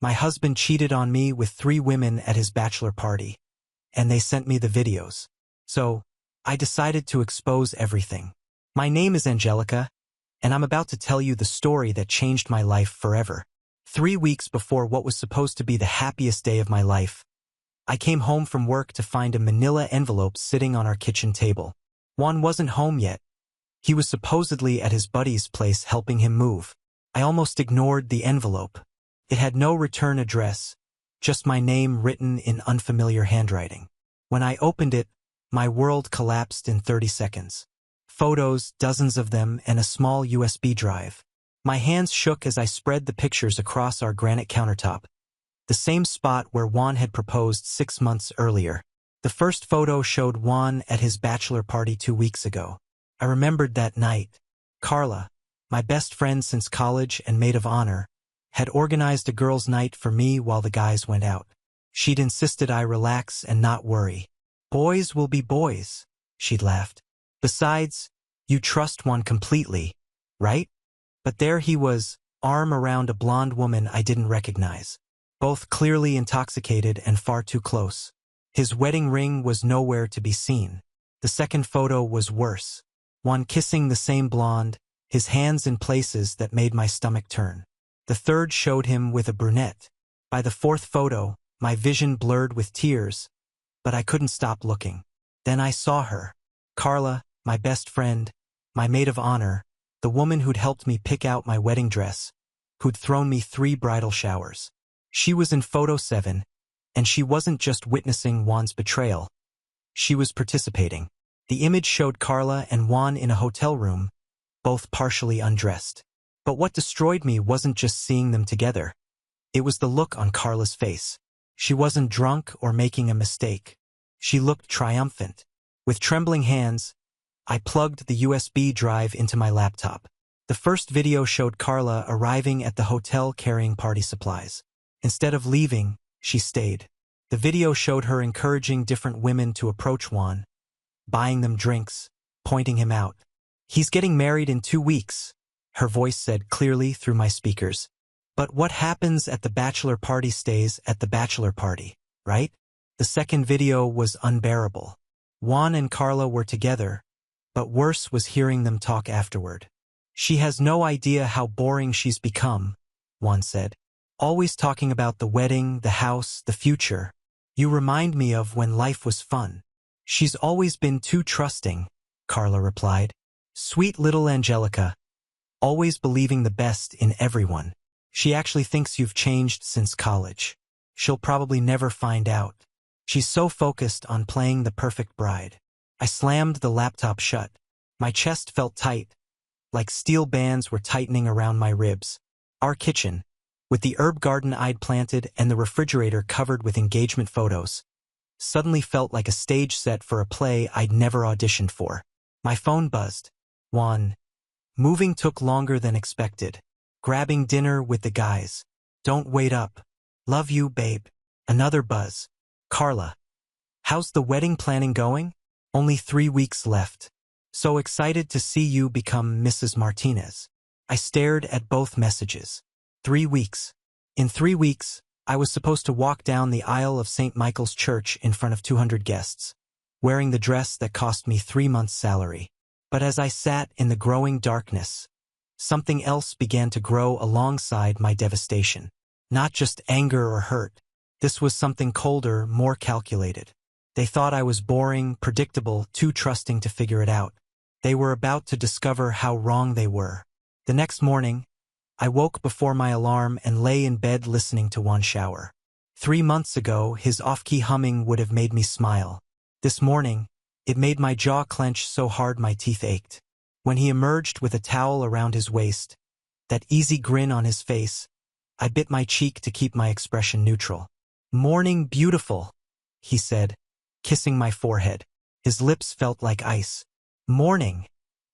My husband cheated on me with 3 women at his bachelor party, and they sent me the videos. So, I decided to expose everything. My name is Angelica, and I'm about to tell you the story that changed my life forever. 3 weeks before what was supposed to be the happiest day of my life, I came home from work to find a manila envelope sitting on our kitchen table. Juan wasn't home yet. He was supposedly at his buddy's place helping him move. I almost ignored the envelope. It had no return address, just my name written in unfamiliar handwriting. When I opened it, my world collapsed in 30 seconds. Photos, dozens of them, and a small USB drive. My hands shook as I spread the pictures across our granite countertop, the same spot where Juan had proposed 6 months earlier. The first photo showed Juan at his bachelor party 2 weeks ago. I remembered that night. Carla, my best friend since college and maid of honor, had organized a girls' night for me while the guys went out. She'd insisted I relax and not worry. Boys will be boys, she'd laughed. Besides, you trust Juan completely, right? But there he was, arm around a blonde woman I didn't recognize. Both clearly intoxicated and far too close. His wedding ring was nowhere to be seen. The second photo was worse. Juan kissing the same blonde, his hands in places that made my stomach turn. The third showed him with a brunette. By the fourth photo, my vision blurred with tears, but I couldn't stop looking. Then I saw her. Carla, my best friend, my maid of honor, the woman who'd helped me pick out my wedding dress, who'd thrown me 3 bridal showers. She was in photo 7, and she wasn't just witnessing Juan's betrayal. She was participating. The image showed Carla and Juan in a hotel room, both partially undressed. But what destroyed me wasn't just seeing them together. It was the look on Carla's face. She wasn't drunk or making a mistake. She looked triumphant. With trembling hands, I plugged the USB drive into my laptop. The first video showed Carla arriving at the hotel carrying party supplies. Instead of leaving, she stayed. The video showed her encouraging different women to approach Juan, buying them drinks, pointing him out. He's getting married in 2 weeks, her voice said clearly through my speakers. But what happens at the bachelor party stays at the bachelor party, right? The second video was unbearable. Juan and Carla were together, but worse was hearing them talk afterward. She has no idea how boring she's become, Juan said. Always talking about the wedding, the house, the future. You remind me of when life was fun. She's always been too trusting, Carla replied. Sweet little Angelica. Always believing the best in everyone. She actually thinks you've changed since college. She'll probably never find out. She's so focused on playing the perfect bride. I slammed the laptop shut. My chest felt tight, like steel bands were tightening around my ribs. Our kitchen, with the herb garden I'd planted and the refrigerator covered with engagement photos, suddenly felt like a stage set for a play I'd never auditioned for. My phone buzzed. Juan. Moving took longer than expected. Grabbing dinner with the guys. Don't wait up. Love you, babe. Another buzz. Carla. How's the wedding planning going? Only 3 weeks left. So excited to see you become Mrs. Martinez. I stared at both messages. 3 weeks. In 3 weeks, I was supposed to walk down the aisle of St. Michael's Church in front of 200 guests, wearing the dress that cost me 3 months' salary. But as I sat in the growing darkness, something else began to grow alongside my devastation. Not just anger or hurt. This was something colder, more calculated. They thought I was boring, predictable, too trusting to figure it out. They were about to discover how wrong they were. The next morning, I woke before my alarm and lay in bed listening to Juan shower. 3 months ago, his off-key humming would have made me smile. This morning, it made my jaw clench so hard my teeth ached. When he emerged with a towel around his waist, that easy grin on his face, I bit my cheek to keep my expression neutral. Morning beautiful, he said, kissing my forehead. His lips felt like ice. Morning,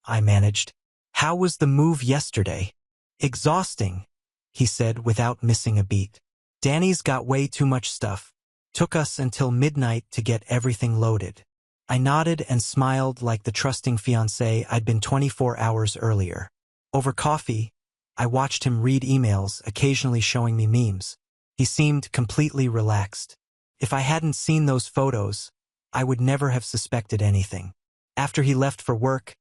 I managed. How was the move yesterday? Exhausting, he said without missing a beat. Danny's got way too much stuff. Took us until midnight to get everything loaded. I nodded and smiled like the trusting fiancé I'd been 24 hours earlier. Over coffee, I watched him read emails, occasionally showing me memes. He seemed completely relaxed. If I hadn't seen those photos, I would never have suspected anything. After he left for work,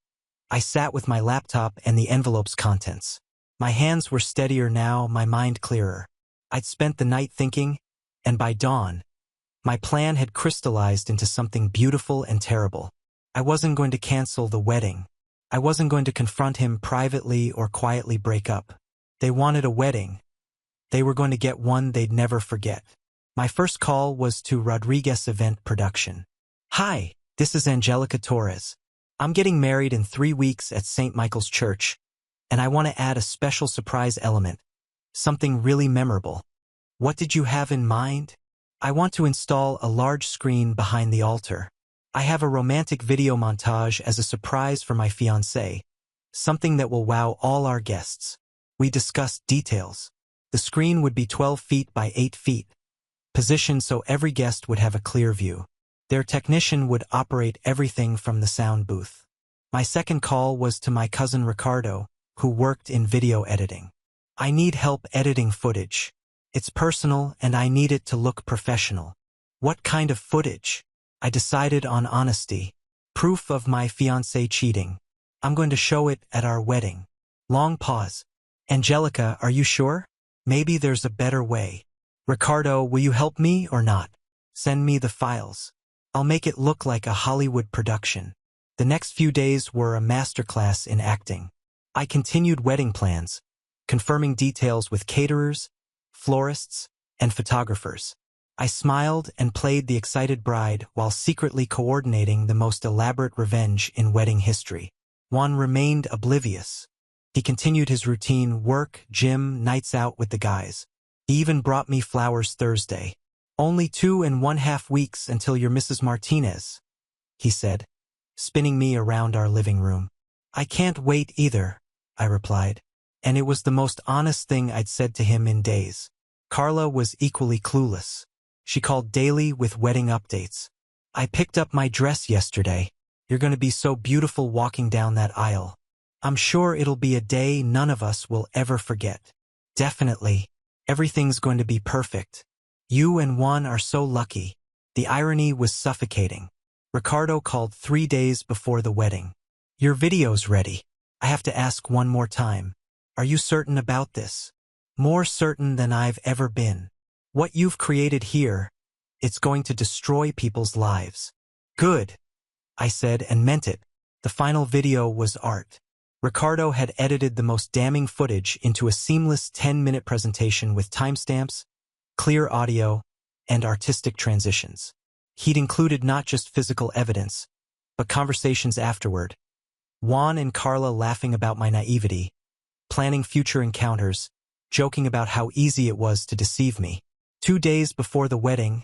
I sat with my laptop and the envelope's contents. My hands were steadier now, my mind clearer. I'd spent the night thinking, and by dawn, my plan had crystallized into something beautiful and terrible. I wasn't going to cancel the wedding. I wasn't going to confront him privately or quietly break up. They wanted a wedding. They were going to get one they'd never forget. My first call was to Rodriguez Event Production. "Hi, this is Angelica Torres. I'm getting married in 3 weeks at St. Michael's Church, and I want to add a special surprise element, something really memorable. What did you have in mind?" "I want to install a large screen behind the altar. I have a romantic video montage as a surprise for my fiancé, something that will wow all our guests." We discussed details. The screen would be 12 feet by 8 feet, positioned so every guest would have a clear view. Their technician would operate everything from the sound booth. My second call was to my cousin Ricardo, who worked in video editing. "I need help editing footage. It's personal and I need it to look professional." "What kind of footage?" I decided on honesty. Proof of my fiancé cheating. "I'm going to show it at our wedding." Long pause. "Angelica, are you sure? Maybe there's a better way." "Ricardo, will you help me or not?" "Send me the files. I'll make it look like a Hollywood production." The next few days were a masterclass in acting. I continued wedding plans, confirming details with caterers, florists, and photographers. I smiled and played the excited bride while secretly coordinating the most elaborate revenge in wedding history. Juan remained oblivious. He continued his routine: work, gym, nights out with the guys. He even brought me flowers Thursday. "Only 2.5 weeks until you're Mrs. Martinez," he said, spinning me around our living room. "I can't wait either," I replied, and it was the most honest thing I'd said to him in days. Carla was equally clueless. She called daily with wedding updates. "I picked up my dress yesterday. You're going to be so beautiful walking down that aisle. I'm sure it'll be a day none of us will ever forget." "Definitely. Everything's going to be perfect. You and Juan are so lucky." The irony was suffocating. Ricardo called 3 days before the wedding. "Your video's ready. I have to ask one more time. Are you certain about this?" "More certain than I've ever been. What you've created here, it's going to destroy people's lives." "Good," I said and meant it. The final video was art. Ricardo had edited the most damning footage into a seamless 10-minute presentation with timestamps, clear audio, and artistic transitions. He'd included not just physical evidence, but conversations afterward. Juan and Carla laughing about my naivety, planning future encounters, joking about how easy it was to deceive me. 2 days before the wedding,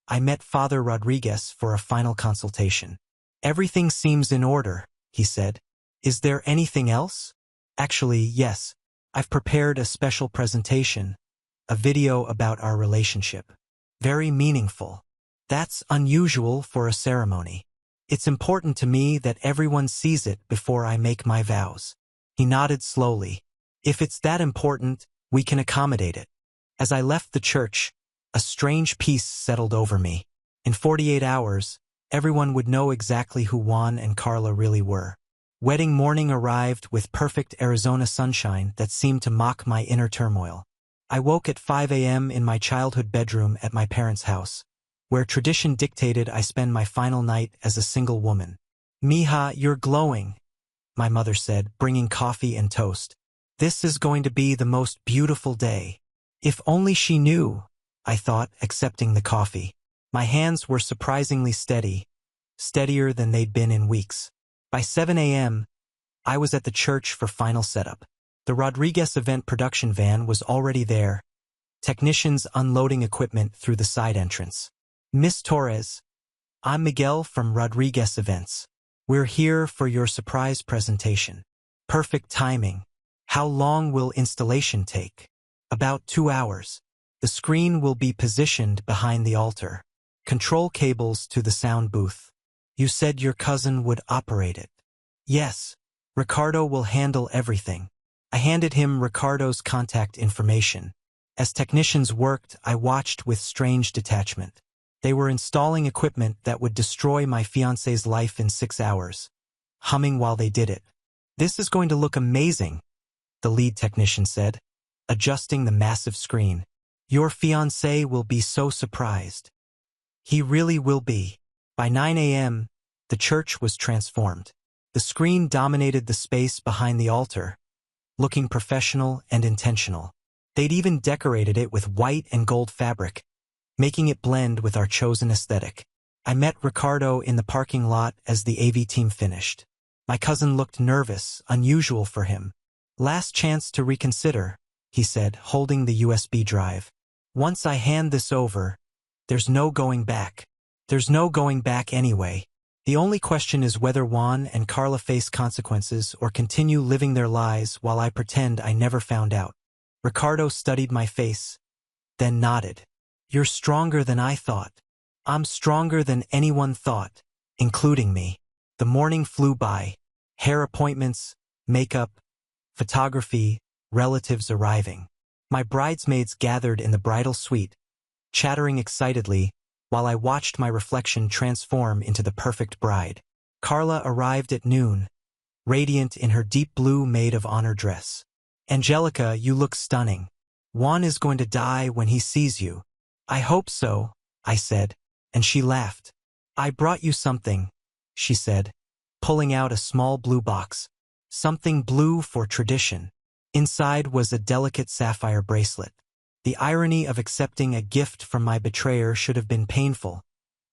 I met Father Rodriguez for a final consultation. "Everything seems in order," he said. "Is there anything else?" "Actually, yes. I've prepared a special presentation, a video about our relationship. Very meaningful. That's unusual for a ceremony. It's important to me that everyone sees it before I make my vows." He nodded slowly. "If it's that important, we can accommodate it." As I left the church, a strange peace settled over me. In 48 hours, everyone would know exactly who Juan and Carla really were. Wedding morning arrived with perfect Arizona sunshine that seemed to mock my inner turmoil. I woke at 5 a.m. in my childhood bedroom at my parents' house, where tradition dictated I spend my final night as a single woman. "Mija, you're glowing," my mother said, bringing coffee and toast. "This is going to be the most beautiful day." If only she knew, I thought, accepting the coffee. My hands were surprisingly steady, steadier than they'd been in weeks. By 7 a.m., I was at the church for final setup. The Rodriguez Event Production van was already there, technicians unloading equipment through the side entrance. "Miss Torres, I'm Miguel from Rodriguez Events. We're here for your surprise presentation." Perfect timing. "How long will installation take?" "About 2 hours. The screen will be positioned behind the altar. Control cables to the sound booth." "You said your cousin would operate it." "Yes. Ricardo will handle everything." I handed him Ricardo's contact information. As technicians worked, I watched with strange detachment. They were installing equipment that would destroy my fiancé's life in 6 hours, humming while they did it. "This is going to look amazing," the lead technician said, adjusting the massive screen. "Your fiancé will be so surprised." He really will be. By 9 a.m., the church was transformed. The screen dominated the space behind the altar, looking professional and intentional. They'd even decorated it with white and gold fabric, making it blend with our chosen aesthetic. I met Ricardo in the parking lot as the AV team finished. My cousin looked nervous, unusual for him. "Last chance to reconsider," he said, holding the USB drive. "Once I hand this over, there's no going back. There's no going back anyway. The only question is whether Juan and Carla face consequences or continue living their lives while I pretend I never found out." Ricardo studied my face, then nodded. "You're stronger than I thought." "I'm stronger than anyone thought, including me." The morning flew by. Hair appointments, makeup, photography, relatives arriving. My bridesmaids gathered in the bridal suite, chattering excitedly, while I watched my reflection transform into the perfect bride. Carla arrived at noon, radiant in her deep blue maid of honor dress. "Angelica, you look stunning. Juan is going to die when he sees you." "I hope so," I said, and she laughed. "I brought you something," she said, pulling out a small blue box. Something blue for tradition. Inside was a delicate sapphire bracelet. The irony of accepting a gift from my betrayer should have been painful,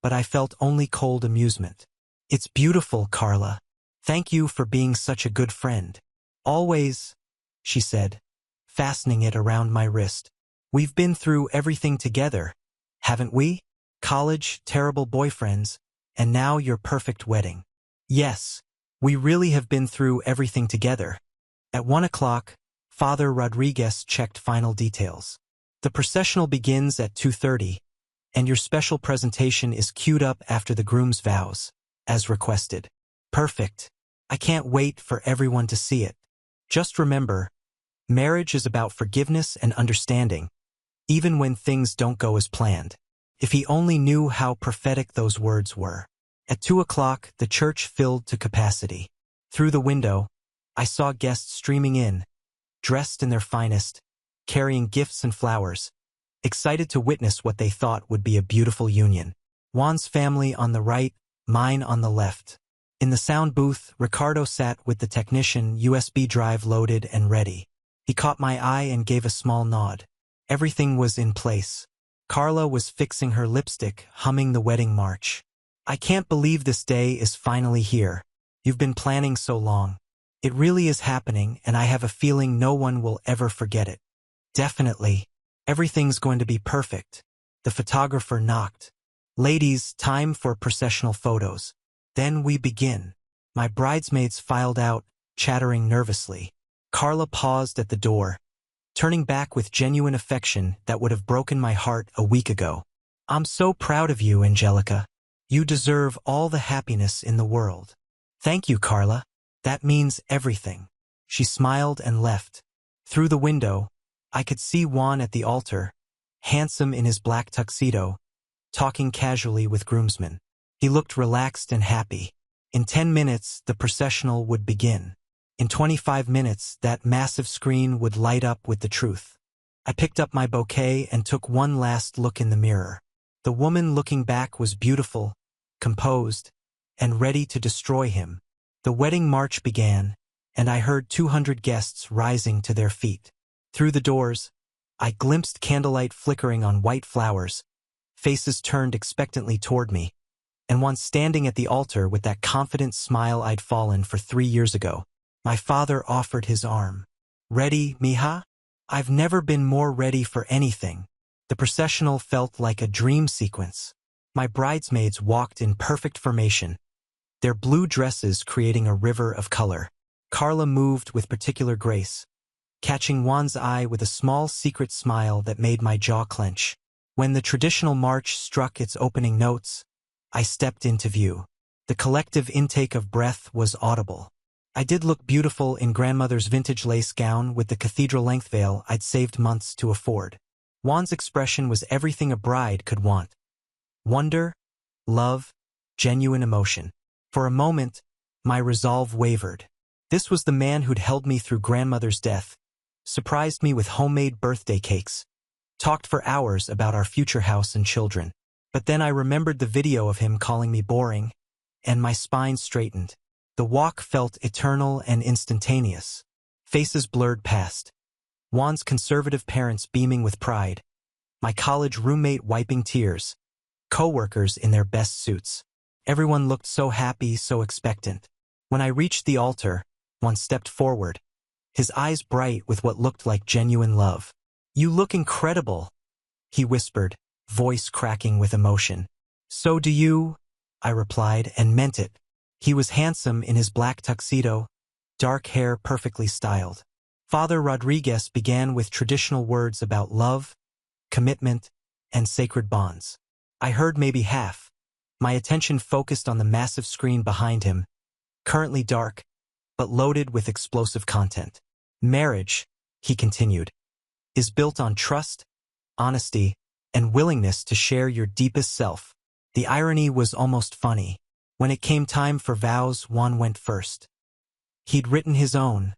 but I felt only cold amusement. "It's beautiful, Carla. Thank you for being such a good friend." "Always," she said, fastening it around my wrist. "We've been through everything together, haven't we? College, terrible boyfriends, and now your perfect wedding." "Yes, we really have been through everything together." At 1 o'clock, Father Rodriguez checked final details. "The processional begins at 2:30, and your special presentation is queued up after the groom's vows, as requested." "Perfect. I can't wait for everyone to see it. Just remember, marriage is about forgiveness and understanding, even when things don't go as planned." If he only knew how prophetic those words were. At 2 o'clock, the church filled to capacity. Through the window, I saw guests streaming in, dressed in their finest, carrying gifts and flowers, excited to witness what they thought would be a beautiful union. Juan's family on the right, mine on the left. In the sound booth, Ricardo sat with the technician, USB drive loaded and ready. He caught my eye and gave a small nod. Everything was in place. Carla was fixing her lipstick, humming the wedding march. "I can't believe this day is finally here. You've been planning so long. It really is happening, and I have a feeling no one will ever forget it." "Definitely. Everything's going to be perfect." The photographer knocked. "Ladies, time for processional photos." Then we begin. My bridesmaids filed out, chattering nervously. Carla paused at the door, turning back with genuine affection that would have broken my heart a week ago. "I'm so proud of you, Angelica. You deserve all the happiness in the world." "Thank you, Carla. That means everything." She smiled and left. Through the window, I could see Juan at the altar, handsome in his black tuxedo, talking casually with groomsmen. He looked relaxed and happy. In 10 minutes, the processional would begin. In 25 minutes, that massive screen would light up with the truth. I picked up my bouquet and took one last look in the mirror. The woman looking back was beautiful, composed, and ready to destroy him. The wedding march began, and I heard 200 guests rising to their feet. Through the doors, I glimpsed candlelight flickering on white flowers, faces turned expectantly toward me, and one standing at the altar with that confident smile I'd fallen for 3 years ago. My father offered his arm. "Ready, mija?" I've never been more ready for anything. The processional felt like a dream sequence. My bridesmaids walked in perfect formation, their blue dresses creating a river of color. Carla moved with particular grace, catching Juan's eye with a small secret smile that made my jaw clench. When the traditional march struck its opening notes, I stepped into view. The collective intake of breath was audible. I did look beautiful in grandmother's vintage lace gown with the cathedral-length veil I'd saved months to afford. Juan's expression was everything a bride could want. Wonder, love, genuine emotion. For a moment, my resolve wavered. This was the man who'd held me through grandmother's death, surprised me with homemade birthday cakes, talked for hours about our future house and children. But then I remembered the video of him calling me boring, and my spine straightened. The walk felt eternal and instantaneous. Faces blurred past. Juan's conservative parents beaming with pride. My college roommate wiping tears. Co-workers in their best suits. Everyone looked so happy, so expectant. When I reached the altar, Juan stepped forward, his eyes bright with what looked like genuine love. "You look incredible," he whispered, voice cracking with emotion. "So do you," I replied, and meant it. He was handsome in his black tuxedo, dark hair perfectly styled. Father Rodriguez began with traditional words about love, commitment, and sacred bonds. I heard maybe half. My attention focused on the massive screen behind him, currently dark, but loaded with explosive content. "Marriage," he continued, "is built on trust, honesty, and willingness to share your deepest self." The irony was almost funny. When it came time for vows, Juan went first. He'd written his own,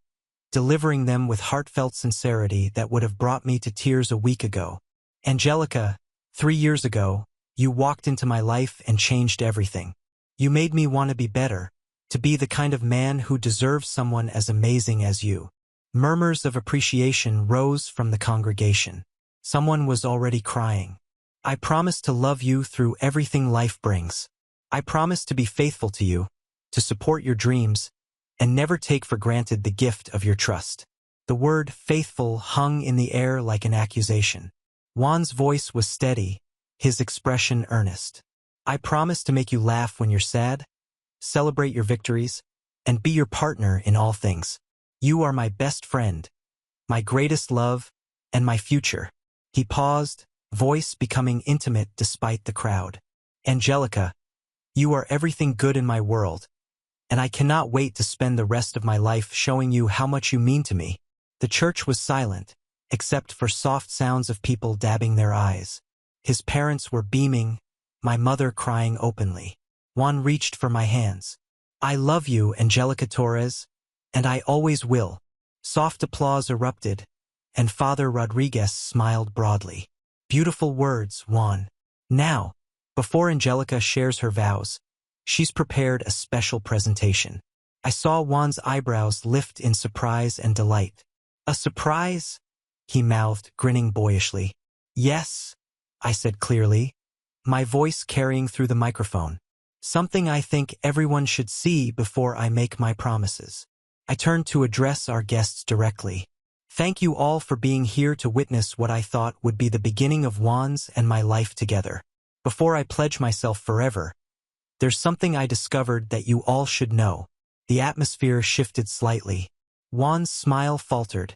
delivering them with heartfelt sincerity that would have brought me to tears a week ago. "Angelica, 3 years ago, you walked into my life and changed everything. You made me want to be better, to be the kind of man who deserves someone as amazing as you." Murmurs of appreciation rose from the congregation. Someone was already crying. "I promise to love you through everything life brings. I promise to be faithful to you, to support your dreams, and never take for granted the gift of your trust." The word faithful hung in the air like an accusation. Juan's voice was steady, his expression earnest. "I promise to make you laugh when you're sad, celebrate your victories, and be your partner in all things. You are my best friend, my greatest love, and my future." He paused, voice becoming intimate despite the crowd. "Angelica, you are everything good in my world, and I cannot wait to spend the rest of my life showing you how much you mean to me." The church was silent, except for soft sounds of people dabbing their eyes. His parents were beaming, my mother crying openly. Juan reached for my hands. "I love you, Angelica Torres, and I always will." Soft applause erupted, and Father Rodriguez smiled broadly. "Beautiful words, Juan. Now, before Angelica shares her vows, she's prepared a special presentation." I saw Juan's eyebrows lift in surprise and delight. "A surprise?" he mouthed, grinning boyishly. "Yes," I said clearly, my voice carrying through the microphone. "Something I think everyone should see before I make my promises." I turned to address our guests directly. "Thank you all for being here to witness what I thought would be the beginning of Juan's and my life together. Before I pledge myself forever, there's something I discovered that you all should know." The atmosphere shifted slightly. Juan's smile faltered,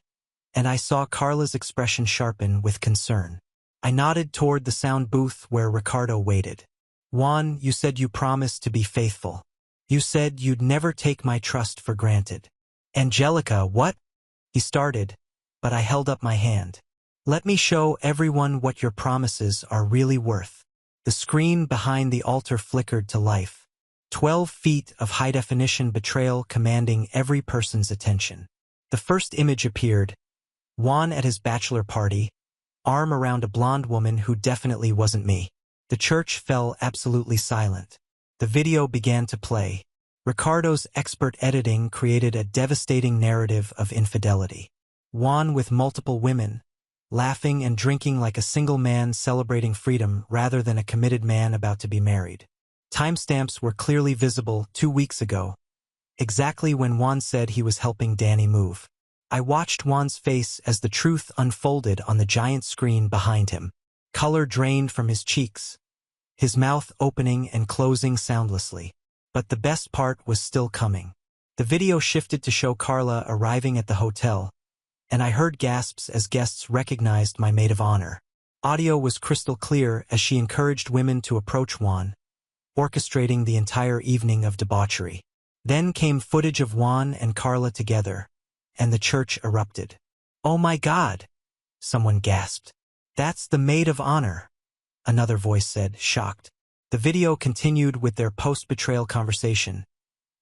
and I saw Carla's expression sharpen with concern. I nodded toward the sound booth where Ricardo waited. "Juan, you said you promised to be faithful. You said you'd never take my trust for granted." "Angelica, what?" he started, but I held up my hand. "Let me show everyone what your promises are really worth." The screen behind the altar flickered to life. 12 feet of high-definition betrayal commanding every person's attention. The first image appeared, Juan at his bachelor party, arm around a blonde woman who definitely wasn't me. The church fell absolutely silent. The video began to play. Ricardo's expert editing created a devastating narrative of infidelity. Juan with multiple women, laughing and drinking like a single man celebrating freedom rather than a committed man about to be married. Timestamps were clearly visible 2 weeks ago, exactly when Juan said he was helping Danny move. I watched Juan's face as the truth unfolded on the giant screen behind him. Color drained from his cheeks, his mouth opening and closing soundlessly. But the best part was still coming. The video shifted to show Carla arriving at the hotel, and I heard gasps as guests recognized my maid of honor. Audio was crystal clear as she encouraged women to approach Juan, orchestrating the entire evening of debauchery. Then came footage of Juan and Carla together, and the church erupted. "Oh my God!" someone gasped. That's the maid of honor, another voice said, shocked. The video continued with their post-betrayal conversation,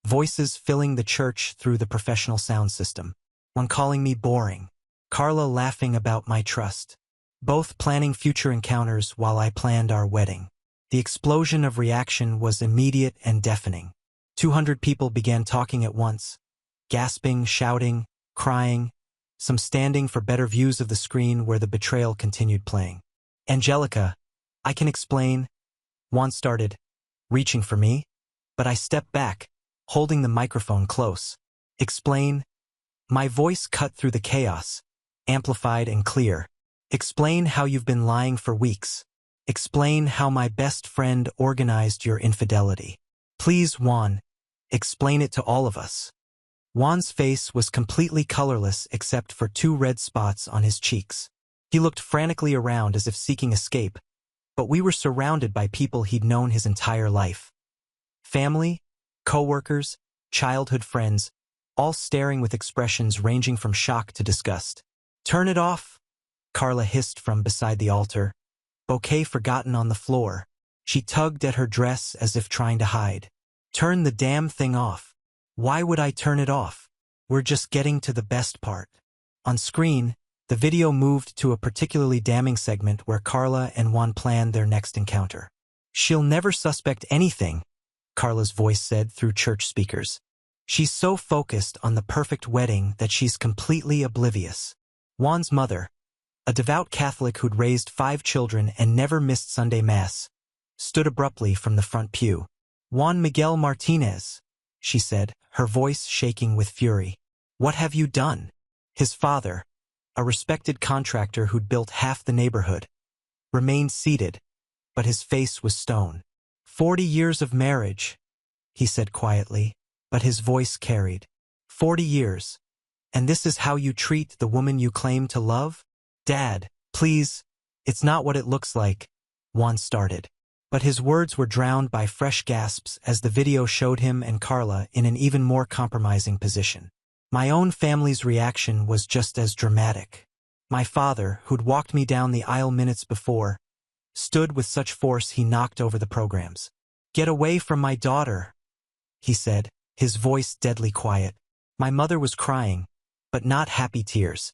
voices filling the church through the professional sound system. One calling me boring, Carla laughing about my trust, both planning future encounters while I planned our wedding. The explosion of reaction was immediate and deafening. 200 people began talking at once, gasping, shouting, crying, some standing for better views of the screen where the betrayal continued playing. Angelica, I can explain. Juan started, reaching for me, but I stepped back, holding the microphone close. Explain. My voice cut through the chaos, amplified and clear. Explain how you've been lying for weeks. Explain how my best friend organized your infidelity. Please, Juan, explain it to all of us. Juan's face was completely colorless except for 2 red spots on his cheeks. He looked frantically around as if seeking escape, but we were surrounded by people he'd known his entire life. Family, co-workers, childhood friends, all staring with expressions ranging from shock to disgust. Turn it off, Carla hissed from beside the altar, bouquet forgotten on the floor. She tugged at her dress as if trying to hide. Turn the damn thing off. Why would I turn it off? We're just getting to the best part. On screen, the video moved to a particularly damning segment where Carla and Juan planned their next encounter. She'll never suspect anything, Carla's voice said through church speakers. She's so focused on the perfect wedding that she's completely oblivious. Juan's mother, a devout Catholic who'd raised 5 children and never missed Sunday Mass, stood abruptly from the front pew. Juan Miguel Martinez, she said, her voice shaking with fury. What have you done? His father, a respected contractor who'd built half the neighborhood, remained seated, but his face was stone. 40 years of marriage, he said quietly, but his voice carried. 40 years. And this is how you treat the woman you claim to love? Dad, please, it's not what it looks like, Juan started. But his words were drowned by fresh gasps as the video showed him and Carla in an even more compromising position. My own family's reaction was just as dramatic. My father, who'd walked me down the aisle minutes before, stood with such force he knocked over the programs. Get away from my daughter, he said, his voice deadly quiet. My mother was crying, but not happy tears.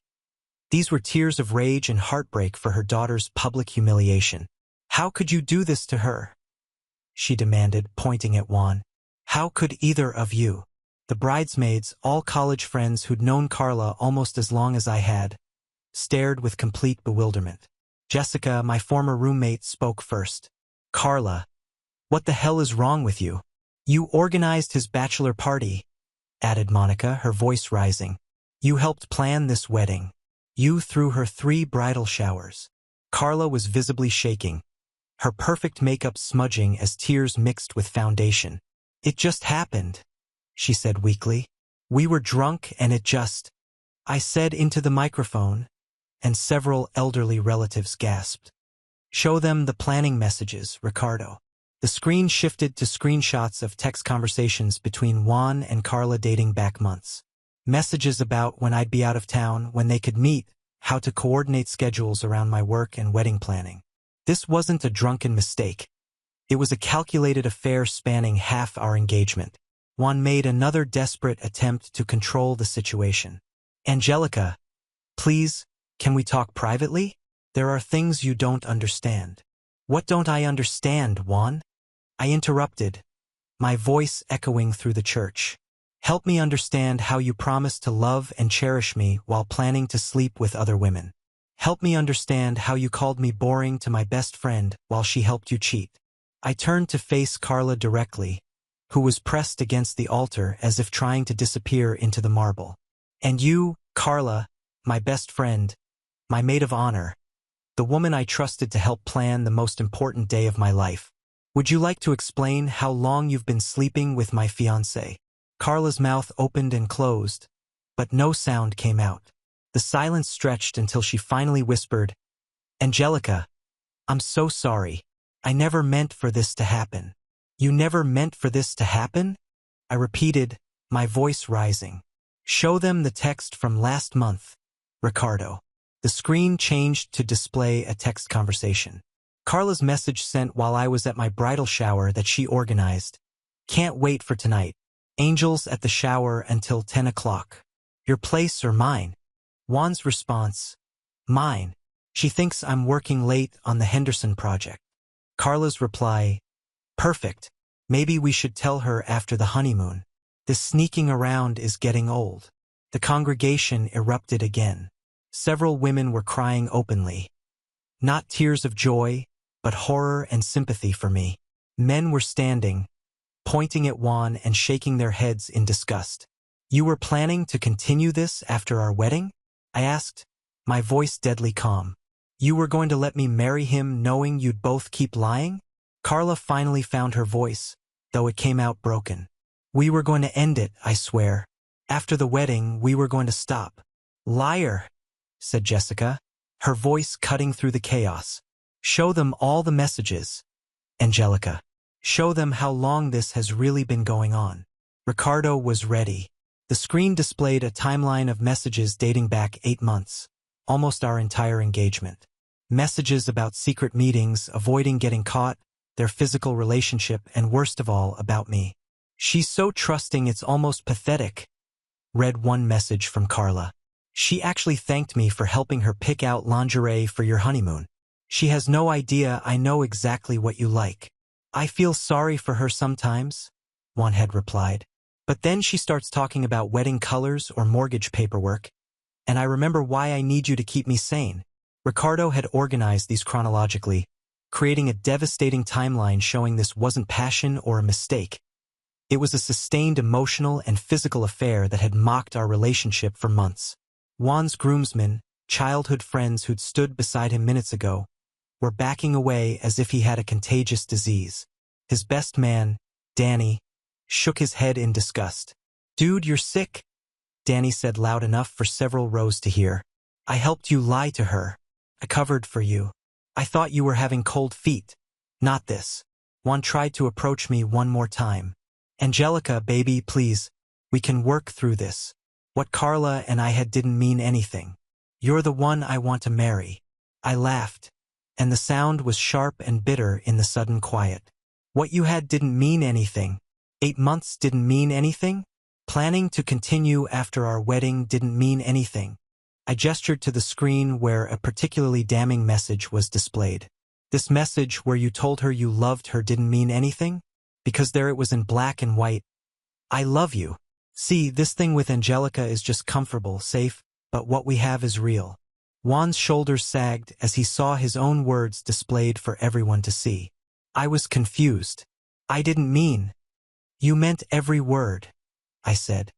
These were tears of rage and heartbreak for her daughter's public humiliation. How could you do this to her? She demanded, pointing at Juan. How could either of you? The bridesmaids, all college friends who'd known Carla almost as long as I had, stared with complete bewilderment. Jessica, my former roommate, spoke first. Carla, what the hell is wrong with you? You organized his bachelor party, added Monica, her voice rising. You helped plan this wedding. You threw her 3 bridal showers. Carla was visibly shaking, her perfect makeup smudging as tears mixed with foundation. It just happened, she said weakly. We were drunk and it just... I said into the microphone, and several elderly relatives gasped. Show them the planning messages, Ricardo. The screen shifted to screenshots of text conversations between Juan and Carla dating back months. Messages about when I'd be out of town, when they could meet, how to coordinate schedules around my work and wedding planning. This wasn't a drunken mistake. It was a calculated affair spanning half our engagement. Juan made another desperate attempt to control the situation. Angelica, please, can we talk privately? There are things you don't understand. What don't I understand, Juan? I interrupted, my voice echoing through the church. Help me understand how you promised to love and cherish me while planning to sleep with other women. Help me understand how you called me boring to my best friend while she helped you cheat. I turned to face Carla directly, who was pressed against the altar as if trying to disappear into the marble. And you, Carla, my best friend, my maid of honor, the woman I trusted to help plan the most important day of my life. Would you like to explain how long you've been sleeping with my fiancé? Carla's mouth opened and closed, but no sound came out. The silence stretched until she finally whispered, Angelica, I'm so sorry. I never meant for this to happen. You never meant for this to happen? I repeated, my voice rising. Show them the text from last month, Ricardo. The The screen changed to display a text conversation. Carla's message sent while I was at my bridal shower that she organized. Can't wait for tonight. Angels at the shower until 10 o'clock. Your place or mine? Juan's response. Mine. She thinks I'm working late on the Henderson project. Carla's reply. Perfect. Maybe we should tell her after the honeymoon. This sneaking around is getting old. The congregation erupted again. Several women were crying openly. Not tears of joy, but horror and sympathy for me. Men were standing, pointing at Juan and shaking their heads in disgust. You were planning to continue this after our wedding? I asked, my voice deadly calm. You were going to let me marry him knowing you'd both keep lying? Carla finally found her voice, though it came out broken. We were going to end it, I swear. After the wedding, we were going to stop. Liar, said Jessica, her voice cutting through the chaos. Show them all the messages. Angelica. Show them how long this has really been going on. Ricardo was ready. The screen displayed a timeline of messages dating back 8 months, almost our entire engagement. Messages about secret meetings, avoiding getting caught, their physical relationship, and worst of all, about me. She's so trusting it's almost pathetic, read one message from Carla. She actually thanked me for helping her pick out lingerie for your honeymoon. She has no idea I know exactly what you like. I feel sorry for her sometimes, Juan had replied. But then she starts talking about wedding colors or mortgage paperwork, and I remember why I need you to keep me sane. Ricardo had organized these chronologically, creating a devastating timeline showing this wasn't passion or a mistake. It was a sustained emotional and physical affair that had mocked our relationship for months. Juan's groomsmen, childhood friends who'd stood beside him minutes ago, were backing away as if he had a contagious disease. His best man, Danny, shook his head in disgust. Dude, you're sick, Danny said loud enough for several rows to hear. I helped you lie to her. I covered for you. I thought you were having cold feet. Not this. Juan tried to approach me one more time. Angelica, baby, please. We can work through this. What Carla and I had didn't mean anything. You're the one I want to marry. I laughed, and the sound was sharp and bitter in the sudden quiet. What you had didn't mean anything. 8 months didn't mean anything? Planning to continue after our wedding didn't mean anything. I gestured to the screen where a particularly damning message was displayed. This message where you told her you loved her didn't mean anything? Because there it was in black and white. I love you. See, this thing with Angelica is just comfortable, safe, but what we have is real. Juan's shoulders sagged as he saw his own words displayed for everyone to see. I was confused. I didn't mean. You meant every word, I said.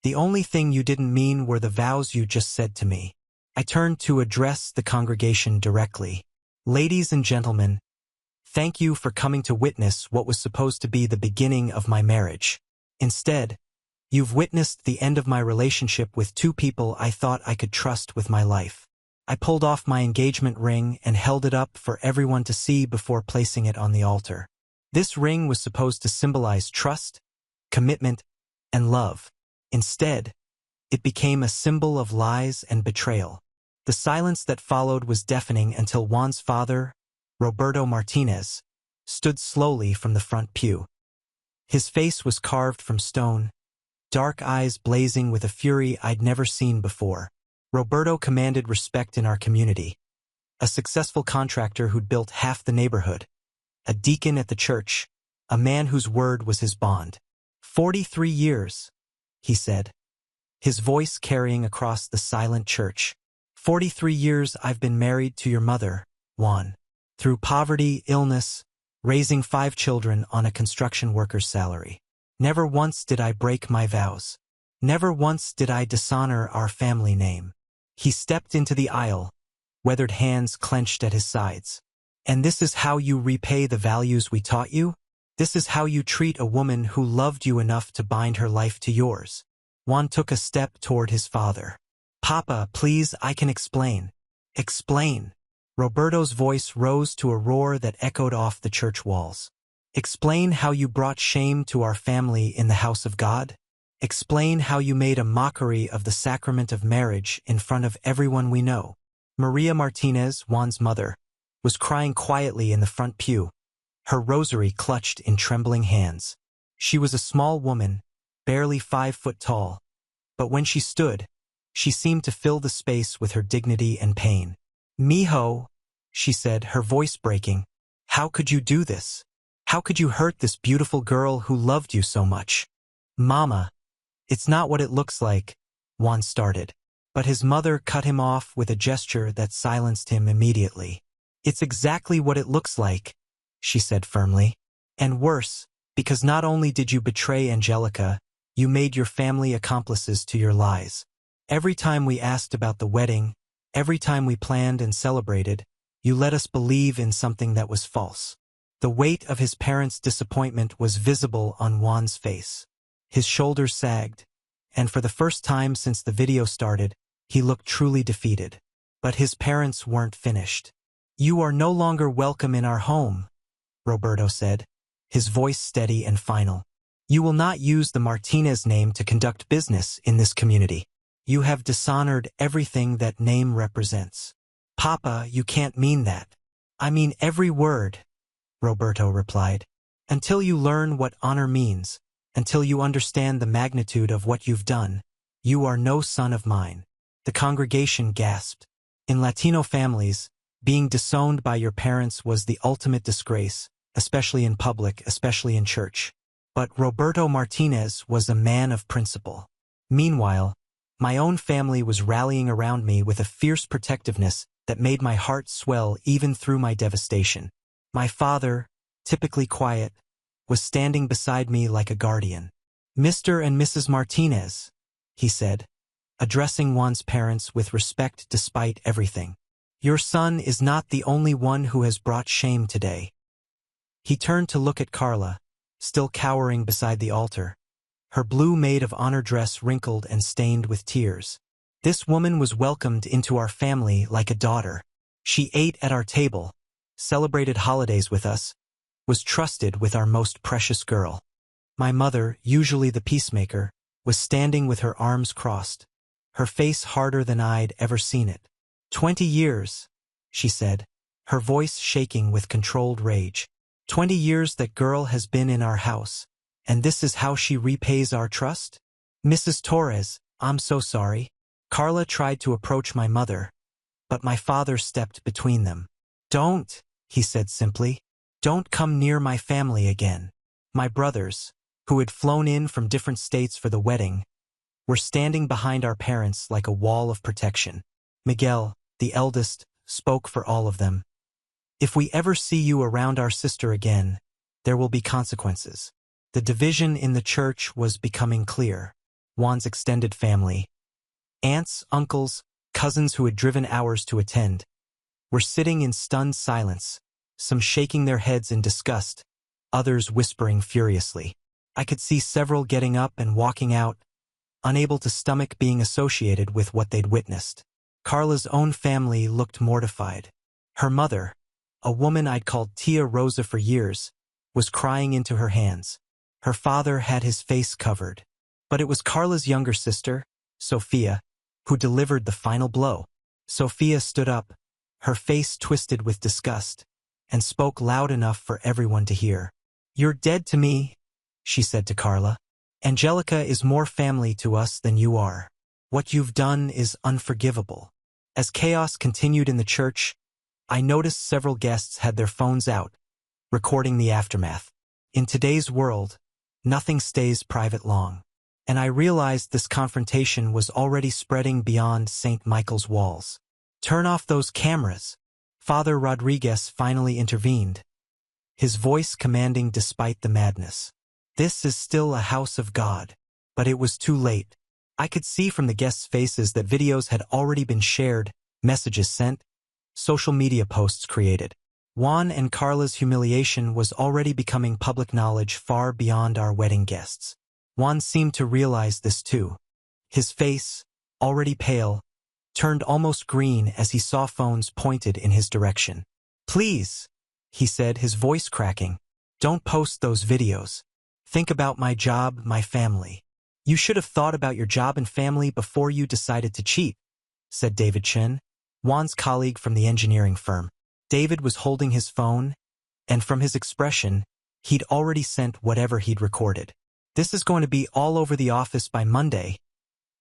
The only thing you didn't mean were the vows you just said to me. I turned to address the congregation directly. Ladies and gentlemen, thank you for coming to witness what was supposed to be the beginning of my marriage. Instead, you've witnessed the end of my relationship with 2 people I thought I could trust with my life. I pulled off my engagement ring and held it up for everyone to see before placing it on the altar. This ring was supposed to symbolize trust, commitment, and love. Instead, it became a symbol of lies and betrayal. The silence that followed was deafening until Juan's father, Roberto Martinez, stood slowly from the front pew. His face was carved from stone, dark eyes blazing with a fury I'd never seen before. Roberto commanded respect in our community. A successful contractor who'd built half the neighborhood. A deacon at the church. A man whose word was his bond. 43 years, he said, his voice carrying across the silent church. 43 years I've been married to your mother, Juan. Through poverty, illness, raising 5 children on a construction worker's salary. Never once did I break my vows. Never once did I dishonor our family name. He stepped into the aisle, weathered hands clenched at his sides. And this is how you repay the values we taught you? This is how you treat a woman who loved you enough to bind her life to yours. Juan took a step toward his father. Papa, please, I can explain. Explain. Roberto's voice rose to a roar that echoed off the church walls. Explain how you brought shame to our family in the house of God. Explain how you made a mockery of the sacrament of marriage in front of everyone we know. Maria Martinez, Juan's mother, was crying quietly in the front pew, her rosary clutched in trembling hands. She was a small woman, barely 5 foot tall, but when she stood, she seemed to fill the space with her dignity and pain. "Mijo," she said, her voice breaking, "how could you do this? How could you hurt this beautiful girl who loved you so much?" "Mama, it's not what it looks like," Juan started. But his mother cut him off with a gesture that silenced him immediately. "It's exactly what it looks like," she said firmly. "And worse, because not only did you betray Angelica, you made your family accomplices to your lies. Every time we asked about the wedding, every time we planned and celebrated, you let us believe in something that was false." The weight of his parents' disappointment was visible on Juan's face. His shoulders sagged, and for the first time since the video started, he looked truly defeated. But his parents weren't finished. "You are no longer welcome in our home," Roberto said, his voice steady and final. "You will not use the Martinez name to conduct business in this community. You have dishonored everything that name represents." "Papa, you can't mean that." "I mean every word," Roberto replied. "Until you learn what honor means, until you understand the magnitude of what you've done, you are no son of mine." The congregation gasped. In Latino families, being disowned by your parents was the ultimate disgrace, especially in public, especially in church. But Roberto Martinez was a man of principle. Meanwhile, my own family was rallying around me with a fierce protectiveness that made my heart swell even through my devastation. My father, typically quiet, was standing beside me like a guardian. "Mr. and Mrs. Martinez," he said, addressing Juan's parents with respect despite everything. "Your son is not the only one who has brought shame today." He turned to look at Carla, still cowering beside the altar, her blue maid of honor dress wrinkled and stained with tears. This woman was welcomed into our family like a daughter. She ate at our table, celebrated holidays with us, was trusted with our most precious girl. My mother, usually the peacemaker, was standing with her arms crossed, her face harder than I'd ever seen it. 20 years, she said, her voice shaking with controlled rage. 20 years that girl has been in our house, and this is how she repays our trust? Mrs. Torres, I'm so sorry. Carla tried to approach my mother, but my father stepped between them. Don't, he said simply. Don't come near my family again. My brothers, who had flown in from different states for the wedding, were standing behind our parents like a wall of protection. Miguel, the eldest, spoke for all of them. If we ever see you around our sister again, there will be consequences. The division in the church was becoming clear. Juan's extended family, aunts, uncles, cousins who had driven hours to attend, were sitting in stunned silence, some shaking their heads in disgust, others whispering furiously. I could see several getting up and walking out, unable to stomach being associated with what they'd witnessed. Carla's own family looked mortified. Her mother, a woman I'd called Tia Rosa for years, was crying into her hands. Her father had his face covered. But it was Carla's younger sister, Sophia, who delivered the final blow. Sophia stood up, her face twisted with disgust, and spoke loud enough for everyone to hear. You're dead to me, she said to Carla. Angelica is more family to us than you are. What you've done is unforgivable. As chaos continued in the church, I noticed several guests had their phones out, recording the aftermath. In today's world, nothing stays private long. And I realized this confrontation was already spreading beyond St. Michael's walls. Turn off those cameras, Father Rodriguez finally intervened, his voice commanding despite the madness. This is still a house of God. But it was too late. I could see from the guests' faces that videos had already been shared, messages sent, social media posts created. Juan and Carla's humiliation was already becoming public knowledge far beyond our wedding guests. Juan seemed to realize this too. His face, already pale, turned almost green as he saw phones pointed in his direction. Please, he said, his voice cracking, don't post those videos. Think about my job, my family. You should have thought about your job and family before you decided to cheat, said David Chen, Juan's colleague from the engineering firm. David was holding his phone, and from his expression, he'd already sent whatever he'd recorded. "This is going to be all over the office by Monday,"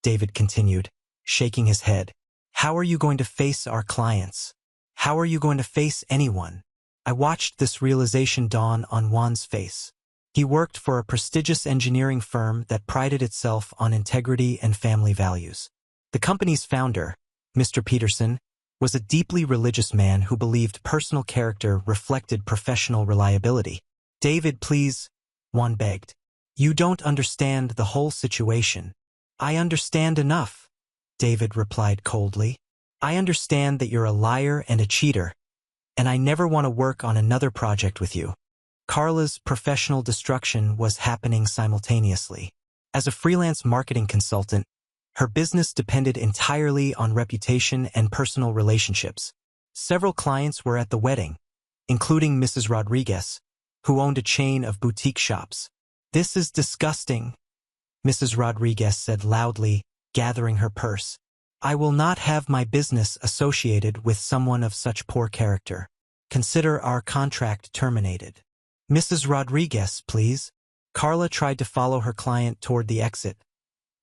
David continued, shaking his head. "How are you going to face our clients? How are you going to face anyone?" I watched this realization dawn on Juan's face. He worked for a prestigious engineering firm that prided itself on integrity and family values. The company's founder, Mr. Peterson, was a deeply religious man who believed personal character reflected professional reliability. "David, please," Juan begged. "You don't understand the whole situation." "I understand enough," David replied coldly. "I understand that you're a liar and a cheater, and I never want to work on another project with you." Carla's professional destruction was happening simultaneously. As a freelance marketing consultant, her business depended entirely on reputation and personal relationships. Several clients were at the wedding, including Mrs. Rodriguez, who owned a chain of boutique shops. "This is disgusting," Mrs. Rodriguez said loudly, gathering her purse. "I will not have my business associated with someone of such poor character. Consider our contract terminated." "Mrs. Rodriguez, please." Carla tried to follow her client toward the exit,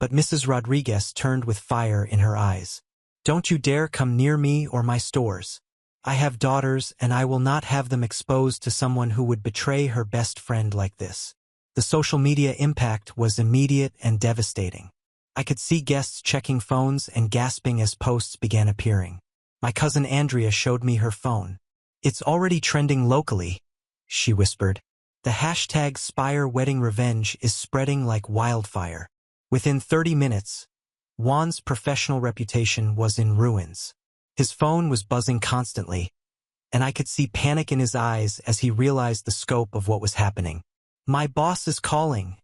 but Mrs. Rodriguez turned with fire in her eyes. "Don't you dare come near me or my stores. I have daughters, and I will not have them exposed to someone who would betray her best friend like this." The social media impact was immediate and devastating. I could see guests checking phones and gasping as posts began appearing. My cousin Andrea showed me her phone. "It's already trending locally," she whispered. "The hashtag Spire Wedding Revenge is spreading like wildfire." Within 30 minutes, Juan's professional reputation was in ruins. His phone was buzzing constantly, and I could see panic in his eyes as he realized the scope of what was happening. "My boss is calling,"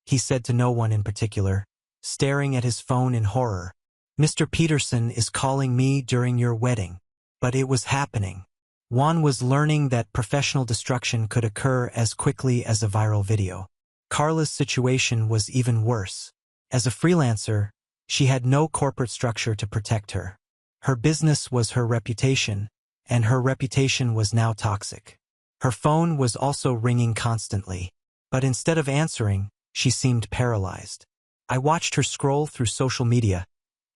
he said to no one in particular, staring at his phone in horror. "Mr. Peterson is calling me during your wedding." But it was happening. Juan was learning that professional destruction could occur as quickly as a viral video. Carla's situation was even worse. As a freelancer, she had no corporate structure to protect her. Her business was her reputation, and her reputation was now toxic. Her phone was also ringing constantly, but instead of answering, she seemed paralyzed. I watched her scroll through social media,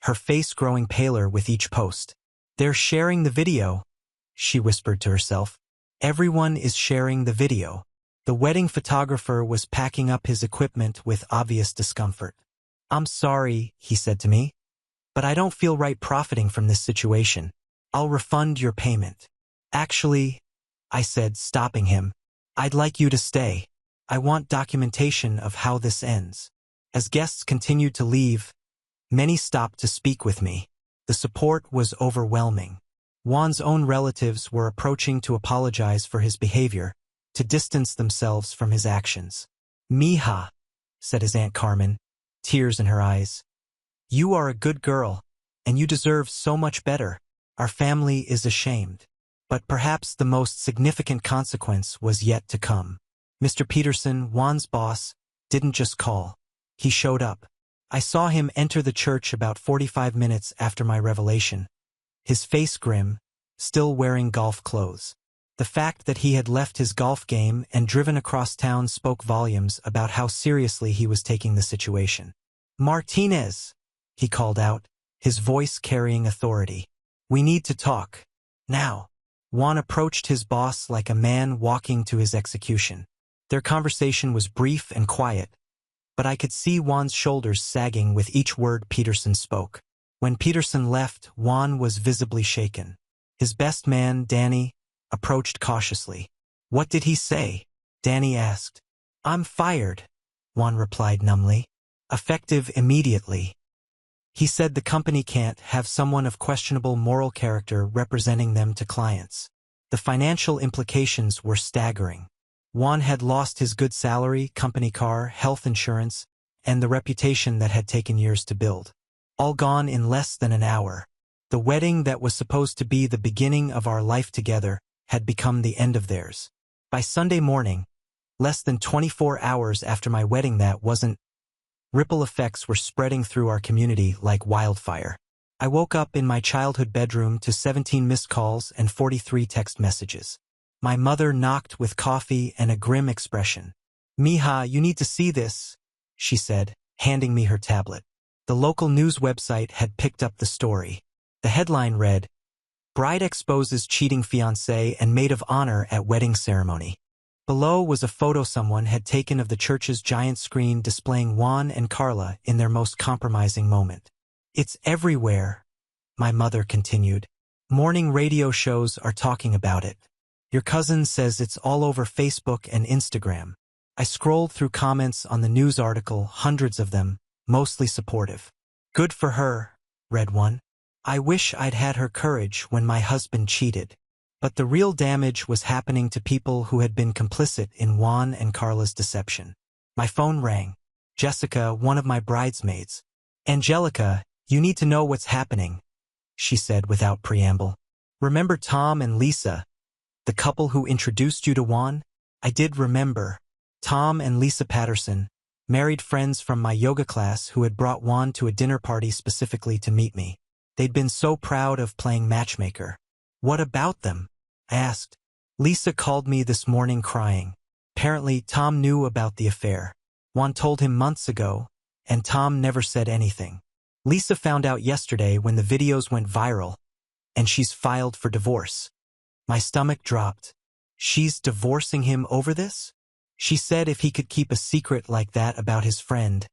her face growing paler with each post. "They're sharing the video," she whispered to herself. "Everyone is sharing the video." The wedding photographer was packing up his equipment with obvious discomfort. "I'm sorry," he said to me, "but I don't feel right profiting from this situation. I'll refund your payment." "Actually," I said, stopping him, "I'd like you to stay. I want documentation of how this ends." As guests continued to leave, many stopped to speak with me. The support was overwhelming. Juan's own relatives were approaching to apologize for his behavior, to distance themselves from his actions. "Mija," said his Aunt Carmen, tears in her eyes. "You are a good girl, and you deserve so much better. Our family is ashamed." But perhaps the most significant consequence was yet to come. Mr. Peterson, Juan's boss, didn't just call. He showed up. I saw him enter the church about 45 minutes after my revelation, his face grim, still wearing golf clothes. The fact that he had left his golf game and driven across town spoke volumes about how seriously he was taking the situation. "Martinez," he called out, his voice carrying authority. "We need to talk. Now." Juan approached his boss like a man walking to his execution. Their conversation was brief and quiet, but I could see Juan's shoulders sagging with each word Peterson spoke. When Peterson left, Juan was visibly shaken. His best man, Danny, approached cautiously. "What did he say?" Danny asked. "I'm fired," Juan replied numbly. "Effective immediately." He said the company can't have someone of questionable moral character representing them to clients. The financial implications were staggering. Juan had lost his good salary, company car, health insurance, and the reputation that had taken years to build. All gone in less than an hour. The wedding that was supposed to be the beginning of our life together had become the end of theirs. By Sunday morning, less than 24 hours after my wedding, ripple effects were spreading through our community like wildfire. I woke up in my childhood bedroom to 17 missed calls and 43 text messages. My mother knocked with coffee and a grim expression. "Mija, you need to see this," she said, handing me her tablet. The local news website had picked up the story. The headline read, "Bride exposes cheating fiancé and maid of honor at wedding ceremony." Below was a photo someone had taken of the church's giant screen displaying Juan and Carla in their most compromising moment. "It's everywhere," my mother continued. "Morning radio shows are talking about it. Your cousin says it's all over Facebook and Instagram." I scrolled through comments on the news article, hundreds of them, mostly supportive. "Good for her," read one. "I wish I'd had her courage when my husband cheated." But the real damage was happening to people who had been complicit in Juan and Carla's deception. My phone rang. "Jessica, one of my bridesmaids." "Angelica, you need to know what's happening," she said without preamble. "Remember Tom and Lisa, the couple who introduced you to Juan?" I did remember. Tom and Lisa Patterson, married friends from my yoga class who had brought Juan to a dinner party specifically to meet me. They'd been so proud of playing matchmaker. "What about them?" I asked. "Lisa called me this morning crying. Apparently, Tom knew about the affair. Juan told him months ago, and Tom never said anything. Lisa found out yesterday when the videos went viral, and she's filed for divorce." My stomach dropped. She's divorcing him over this? She said if he could keep a secret like that about his friend,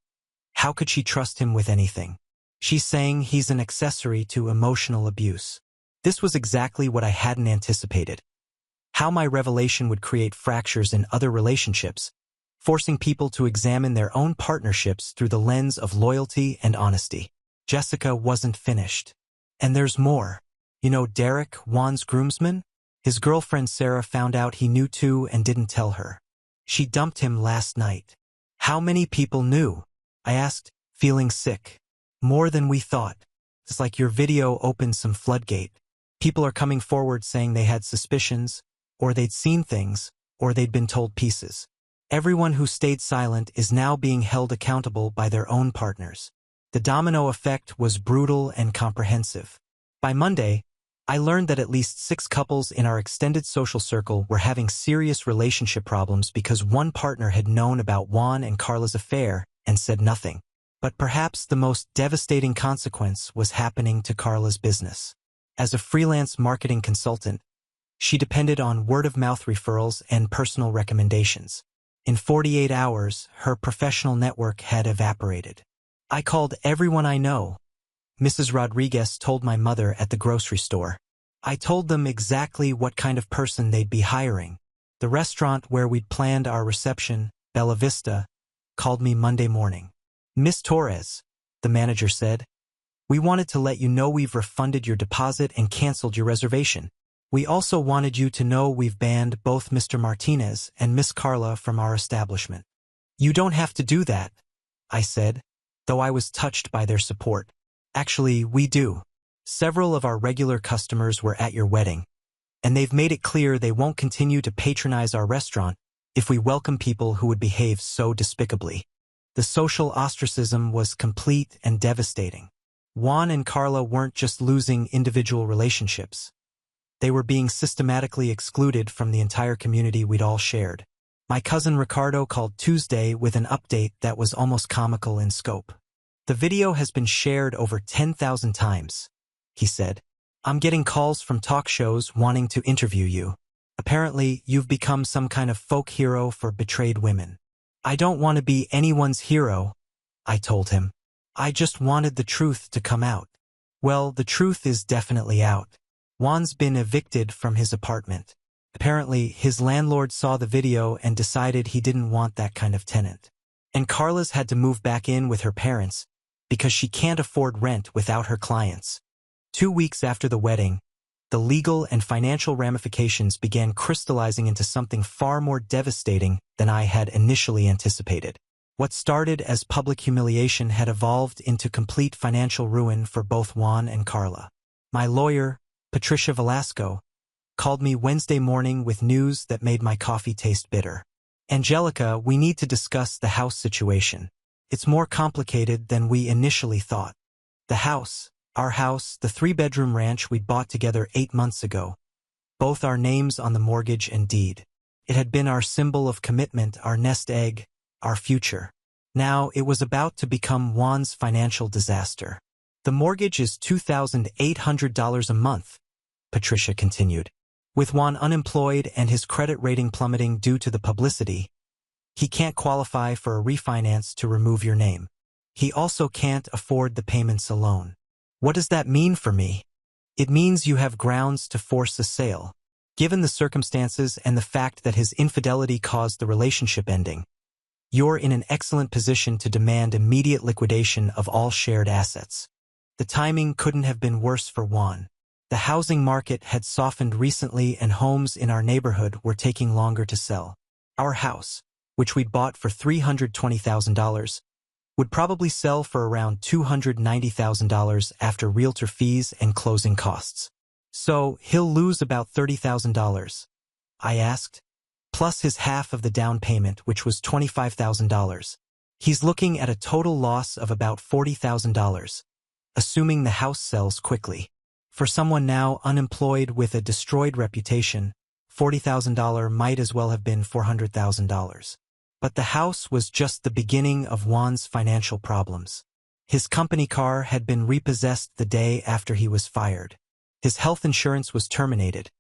how could she trust him with anything? She's saying he's an accessory to emotional abuse. This was exactly what I hadn't anticipated. How my revelation would create fractures in other relationships, forcing people to examine their own partnerships through the lens of loyalty and honesty. Jessica wasn't finished. "And there's more. You know Derek, Juan's groomsman? His girlfriend Sarah found out he knew too and didn't tell her. She dumped him last night." "How many people knew?" I asked, feeling sick. "More than we thought. It's like your video opened some floodgate. People are coming forward saying they had suspicions, or they'd seen things, or they'd been told pieces. Everyone who stayed silent is now being held accountable by their own partners." The domino effect was brutal and comprehensive. By Monday, I learned that at least 6 couples in our extended social circle were having serious relationship problems because one partner had known about Juan and Carla's affair and said nothing. But perhaps the most devastating consequence was happening to Carla's business. As a freelance marketing consultant, she depended on word-of-mouth referrals and personal recommendations. In 48 hours, her professional network had evaporated. "I called everyone I know," Mrs. Rodriguez told my mother at the grocery store. "I told them exactly what kind of person they'd be hiring. The restaurant where we'd planned our reception, Bella Vista, called me Monday morning. 'Miss Torres,' the manager said, 'we wanted to let you know we've refunded your deposit and canceled your reservation. We also wanted you to know we've banned both Mr. Martinez and Miss Carla from our establishment.' 'You don't have to do that,' I said, though I was touched by their support. 'Actually, we do. Several of our regular customers were at your wedding, and they've made it clear they won't continue to patronize our restaurant if we welcome people who would behave so despicably.' The social ostracism was complete and devastating. Juan and Carla weren't just losing individual relationships. They were being systematically excluded from the entire community we'd all shared. My cousin Ricardo called Tuesday with an update that was almost comical in scope. 'The video has been shared over 10,000 times, he said. "I'm getting calls from talk shows wanting to interview you. Apparently, you've become some kind of folk hero for betrayed women." "I don't want to be anyone's hero," I told him. "I just wanted the truth to come out." Well, the truth is definitely out. Juan's been evicted from his apartment. Apparently, his landlord saw the video and decided he didn't want that kind of tenant. And Carla's had to move back in with her parents because she can't afford rent without her clients. 2 weeks after the wedding, the legal and financial ramifications began crystallizing into something far more devastating than I had initially anticipated. What started as public humiliation had evolved into complete financial ruin for both Juan and Carla. My lawyer, Patricia Velasco, called me Wednesday morning with news that made my coffee taste bitter. "Angelica, we need to discuss the house situation. It's more complicated than we initially thought." "The house," Our house, the 3-bedroom ranch we'd bought together 8 months ago. Both our names on the mortgage and deed. It had been our symbol of commitment, our nest egg, our future. Now it was about to become Juan's financial disaster. The mortgage is $2,800 a month, Patricia continued. With Juan unemployed and his credit rating plummeting due to the publicity, he can't qualify for a refinance to remove your name. He also can't afford the payments alone. What does that mean for me? It means you have grounds to force a sale. Given the circumstances and the fact that his infidelity caused the relationship ending, you're in an excellent position to demand immediate liquidation of all shared assets. The timing couldn't have been worse for Juan. The housing market had softened recently and homes in our neighborhood were taking longer to sell. Our house, which we'd bought for $320,000, would probably sell for around $290,000 after realtor fees and closing costs. So he'll lose about $30,000, I asked, plus his half of the down payment, which was $25,000. He's looking at a total loss of about $40,000, assuming the house sells quickly. For someone now unemployed with a destroyed reputation, $40,000 might as well have been $400,000. But the house was just the beginning of Juan's financial problems. His company car had been repossessed the day after he was fired. His health insurance was terminated,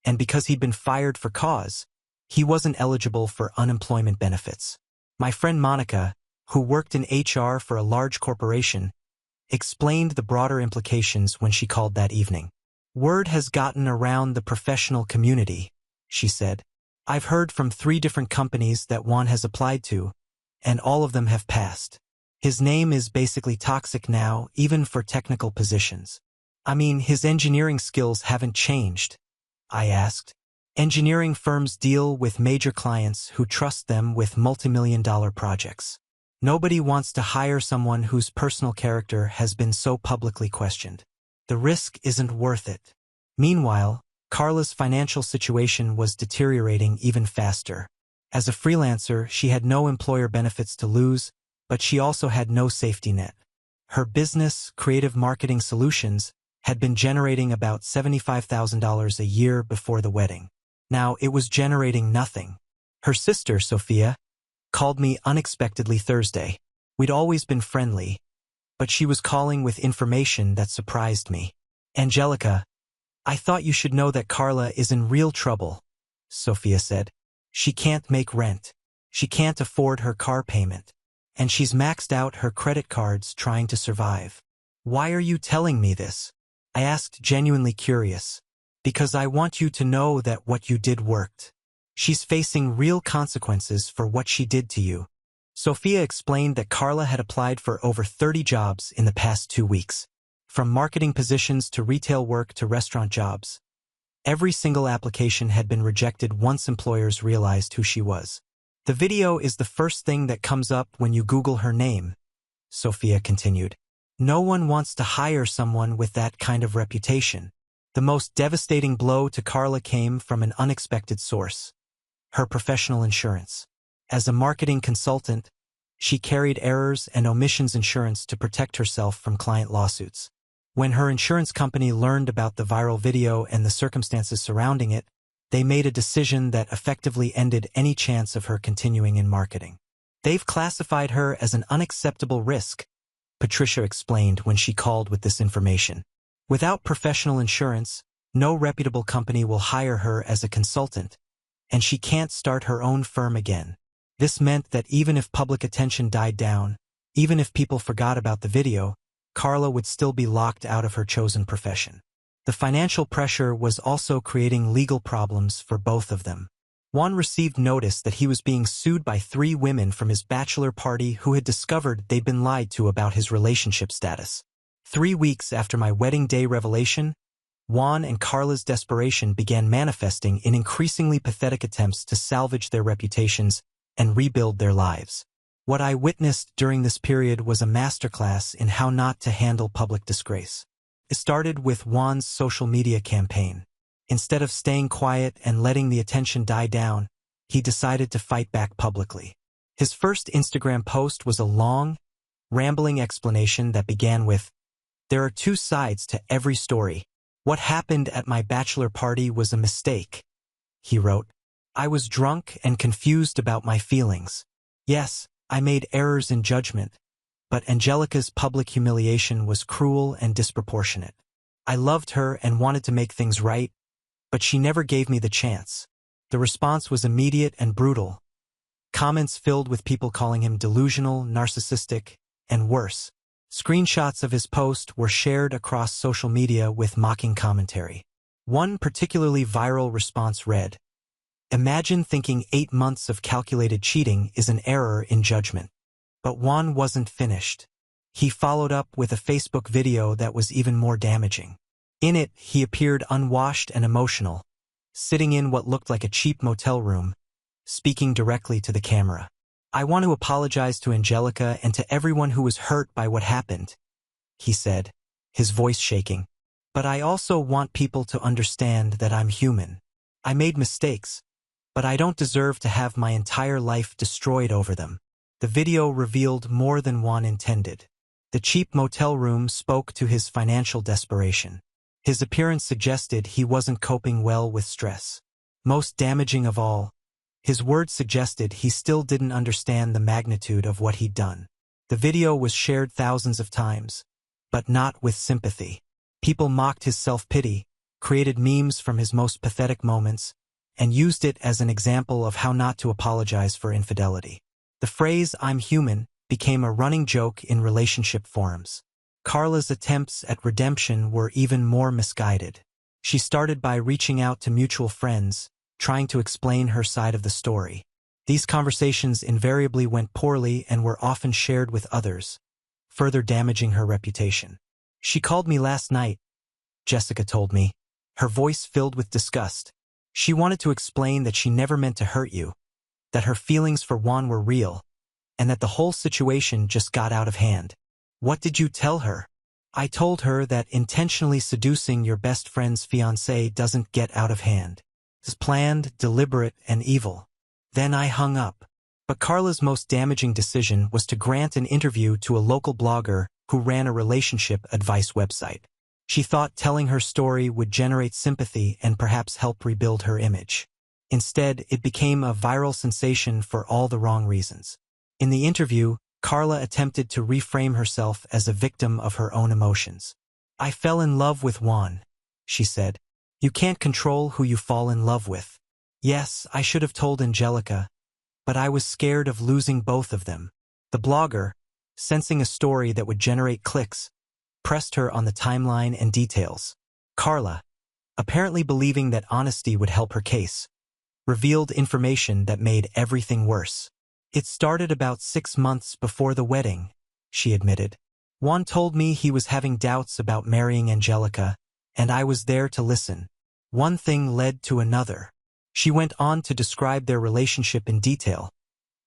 and because he'd been fired for cause, he wasn't eligible for unemployment benefits. My friend Monica, who worked in HR for a large corporation, explained the broader implications when she called that evening. Word has gotten around the professional community, she said. I've heard from 3 different companies that Juan has applied to, and all of them have passed. His name is basically toxic now, even for technical positions. I mean, his engineering skills haven't changed, I asked. Engineering firms deal with major clients who trust them with multi-million-dollar projects. Nobody wants to hire someone whose personal character has been so publicly questioned. The risk isn't worth it. Meanwhile, Carla's financial situation was deteriorating even faster. As a freelancer, she had no employer benefits to lose, but she also had no safety net. Her business, Creative Marketing Solutions, had been generating about $75,000 a year before the wedding. Now it was generating nothing. Her sister, Sophia, called me unexpectedly Thursday. We'd always been friendly, but she was calling with information that surprised me. Angelica, I thought you should know that Carla is in real trouble, Sophia said. She can't make rent. She can't afford her car payment. And she's maxed out her credit cards trying to survive. Why are you telling me this? I asked, genuinely curious. Because I want you to know that what you did worked. She's facing real consequences for what she did to you. Sophia explained that Carla had applied for over 30 jobs in the past 2 weeks. From marketing positions to retail work to restaurant jobs. Every single application had been rejected once employers realized who she was. The video is the first thing that comes up when you Google her name, Sophia continued. No one wants to hire someone with that kind of reputation. The most devastating blow to Carla came from an unexpected source. Her professional insurance. As a marketing consultant, she carried errors and omissions insurance to protect herself from client lawsuits. When her insurance company learned about the viral video and the circumstances surrounding it, they made a decision that effectively ended any chance of her continuing in marketing. They've classified her as an unacceptable risk, Patricia explained when she called with this information. Without professional insurance, no reputable company will hire her as a consultant, and she can't start her own firm again. This meant that even if public attention died down, even if people forgot about the video, Carla would still be locked out of her chosen profession. The financial pressure was also creating legal problems for both of them. Juan received notice that he was being sued by 3 women from his bachelor party who had discovered they'd been lied to about his relationship status. 3 weeks after my wedding day revelation, Juan and Carla's desperation began manifesting in increasingly pathetic attempts to salvage their reputations and rebuild their lives. What I witnessed during this period was a masterclass in how not to handle public disgrace. It started with Juan's social media campaign. Instead of staying quiet and letting the attention die down, he decided to fight back publicly. His first Instagram post was a long, rambling explanation that began with, There are two sides to every story. What happened at my bachelor party was a mistake, he wrote. I was drunk and confused about my feelings. Yes, I made errors in judgment, but Angelica's public humiliation was cruel and disproportionate. I loved her and wanted to make things right, but she never gave me the chance. The response was immediate and brutal. Comments filled with people calling him delusional, narcissistic, and worse. Screenshots of his post were shared across social media with mocking commentary. One particularly viral response read, "Imagine thinking 8 months of calculated cheating is an error in judgment." But Juan wasn't finished. He followed up with a Facebook video that was even more damaging. In it, he appeared unwashed and emotional, sitting in what looked like a cheap motel room, speaking directly to the camera. "I want to apologize to Angelica and to everyone who was hurt by what happened," he said, his voice shaking. "But I also want people to understand that I'm human. I made mistakes, but I don't deserve to have my entire life destroyed over them." The video revealed more than Juan intended. The cheap motel room spoke to his financial desperation. His appearance suggested he wasn't coping well with stress. Most damaging of all, his words suggested he still didn't understand the magnitude of what he'd done. The video was shared thousands of times, but not with sympathy. People mocked his self-pity, created memes from his most pathetic moments, and used it as an example of how not to apologize for infidelity. The phrase "I'm human" became a running joke in relationship forums. Carla's attempts at redemption were even more misguided. She started by reaching out to mutual friends, trying to explain her side of the story. These conversations invariably went poorly and were often shared with others, further damaging her reputation. "She called me last night," Jessica told me, her voice filled with disgust. "She wanted to explain that she never meant to hurt you, that her feelings for Juan were real, and that the whole situation just got out of hand." "What did you tell her?" "I told her that intentionally seducing your best friend's fiancé doesn't get out of hand. It's planned, deliberate, and evil." Then I hung up. But Carla's most damaging decision was to grant an interview to a local blogger who ran a relationship advice website. She thought telling her story would generate sympathy and perhaps help rebuild her image. Instead, it became a viral sensation for all the wrong reasons. In the interview, Carla attempted to reframe herself as a victim of her own emotions. "I fell in love with Juan," she said. "You can't control who you fall in love with. Yes, I should have told Angelica, but I was scared of losing both of them." The blogger, sensing a story that would generate clicks, pressed her on the timeline and details. Carla, apparently believing that honesty would help her case, revealed information that made everything worse. "It started about 6 months before the wedding," she admitted. "Juan told me he was having doubts about marrying Angelica, and I was there to listen. One thing led to another." She went on to describe their relationship in detail,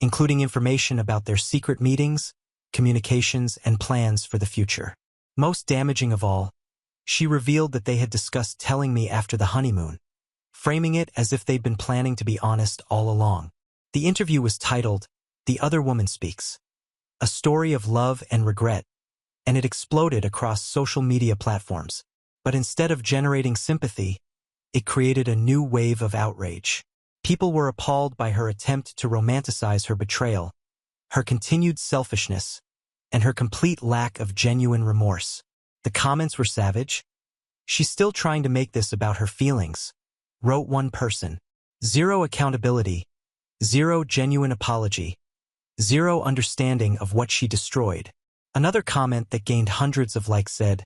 including information about their secret meetings, communications, and plans for the future. Most damaging of all, she revealed that they had discussed telling me after the honeymoon, framing it as if they'd been planning to be honest all along. The interview was titled, "The Other Woman Speaks," a story of love and regret, and it exploded across social media platforms. But instead of generating sympathy, it created a new wave of outrage. People were appalled by her attempt to romanticize her betrayal, her continued selfishness, and her complete lack of genuine remorse. The comments were savage. "She's still trying to make this about her feelings," wrote one person. "Zero accountability, zero genuine apology, zero understanding of what she destroyed." Another comment that gained hundreds of likes said,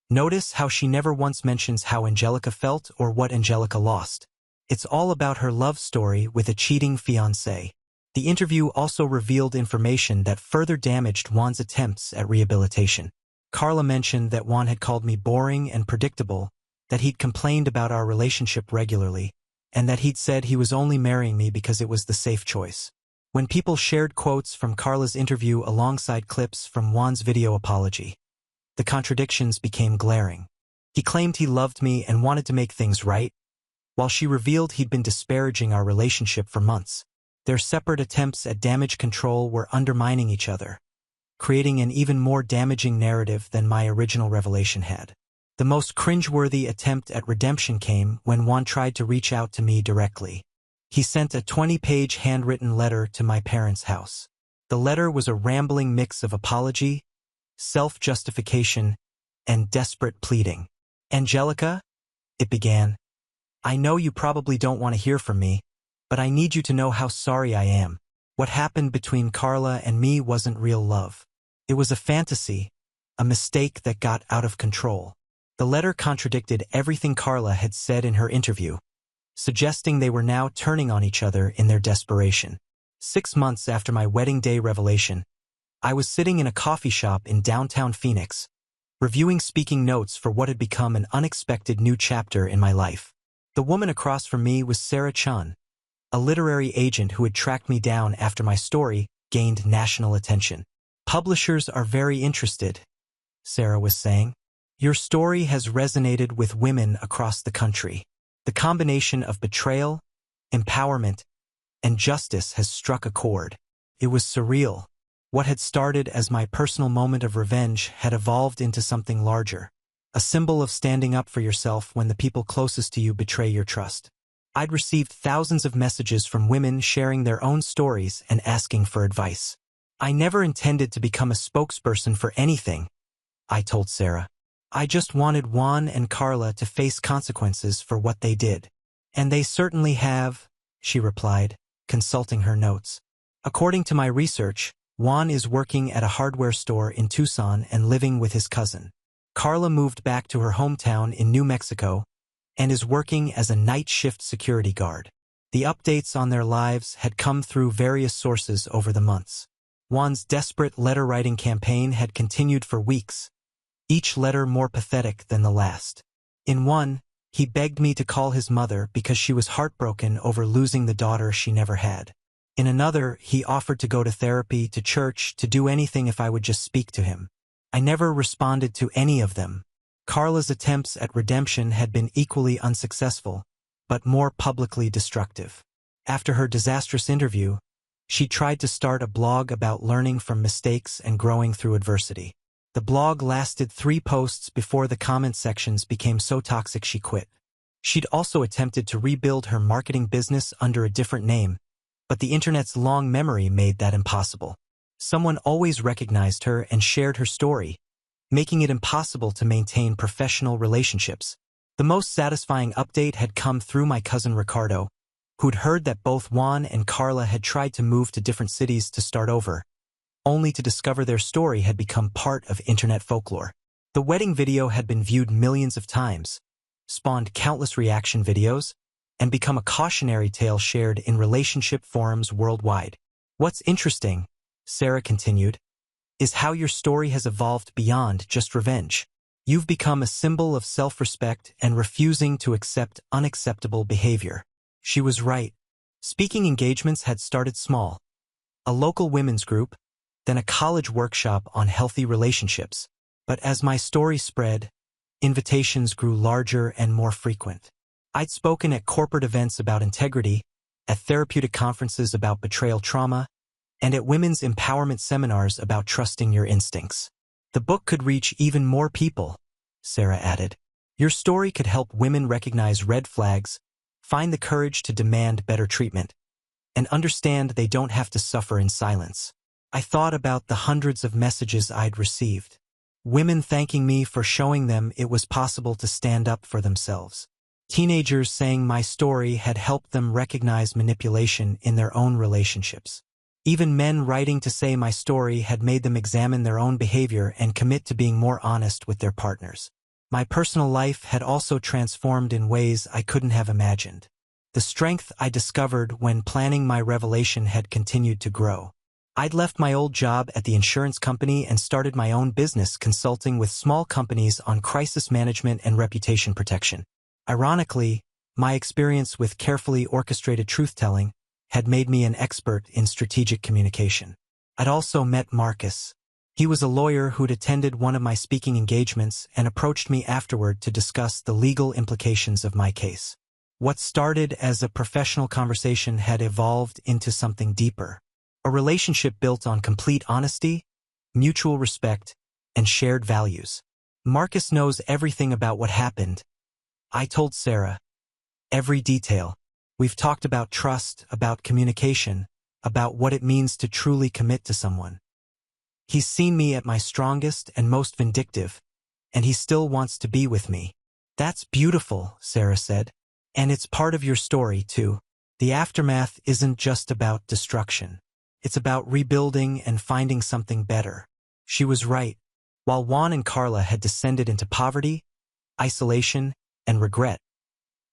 "Notice how she never once mentions how Angelica felt or what Angelica lost. It's all about her love story with a cheating fiancé." The interview also revealed information that further damaged Juan's attempts at rehabilitation. Carla mentioned that Juan had called me boring and predictable, that he'd complained about our relationship regularly, and that he'd said he was only marrying me because it was the safe choice. When people shared quotes from Carla's interview alongside clips from Juan's video apology, the contradictions became glaring. He claimed he loved me and wanted to make things right, while she revealed he'd been disparaging our relationship for months. Their separate attempts at damage control were undermining each other, creating an even more damaging narrative than my original revelation had. The most cringeworthy attempt at redemption came when Juan tried to reach out to me directly. He sent a 20-page handwritten letter to my parents' house. The letter was a rambling mix of apology, self-justification, and desperate pleading. "Angelica," it began, "I know you probably don't want to hear from me, but I need you to know how sorry I am. What happened between Carla and me wasn't real love. It was a fantasy, a mistake that got out of control." The letter contradicted everything Carla had said in her interview, suggesting they were now turning on each other in their desperation. 6 months after my wedding day revelation, I was sitting in a coffee shop in downtown Phoenix, reviewing speaking notes for what had become an unexpected new chapter in my life. The woman across from me was Sarah Chun, a literary agent who had tracked me down after my story gained national attention. "Publishers are very interested," Sarah was saying. "Your story has resonated with women across the country. The combination of betrayal, empowerment, and justice has struck a chord." It was surreal. What had started as my personal moment of revenge had evolved into something larger, a symbol of standing up for yourself when the people closest to you betray your trust. I'd received thousands of messages from women sharing their own stories and asking for advice. "I never intended to become a spokesperson for anything," I told Sarah. "I just wanted Juan and Carla to face consequences for what they did." "And they certainly have," she replied, consulting her notes. "According to my research, Juan is working at a hardware store in Tucson and living with his cousin. Carla moved back to her hometown in New Mexico and is working as a night shift security guard." The updates on their lives had come through various sources over the months. Juan's desperate letter-writing campaign had continued for weeks, each letter more pathetic than the last. In one, he begged me to call his mother because she was heartbroken over losing the daughter she never had. In another, he offered to go to therapy, to church, to do anything if I would just speak to him. I never responded to any of them. Carla's attempts at redemption had been equally unsuccessful, but more publicly destructive. After her disastrous interview, she tried to start a blog about learning from mistakes and growing through adversity. The blog lasted 3 posts before the comment sections became so toxic she quit. She'd also attempted to rebuild her marketing business under a different name, but the internet's long memory made that impossible. Someone always recognized her and shared her story, making it impossible to maintain professional relationships. The most satisfying update had come through my cousin Ricardo, who'd heard that both Juan and Carla had tried to move to different cities to start over, only to discover their story had become part of internet folklore. The wedding video had been viewed millions of times, spawned countless reaction videos, and become a cautionary tale shared in relationship forums worldwide. "What's interesting," Sarah continued, "is how your story has evolved beyond just revenge. You've become a symbol of self-respect and refusing to accept unacceptable behavior." She was right. Speaking engagements had started small. A local women's group, then a college workshop on healthy relationships. But as my story spread, invitations grew larger and more frequent. I'd spoken at corporate events about integrity, at therapeutic conferences about betrayal trauma, and at women's empowerment seminars about trusting your instincts. "The book could reach even more people," Sarah added. "Your story could help women recognize red flags, find the courage to demand better treatment, and understand they don't have to suffer in silence." I thought about the hundreds of messages I'd received. Women thanking me for showing them it was possible to stand up for themselves. Teenagers saying my story had helped them recognize manipulation in their own relationships. Even men writing to say my story had made them examine their own behavior and commit to being more honest with their partners. My personal life had also transformed in ways I couldn't have imagined. The strength I discovered when planning my revelation had continued to grow. I'd left my old job at the insurance company and started my own business consulting with small companies on crisis management and reputation protection. Ironically, my experience with carefully orchestrated truth-telling had made me an expert in strategic communication. I'd also met Marcus. He was a lawyer who'd attended one of my speaking engagements and approached me afterward to discuss the legal implications of my case. What started as a professional conversation had evolved into something deeper. A relationship built on complete honesty, mutual respect, and shared values. Marcus knows everything about what happened. I told Sarah. Every detail. We've talked about trust, about communication, about what it means to truly commit to someone. He's seen me at my strongest and most vindictive, and he still wants to be with me. That's beautiful, Sarah said. And it's part of your story, too. The aftermath isn't just about destruction. It's about rebuilding and finding something better. She was right. While Juan and Carla had descended into poverty, isolation, and regret,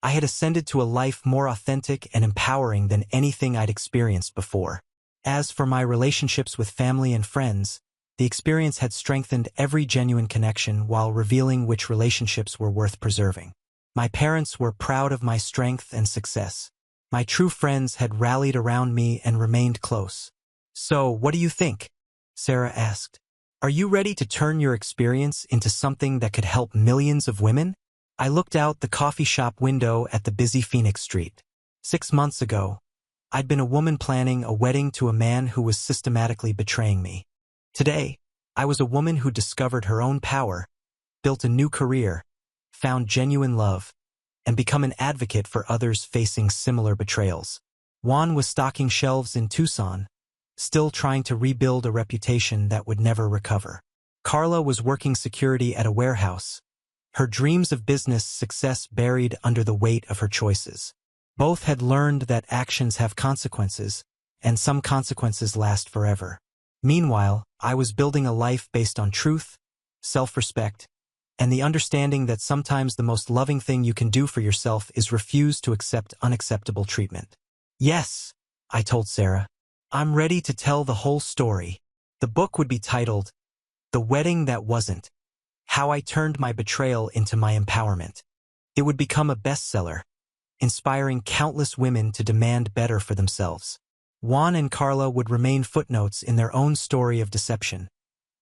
I had ascended to a life more authentic and empowering than anything I'd experienced before. As for my relationships with family and friends, the experience had strengthened every genuine connection while revealing which relationships were worth preserving. My parents were proud of my strength and success. My true friends had rallied around me and remained close. So, what do you think? Sarah asked. Are you ready to turn your experience into something that could help millions of women? I looked out the coffee shop window at the busy Phoenix Street. 6 months ago, I'd been a woman planning a wedding to a man who was systematically betraying me. Today, I was a woman who discovered her own power, built a new career, found genuine love, and become an advocate for others facing similar betrayals. Juan was stocking shelves in Tucson, still trying to rebuild a reputation that would never recover. Carla was working security at a warehouse, her dreams of business success buried under the weight of her choices. Both had learned that actions have consequences, and some consequences last forever. Meanwhile, I was building a life based on truth, self-respect, and the understanding that sometimes the most loving thing you can do for yourself is refuse to accept unacceptable treatment. Yes, I told Sarah. I'm ready to tell the whole story. The book would be titled, The Wedding That Wasn't: How I Turned My Betrayal into My Empowerment. It would become a bestseller, inspiring countless women to demand better for themselves. Juan and Carla would remain footnotes in their own story of deception,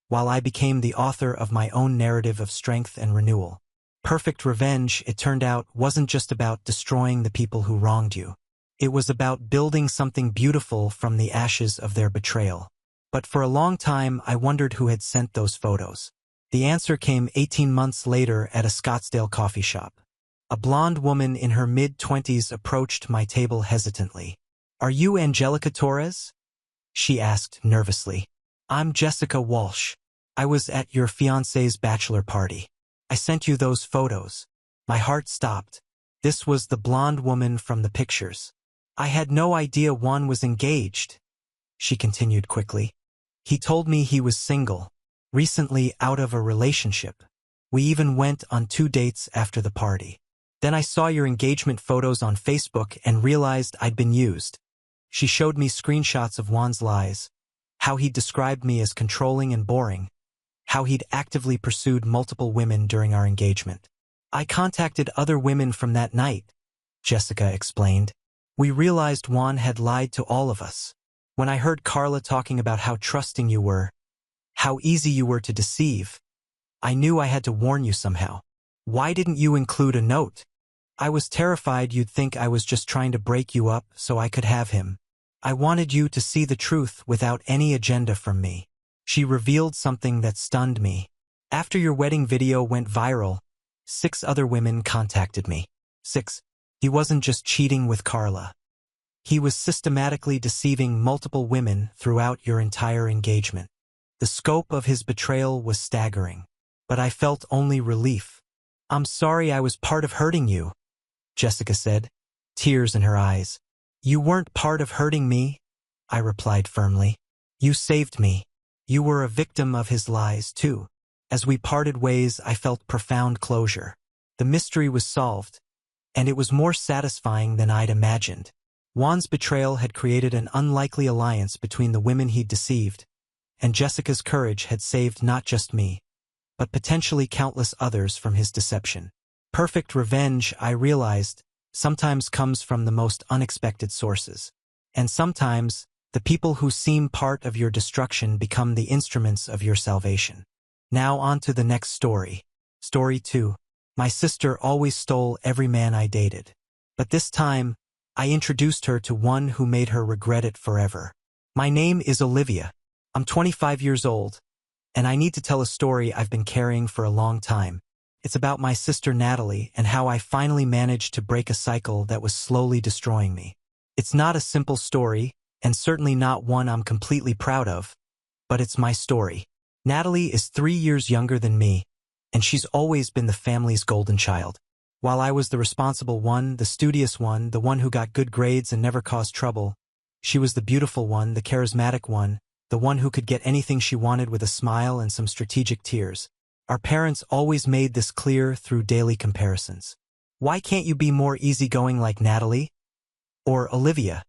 while I became the author of my own narrative of strength and renewal. Perfect revenge, it turned out, wasn't just about destroying the people who wronged you. It was about building something beautiful from the ashes of their betrayal. But for a long time, I wondered who had sent those photos. The answer came 18 months later at a Scottsdale coffee shop. A blonde woman in her mid-20s approached my table hesitantly. "Are you Angelica Torres?" she asked nervously. "I'm Jessica Walsh. I was at your fiancé's bachelor party. I sent you those photos." My heart stopped. This was the blonde woman from the pictures. "I had no idea Juan was engaged," she continued quickly. "He told me he was single, recently out of a relationship. We even went on 2 dates after the party. Then I saw your engagement photos on Facebook and realized I'd been used." She showed me screenshots of Juan's lies, how he'd described me as controlling and boring, how he'd actively pursued multiple women during our engagement. "I contacted other women from that night," Jessica explained. "We realized Juan had lied to all of us. When I heard Carla talking about how trusting you were, how easy you were to deceive, I knew I had to warn you somehow. Why didn't you include a note? I was terrified you'd think I was just trying to break you up so I could have him. I wanted you to see the truth without any agenda from me." She revealed something that stunned me. After your wedding video went viral, 6 other women contacted me. 6. He wasn't just cheating with Carla. He was systematically deceiving multiple women throughout your entire engagement. The scope of his betrayal was staggering, but I felt only relief. "I'm sorry I was part of hurting you," Jessica said, tears in her eyes. "You weren't part of hurting me," I replied firmly. "You saved me. You were a victim of his lies, too." As we parted ways, I felt profound closure. The mystery was solved, and it was more satisfying than I'd imagined. Juan's betrayal had created an unlikely alliance between the women he'd deceived, and Jessica's courage had saved not just me, but potentially countless others from his deception. Perfect revenge, I realized, sometimes comes from the most unexpected sources. And sometimes, the people who seem part of your destruction become the instruments of your salvation. Now on to the next story. Story 2. My sister always stole every man I dated. But this time, I introduced her to one who made her regret it forever. My name is Olivia. I'm 25 years old, And I need to tell a story I've been carrying for a long time. It's about my sister Natalie and how I finally managed to break a cycle that was slowly destroying me. It's not a simple story, and certainly not one I'm completely proud of, but it's my story. Natalie is 3 years younger than me, and she's always been the family's golden child. While I was the responsible one, the studious one, the one who got good grades and never caused trouble, she was the beautiful one, the charismatic one, the one who could get anything she wanted with a smile and some strategic tears. Our parents always made this clear through daily comparisons. Why can't you be more easygoing like Natalie? Or Olivia?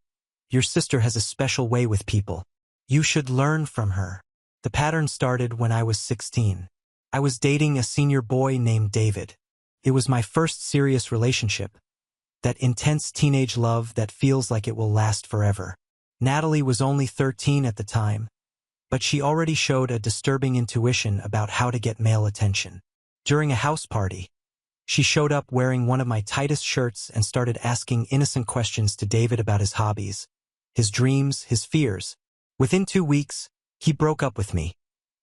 Your sister has a special way with people. You should learn from her. The pattern started when I was 16. I was dating a senior boy named David. It was my first serious relationship. That intense teenage love that feels like it will last forever. Natalie was only 13 at the time, but she already showed a disturbing intuition about how to get male attention. During a house party, she showed up wearing one of my tightest shirts and started asking innocent questions to David about his hobbies, his dreams, his fears. Within 2 weeks, he broke up with me,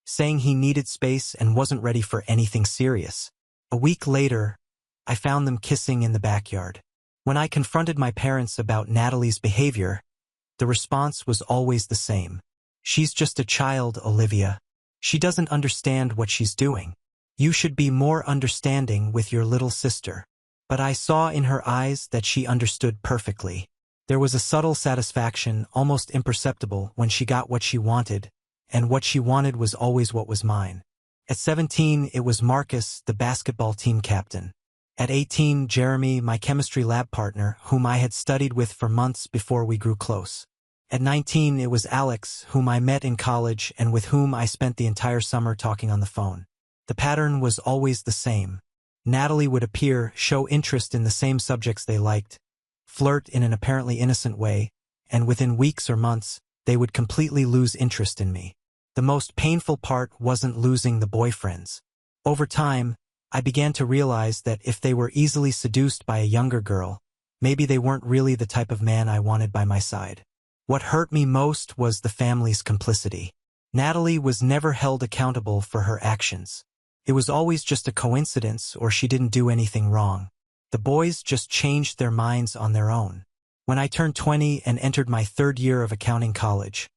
saying he needed space and wasn't ready for anything serious. A week later, I found them kissing in the backyard. When I confronted my parents about Natalie's behavior, the response was always the same. She's just a child, Olivia. She doesn't understand what she's doing. You should be more understanding with your little sister. But I saw in her eyes that she understood perfectly. There was a subtle satisfaction, almost imperceptible, when she got what she wanted, and what she wanted was always what was mine. At 17, it was Marcus, the basketball team captain. At 18, Jeremy, my chemistry lab partner, whom I had studied with for months before we grew close. At 19, it was Alex, whom I met in college and with whom I spent the entire summer talking on the phone. The pattern was always the same. Natalie would appear, show interest in the same subjects they liked, flirt in an apparently innocent way, and within weeks or months, they would completely lose interest in me. The most painful part wasn't losing the boyfriends. Over time, I began to realize that if they were easily seduced by a younger girl, maybe they weren't really the type of man I wanted by my side. What hurt me most was the family's complicity. Natalie was never held accountable for her actions. It was always just a coincidence or she didn't do anything wrong. The boys just changed their minds on their own. When I turned 20 and entered my 3rd year of accounting college,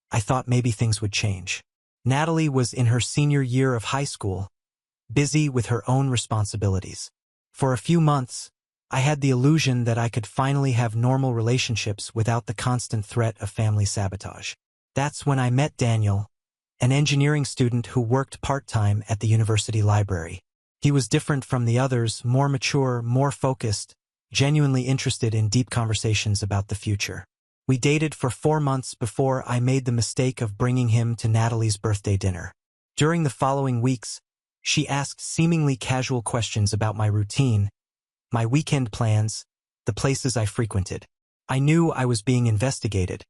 I thought maybe things would change. Natalie was in her senior year of high school, busy with her own responsibilities. For a few months, I had the illusion that I could finally have normal relationships without the constant threat of family sabotage. That's when I met Daniel, an engineering student who worked part-time at the university library. He was different from the others, more mature, more focused, genuinely interested in deep conversations about the future. We dated for 4 months before I made the mistake of bringing him to Natalie's birthday dinner. During the following weeks, she asked seemingly casual questions about my routine, my weekend plans, the places I frequented. I knew I was being investigated,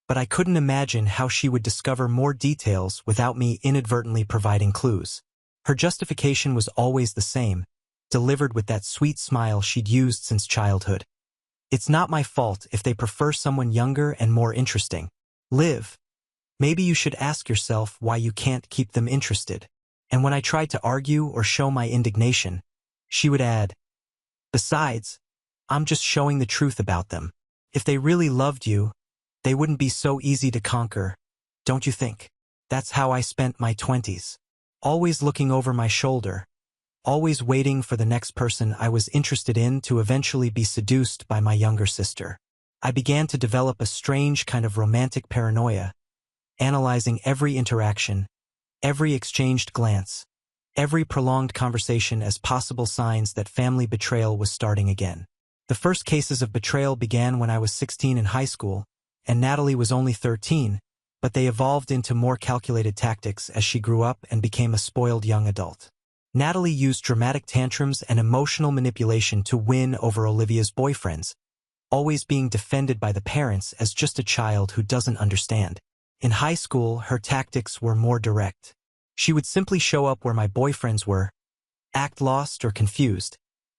but I couldn't imagine how she would discover more details without me inadvertently providing clues. Her justification was always the same, delivered with that sweet smile she'd used since childhood. It's not my fault if they prefer someone younger and more interesting. Liv, maybe you should ask yourself why you can't keep them interested. And when I tried to argue or show my indignation, she would add, besides, I'm just showing the truth about them. If they really loved you, they wouldn't be so easy to conquer, don't you think? That's how I spent my 20s. Always looking over my shoulder, always waiting for the next person I was interested in to eventually be seduced by my younger sister. I began to develop a strange kind of romantic paranoia, analyzing every interaction, every exchanged glance, every prolonged conversation as possible signs that family betrayal was starting again. The first cases of betrayal began when I was 16 in high school, and Natalie was only 13, but they evolved into more calculated tactics as she grew up and became a spoiled young adult. Natalie used dramatic tantrums and emotional manipulation to win over Olivia's boyfriends, always being defended by the parents as just a child who doesn't understand. In high school, her tactics were more direct. She would simply show up where my boyfriends were, act lost or confused,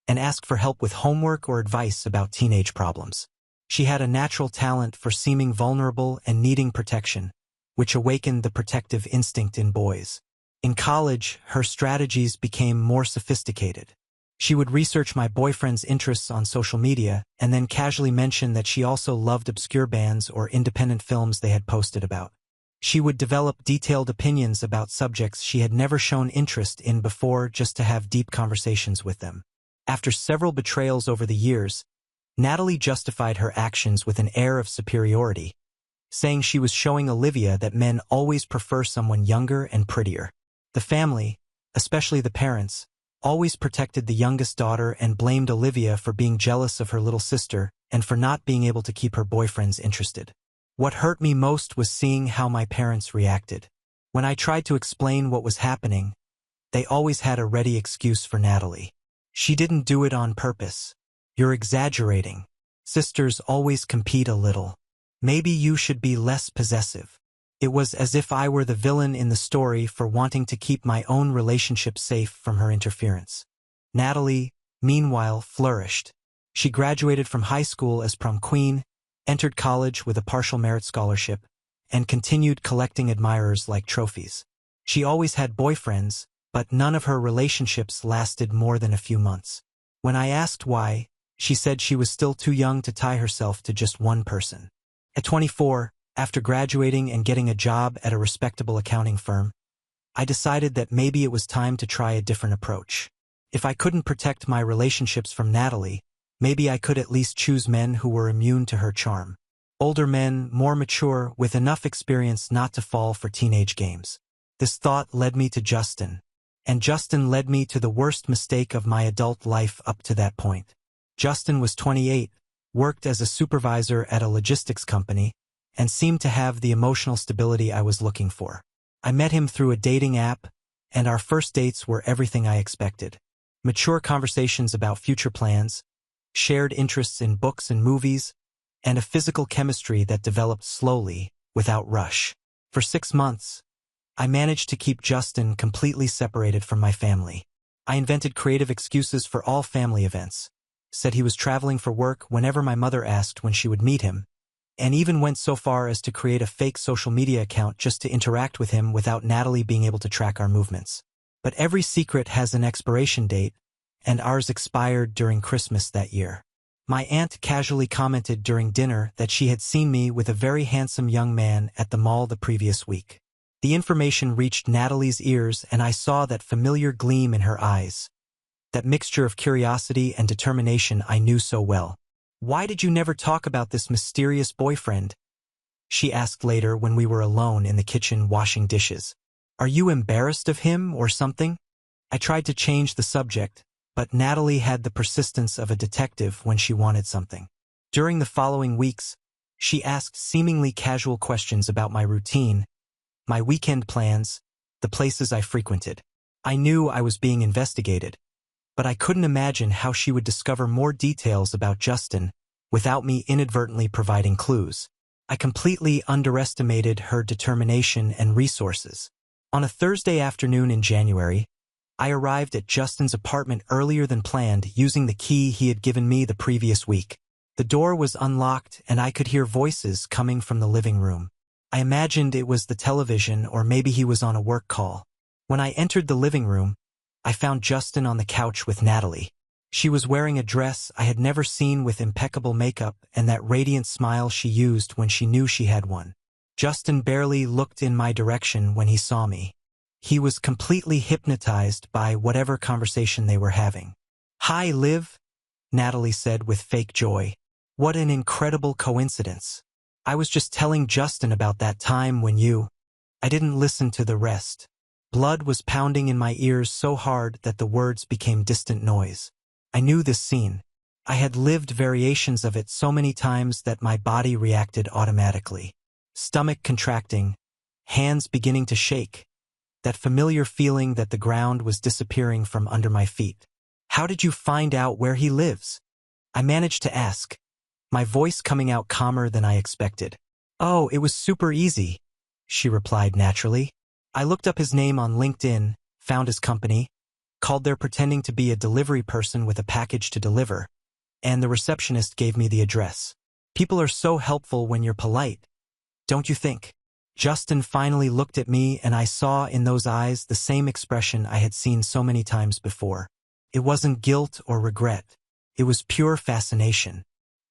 and ask for help with homework or advice about teenage problems. She had a natural talent for seeming vulnerable and needing protection, which awakened the protective instinct in boys. In college, her strategies became more sophisticated. She would research my boyfriend's interests on social media and then casually mention that she also loved obscure bands or independent films they had posted about. She would develop detailed opinions about subjects she had never shown interest in before just to have deep conversations with them. After several betrayals over the years, Natalie justified her actions with an air of superiority, saying she was showing Olivia that men always prefer someone younger and prettier. The family, especially the parents, always protected the youngest daughter and blamed Olivia for being jealous of her little sister and for not being able to keep her boyfriends interested. What hurt me most was seeing how my parents reacted. When I tried to explain what was happening, they always had a ready excuse for Natalie. She didn't do it on purpose. You're exaggerating. Sisters always compete a little. Maybe you should be less possessive. It was as if I were the villain in the story for wanting to keep my own relationship safe from her interference. Natalie, meanwhile, flourished. She graduated from high school as prom queen, entered college with a partial merit scholarship, and continued collecting admirers like trophies. She always had boyfriends, but none of her relationships lasted more than a few months. When I asked why, she said she was still too young to tie herself to just one person. At 24, after graduating and getting a job at a respectable accounting firm, I decided that maybe it was time to try a different approach. If I couldn't protect my relationships from Natalie, maybe I could at least choose men who were immune to her charm. Older men, more mature, with enough experience not to fall for teenage games. This thought led me to Justin. And Justin led me to the worst mistake of my adult life up to that point. Justin was 28, worked as a supervisor at a logistics company, and seemed to have the emotional stability I was looking for. I met him through a dating app, and our first dates were everything I expected. Mature conversations about future plans, shared interests in books and movies, and a physical chemistry that developed slowly, without rush. For 6 months, I managed to keep Justin completely separated from my family. I invented creative excuses for all family events, said he was traveling for work whenever my mother asked when she would meet him, and even went so far as to create a fake social media account just to interact with him without Natalie being able to track our movements. But every secret has an expiration date, and ours expired during Christmas that year. My aunt casually commented during dinner that she had seen me with a very handsome young man at the mall the previous week. The information reached Natalie's ears, and I saw that familiar gleam in her eyes, that mixture of curiosity and determination I knew so well. "Why did you never talk about this mysterious boyfriend?" she asked later when we were alone in the kitchen washing dishes. "Are you embarrassed of him or something?" I tried to change the subject, but Natalie had the persistence of a detective when she wanted something. During the following weeks, she asked seemingly casual questions about my routine, my weekend plans, the places I frequented. I knew I was being investigated, but I couldn't imagine how she would discover more details about Justin without me inadvertently providing clues. I completely underestimated her determination and resources. On a Thursday afternoon in January, I arrived at Justin's apartment earlier than planned using the key he had given me the previous week. The door was unlocked and I could hear voices coming from the living room. I imagined it was the television or maybe he was on a work call. When I entered the living room, I found Justin on the couch with Natalie. She was wearing a dress I had never seen with impeccable makeup and that radiant smile she used when she knew she had one. Justin barely looked in my direction when he saw me. He was completely hypnotized by whatever conversation they were having. "Hi, Liv," Natalie said with fake joy. "What an incredible coincidence. I was just telling Justin about that time when you—" I didn't listen to the rest. Blood was pounding in my ears so hard that the words became distant noise. I knew this scene. I had lived variations of it so many times that my body reacted automatically. Stomach contracting, hands beginning to shake. That familiar feeling that the ground was disappearing from under my feet. "How did you find out where he lives?" I managed to ask, my voice coming out calmer than I expected. "Oh, it was super easy," she replied naturally. "I looked up his name on LinkedIn, found his company, called there pretending to be a delivery person with a package to deliver, and the receptionist gave me the address. People are so helpful when you're polite, don't you think?" Justin finally looked at me, and I saw in those eyes the same expression I had seen so many times before. It wasn't guilt or regret. It was pure fascination.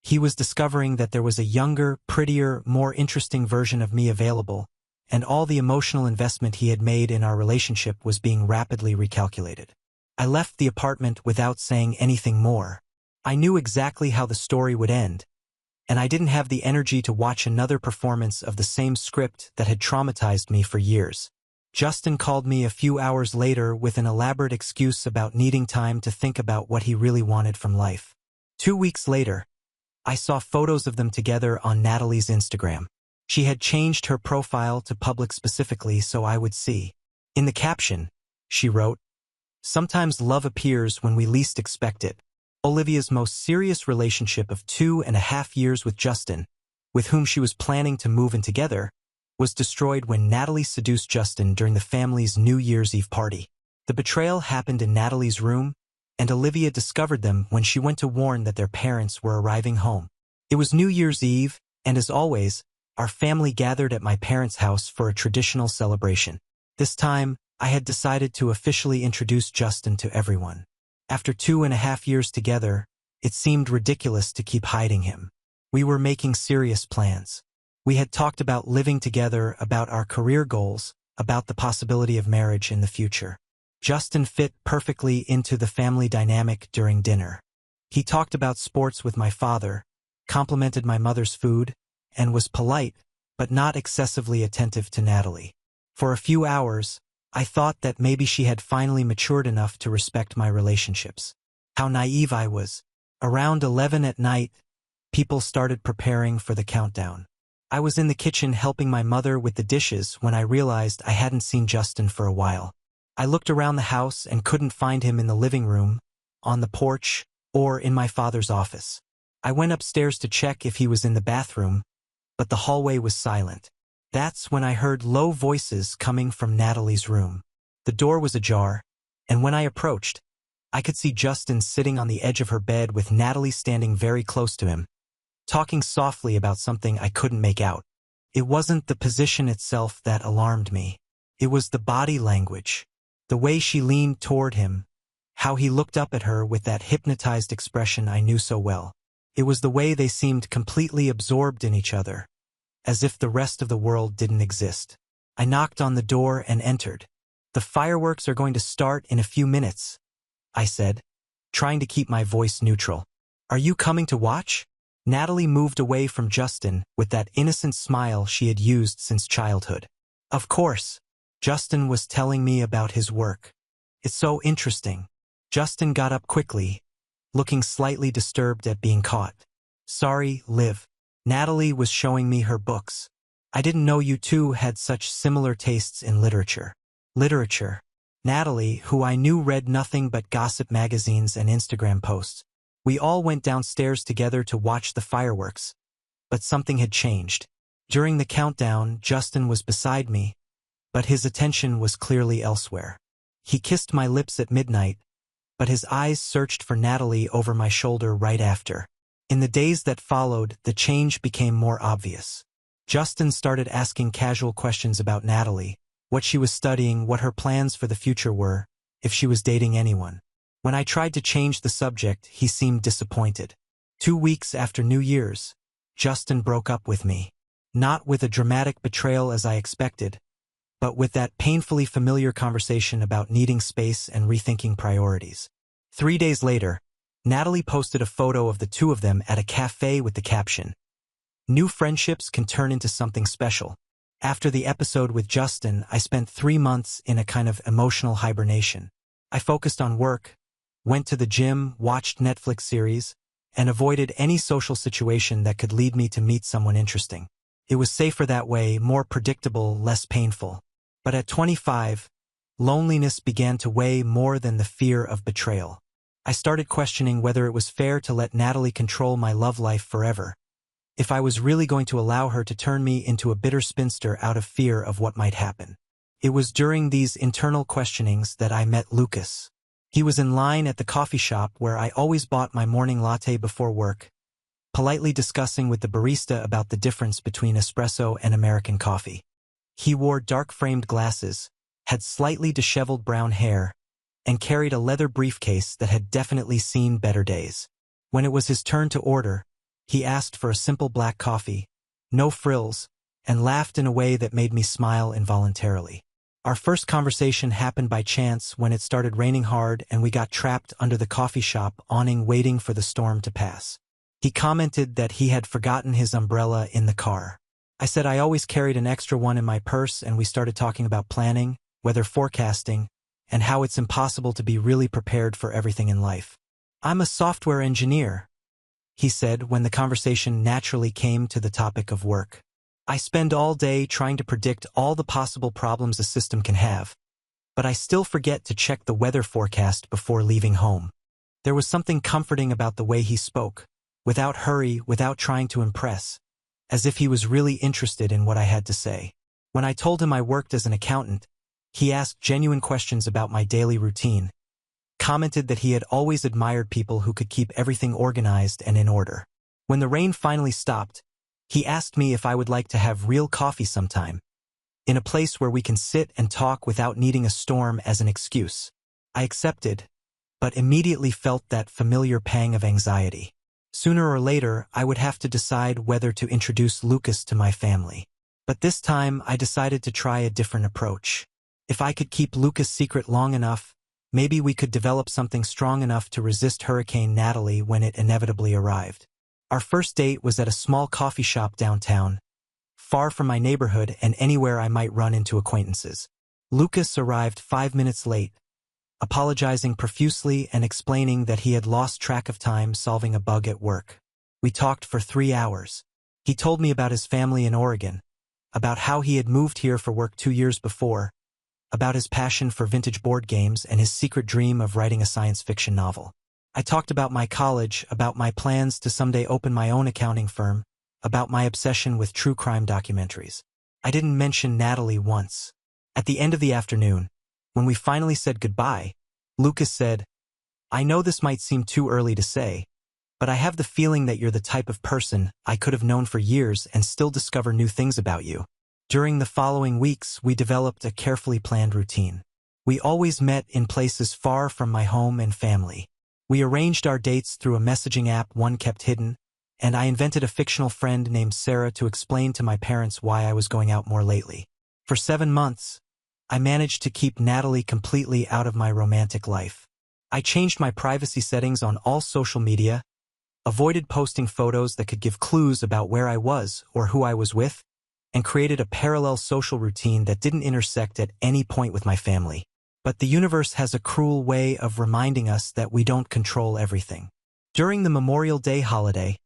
He was discovering that there was a younger, prettier, more interesting version of me available, and all the emotional investment he had made in our relationship was being rapidly recalculated. I left the apartment without saying anything more. I knew exactly how the story would end, and I didn't have the energy to watch another performance of the same script that had traumatized me for years. Justin called me a few hours later with an elaborate excuse about needing time to think about what he really wanted from life. 2 weeks later, I saw photos of them together on Natalie's Instagram. She had changed her profile to public specifically so I would see. In the caption, she wrote, "Sometimes love appears when we least expect it." Olivia's most serious relationship of 2.5 years with Justin, with whom she was planning to move in together, was destroyed when Natalie seduced Justin during the family's New Year's Eve party. The betrayal happened in Natalie's room, and Olivia discovered them when she went to warn that their parents were arriving home. It was New Year's Eve, and as always, our family gathered at my parents' house for a traditional celebration. This time, I had decided to officially introduce Justin to everyone. After 2.5 years together, it seemed ridiculous to keep hiding him. We were making serious plans. We had talked about living together, about our career goals, about the possibility of marriage in the future. Justin fit perfectly into the family dynamic during dinner. He talked about sports with my father, complimented my mother's food, and was polite, but not excessively attentive to Natalie. For a few hours, I thought that maybe she had finally matured enough to respect my relationships. How naive I was. Around 11 at night, people started preparing for the countdown. I was in the kitchen helping my mother with the dishes when I realized I hadn't seen Justin for a while. I looked around the house and couldn't find him in the living room, on the porch, or in my father's office. I went upstairs to check if he was in the bathroom, but the hallway was silent. That's when I heard low voices coming from Natalie's room. The door was ajar, and when I approached, I could see Justin sitting on the edge of her bed with Natalie standing very close to him, talking softly about something I couldn't make out. It wasn't the position itself that alarmed me. It was the body language. The way she leaned toward him, how he looked up at her with that hypnotized expression I knew so well. It was the way they seemed completely absorbed in each other, as if the rest of the world didn't exist. I knocked on the door and entered. "The fireworks are going to start in a few minutes," I said, trying to keep my voice neutral. "Are you coming to watch?" Natalie moved away from Justin with that innocent smile she had used since childhood. "Of course." Justin was telling me about his work. "It's so interesting." Justin got up quickly, looking slightly disturbed at being caught. "Sorry, Liv." Natalie was showing me her books. "I didn't know you two had such similar tastes in literature." Literature. Natalie, who I knew read nothing but gossip magazines and Instagram posts. We all went downstairs together to watch the fireworks, but something had changed. During the countdown, Justin was beside me, but his attention was clearly elsewhere. He kissed my lips at midnight, but his eyes searched for Natalie over my shoulder right after. In the days that followed, the change became more obvious. Justin started asking casual questions about Natalie, what she was studying, what her plans for the future were, if she was dating anyone. When I tried to change the subject, he seemed disappointed. 2 weeks after New Year's, Justin broke up with me. Not with a dramatic betrayal as I expected, but with that painfully familiar conversation about needing space and rethinking priorities. 3 days later, Natalie posted a photo of the two of them at a cafe with the caption, "New friendships can turn into something special." After the episode with Justin, I spent 3 months in a kind of emotional hibernation. I focused on work, went to the gym, watched Netflix series, and avoided any social situation that could lead me to meet someone interesting. It was safer that way, more predictable, less painful. But at 25, loneliness began to weigh more than the fear of betrayal. I started questioning whether it was fair to let Natalie control my love life forever, if I was really going to allow her to turn me into a bitter spinster out of fear of what might happen. It was during these internal questionings that I met Lucas. He was in line at the coffee shop where I always bought my morning latte before work, politely discussing with the barista about the difference between espresso and American coffee. He wore dark-framed glasses, had slightly disheveled brown hair, and carried a leather briefcase that had definitely seen better days. When it was his turn to order, he asked for a simple black coffee, no frills, and laughed in a way that made me smile involuntarily. Our first conversation happened by chance when it started raining hard and we got trapped under the coffee shop awning waiting for the storm to pass. He commented that he had forgotten his umbrella in the car. I said I always carried an extra one in my purse, and we started talking about planning, weather forecasting, and how it's impossible to be really prepared for everything in life. "I'm a software engineer," he said when the conversation naturally came to the topic of work. "I spend all day trying to predict all the possible problems a system can have, but I still forget to check the weather forecast before leaving home." There was something comforting about the way he spoke, without hurry, without trying to impress, as if he was really interested in what I had to say. When I told him I worked as an accountant, he asked genuine questions about my daily routine, commented that he had always admired people who could keep everything organized and in order. When the rain finally stopped, he asked me if I would like to have real coffee sometime, in a place where we can sit and talk without needing a storm as an excuse. I accepted, but immediately felt that familiar pang of anxiety. Sooner or later, I would have to decide whether to introduce Lucas to my family. But this time, I decided to try a different approach. If I could keep Lucas' secret long enough, maybe we could develop something strong enough to resist Hurricane Natalie when it inevitably arrived. Our first date was at a small coffee shop downtown, far from my neighborhood and anywhere I might run into acquaintances. Lucas arrived 5 minutes late, apologizing profusely and explaining that he had lost track of time solving a bug at work. We talked for 3 hours. He told me about his family in Oregon, about how he had moved here for work 2 years before, about his passion for vintage board games and his secret dream of writing a science fiction novel. I talked about my college, about my plans to someday open my own accounting firm, about my obsession with true crime documentaries. I didn't mention Natalie once. At the end of the afternoon, when we finally said goodbye, Lucas said, "I know this might seem too early to say, but I have the feeling that you're the type of person I could have known for years and still discover new things about you." During the following weeks, we developed a carefully planned routine. We always met in places far from my home and family. We arranged our dates through a messaging app one kept hidden, and I invented a fictional friend named Sarah to explain to my parents why I was going out more lately. For 7 months, I managed to keep Natalie completely out of my romantic life. I changed my privacy settings on all social media, avoided posting photos that could give clues about where I was or who I was with, and created a parallel social routine that didn't intersect at any point with my family. But the universe has a cruel way of reminding us that we don't control everything. During the Memorial Day holiday,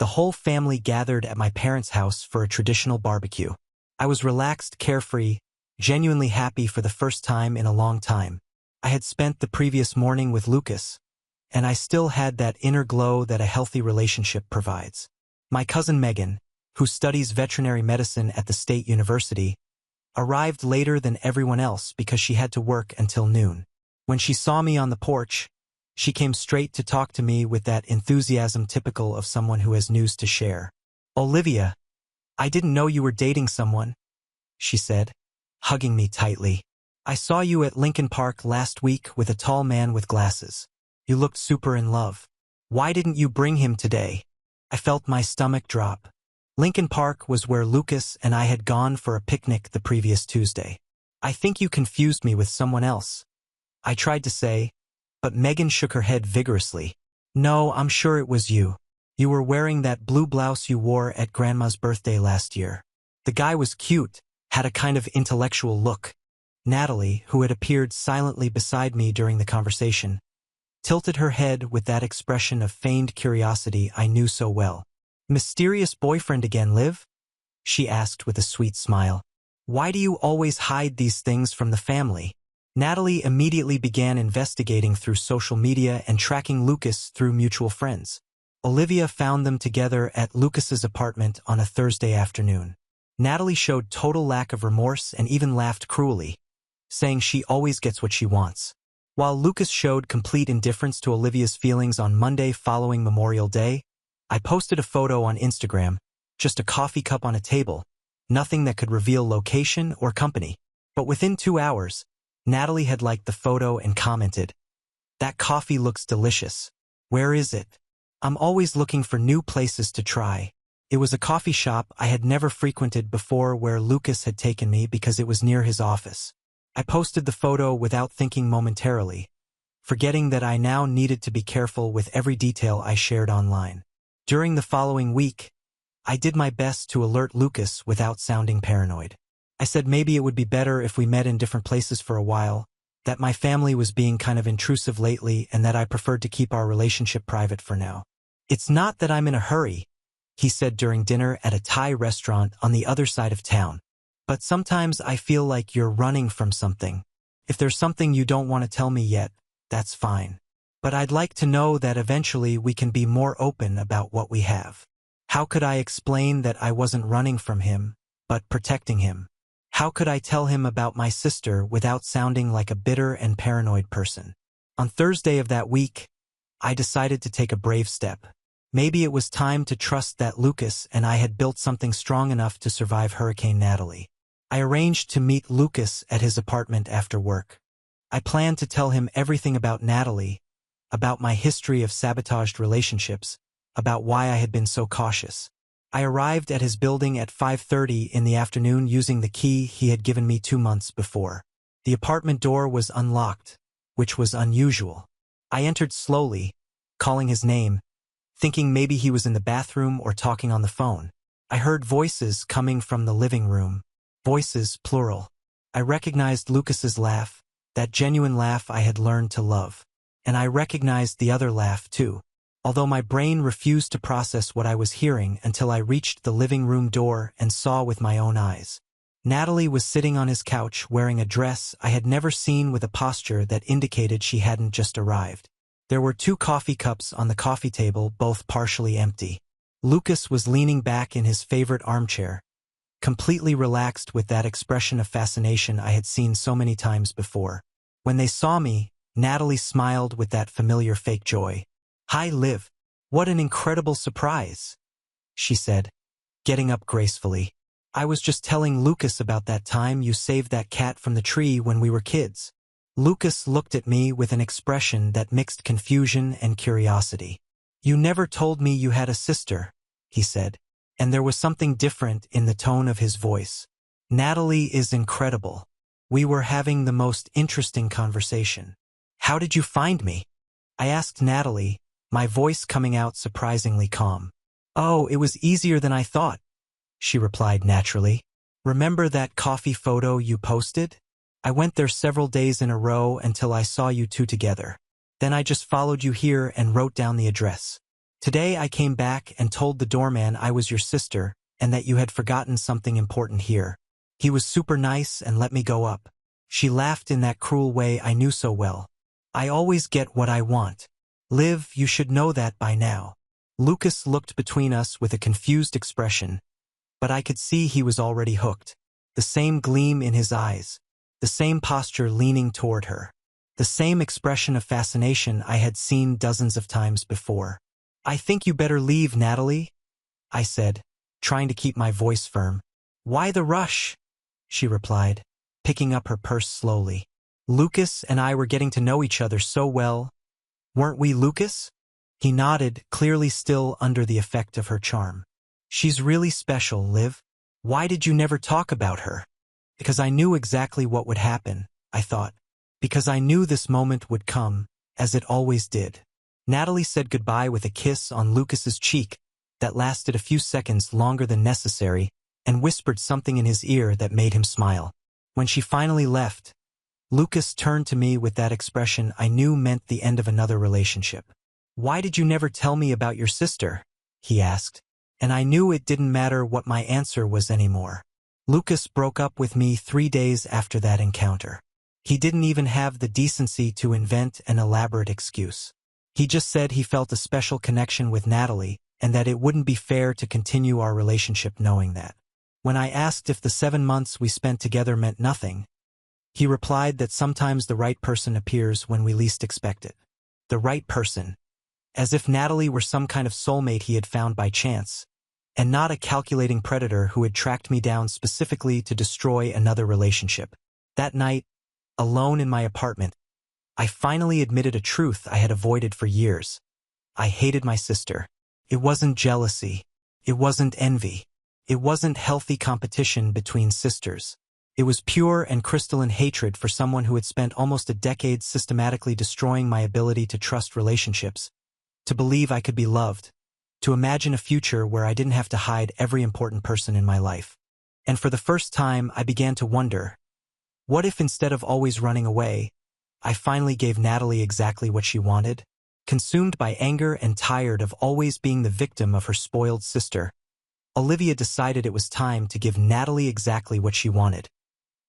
the whole family gathered at my parents' house for a traditional barbecue. I was relaxed, carefree, genuinely happy for the first time in a long time. I had spent the previous morning with Lucas, and I still had that inner glow that a healthy relationship provides. My cousin Megan, who studies veterinary medicine at the state university, arrived later than everyone else because she had to work until noon. When she saw me on the porch, she came straight to talk to me with that enthusiasm typical of someone who has news to share. "Olivia, I didn't know you were dating someone," she said, hugging me tightly. "I saw you at Lincoln Park last week with a tall man with glasses. You looked super in love. Why didn't you bring him today?" I felt my stomach drop. Lincoln Park was where Lucas and I had gone for a picnic the previous Tuesday. "I think you confused me with someone else," I tried to say, but Megan shook her head vigorously. "No, I'm sure it was you. You were wearing that blue blouse you wore at Grandma's birthday last year." The guy was cute, had a kind of intellectual look. Natalie, who had appeared silently beside me during the conversation, tilted her head with that expression of feigned curiosity I knew so well. "Mysterious boyfriend again, Liv?" she asked with a sweet smile. "Why do you always hide these things from the family?" Natalie immediately began investigating through social media and tracking Lucas through mutual friends. Olivia found them together at Lucas's apartment on a Thursday afternoon. Natalie showed total lack of remorse and even laughed cruelly, saying she always gets what she wants. While Lucas showed complete indifference to Olivia's feelings on Monday following Memorial Day, I posted a photo on Instagram, just a coffee cup on a table, nothing that could reveal location or company. But within 2 hours, Natalie had liked the photo and commented, "That coffee looks delicious. Where is it? I'm always looking for new places to try." It was a coffee shop I had never frequented before where Lucas had taken me because it was near his office. I posted the photo without thinking momentarily, forgetting that I now needed to be careful with every detail I shared online. During the following week, I did my best to alert Lucas without sounding paranoid. I said maybe it would be better if we met in different places for a while, that my family was being kind of intrusive lately and that I preferred to keep our relationship private for now. "It's not that I'm in a hurry," he said during dinner at a Thai restaurant on the other side of town. "But sometimes I feel like you're running from something. If there's something you don't want to tell me yet, that's fine. But I'd like to know that eventually we can be more open about what we have." How could I explain that I wasn't running from him, but protecting him? How could I tell him about my sister without sounding like a bitter and paranoid person? On Thursday of that week, I decided to take a brave step. Maybe it was time to trust that Lucas and I had built something strong enough to survive Hurricane Natalie. I arranged to meet Lucas at his apartment after work. I planned to tell him everything about Natalie, about my history of sabotaged relationships, about why I had been so cautious. I arrived at his building at 5:30 in the afternoon using the key he had given me 2 months before. The apartment door was unlocked, which was unusual. I entered slowly, calling his name, thinking maybe he was in the bathroom or talking on the phone. I heard voices coming from the living room. Voices, plural. I recognized Lucas's laugh, that genuine laugh I had learned to love. And I recognized the other laugh, too, although my brain refused to process what I was hearing until I reached the living room door and saw with my own eyes. Natalie was sitting on his couch wearing a dress I had never seen with a posture that indicated she hadn't just arrived. There were 2 coffee cups on the coffee table, both partially empty. Lucas was leaning back in his favorite armchair, completely relaxed with that expression of fascination I had seen so many times before. When they saw me, Natalie smiled with that familiar fake joy. "Hi, Liv. What an incredible surprise," she said, getting up gracefully. "I was just telling Lucas about that time you saved that cat from the tree when we were kids." Lucas looked at me with an expression that mixed confusion and curiosity. "You never told me you had a sister," he said, and there was something different in the tone of his voice. "Natalie is incredible. We were having the most interesting conversation." "How did you find me?" I asked Natalie, my voice coming out surprisingly calm. "Oh, it was easier than I thought," she replied naturally. "Remember that coffee photo you posted? I went there several days in a row until I saw you 2 together. Then I just followed you here and wrote down the address. Today I came back and told the doorman I was your sister and that you had forgotten something important here. He was super nice and let me go up." She laughed in that cruel way I knew so well. "I always get what I want. Liv, you should know that by now." Lucas looked between us with a confused expression, but I could see he was already hooked. The same gleam in his eyes, the same posture leaning toward her, the same expression of fascination I had seen dozens of times before. "I think you better leave, Natalie," I said, trying to keep my voice firm. "Why the rush?" she replied, picking up her purse slowly. "Lucas and I were getting to know each other so well. Weren't we, Lucas?" He nodded, clearly still under the effect of her charm. "She's really special, Liv. Why did you never talk about her?" "Because I knew exactly what would happen," I thought. "Because I knew this moment would come, as it always did." Natalie said goodbye with a kiss on Lucas's cheek that lasted a few seconds longer than necessary and whispered something in his ear that made him smile. When she finally left, Lucas turned to me with that expression I knew meant the end of another relationship. "Why did you never tell me about your sister?" he asked, and I knew it didn't matter what my answer was anymore. Lucas broke up with me 3 days after that encounter. He didn't even have the decency to invent an elaborate excuse. He just said he felt a special connection with Natalie and that it wouldn't be fair to continue our relationship knowing that. When I asked if the 7 months we spent together meant nothing, he replied that sometimes the right person appears when we least expect it. The right person, as if Natalie were some kind of soulmate he had found by chance, and not a calculating predator who had tracked me down specifically to destroy another relationship. That night, alone in my apartment, I finally admitted a truth I had avoided for years. I hated my sister. It wasn't jealousy. It wasn't envy. It wasn't healthy competition between sisters. It was pure and crystalline hatred for someone who had spent almost a decade systematically destroying my ability to trust relationships, to believe I could be loved, to imagine a future where I didn't have to hide every important person in my life. And for the first time, I began to wonder, what if instead of always running away, I finally gave Natalie exactly what she wanted? Consumed by anger and tired of always being the victim of her spoiled sister, Olivia decided it was time to give Natalie exactly what she wanted.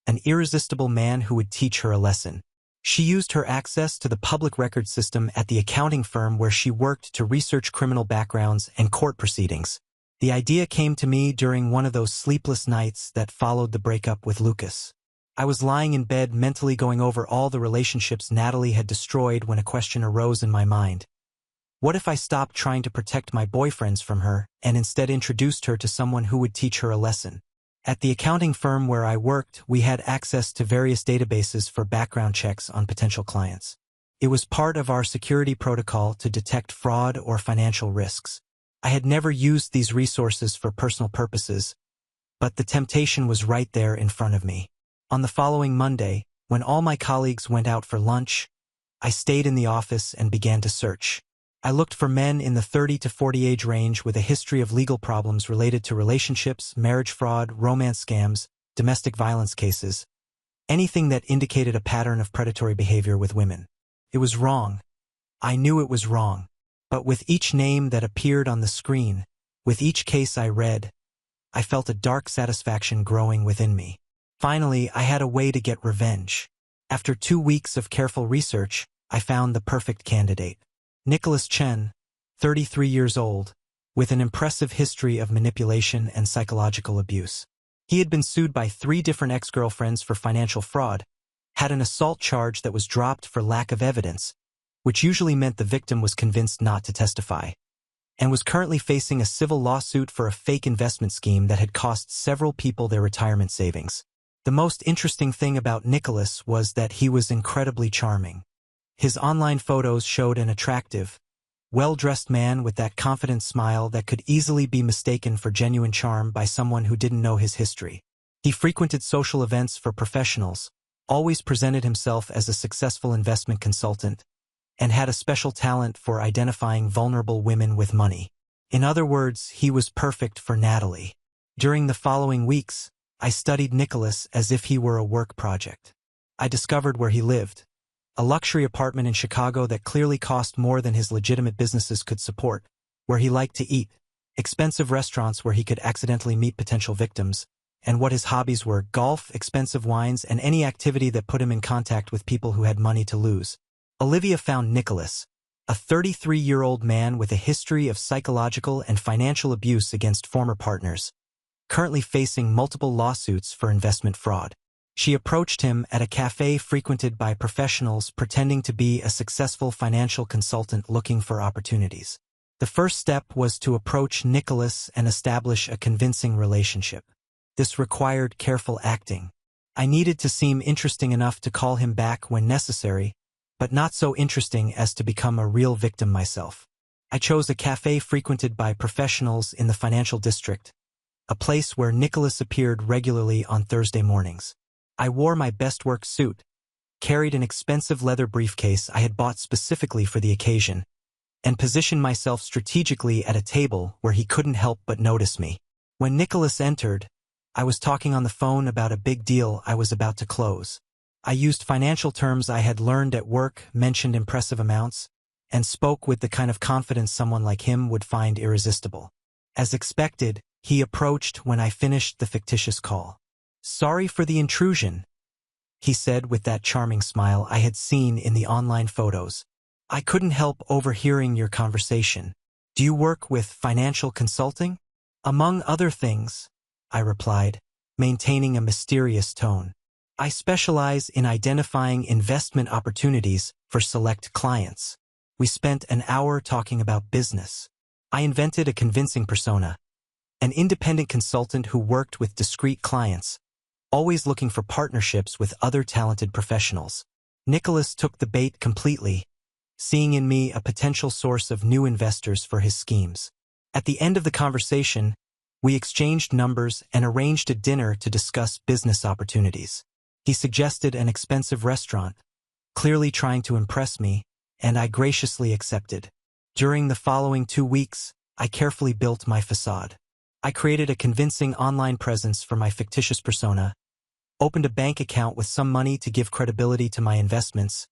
An irresistible man who would teach her a lesson. She used her access to the public record system at the accounting firm where she worked to research criminal backgrounds and court proceedings. The idea came to me during one of those sleepless nights that followed the breakup with Lucas. I was lying in bed mentally going over all the relationships Natalie had destroyed when a question arose in my mind. What if I stopped trying to protect my boyfriends from her and instead introduced her to someone who would teach her a lesson? At the accounting firm where I worked, we had access to various databases for background checks on potential clients. It was part of our security protocol to detect fraud or financial risks. I had never used these resources for personal purposes, but the temptation was right there in front of me. On the following Monday, when all my colleagues went out for lunch, I stayed in the office and began to search. I looked for men in the 30 to 40 age range with a history of legal problems related to relationships, marriage fraud, romance scams, domestic violence cases, anything that indicated a pattern of predatory behavior with women. It was wrong. I knew it was wrong. But with each name that appeared on the screen, with each case I read, I felt a dark satisfaction growing within me. Finally, I had a way to get revenge. After 2 weeks of careful research, I found the perfect candidate. Nicholas Chen, 33 years old, with an impressive history of manipulation and psychological abuse. He had been sued by 3 different ex-girlfriends for financial fraud, had an assault charge that was dropped for lack of evidence, which usually meant the victim was convinced not to testify, and was currently facing a civil lawsuit for a fake investment scheme that had cost several people their retirement savings. The most interesting thing about Nicholas was that he was incredibly charming. His online photos showed an attractive, well-dressed man with that confident smile that could easily be mistaken for genuine charm by someone who didn't know his history. He frequented social events for professionals, always presented himself as a successful investment consultant, and had a special talent for identifying vulnerable women with money. In other words, he was perfect for Natalie. During the following weeks, I studied Nicholas as if he were a work project. I discovered where he lived. A luxury apartment in Chicago that clearly cost more than his legitimate businesses could support, where he liked to eat, expensive restaurants where he could accidentally meet potential victims, and what his hobbies were: golf, expensive wines, and any activity that put him in contact with people who had money to lose. Olivia found Nicholas, a 33-year-old man with a history of psychological and financial abuse against former partners, currently facing multiple lawsuits for investment fraud. She approached him at a cafe frequented by professionals pretending to be a successful financial consultant looking for opportunities. The first step was to approach Nicholas and establish a convincing relationship. This required careful acting. I needed to seem interesting enough to call him back when necessary, but not so interesting as to become a real victim myself. I chose a cafe frequented by professionals in the financial district, a place where Nicholas appeared regularly on Thursday mornings. I wore my best work suit, carried an expensive leather briefcase I had bought specifically for the occasion, and positioned myself strategically at a table where he couldn't help but notice me. When Nicholas entered, I was talking on the phone about a big deal I was about to close. I used financial terms I had learned at work, mentioned impressive amounts, and spoke with the kind of confidence someone like him would find irresistible. As expected, he approached when I finished the fictitious call. "Sorry for the intrusion," he said with that charming smile I had seen in the online photos. "I couldn't help overhearing your conversation. Do you work with financial consulting?" "Among other things," I replied, maintaining a mysterious tone. "I specialize in identifying investment opportunities for select clients." We spent an hour talking about business. I invented a convincing persona, an independent consultant who worked with discreet clients, always looking for partnerships with other talented professionals. Nicholas took the bait completely, seeing in me a potential source of new investors for his schemes. At the end of the conversation, we exchanged numbers and arranged a dinner to discuss business opportunities. He suggested an expensive restaurant, clearly trying to impress me, and I graciously accepted. During the following 2 weeks, I carefully built my facade. I created a convincing online presence for my fictitious persona, opened a bank account with some money to give credibility to my investments,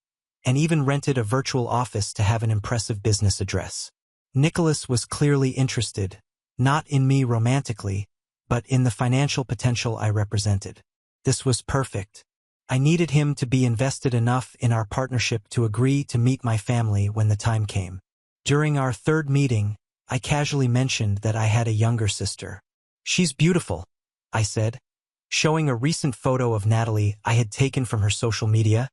and even rented a virtual office to have an impressive business address. Nicholas was clearly interested, not in me romantically, but in the financial potential I represented. This was perfect. I needed him to be invested enough in our partnership to agree to meet my family when the time came. During our third meeting, I casually mentioned that I had a younger sister. "She's beautiful," I said, showing a recent photo of Natalie I had taken from her social media,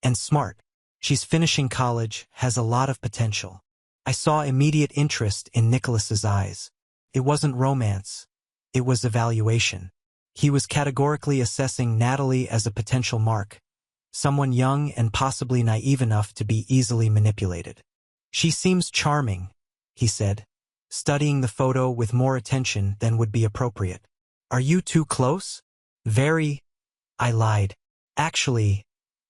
"and smart. She's finishing college, has a lot of potential." I saw immediate interest in Nicholas's eyes. It wasn't romance. It was evaluation. He was categorically assessing Natalie as a potential mark, someone young and possibly naive enough to be easily manipulated. "She seems charming," he said, studying the photo with more attention than would be appropriate. "Are you too close?" "Very," I lied. "Actually,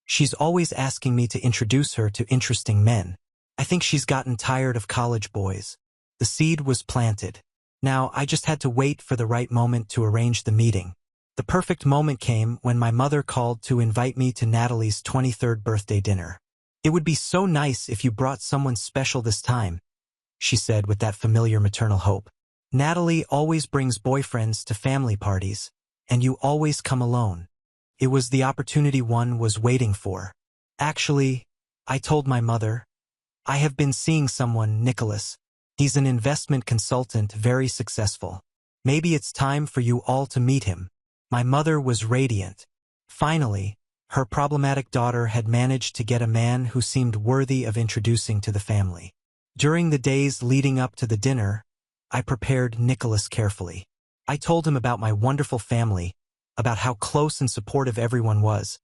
she's always asking me to introduce her to interesting men. I think she's gotten tired of college boys." The seed was planted. Now I just had to wait for the right moment to arrange the meeting. The perfect moment came when my mother called to invite me to Natalie's 23rd birthday dinner. "It would be so nice if you brought someone special this time," she said with that familiar maternal hope. "Natalie always brings boyfriends to family parties, and you always come alone." It was the opportunity one was waiting for. "Actually," I told my mother, "I have been seeing someone, Nicholas. He's an investment consultant, very successful. Maybe it's time for you all to meet him." My mother was radiant. Finally, her problematic daughter had managed to get a man who seemed worthy of introducing to the family. During the days leading up to the dinner, I prepared Nicholas carefully. I told him about my wonderful family, about how close and supportive everyone was,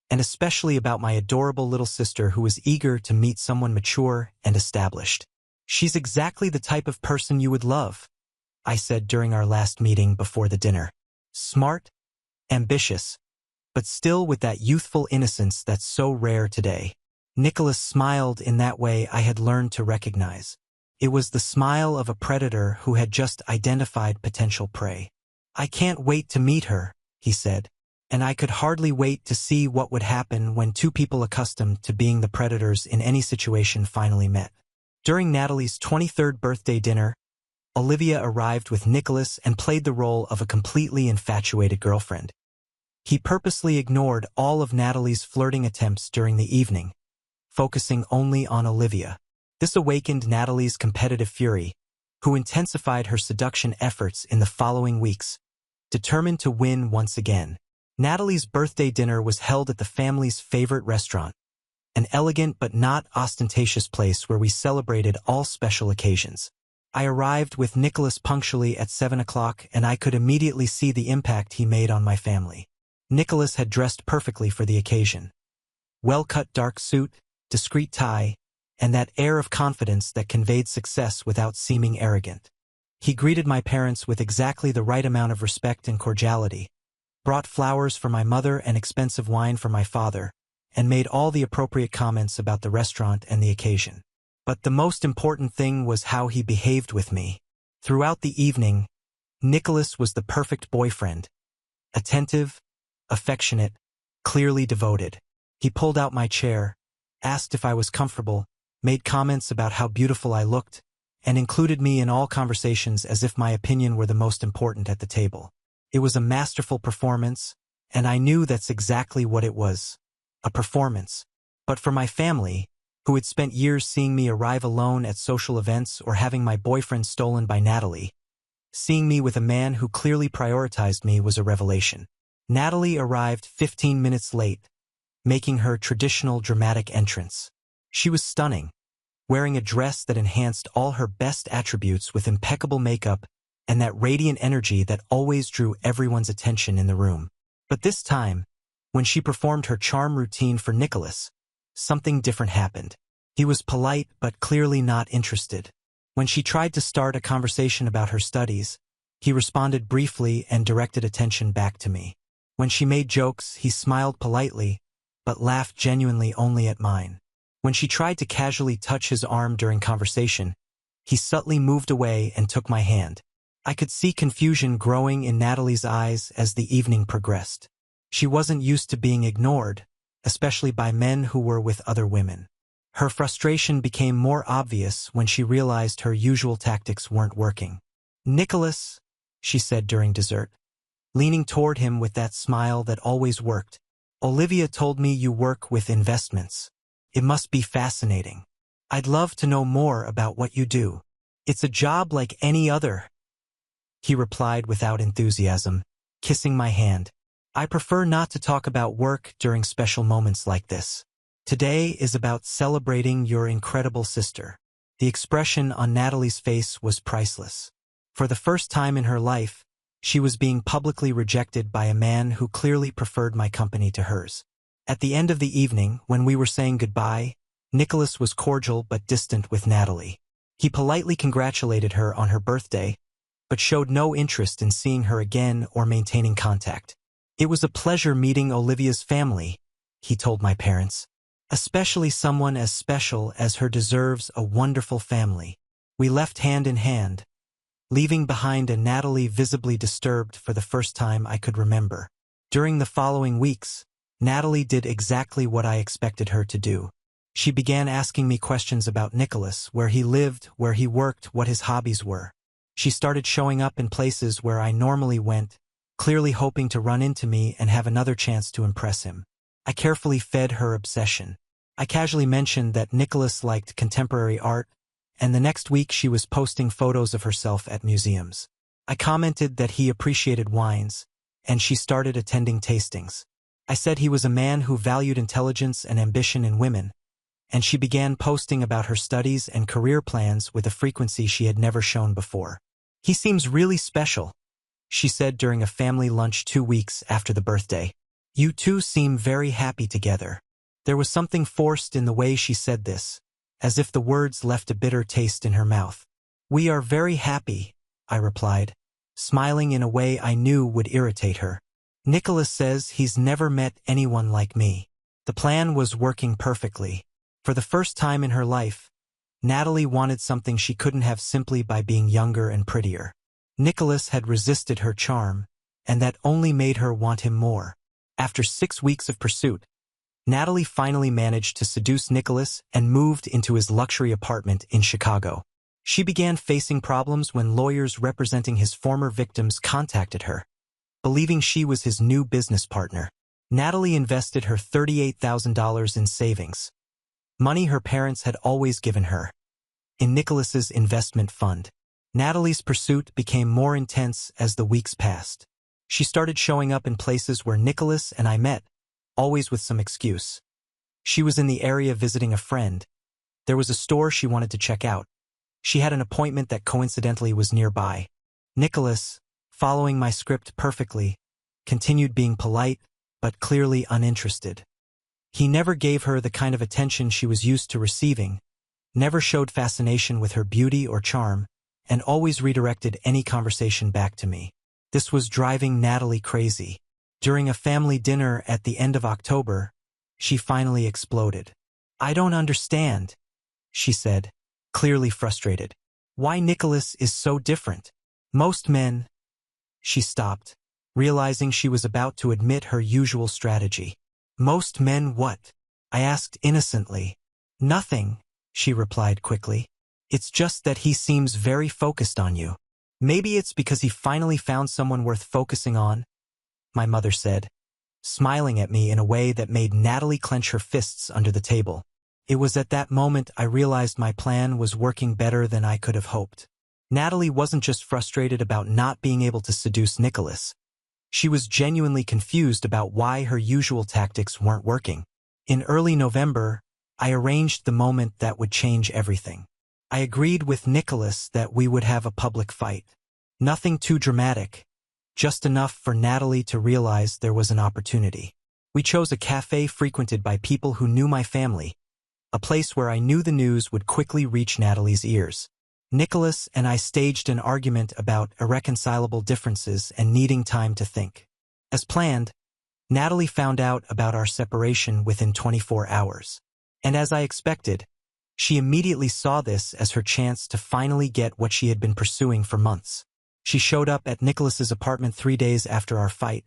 and especially about my adorable little sister who was eager to meet someone mature and established. "She's exactly the type of person you would love," I said during our last meeting before the dinner. "Smart, ambitious, but still with that youthful innocence that's so rare today." Nicholas smiled in that way I had learned to recognize. It was the smile of a predator who had just identified potential prey. "I can't wait to meet her," he said, and I could hardly wait to see what would happen when two people accustomed to being the predators in any situation finally met. During Natalie's 23rd birthday dinner, Olivia arrived with Nicholas and played the role of a completely infatuated girlfriend. He purposely ignored all of Natalie's flirting attempts during the evening, focusing only on Olivia. This awakened Natalie's competitive fury, who intensified her seduction efforts in the following weeks, determined to win once again. Natalie's birthday dinner was held at the family's favorite restaurant, an elegant but not ostentatious place where we celebrated all special occasions. I arrived with Nicholas punctually at 7 o'clock, and I could immediately see the impact he made on my family. Nicholas had dressed perfectly for the occasion. Well-cut dark suit, discreet tie, and that air of confidence that conveyed success without seeming arrogant. He greeted my parents with exactly the right amount of respect and cordiality, brought flowers for my mother and expensive wine for my father, and made all the appropriate comments about the restaurant and the occasion. But the most important thing was how he behaved with me. Throughout the evening, Nicholas was the perfect boyfriend. Attentive, affectionate, clearly devoted. He pulled out my chair, asked if I was comfortable, made comments about how beautiful I looked, and included me in all conversations as if my opinion were the most important at the table. It was a masterful performance, and I knew that's exactly what it was. A performance. But for my family, who had spent years seeing me arrive alone at social events or having my boyfriend stolen by Natalie, seeing me with a man who clearly prioritized me was a revelation. Natalie arrived 15 minutes late, making her traditional dramatic entrance. She was stunning, wearing a dress that enhanced all her best attributes with impeccable makeup and that radiant energy that always drew everyone's attention in the room. But this time, when she performed her charm routine for Nicholas, something different happened. He was polite but clearly not interested. When she tried to start a conversation about her studies, he responded briefly and directed attention back to me. When she made jokes, he smiled politely, but laughed genuinely only at mine. When she tried to casually touch his arm during conversation, he subtly moved away and took my hand. I could see confusion growing in Natalie's eyes as the evening progressed. She wasn't used to being ignored, especially by men who were with other women. Her frustration became more obvious when she realized her usual tactics weren't working. "Nicholas," she said during dessert, leaning toward him with that smile that always worked, "Olivia told me you work with investments. It must be fascinating. I'd love to know more about what you do." "It's a job like any other," he replied without enthusiasm, kissing my hand. "I prefer not to talk about work during special moments like this. Today is about celebrating your incredible sister." The expression on Natalie's face was priceless. For the first time in her life, she was being publicly rejected by a man who clearly preferred my company to hers. At the end of the evening, when we were saying goodbye, Nicholas was cordial but distant with Natalie. He politely congratulated her on her birthday, but showed no interest in seeing her again or maintaining contact. "It was a pleasure meeting Olivia's family," he told my parents. "Especially someone as special as her deserves a wonderful family." We left hand in hand, leaving behind a Natalie visibly disturbed for the first time I could remember. During the following weeks, Natalie did exactly what I expected her to do. She began asking me questions about Nicholas, where he lived, where he worked, what his hobbies were. She started showing up in places where I normally went, clearly hoping to run into me and have another chance to impress him. I carefully fed her obsession. I casually mentioned that Nicholas liked contemporary art, and the next week she was posting photos of herself at museums. I commented that he appreciated wines, and she started attending tastings. I said he was a man who valued intelligence and ambition in women, and she began posting about her studies and career plans with a frequency she had never shown before. "He seems really special," she said during a family lunch 2 weeks after the birthday. "You two seem very happy together." There was something forced in the way she said this, as if the words left a bitter taste in her mouth. "We are very happy," I replied, smiling in a way I knew would irritate her. "Nicholas says he's never met anyone like me." The plan was working perfectly. For the first time in her life, Natalie wanted something she couldn't have simply by being younger and prettier. Nicholas had resisted her charm, and that only made her want him more. After 6 weeks of pursuit, Natalie finally managed to seduce Nicholas and moved into his luxury apartment in Chicago. She began facing problems when lawyers representing his former victims contacted her, believing she was his new business partner. Natalie invested her $38,000 in savings, money her parents had always given her, in Nicholas's investment fund. Natalie's pursuit became more intense as the weeks passed. She started showing up in places where Nicholas and I met, always with some excuse. She was in the area visiting a friend. There was a store she wanted to check out. She had an appointment that coincidentally was nearby. Nicholas, following my script perfectly, continued being polite, but clearly uninterested. He never gave her the kind of attention she was used to receiving, never showed fascination with her beauty or charm, and always redirected any conversation back to me. This was driving Natalie crazy. During a family dinner at the end of October, she finally exploded. "I don't understand," she said, clearly frustrated. "Why Nicholas is so different. Most men—" She stopped, realizing she was about to admit her usual strategy. "Most men what?" I asked innocently. "Nothing," she replied quickly. "It's just that he seems very focused on you. Maybe it's because he finally found someone worth focusing on," my mother said, smiling at me in a way that made Natalie clench her fists under the table. It was at that moment I realized my plan was working better than I could have hoped. Natalie wasn't just frustrated about not being able to seduce Nicholas. She was genuinely confused about why her usual tactics weren't working. In early November, I arranged the moment that would change everything. I agreed with Nicholas that we would have a public fight. Nothing too dramatic, just enough for Natalie to realize there was an opportunity. We chose a cafe frequented by people who knew my family, a place where I knew the news would quickly reach Natalie's ears. Nicholas and I staged an argument about irreconcilable differences and needing time to think. As planned, Natalie found out about our separation within 24 hours. And as I expected, she immediately saw this as her chance to finally get what she had been pursuing for months. She showed up at Nicholas's apartment 3 days after our fight,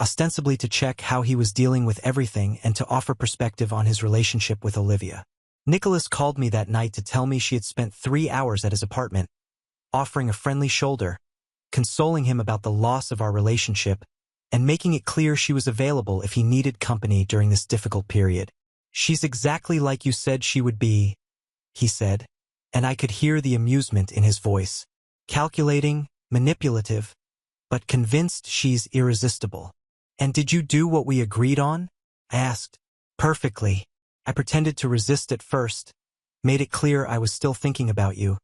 ostensibly to check how he was dealing with everything and to offer perspective on his relationship with Olivia. Nicholas called me that night to tell me she had spent 3 hours at his apartment, offering a friendly shoulder, consoling him about the loss of our relationship, and making it clear she was available if he needed company during this difficult period. "She's exactly like you said she would be," he said, and I could hear the amusement in his voice. "Calculating, manipulative, but convinced she's irresistible." "And did you do what we agreed on?" I asked. "Perfectly. I pretended to resist at first, made it clear I was still thinking about you,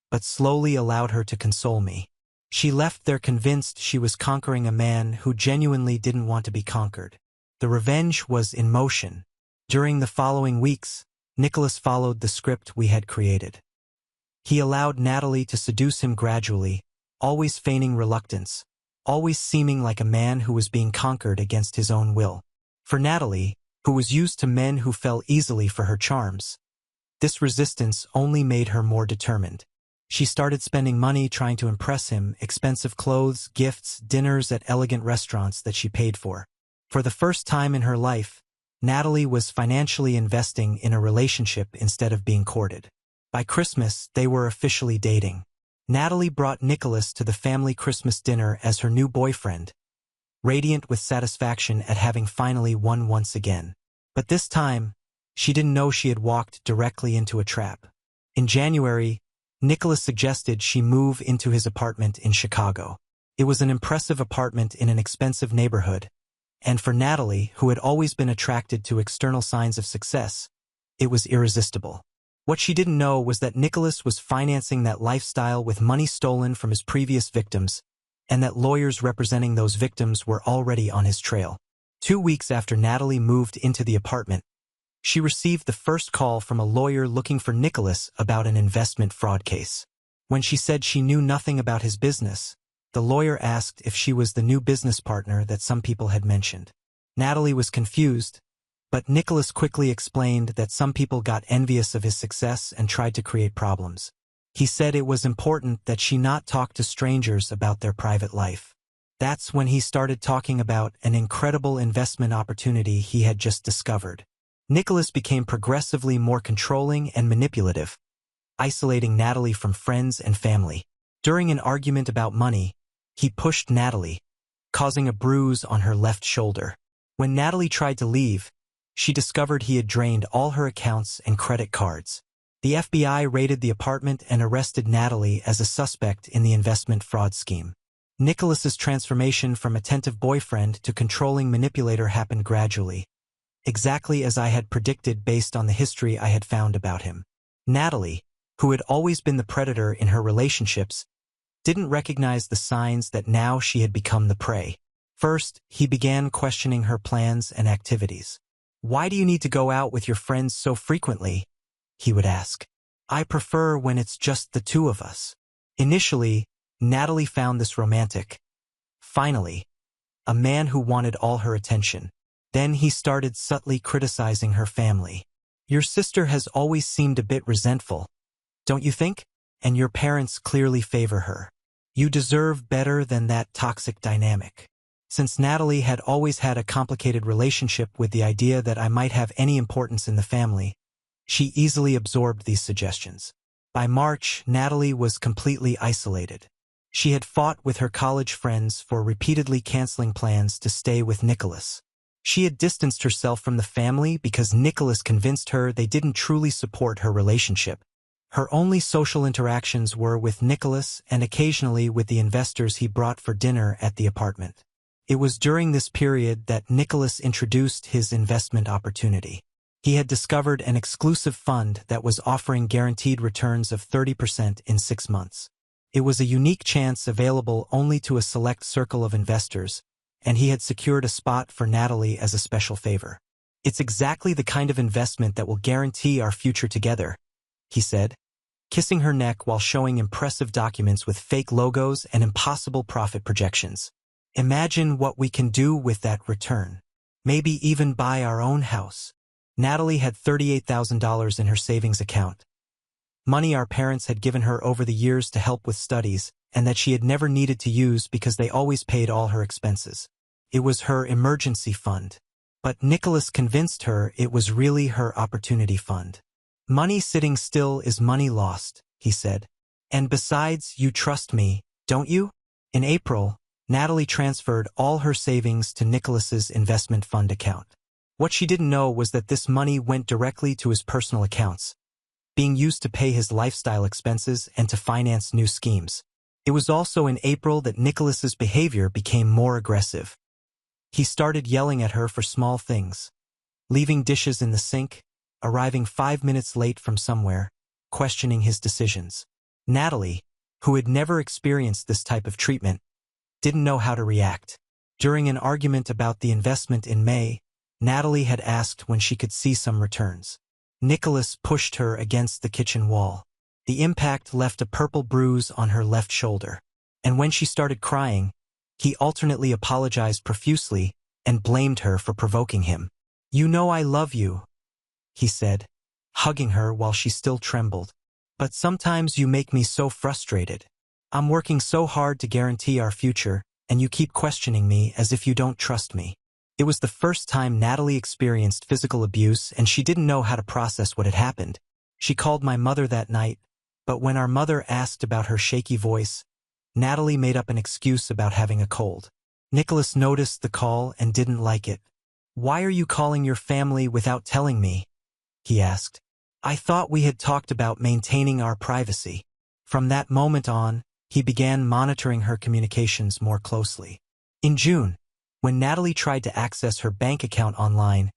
but slowly allowed her to console me. She left there convinced she was conquering a man who genuinely didn't want to be conquered. The revenge was in motion. During the following weeks, Nicholas followed the script we had created. He allowed Natalie to seduce him gradually, always feigning reluctance, always seeming like a man who was being conquered against his own will. For Natalie, who was used to men who fell easily for her charms, this resistance only made her more determined. She started spending money trying to impress him, expensive clothes, gifts, dinners at elegant restaurants that she paid for. For the first time in her life, Natalie was financially investing in a relationship instead of being courted. By Christmas, they were officially dating. Natalie brought Nicholas to the family Christmas dinner as her new boyfriend, radiant with satisfaction at having finally won once again. But this time, she didn't know she had walked directly into a trap. In January, Nicholas suggested she move into his apartment in Chicago. It was an impressive apartment in an expensive neighborhood, and for Natalie, who had always been attracted to external signs of success, it was irresistible. What she didn't know was that Nicholas was financing that lifestyle with money stolen from his previous victims, and that lawyers representing those victims were already on his trail. 2 weeks after Natalie moved into the apartment, she received the first call from a lawyer looking for Nicholas about an investment fraud case. When she said she knew nothing about his business, the lawyer asked if she was the new business partner that some people had mentioned. Natalie was confused, but Nicholas quickly explained that some people got envious of his success and tried to create problems. He said it was important that she not talk to strangers about their private life. That's when he started talking about an incredible investment opportunity he had just discovered. Nicholas became progressively more controlling and manipulative, isolating Natalie from friends and family. During an argument about money, he pushed Natalie, causing a bruise on her left shoulder. When Natalie tried to leave, she discovered he had drained all her accounts and credit cards. The FBI raided the apartment and arrested Natalie as a suspect in the investment fraud scheme. Nicholas's transformation from attentive boyfriend to controlling manipulator happened gradually, exactly as I had predicted based on the history I had found about him. Natalie, who had always been the predator in her relationships, didn't recognize the signs that now she had become the prey. First, he began questioning her plans and activities. "Why do you need to go out with your friends so frequently?" he would ask. "I prefer when it's just the two of us." Initially, Natalie found this romantic. Finally, a man who wanted all her attention. Then he started subtly criticizing her family. "Your sister has always seemed a bit resentful, don't you think? And your parents clearly favor her. You deserve better than that toxic dynamic." Since Natalie had always had a complicated relationship with the idea that I might have any importance in the family, she easily absorbed these suggestions. By March, Natalie was completely isolated. She had fought with her college friends for repeatedly canceling plans to stay with Nicholas. She had distanced herself from the family because Nicholas convinced her they didn't truly support her relationship. Her only social interactions were with Nicholas and occasionally with the investors he brought for dinner at the apartment. It was during this period that Nicholas introduced his investment opportunity. He had discovered an exclusive fund that was offering guaranteed returns of 30% in 6 months. It was a unique chance available only to a select circle of investors, and he had secured a spot for Natalie as a special favor. "It's exactly the kind of investment that will guarantee our future together," he said, kissing her neck while showing impressive documents with fake logos and impossible profit projections. "Imagine what we can do with that return. Maybe even buy our own house." Natalie had $38,000 in her savings account, money our parents had given her over the years to help with studies, and that she had never needed to use because they always paid all her expenses. It was her emergency fund. But Nicholas convinced her it was really her opportunity fund. "Money sitting still is money lost," he said. "And besides, you trust me, don't you?" In April, Natalie transferred all her savings to Nicholas's investment fund account. What she didn't know was that this money went directly to his personal accounts, being used to pay his lifestyle expenses and to finance new schemes. It was also in April that Nicholas's behavior became more aggressive. He started yelling at her for small things, leaving dishes in the sink, arriving 5 minutes late from somewhere, questioning his decisions. Natalie, who had never experienced this type of treatment, didn't know how to react. During an argument about the investment in May, Natalie had asked when she could see some returns. Nicholas pushed her against the kitchen wall. The impact left a purple bruise on her left shoulder. And when she started crying, he alternately apologized profusely and blamed her for provoking him. "You know I love you," he said, hugging her while she still trembled. "But sometimes you make me so frustrated. I'm working so hard to guarantee our future, and you keep questioning me as if you don't trust me." It was the first time Natalie experienced physical abuse, and she didn't know how to process what had happened. She called my mother that night, but when our mother asked about her shaky voice, Natalie made up an excuse about having a cold. Nicholas noticed the call and didn't like it. "Why are you calling your family without telling me?" he asked. "I thought we had talked about maintaining our privacy." From that moment on, he began monitoring her communications more closely. In June, when Natalie tried to access her bank account online,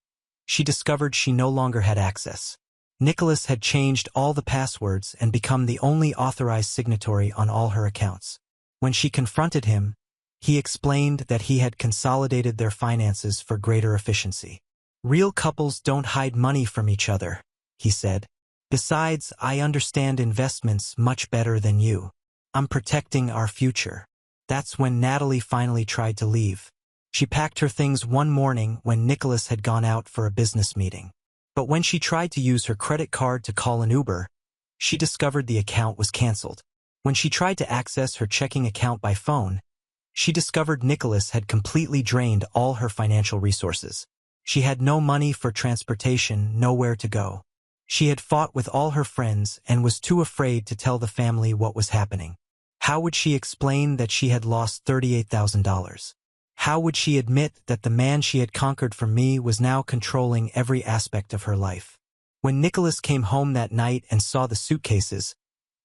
she discovered she no longer had access. Nicholas had changed all the passwords and become the only authorized signatory on all her accounts. When she confronted him, he explained that he had consolidated their finances for greater efficiency. "Real couples don't hide money from each other," he said. "Besides, I understand investments much better than you. I'm protecting our future." That's when Natalie finally tried to leave. She packed her things one morning when Nicholas had gone out for a business meeting. But when she tried to use her credit card to call an Uber, she discovered the account was canceled. When she tried to access her checking account by phone, she discovered Nicholas had completely drained all her financial resources. She had no money for transportation, nowhere to go. She had fought with all her friends and was too afraid to tell the family what was happening. How would she explain that she had lost $38,000? How would she admit that the man she had conquered for me was now controlling every aspect of her life? When Nicholas came home that night and saw the suitcases,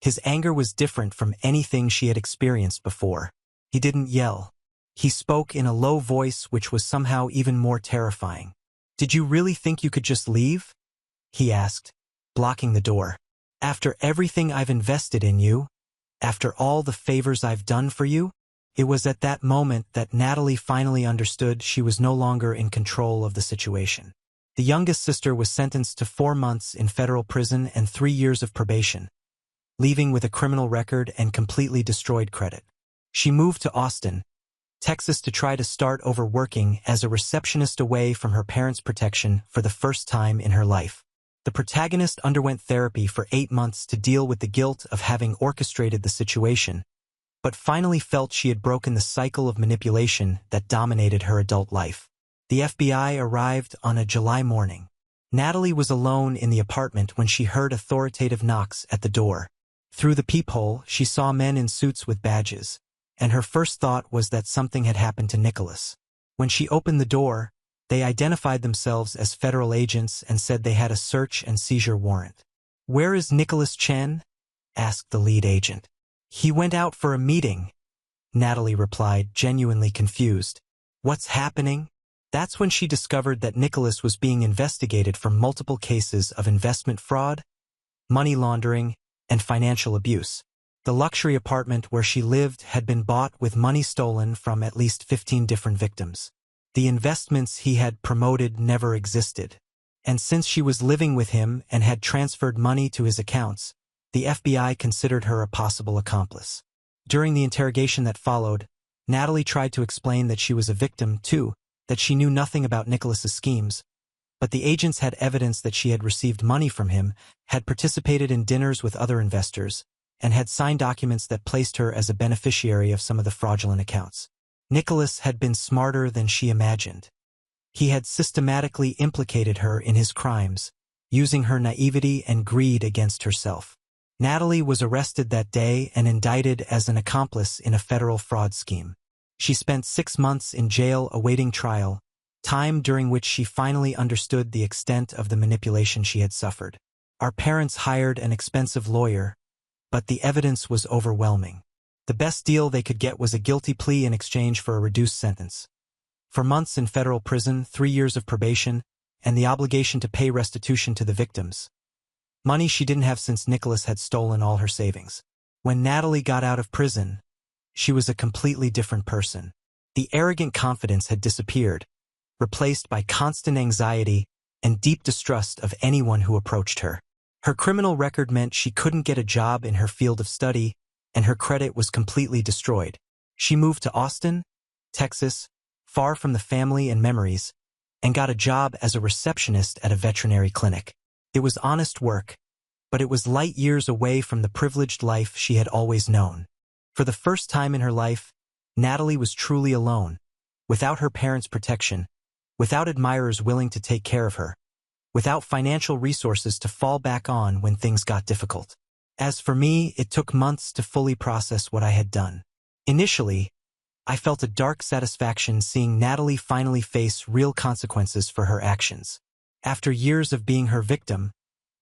his anger was different from anything she had experienced before. He didn't yell. He spoke in a low voice which was somehow even more terrifying. "Did you really think you could just leave?" he asked, blocking the door. "After everything I've invested in you, after all the favors I've done for you?" It was at that moment that Natalie finally understood she was no longer in control of the situation. The youngest sister was sentenced to 4 months in federal prison and 3 years of probation, leaving with a criminal record and completely destroyed credit. She moved to Austin, Texas to try to start over working as a receptionist away from her parents' protection for the first time in her life. The protagonist underwent therapy for 8 months to deal with the guilt of having orchestrated the situation, but finally felt she had broken the cycle of manipulation that dominated her adult life. The FBI arrived on a July morning. Natalie was alone in the apartment when she heard authoritative knocks at the door. Through the peephole, she saw men in suits with badges, and her first thought was that something had happened to Nicholas. When she opened the door, they identified themselves as federal agents and said they had a search and seizure warrant. "Where is Nicholas Chen?" asked the lead agent. "He went out for a meeting," Natalie replied, genuinely confused. "What's happening?" That's when she discovered that Nicholas was being investigated for multiple cases of investment fraud, money laundering, and financial abuse. The luxury apartment where she lived had been bought with money stolen from at least 15 different victims. The investments he had promoted never existed. And since she was living with him and had transferred money to his accounts, the FBI considered her a possible accomplice. During the interrogation that followed, Natalie tried to explain that she was a victim, too, that she knew nothing about Nicholas's schemes, but the agents had evidence that she had received money from him, had participated in dinners with other investors, and had signed documents that placed her as a beneficiary of some of the fraudulent accounts. Nicholas had been smarter than she imagined. He had systematically implicated her in his crimes, using her naivety and greed against herself. Natalie was arrested that day and indicted as an accomplice in a federal fraud scheme. She spent 6 months in jail awaiting trial, time during which she finally understood the extent of the manipulation she had suffered. Our parents hired an expensive lawyer, but the evidence was overwhelming. The best deal they could get was a guilty plea in exchange for a reduced sentence. For months in federal prison, 3 years of probation, and the obligation to pay restitution to the victims. Money she didn't have since Nicholas had stolen all her savings. When Natalie got out of prison, she was a completely different person. The arrogant confidence had disappeared, replaced by constant anxiety and deep distrust of anyone who approached her. Her criminal record meant she couldn't get a job in her field of study, and her credit was completely destroyed. She moved to Austin, Texas, far from the family and memories, and got a job as a receptionist at a veterinary clinic. It was honest work, but it was light years away from the privileged life she had always known. For the first time in her life, Natalie was truly alone, without her parents' protection, without admirers willing to take care of her, without financial resources to fall back on when things got difficult. As for me, it took months to fully process what I had done. Initially, I felt a dark satisfaction seeing Natalie finally face real consequences for her actions. After years of being her victim,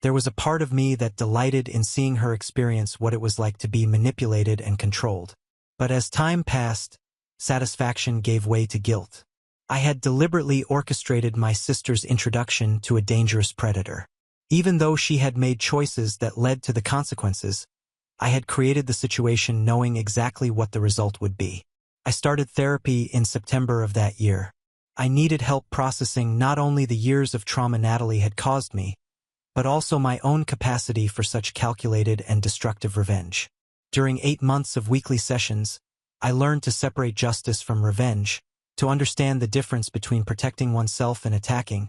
there was a part of me that delighted in seeing her experience what it was like to be manipulated and controlled. But as time passed, satisfaction gave way to guilt. I had deliberately orchestrated my sister's introduction to a dangerous predator. Even though she had made choices that led to the consequences, I had created the situation knowing exactly what the result would be. I started therapy in September of that year. I needed help processing not only the years of trauma Natalie had caused me, but also my own capacity for such calculated and destructive revenge. During 8 months of weekly sessions, I learned to separate justice from revenge, to understand the difference between protecting oneself and attacking,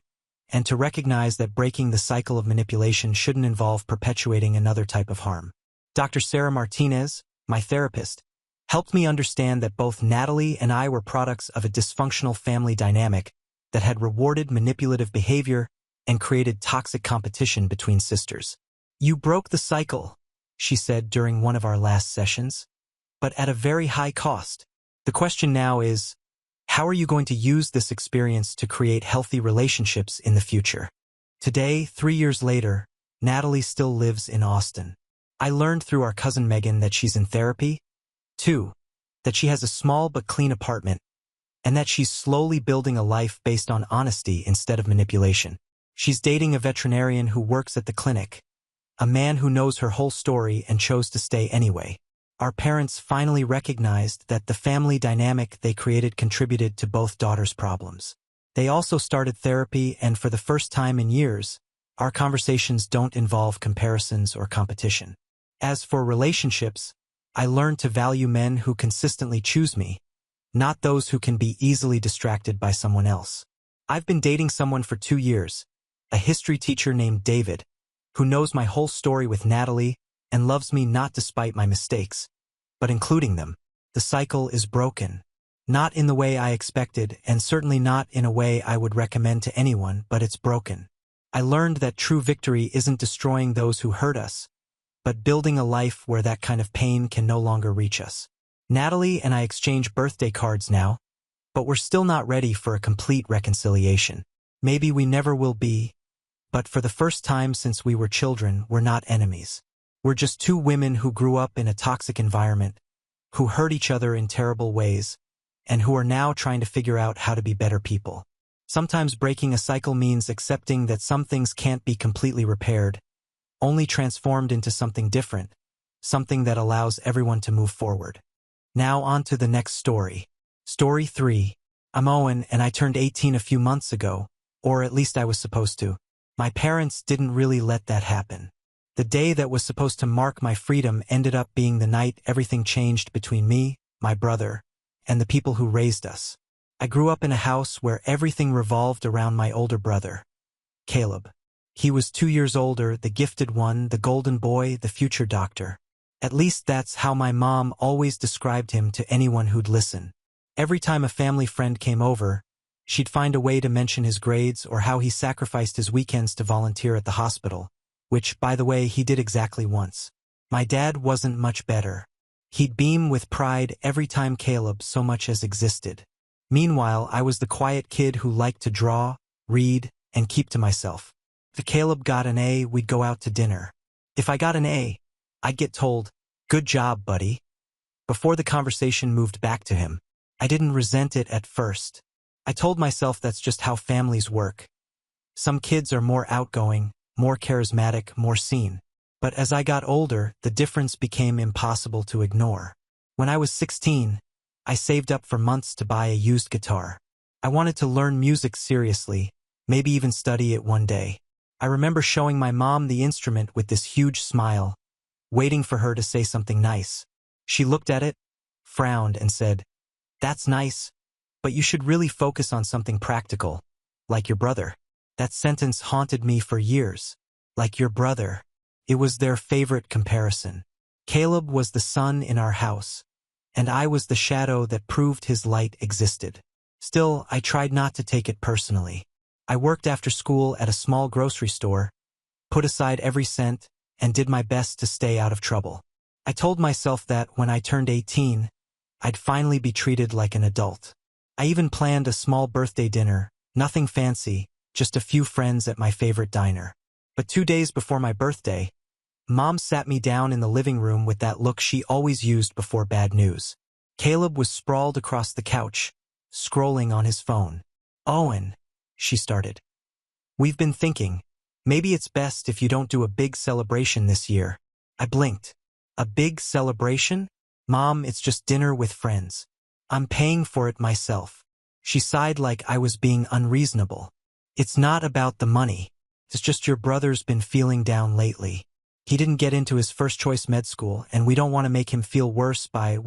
and to recognize that breaking the cycle of manipulation shouldn't involve perpetuating another type of harm. Dr. Sarah Martinez, my therapist, helped me understand that both Natalie and I were products of a dysfunctional family dynamic that had rewarded manipulative behavior and created toxic competition between sisters. "You broke the cycle," she said during one of our last sessions, "but at a very high cost. The question now is, how are you going to use this experience to create healthy relationships in the future?" Today, 3 years later, Natalie still lives in Austin. I learned through our cousin Megan that she's in therapy, too, that she has a small but clean apartment, and that she's slowly building a life based on honesty instead of manipulation. She's dating a veterinarian who works at the clinic, a man who knows her whole story and chose to stay anyway. Our parents finally recognized that the family dynamic they created contributed to both daughters' problems. They also started therapy, and for the first time in years, our conversations don't involve comparisons or competition. As for relationships, I learned to value men who consistently choose me, not those who can be easily distracted by someone else. I've been dating someone for 2 years, a history teacher named David, who knows my whole story with Natalie and loves me not despite my mistakes, but including them. The cycle is broken. Not in the way I expected, and certainly not in a way I would recommend to anyone, but it's broken. I learned that true victory isn't destroying those who hurt us, but building a life where that kind of pain can no longer reach us. Natalie and I exchange birthday cards now, but we're still not ready for a complete reconciliation. Maybe we never will be, but for the first time since we were children, we're not enemies. We're just 2 women who grew up in a toxic environment, who hurt each other in terrible ways, and who are now trying to figure out how to be better people. Sometimes breaking a cycle means accepting that some things can't be completely repaired, only transformed into something different, something that allows everyone to move forward. Now on to the next story. Story 3. I'm Owen and I turned 18 a few months ago, or at least I was supposed to. My parents didn't really let that happen. The day that was supposed to mark my freedom ended up being the night everything changed between me, my brother, and the people who raised us. I grew up in a house where everything revolved around my older brother, Caleb. He was 2 years older, the gifted one, the golden boy, the future doctor. At least that's how my mom always described him to anyone who'd listen. Every time a family friend came over, she'd find a way to mention his grades or how he sacrificed his weekends to volunteer at the hospital, which, by the way, he did exactly once. My dad wasn't much better. He'd beam with pride every time Caleb so much as existed. Meanwhile, I was the quiet kid who liked to draw, read, and keep to myself. If Caleb got an A, we'd go out to dinner. If I got an A, I'd get told, "Good job, buddy." Before the conversation moved back to him, I didn't resent it at first. I told myself that's just how families work. Some kids are more outgoing, more charismatic, more seen. But as I got older, the difference became impossible to ignore. When I was 16, I saved up for months to buy a used guitar. I wanted to learn music seriously, maybe even study it one day. I remember showing my mom the instrument with this huge smile, waiting for her to say something nice. She looked at it, frowned, and said, "That's nice, but you should really focus on something practical, like your brother." That sentence haunted me for years. Like your brother. It was their favorite comparison. Caleb was the sun in our house, and I was the shadow that proved his light existed. Still, I tried not to take it personally. I worked after school at a small grocery store, put aside every cent, and did my best to stay out of trouble. I told myself that when I turned 18, I'd finally be treated like an adult. I even planned a small birthday dinner, nothing fancy, just a few friends at my favorite diner. But 2 days before my birthday, Mom sat me down in the living room with that look she always used before bad news. Caleb was sprawled across the couch, scrolling on his phone. "Owen," she started. "We've been thinking, maybe it's best if you don't do a big celebration this year." I blinked. "A big celebration? Mom, it's just dinner with friends. I'm paying for it myself." She sighed like I was being unreasonable. "It's not about the money. It's just your brother's been feeling down lately. He didn't get into his first choice med school, and we don't want to make him feel worse by,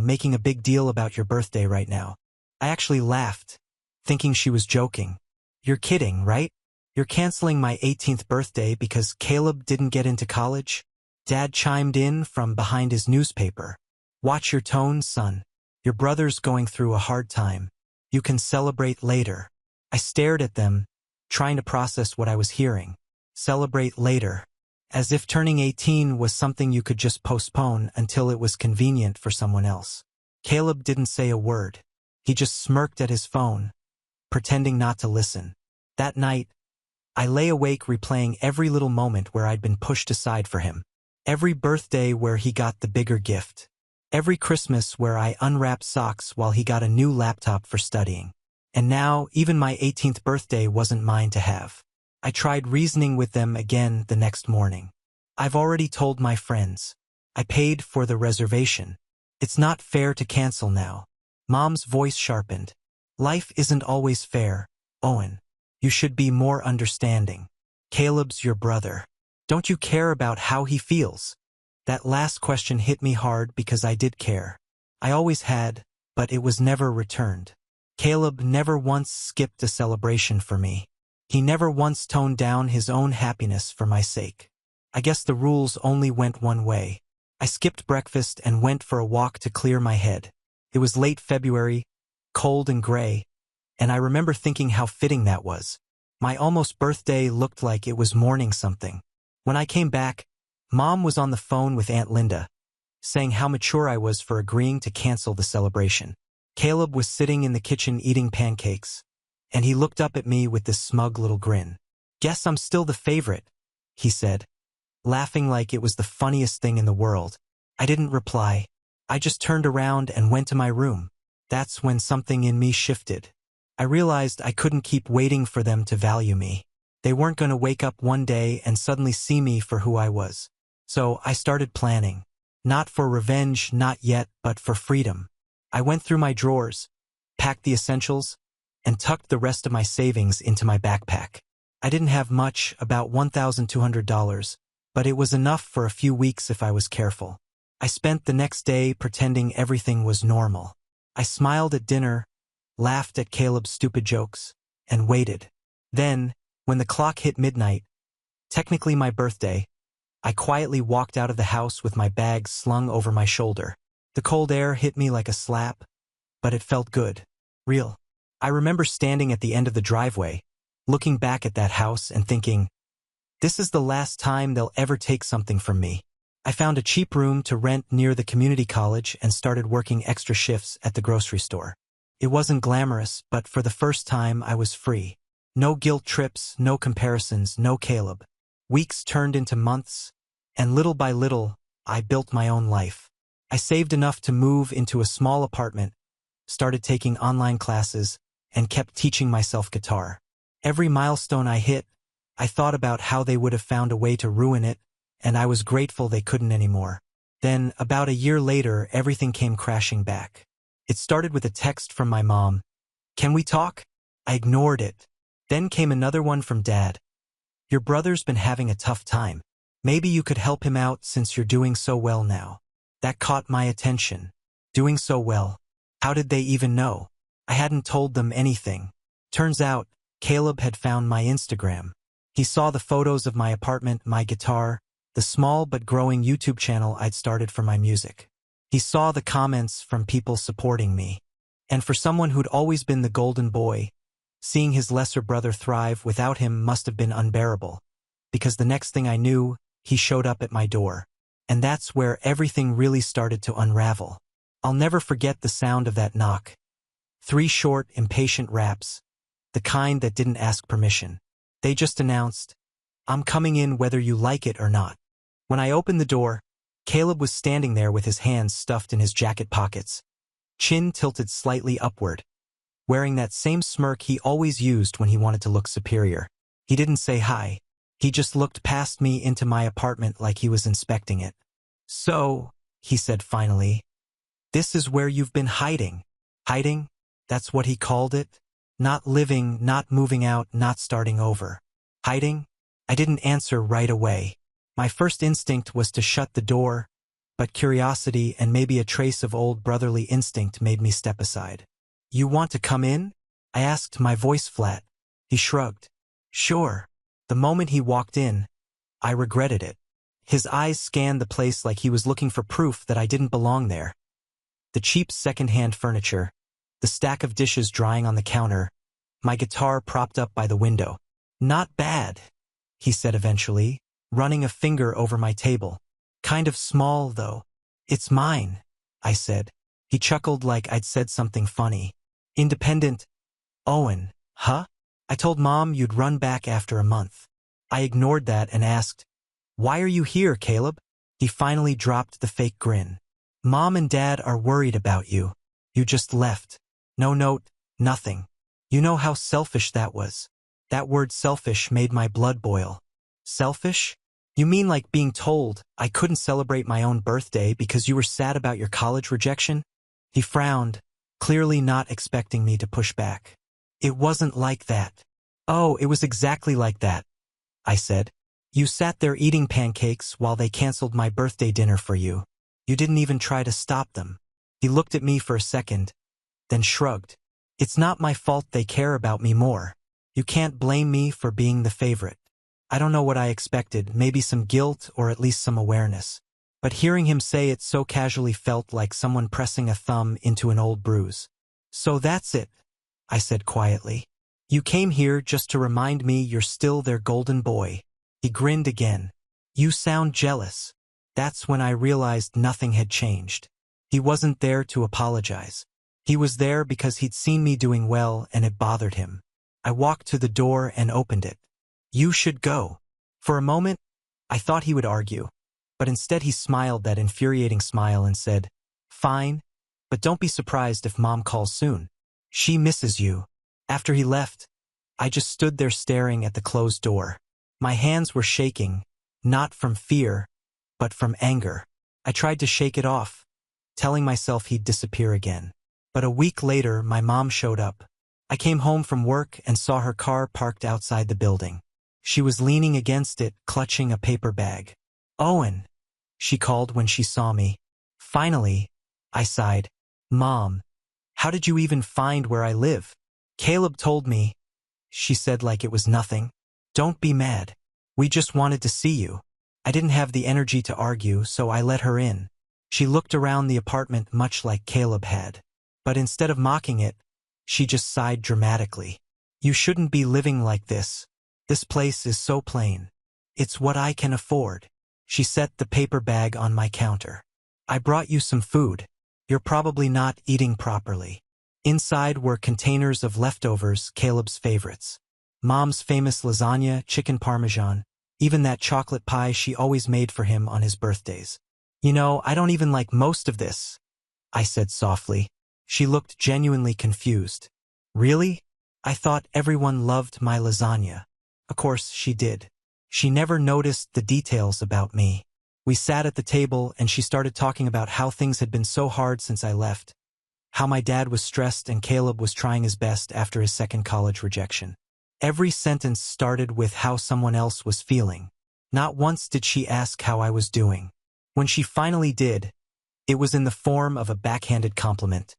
making a big deal about your birthday right now." I actually laughed, thinking she was joking. "You're kidding, right? You're canceling my 18th birthday because Caleb didn't get into college?" Dad chimed in from behind his newspaper. "Watch your tone, son. Your brother's going through a hard time. You can celebrate later." I stared at them, trying to process what I was hearing. Celebrate later. As if turning 18 was something you could just postpone until it was convenient for someone else. Caleb didn't say a word. He just smirked at his phone, pretending not to listen. That night, I lay awake replaying every little moment where I'd been pushed aside for him. Every birthday where he got the bigger gift. Every Christmas where I unwrapped socks while he got a new laptop for studying. And now, even my 18th birthday wasn't mine to have. I tried reasoning with them again the next morning. "I've already told my friends. I paid for the reservation. It's not fair to cancel now." Mom's voice sharpened. "Life isn't always fair, Owen. You should be more understanding. Caleb's your brother. Don't you care about how he feels?" That last question hit me hard because I did care. I always had, but it was never returned. Caleb never once skipped a celebration for me. He never once toned down his own happiness for my sake. I guess the rules only went one way. I skipped breakfast and went for a walk to clear my head. It was late February, cold and gray, and I remember thinking how fitting that was. My almost birthday looked like it was mourning something. When I came back, Mom was on the phone with Aunt Linda, saying how mature I was for agreeing to cancel the celebration. Caleb was sitting in the kitchen eating pancakes, and he looked up at me with this smug little grin. "Guess I'm still the favorite," he said, laughing like it was the funniest thing in the world. I didn't reply. I just turned around and went to my room. That's when something in me shifted. I realized I couldn't keep waiting for them to value me. They weren't going to wake up one day and suddenly see me for who I was. So I started planning. Not for revenge, not yet, but for freedom. I went through my drawers, packed the essentials, and tucked the rest of my savings into my backpack. I didn't have much, about $1,200, but it was enough for a few weeks if I was careful. I spent the next day pretending everything was normal. I smiled at dinner, laughed at Caleb's stupid jokes, and waited. Then, when the clock hit midnight, technically my birthday, I quietly walked out of the house with my bag slung over my shoulder. The cold air hit me like a slap, but it felt good. Real. I remember standing at the end of the driveway, looking back at that house and thinking, this is the last time they'll ever take something from me. I found a cheap room to rent near the community college and started working extra shifts at the grocery store. It wasn't glamorous, but for the first time I was free. No guilt trips, no comparisons, no Caleb. Weeks turned into months, and little by little, I built my own life. I saved enough to move into a small apartment, started taking online classes, and kept teaching myself guitar. Every milestone I hit, I thought about how they would have found a way to ruin it, and I was grateful they couldn't anymore. Then, about a year later, everything came crashing back. It started with a text from my mom. Can we talk? I ignored it. Then came another one from Dad. Your brother's been having a tough time. Maybe you could help him out since you're doing so well now. That caught my attention. Doing so well. How did they even know? I hadn't told them anything. Turns out, Caleb had found my Instagram. He saw the photos of my apartment, my guitar, the small but growing YouTube channel I'd started for my music. He saw the comments from people supporting me. And for someone who'd always been the golden boy, seeing his lesser brother thrive without him must have been unbearable, because the next thing I knew, he showed up at my door. And that's where everything really started to unravel. I'll never forget the sound of that knock. 3 short, impatient raps, the kind that didn't ask permission. They just announced, I'm coming in whether you like it or not. When I opened the door, Caleb was standing there with his hands stuffed in his jacket pockets, chin tilted slightly upward, wearing that same smirk he always used when he wanted to look superior. He didn't say hi. He just looked past me into my apartment like he was inspecting it. So, he said finally, this is where you've been hiding. Hiding? That's what he called it? Not living, not moving out, not starting over. Hiding? I didn't answer right away. My first instinct was to shut the door, but curiosity and maybe a trace of old brotherly instinct made me step aside. You want to come in? I asked, my voice flat. He shrugged. Sure. The moment he walked in, I regretted it. His eyes scanned the place like he was looking for proof that I didn't belong there. The cheap second-hand furniture, the stack of dishes drying on the counter, my guitar propped up by the window. Not bad, he said eventually, running a finger over my table. Kind of small, though. It's mine, I said. He chuckled like I'd said something funny. Independent. Owen, huh? I told Mom you'd run back after a month. I ignored that and asked, why are you here, Caleb? He finally dropped the fake grin. Mom and Dad are worried about you. You just left. No note, nothing. You know how selfish that was. That word selfish made my blood boil. Selfish? You mean like being told I couldn't celebrate my own birthday because you were sad about your college rejection? He frowned, clearly not expecting me to push back. It wasn't like that. Oh, it was exactly like that, I said. You sat there eating pancakes while they canceled my birthday dinner for you. You didn't even try to stop them. He looked at me for a second, then shrugged. It's not my fault they care about me more. You can't blame me for being the favorite. I don't know what I expected, maybe some guilt or at least some awareness. But hearing him say it so casually felt like someone pressing a thumb into an old bruise. So that's it, I said quietly. You came here just to remind me you're still their golden boy. He grinned again. You sound jealous. That's when I realized nothing had changed. He wasn't there to apologize. He was there because he'd seen me doing well and it bothered him. I walked to the door and opened it. You should go. For a moment, I thought he would argue, but instead he smiled that infuriating smile and said, fine, but don't be surprised if Mom calls soon. She misses you. After he left, I just stood there staring at the closed door. My hands were shaking, not from fear, but from anger. I tried to shake it off, telling myself he'd disappear again. But a week later, my mom showed up. I came home from work and saw her car parked outside the building. She was leaning against it, clutching a paper bag. "Owen," she called when she saw me. "Finally," I sighed. "Mom, how did you even find where I live?" "Caleb told me," she said like it was nothing. "Don't be mad. We just wanted to see you." I didn't have the energy to argue, so I let her in. She looked around the apartment much like Caleb had. But instead of mocking it, she just sighed dramatically. "You shouldn't be living like this. This place is so plain. It's what I can afford." She set the paper bag on my counter. "I brought you some food. You're probably not eating properly." Inside were containers of leftovers, Caleb's favorites. Mom's famous lasagna, chicken parmesan, even that chocolate pie she always made for him on his birthdays. "You know, I don't even like most of this," I said softly. She looked genuinely confused. "Really? I thought everyone loved my lasagna." Of course she did. She never noticed the details about me. We sat at the table and she started talking about how things had been so hard since I left. How my dad was stressed and Caleb was trying his best after his second college rejection. Every sentence started with how someone else was feeling. Not once did she ask how I was doing. When she finally did, it was in the form of a backhanded compliment.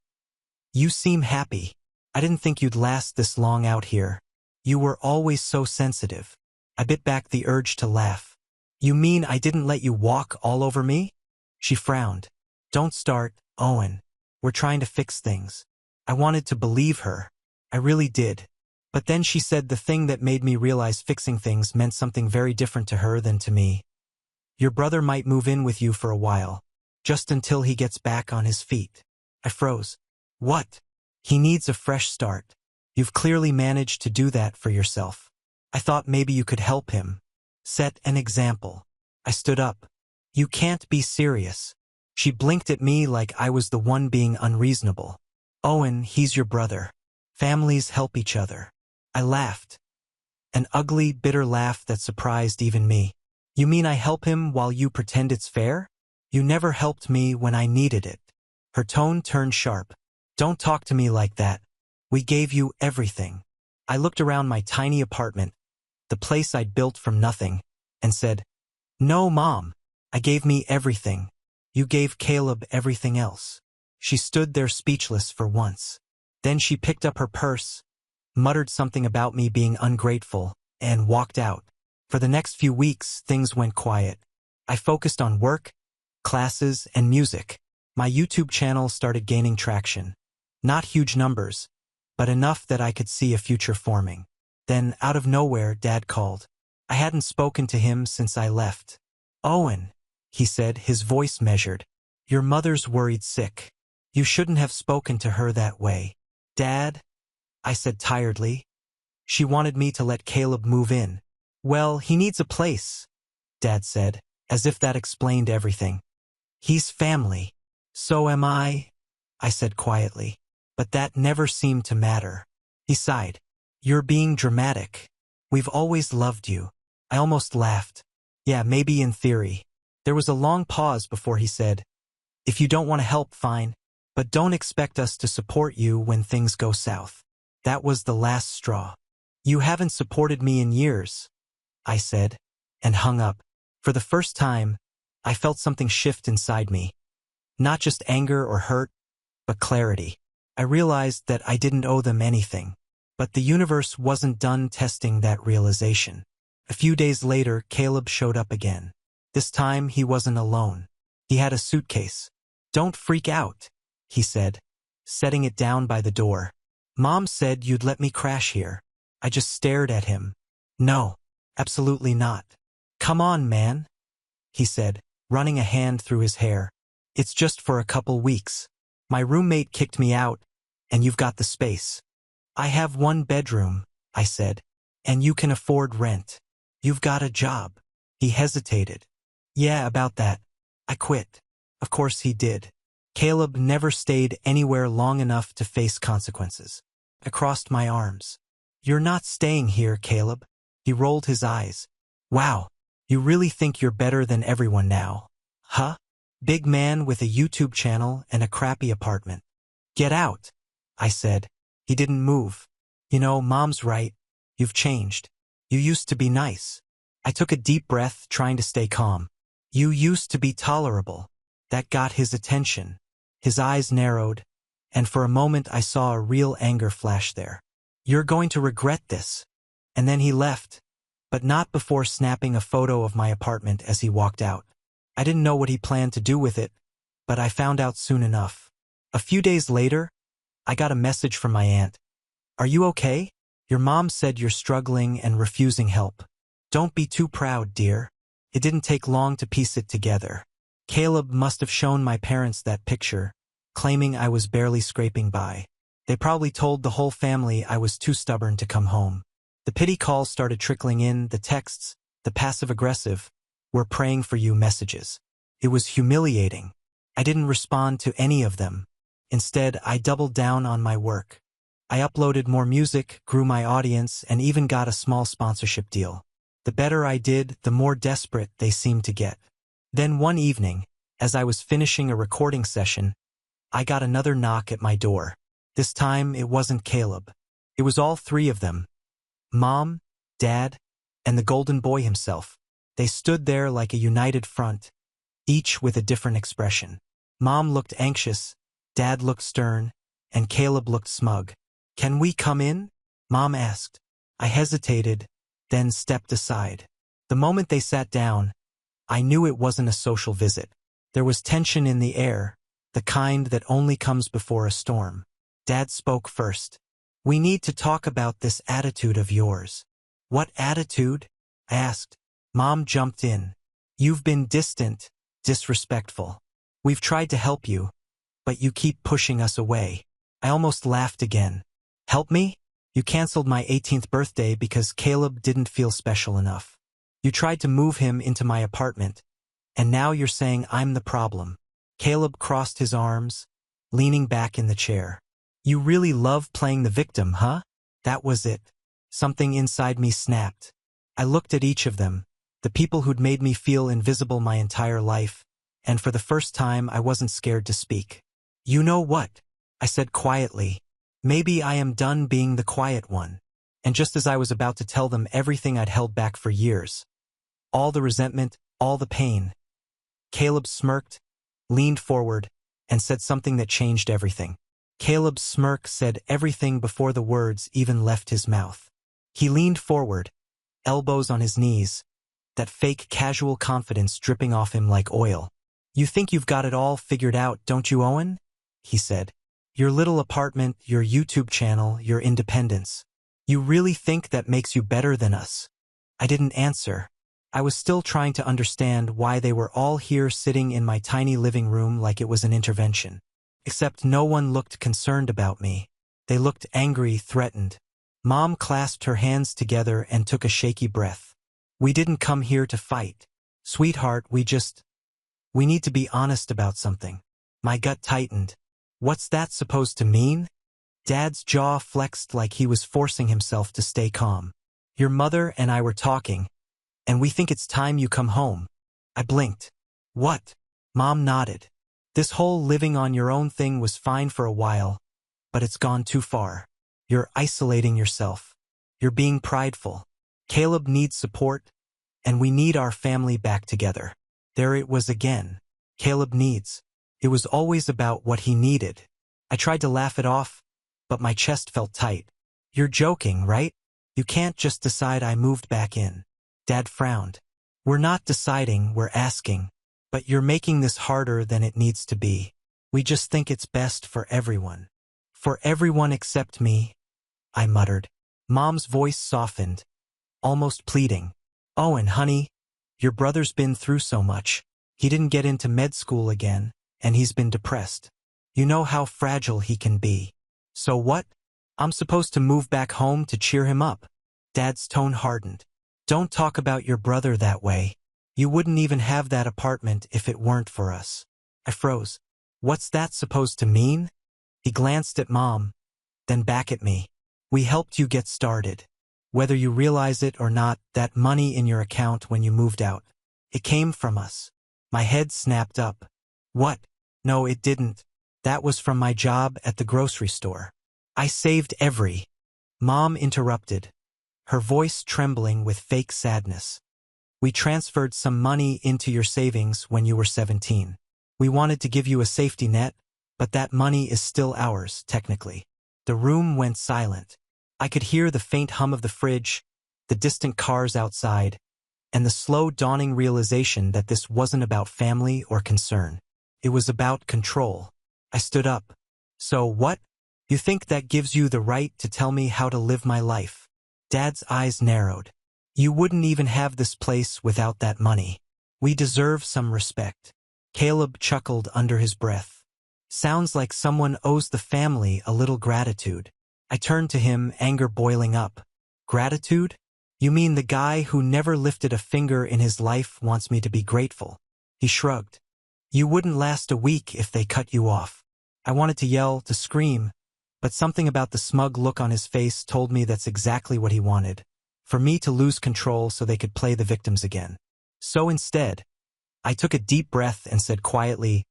"You seem happy. I didn't think you'd last this long out here. You were always so sensitive." I bit back the urge to laugh. "You mean I didn't let you walk all over me?" She frowned. "Don't start, Owen. We're trying to fix things." I wanted to believe her. I really did. But then she said the thing that made me realize fixing things meant something very different to her than to me. "Your brother might move in with you for a while, just until he gets back on his feet." I froze. "What? He needs a fresh start. You've clearly managed to do that for yourself. I thought maybe you could help him. Set an example." I stood up. "You can't be serious." She blinked at me like I was the one being unreasonable. "Owen, he's your brother. Families help each other." I laughed. An ugly, bitter laugh that surprised even me. "You mean I help him while you pretend it's fair? You never helped me when I needed it." Her tone turned sharp. "Don't talk to me like that. We gave you everything." I looked around my tiny apartment, the place I'd built from nothing, and said, "No, Mom. I gave me everything. You gave Caleb everything else." She stood there speechless for once. Then she picked up her purse, muttered something about me being ungrateful, and walked out. For the next few weeks, things went quiet. I focused on work, classes, and music. My YouTube channel started gaining traction. Not huge numbers, but enough that I could see a future forming. Then, out of nowhere, Dad called. I hadn't spoken to him since I left. "Owen," he said, his voice measured. "Your mother's worried sick. You shouldn't have spoken to her that way." "Dad," I said tiredly. "She wanted me to let Caleb move in." "Well, he needs a place," Dad said, as if that explained everything. "He's family." "So am I," I said quietly. But that never seemed to matter. He sighed. "You're being dramatic. We've always loved you." I almost laughed. "Yeah, maybe in theory." There was a long pause before he said, "If you don't want to help, fine. But don't expect us to support you when things go south." That was the last straw. "You haven't supported me in years," I said, and hung up. For the first time, I felt something shift inside me. Not just anger or hurt, but clarity. I realized that I didn't owe them anything. But the universe wasn't done testing that realization. A few days later, Caleb showed up again. This time, he wasn't alone. He had a suitcase. "Don't freak out," he said, setting it down by the door. "Mom said you'd let me crash here." I just stared at him. "No, absolutely not." "Come on, man," he said, running a hand through his hair. "It's just for a couple weeks. My roommate kicked me out, and you've got the space." "I have one bedroom," I said, "and you can afford rent. You've got a job." He hesitated. "Yeah, about that. I quit." Of course he did. Caleb never stayed anywhere long enough to face consequences. I crossed my arms. "You're not staying here, Caleb." He rolled his eyes. "Wow, you really think you're better than everyone now, huh?" Big man with a YouTube channel and a crappy apartment. Get out, I said. He didn't move. You know, Mom's right. You've changed. You used to be nice. I took a deep breath, trying to stay calm. You used to be tolerable. That got his attention. His eyes narrowed, and for a moment I saw a real anger flash there. You're going to regret this. And then he left, but not before snapping a photo of my apartment as he walked out. I didn't know what he planned to do with it, but I found out soon enough. A few days later, I got a message from my aunt. Are you okay? Your mom said you're struggling and refusing help. Don't be too proud, dear. It didn't take long to piece it together. Caleb must have shown my parents that picture, claiming I was barely scraping by. They probably told the whole family I was too stubborn to come home. The pity calls started trickling in, the texts, the passive-aggressive, "We're praying for you" messages. It was humiliating. I didn't respond to any of them. Instead, I doubled down on my work. I uploaded more music, grew my audience, and even got a small sponsorship deal. The better I did, the more desperate they seemed to get. Then one evening, as I was finishing a recording session, I got another knock at my door. This time, it wasn't Caleb. It was all three of them. Mom, Dad, and the golden boy himself. They stood there like a united front, each with a different expression. Mom looked anxious, Dad looked stern, and Caleb looked smug. "Can we come in?" Mom asked. I hesitated, then stepped aside. The moment they sat down, I knew it wasn't a social visit. There was tension in the air, the kind that only comes before a storm. Dad spoke first. "We need to talk about this attitude of yours." "What attitude?" I asked. Mom jumped in. "You've been distant, disrespectful. We've tried to help you, but you keep pushing us away." I almost laughed again. "Help me? You canceled my 18th birthday because Caleb didn't feel special enough. You tried to move him into my apartment, and now you're saying I'm the problem." Caleb crossed his arms, leaning back in the chair. "You really love playing the victim, huh?" That was it. Something inside me snapped. I looked at each of them, the people who'd made me feel invisible my entire life, and for the first time I wasn't scared to speak. "You know what?" I said quietly. "Maybe I am done being the quiet one." And just as I was about to tell them everything I'd held back for years, all the resentment, all the pain, Caleb smirked, leaned forward, and said something that changed everything. Caleb's smirk said everything before the words even left his mouth. He leaned forward, elbows on his knees, that fake casual confidence dripping off him like oil. "You think you've got it all figured out, don't you, Owen?" he said. "Your little apartment, your YouTube channel, your independence. You really think that makes you better than us?" I didn't answer. I was still trying to understand why they were all here sitting in my tiny living room like it was an intervention. Except no one looked concerned about me. They looked angry, threatened. Mom clasped her hands together and took a shaky breath. "We didn't come here to fight. Sweetheart, we need to be honest about something." My gut tightened. What's that supposed to mean? Dad's jaw flexed like he was forcing himself to stay calm. "Your mother and I were talking, and we think it's time you come home." I blinked. "What?" Mom nodded. "This whole living on your own thing was fine for a while, but it's gone too far. You're isolating yourself. You're being prideful. Caleb needs support, and we need our family back together." There it was again. Caleb needs. It was always about what he needed. I tried to laugh it off, but my chest felt tight. "You're joking, right? You can't just decide I moved back in." Dad frowned. "We're not deciding, we're asking. But you're making this harder than it needs to be. We just think it's best for everyone." "For everyone except me," I muttered. Mom's voice softened, almost pleading. "Owen, honey, your brother's been through so much. He didn't get into med school again, and he's been depressed. You know how fragile he can be. So what? I'm supposed to move back home to cheer him up?" Dad's tone hardened. "Don't talk about your brother that way. You wouldn't even have that apartment if it weren't for us." I froze. "What's that supposed to mean?" He glanced at Mom, then back at me. "We helped you get started. Whether you realize it or not, that money in your account when you moved out, it came from us." My head snapped up. What? No, it didn't. That was from my job at the grocery store. I saved every. Mom interrupted, her voice trembling with fake sadness. We transferred some money into your savings when you were 17. We wanted to give you a safety net, but that money is still ours, technically. The room went silent. I could hear the faint hum of the fridge, the distant cars outside, and the slow dawning realization that this wasn't about family or concern. It was about control. I stood up. So what? You think that gives you the right to tell me how to live my life? Dad's eyes narrowed. You wouldn't even have this place without that money. We deserve some respect. Caleb chuckled under his breath. Sounds like someone owes the family a little gratitude. I turned to him, anger boiling up. Gratitude? You mean the guy who never lifted a finger in his life wants me to be grateful? He shrugged. You wouldn't last a week if they cut you off. I wanted to yell, to scream, but something about the smug look on his face told me that's exactly what he wanted, for me to lose control so they could play the victims again. So instead, I took a deep breath and said quietly,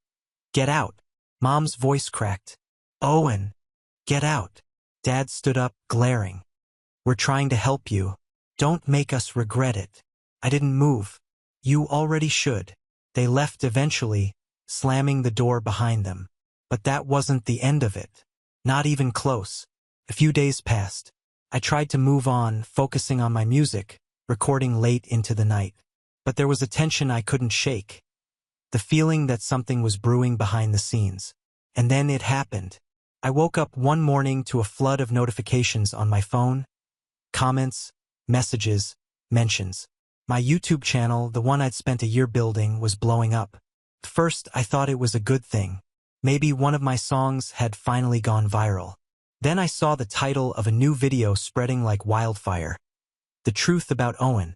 "Get out." Mom's voice cracked. "Owen, get out." Dad stood up, glaring. "We're trying to help you. Don't make us regret it." I didn't move. "You already should." They left eventually, slamming the door behind them. But that wasn't the end of it. Not even close. A few days passed. I tried to move on, focusing on my music, recording late into the night. But there was a tension I couldn't shake. The feeling that something was brewing behind the scenes. And then it happened. I woke up one morning to a flood of notifications on my phone. Comments, messages, mentions. My YouTube channel, the one I'd spent a year building, was blowing up. First, I thought it was a good thing. Maybe one of my songs had finally gone viral. Then I saw the title of a new video spreading like wildfire. The truth about Owen.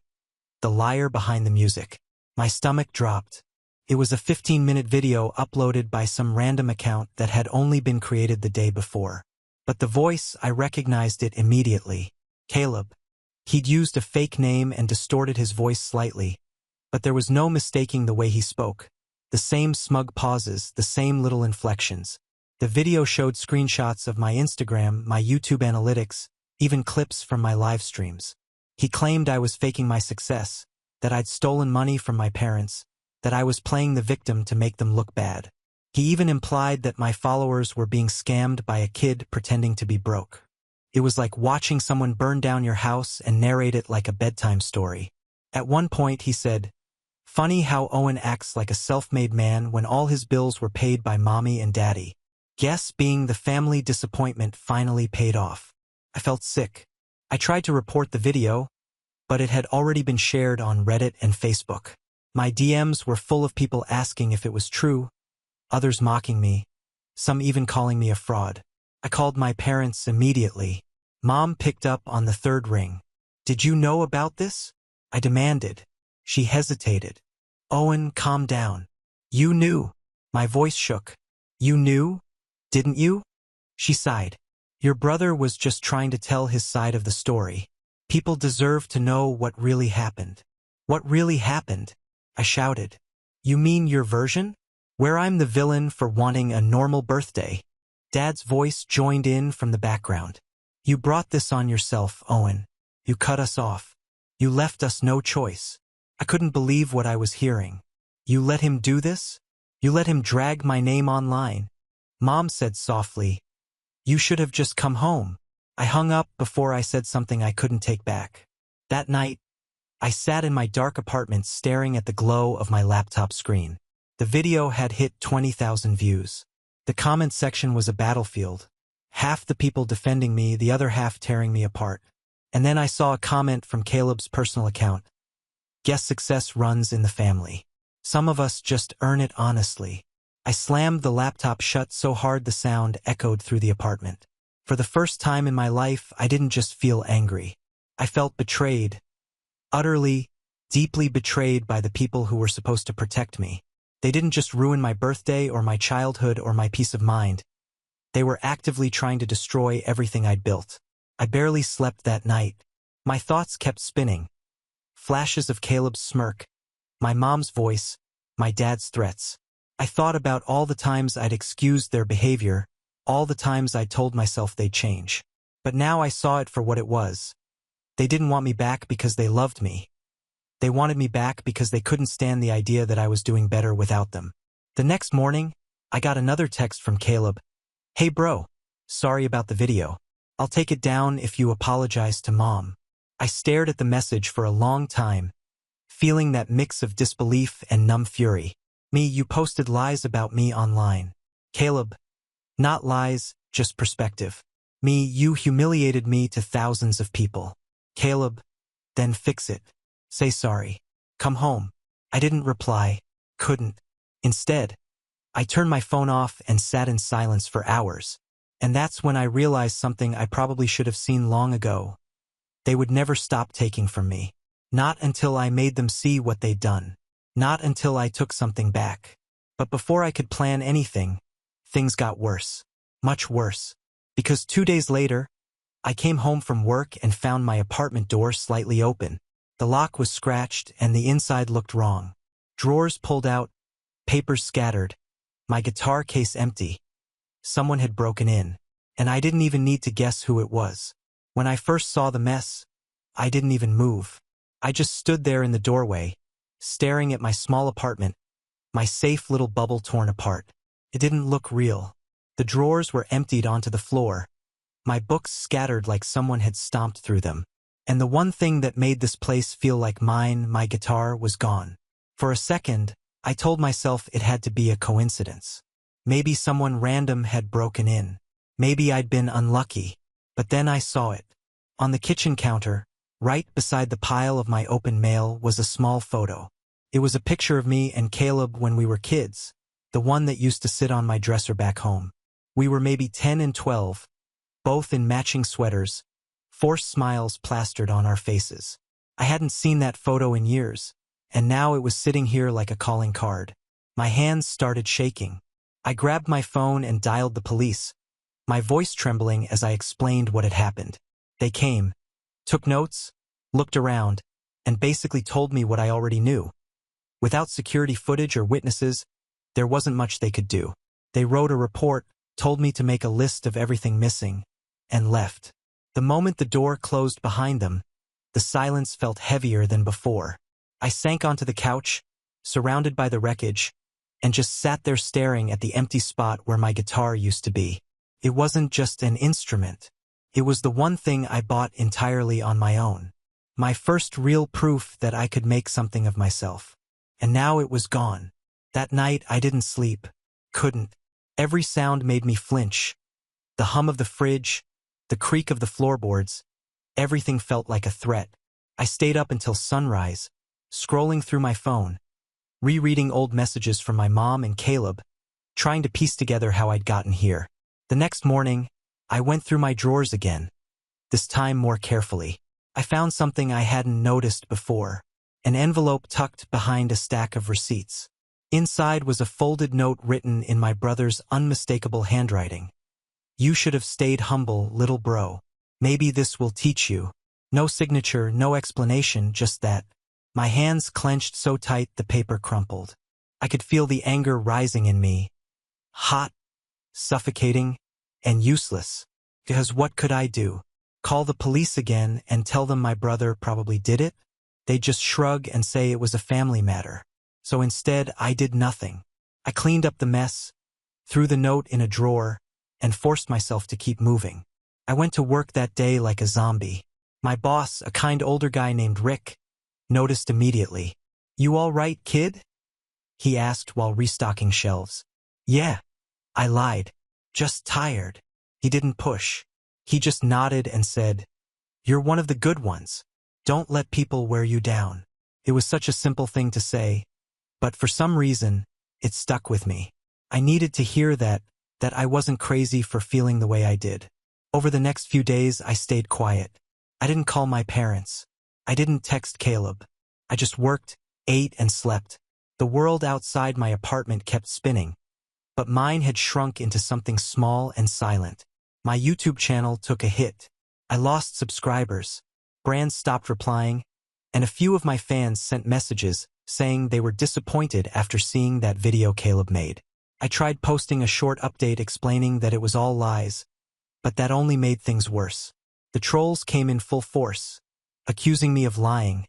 The liar behind the music. My stomach dropped. It was a 15-minute video uploaded by some random account that had only been created the day before. But the voice, I recognized it immediately. Caleb. He'd used a fake name and distorted his voice slightly, but there was no mistaking the way he spoke. The same smug pauses, the same little inflections. The video showed screenshots of my Instagram, my YouTube analytics, even clips from my live streams. He claimed I was faking my success, that I'd stolen money from my parents, that I was playing the victim to make them look bad. He even implied that my followers were being scammed by a kid pretending to be broke. It was like watching someone burn down your house and narrate it like a bedtime story. At one point he said, "Funny how Owen acts like a self-made man when all his bills were paid by mommy and daddy." Guess being the family disappointment finally paid off. I felt sick. I tried to report the video, but it had already been shared on Reddit and Facebook. My DMs were full of people asking if it was true, others mocking me, some even calling me a fraud. I called my parents immediately. Mom picked up on the third ring. "Did you know about this?" I demanded. She hesitated. "Owen, calm down. You knew." My voice shook. "You knew? Didn't you?" She sighed. "Your brother was just trying to tell his side of the story. People deserve to know what really happened." "What really happened?" I shouted. "You mean your version? Where I'm the villain for wanting a normal birthday?" Dad's voice joined in from the background. "You brought this on yourself, Owen. You cut us off. You left us no choice." I couldn't believe what I was hearing. "You let him do this? You let him drag my name online?" Mom said softly, "You should have just come home." I hung up before I said something I couldn't take back. That night, I sat in my dark apartment staring at the glow of my laptop screen. The video had hit 20,000 views. The comment section was a battlefield. Half the people defending me, the other half tearing me apart. And then I saw a comment from Caleb's personal account. "Guess success runs in the family. Some of us just earn it honestly." I slammed the laptop shut so hard the sound echoed through the apartment. For the first time in my life, I didn't just feel angry. I felt betrayed. Utterly, deeply betrayed by the people who were supposed to protect me. They didn't just ruin my birthday or my childhood or my peace of mind. They were actively trying to destroy everything I'd built. I barely slept that night. My thoughts kept spinning. Flashes of Caleb's smirk, my mom's voice, my dad's threats. I thought about all the times I'd excused their behavior, all the times I'd told myself they'd change. But now I saw it for what it was. They didn't want me back because they loved me. They wanted me back because they couldn't stand the idea that I was doing better without them. The next morning, I got another text from Caleb. "Hey bro, sorry about the video. I'll take it down if you apologize to mom." I stared at the message for a long time, feeling that mix of disbelief and numb fury. "Me, you posted lies about me online." Caleb, "Not lies, just perspective." "Me, you humiliated me to thousands of people." Caleb, "Then fix it. Say sorry. Come home." I didn't reply, couldn't. Instead, I turned my phone off and sat in silence for hours. And that's when I realized something I probably should have seen long ago. They would never stop taking from me. Not until I made them see what they'd done. Not until I took something back. But before I could plan anything, things got worse. Much worse. Because 2 days later, I came home from work and found my apartment door slightly open. The lock was scratched and the inside looked wrong. Drawers pulled out, papers scattered, my guitar case empty. Someone had broken in, and I didn't even need to guess who it was. When I first saw the mess, I didn't even move. I just stood there in the doorway, staring at my small apartment, my safe little bubble torn apart. It didn't look real. The drawers were emptied onto the floor, my books scattered like someone had stomped through them. And the one thing that made this place feel like mine, my guitar, was gone. For a second, I told myself it had to be a coincidence. Maybe someone random had broken in. Maybe I'd been unlucky. But then I saw it. On the kitchen counter, right beside the pile of my open mail, was a small photo. It was a picture of me and Caleb when we were kids, the one that used to sit on my dresser back home. We were maybe 10 and 12, both in matching sweaters, forced smiles plastered on our faces. I hadn't seen that photo in years, and now it was sitting here like a calling card. My hands started shaking. I grabbed my phone and dialed the police, my voice trembling as I explained what had happened. They came, took notes, looked around, and basically told me what I already knew. Without security footage or witnesses, there wasn't much they could do. They wrote a report, told me to make a list of everything missing, and left. The moment the door closed behind them, the silence felt heavier than before. I sank onto the couch, surrounded by the wreckage, and just sat there staring at the empty spot where my guitar used to be. It wasn't just an instrument. It was the one thing I bought entirely on my own. My first real proof that I could make something of myself. And now it was gone. That night I didn't sleep. Couldn't. Every sound made me flinch. The hum of the fridge, the creak of the floorboards, everything felt like a threat. I stayed up until sunrise, scrolling through my phone, rereading old messages from my mom and Caleb, trying to piece together how I'd gotten here. The next morning, I went through my drawers again, this time more carefully. I found something I hadn't noticed before, an envelope tucked behind a stack of receipts. Inside was a folded note written in my brother's unmistakable handwriting. "You should have stayed humble, little bro. Maybe this will teach you." No signature, no explanation, just that. My hands clenched so tight the paper crumpled. I could feel the anger rising in me. Hot, suffocating, and useless. Because what could I do? Call the police again and tell them my brother probably did it? They'd just shrug and say it was a family matter. So instead, I did nothing. I cleaned up the mess, threw the note in a drawer, and forced myself to keep moving. I went to work that day like a zombie. My boss, a kind older guy named Rick, noticed immediately. "You all right, kid?" he asked while restocking shelves. "Yeah," I lied. "Just tired." He didn't push. He just nodded and said, "You're one of the good ones. Don't let people wear you down." It was such a simple thing to say, but for some reason, it stuck with me. I needed to hear that I wasn't crazy for feeling the way I did. Over the next few days, I stayed quiet. I didn't call my parents. I didn't text Caleb. I just worked, ate, and slept. The world outside my apartment kept spinning, but mine had shrunk into something small and silent. My YouTube channel took a hit. I lost subscribers. Brands stopped replying, and a few of my fans sent messages saying they were disappointed after seeing that video Caleb made. I tried posting a short update explaining that it was all lies, but that only made things worse. The trolls came in full force, accusing me of lying,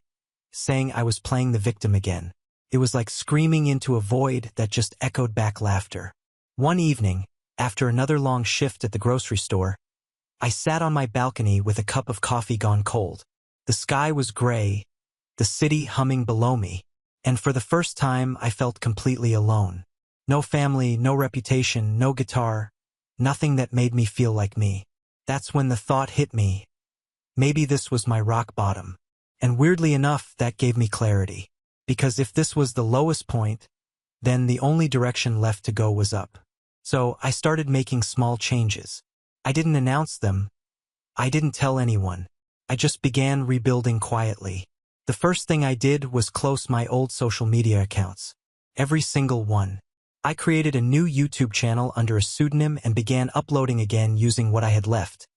saying I was playing the victim again. It was like screaming into a void that just echoed back laughter. One evening, after another long shift at the grocery store, I sat on my balcony with a cup of coffee gone cold. The sky was gray, the city humming below me, and for the first time I felt completely alone. No family, no reputation, no guitar, nothing that made me feel like me. That's when the thought hit me. Maybe this was my rock bottom. And weirdly enough, that gave me clarity. Because if this was the lowest point, then the only direction left to go was up. So I started making small changes. I didn't announce them. I didn't tell anyone. I just began rebuilding quietly. The first thing I did was close my old social media accounts. Every single one. I created a new YouTube channel under a pseudonym and began uploading again using what I had left.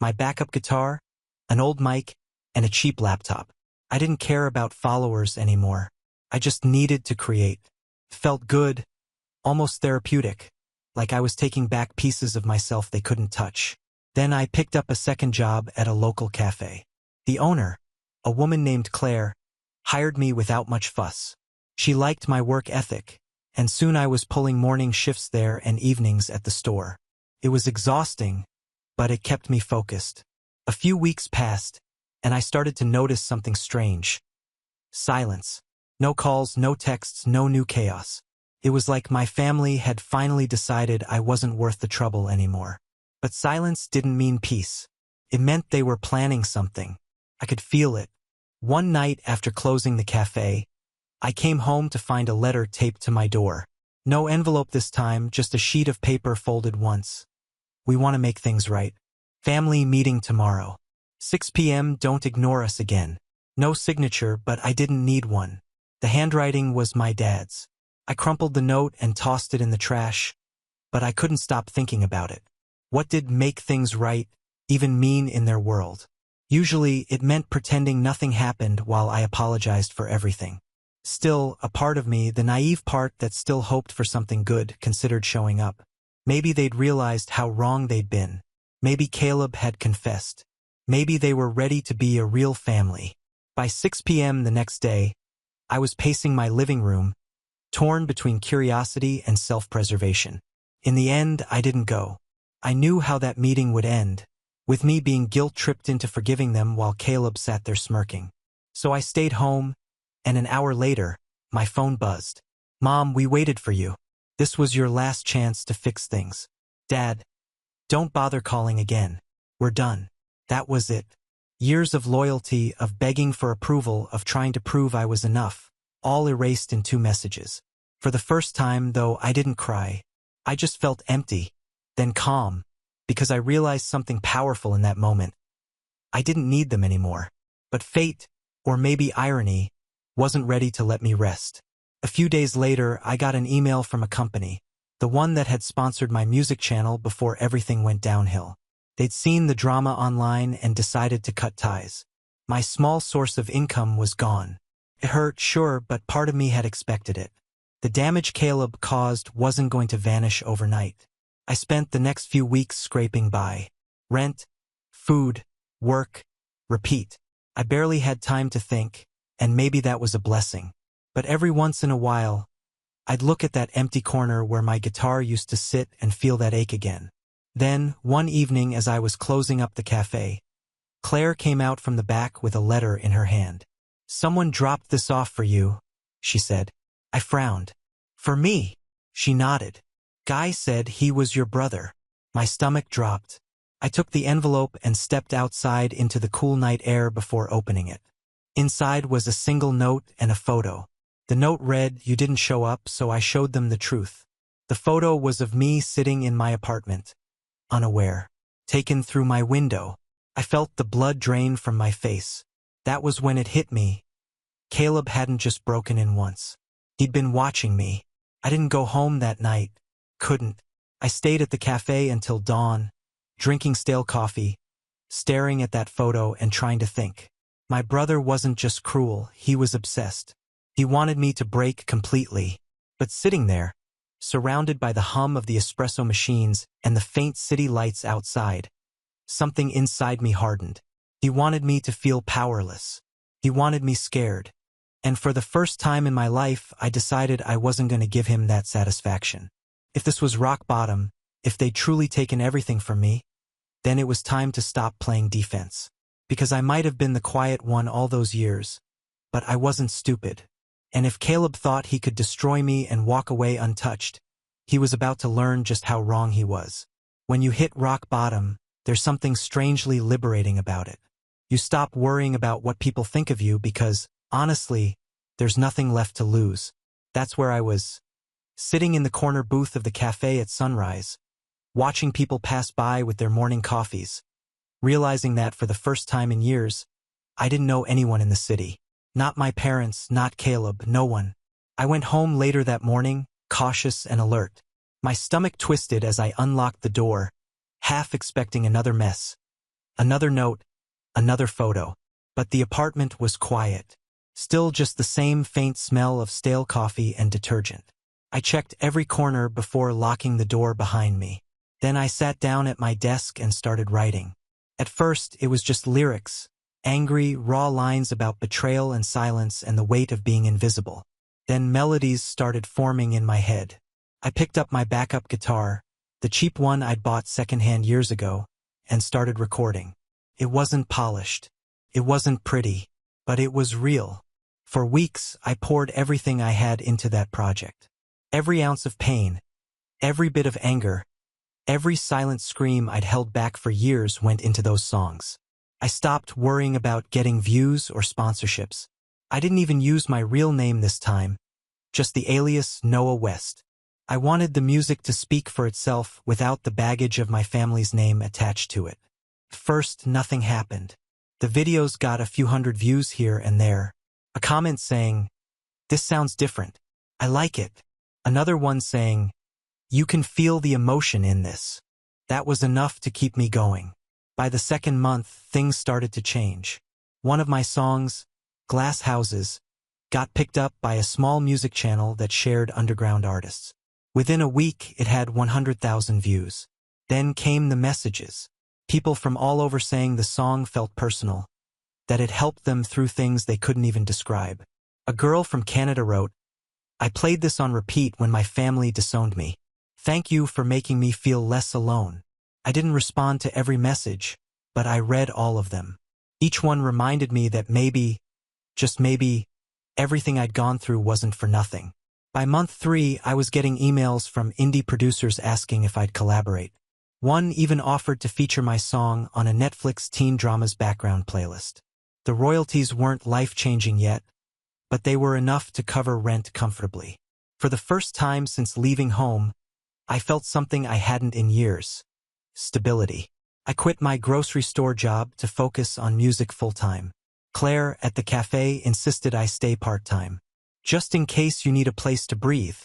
My backup guitar, an old mic, and a cheap laptop. I didn't care about followers anymore. I just needed to create. Felt good, almost therapeutic, like I was taking back pieces of myself they couldn't touch. Then I picked up a second job at a local cafe. The owner, a woman named Claire, hired me without much fuss. She liked my work ethic, and soon I was pulling morning shifts there and evenings at the store. It was exhausting, but it kept me focused. A few weeks passed, and I started to notice something strange. Silence. No calls, no texts, no new chaos. It was like my family had finally decided I wasn't worth the trouble anymore. But silence didn't mean peace. It meant they were planning something. I could feel it. One night after closing the cafe, I came home to find a letter taped to my door. No envelope this time, just a sheet of paper folded once. We want to make things right. Family meeting tomorrow. 6 p.m. Don't ignore us again. No signature, but I didn't need one. The handwriting was my dad's. I crumpled the note and tossed it in the trash, but I couldn't stop thinking about it. What did make things right even mean in their world? Usually, it meant pretending nothing happened while I apologized for everything. Still, a part of me, the naive part that still hoped for something good, considered showing up. Maybe they'd realized how wrong they'd been. Maybe Caleb had confessed. Maybe they were ready to be a real family. By 6 p.m. the next day, I was pacing my living room, torn between curiosity and self-preservation. In the end, I didn't go. I knew how that meeting would end, with me being guilt-tripped into forgiving them while Caleb sat there smirking. So I stayed home, and an hour later, my phone buzzed. "Mom, we waited for you. This was your last chance to fix things." "Dad, don't bother calling again. We're done." That was it. Years of loyalty, of begging for approval, of trying to prove I was enough, all erased in 2 messages. For the first time, though, I didn't cry. I just felt empty, then calm, because I realized something powerful in that moment. I didn't need them anymore. But fate, or maybe irony, wasn't ready to let me rest. A few days later, I got an email from a company, the one that had sponsored my music channel before everything went downhill. They'd seen the drama online and decided to cut ties. My small source of income was gone. It hurt, sure, but part of me had expected it. The damage Caleb caused wasn't going to vanish overnight. I spent the next few weeks scraping by. Rent, food, work, repeat. I barely had time to think, and maybe that was a blessing. But every once in a while, I'd look at that empty corner where my guitar used to sit and feel that ache again. Then, one evening as I was closing up the cafe, Claire came out from the back with a letter in her hand. "Someone dropped this off for you," she said. I frowned. "For me?" She nodded. "Guy said he was your brother." My stomach dropped. I took the envelope and stepped outside into the cool night air before opening it. Inside was a single note and a photo. The note read, "You didn't show up, so I showed them the truth." The photo was of me sitting in my apartment, unaware, taken through my window. I felt the blood drain from my face. That was when it hit me. Caleb hadn't just broken in once. He'd been watching me. I didn't go home that night. Couldn't. I stayed at the cafe until dawn, drinking stale coffee, staring at that photo and trying to think. My brother wasn't just cruel, he was obsessed. He wanted me to break completely. But sitting there, surrounded by the hum of the espresso machines and the faint city lights outside, something inside me hardened. He wanted me to feel powerless. He wanted me scared. And for the first time in my life, I decided I wasn't going to give him that satisfaction. If this was rock bottom, if they'd truly taken everything from me, then it was time to stop playing defense. Because I might have been the quiet one all those years, but I wasn't stupid. And if Caleb thought he could destroy me and walk away untouched, he was about to learn just how wrong he was. When you hit rock bottom, there's something strangely liberating about it. You stop worrying about what people think of you because, honestly, there's nothing left to lose. That's where I was, sitting in the corner booth of the cafe at sunrise, watching people pass by with their morning coffees, realizing that for the first time in years, I didn't know anyone in the city. Not my parents, not Caleb, no one. I went home later that morning, cautious and alert. My stomach twisted as I unlocked the door, half expecting another mess. Another note, another photo. But the apartment was quiet. Still just the same faint smell of stale coffee and detergent. I checked every corner before locking the door behind me. Then I sat down at my desk and started writing. At first, it was just lyrics. Angry, raw lines about betrayal and silence and the weight of being invisible. Then melodies started forming in my head. I picked up my backup guitar, the cheap one I'd bought secondhand years ago, and started recording. It wasn't polished. It wasn't pretty. But it was real. For weeks, I poured everything I had into that project. Every ounce of pain, every bit of anger, every silent scream I'd held back for years went into those songs. I stopped worrying about getting views or sponsorships. I didn't even use my real name this time, just the alias Noah West. I wanted the music to speak for itself without the baggage of my family's name attached to it. First, nothing happened. The videos got a few hundred views here and there. A comment saying, "This sounds different. I like it." Another one saying, "You can feel the emotion in this." That was enough to keep me going. By the second month, things started to change. One of my songs, Glass Houses, got picked up by a small music channel that shared underground artists. Within a week, it had 100,000 views. Then came the messages. People from all over saying the song felt personal, that it helped them through things they couldn't even describe. A girl from Canada wrote, "I played this on repeat when my family disowned me. Thank you for making me feel less alone." I didn't respond to every message, but I read all of them. Each one reminded me that maybe, just maybe, everything I'd gone through wasn't for nothing. By month 3, I was getting emails from indie producers asking if I'd collaborate. One even offered to feature my song on a Netflix teen drama's background playlist. The royalties weren't life-changing yet, but they were enough to cover rent comfortably. For the first time since leaving home, I felt something I hadn't in years. Stability. I quit my grocery store job to focus on music full-time. Claire at the cafe insisted I stay part-time. "Just in case you need a place to breathe,"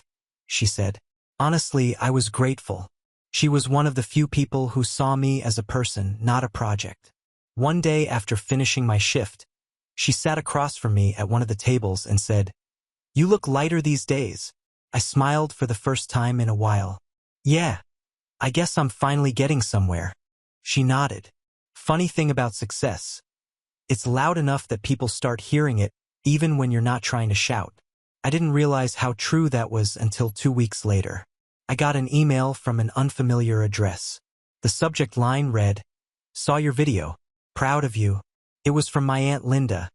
she said. Honestly, I was grateful. She was one of the few people who saw me as a person, not a project. One day after finishing my shift, she sat across from me at one of the tables and said, "You look lighter these days." I smiled for the first time in a while. "Yeah, I guess I'm finally getting somewhere." She nodded. Funny thing about success. It's loud enough that people start hearing it, even when you're not trying to shout. I didn't realize how true that was until 2 weeks later. I got an email from an unfamiliar address. The subject line read, "Saw your video. Proud of you." It was from my Aunt Linda,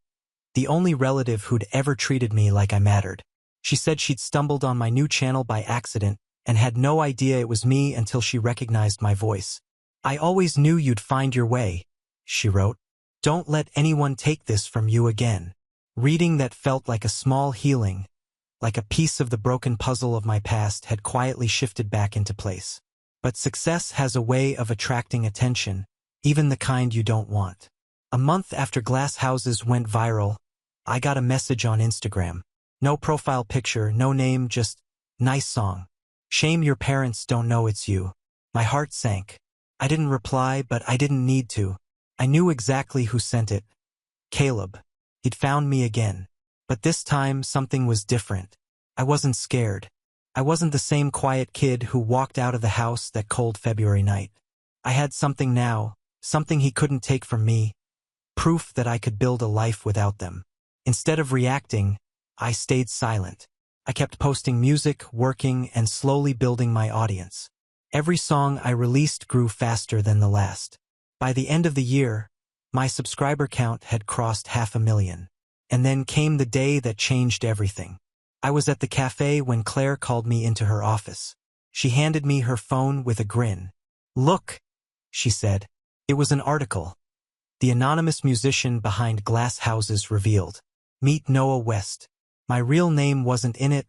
the only relative who'd ever treated me like I mattered. She said she'd stumbled on my new channel by accident and had no idea it was me until she recognized my voice. "I always knew you'd find your way," she wrote. "Don't let anyone take this from you again." Reading that felt like a small healing, like a piece of the broken puzzle of my past had quietly shifted back into place. But success has a way of attracting attention, even the kind you don't want. A month after Glass Houses went viral, I got a message on Instagram. No profile picture, no name, just, "Nice song. Shame your parents don't know it's you." My heart sank. I didn't reply, but I didn't need to. I knew exactly who sent it. Caleb. He'd found me again. But this time, something was different. I wasn't scared. I wasn't the same quiet kid who walked out of the house that cold February night. I had something now, something he couldn't take from me, proof that I could build a life without them. Instead of reacting, I stayed silent. I kept posting music, working, and slowly building my audience. Every song I released grew faster than the last. By the end of the year, my subscriber count had crossed 500,000. And then came the day that changed everything. I was at the cafe when Claire called me into her office. She handed me her phone with a grin. "Look," she said. It was an article. The anonymous musician behind Glass Houses revealed. Meet Noah West. My real name wasn't in it,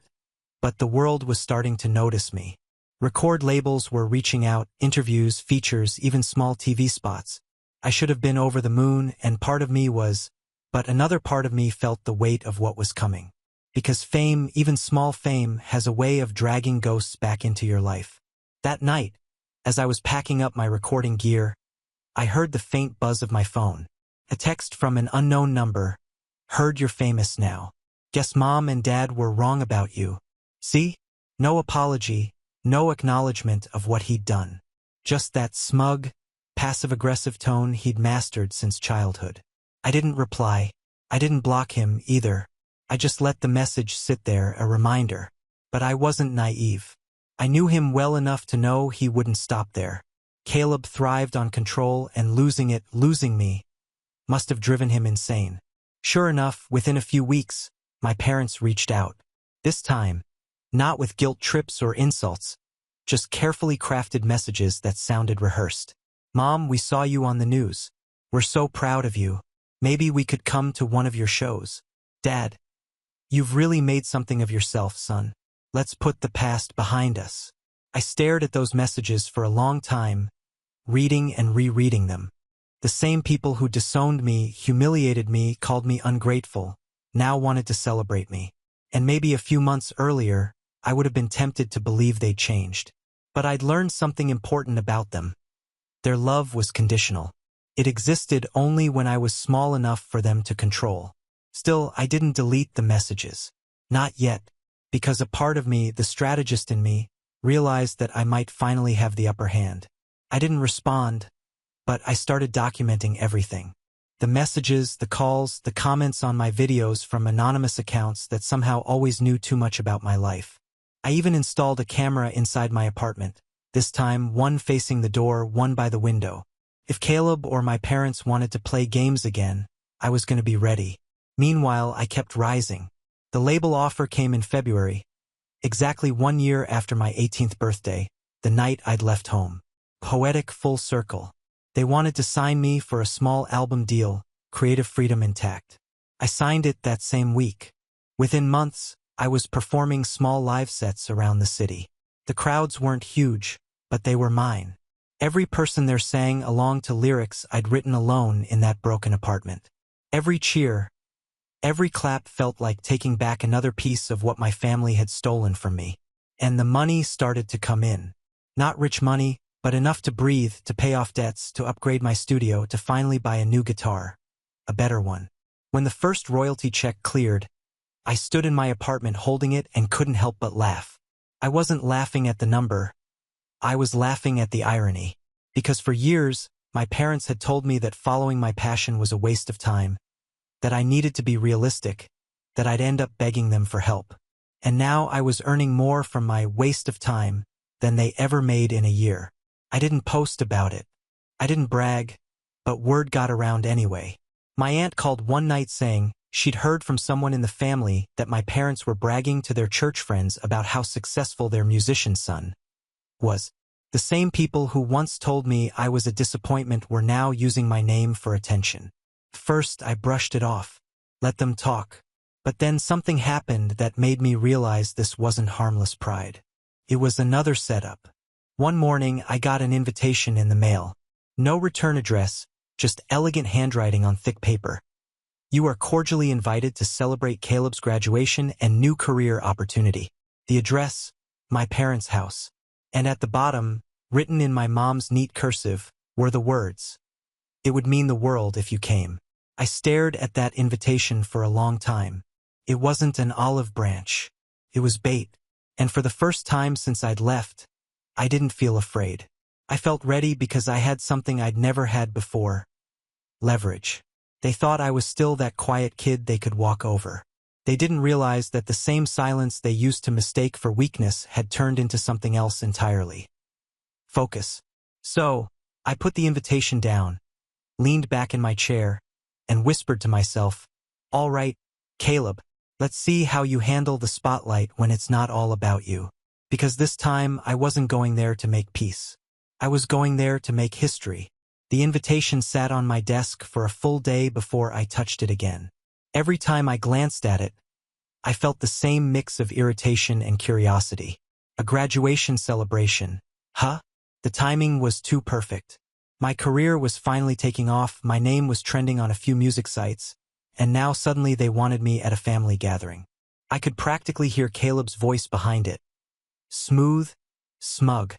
but the world was starting to notice me. Record labels were reaching out, interviews, features, even small TV spots. I should have been over the moon, and part of me was, but another part of me felt the weight of what was coming. Because fame, even small fame, has a way of dragging ghosts back into your life. That night, as I was packing up my recording gear, I heard the faint buzz of my phone. A text from an unknown number. "Heard you're famous now. Guess Mom and Dad were wrong about you." See? No apology, no acknowledgement of what he'd done. Just that smug, passive-aggressive tone he'd mastered since childhood. I didn't reply. I didn't block him either. I just let the message sit there, a reminder. But I wasn't naive. I knew him well enough to know he wouldn't stop there. Caleb thrived on control, and losing me, must have driven him insane. Sure enough, within a few weeks, my parents reached out. This time, not with guilt trips or insults, just carefully crafted messages that sounded rehearsed. "Mom, we saw you on the news. We're so proud of you. Maybe we could come to one of your shows. Dad, you've really made something of yourself, son. Let's put the past behind us." I stared at those messages for a long time, reading and rereading them. The same people who disowned me, humiliated me, called me ungrateful, now wanted to celebrate me. And maybe a few months earlier, I would have been tempted to believe they'd changed. But I'd learned something important about them. Their love was conditional. It existed only when I was small enough for them to control. Still, I didn't delete the messages. Not yet, because a part of me, the strategist in me, realized that I might finally have the upper hand. I didn't respond, but I started documenting everything. The messages, the calls, the comments on my videos from anonymous accounts that somehow always knew too much about my life. I even installed a camera inside my apartment, this time one facing the door, one by the window. If Caleb or my parents wanted to play games again, I was going to be ready. Meanwhile, I kept rising. The label offer came in February, exactly 1 year after my 18th birthday, the night I'd left home. Poetic full circle. They wanted to sign me for a small album deal, creative freedom intact. I signed it that same week. Within months, I was performing small live sets around the city. The crowds weren't huge, but they were mine. Every person there sang along to lyrics I'd written alone in that broken apartment. Every cheer, every clap felt like taking back another piece of what my family had stolen from me. And the money started to come in. Not rich money, but enough to breathe, to pay off debts, to upgrade my studio, to finally buy a new guitar. A better one. When the first royalty check cleared, I stood in my apartment holding it and couldn't help but laugh. I wasn't laughing at the number. I was laughing at the irony. Because for years, my parents had told me that following my passion was a waste of time, that I needed to be realistic, that I'd end up begging them for help. And now I was earning more from my waste of time than they ever made in a year. I didn't post about it. I didn't brag, but word got around anyway. My aunt called one night saying she'd heard from someone in the family that my parents were bragging to their church friends about how successful their musician son was. The same people who once told me I was a disappointment were now using my name for attention. First, I brushed it off. Let them talk. But then something happened that made me realize this wasn't harmless pride. It was another setup. One morning, I got an invitation in the mail. No return address, just elegant handwriting on thick paper. You are cordially invited to celebrate Caleb's graduation and new career opportunity. The address, my parents' house. And at the bottom, written in my mom's neat cursive, were the words, "It would mean the world if you came." I stared at that invitation for a long time. It wasn't an olive branch. It was bait. And for the first time since I'd left, I didn't feel afraid. I felt ready because I had something I'd never had before. Leverage. They thought I was still that quiet kid they could walk over. They didn't realize that the same silence they used to mistake for weakness had turned into something else entirely. Focus. So, I put the invitation down, leaned back in my chair, and whispered to myself, "All right, Caleb, let's see how you handle the spotlight when it's not all about you." Because this time I wasn't going there to make peace. I was going there to make history. The invitation sat on my desk for a full day before I touched it again. Every time I glanced at it, I felt the same mix of irritation and curiosity. A graduation celebration. Huh? The timing was too perfect. My career was finally taking off, my name was trending on a few music sites, and now suddenly they wanted me at a family gathering. I could practically hear Caleb's voice behind it. Smooth, smug,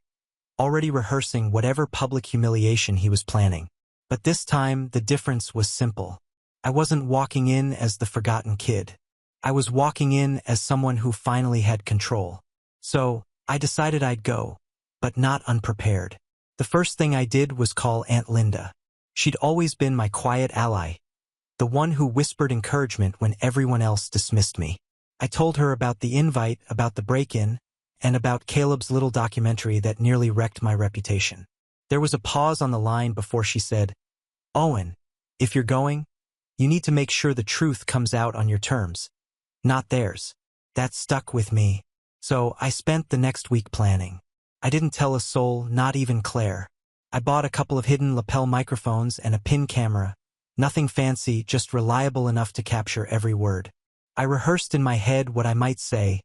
already rehearsing whatever public humiliation he was planning. But this time, the difference was simple. I wasn't walking in as the forgotten kid. I was walking in as someone who finally had control. So, I decided I'd go, but not unprepared. The first thing I did was call Aunt Linda. She'd always been my quiet ally, the one who whispered encouragement when everyone else dismissed me. I told her about the invite, about the break-in, and about Caleb's little documentary that nearly wrecked my reputation. There was a pause on the line before she said, "Owen, if you're going, you need to make sure the truth comes out on your terms, not theirs." That stuck with me. So I spent the next week planning. I didn't tell a soul, not even Claire. I bought a couple of hidden lapel microphones and a pin camera. Nothing fancy, just reliable enough to capture every word. I rehearsed in my head what I might say,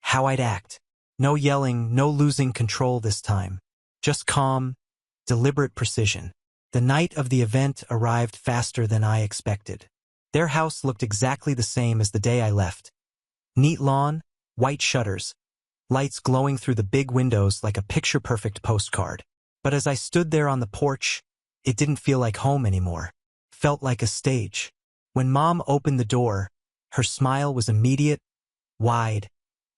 how I'd act. No yelling, no losing control this time. Just calm, deliberate precision. The night of the event arrived faster than I expected. Their house looked exactly the same as the day I left. Neat lawn, white shutters, lights glowing through the big windows like a picture-perfect postcard. But as I stood there on the porch, it didn't feel like home anymore. Felt like a stage. When Mom opened the door, her smile was immediate, wide,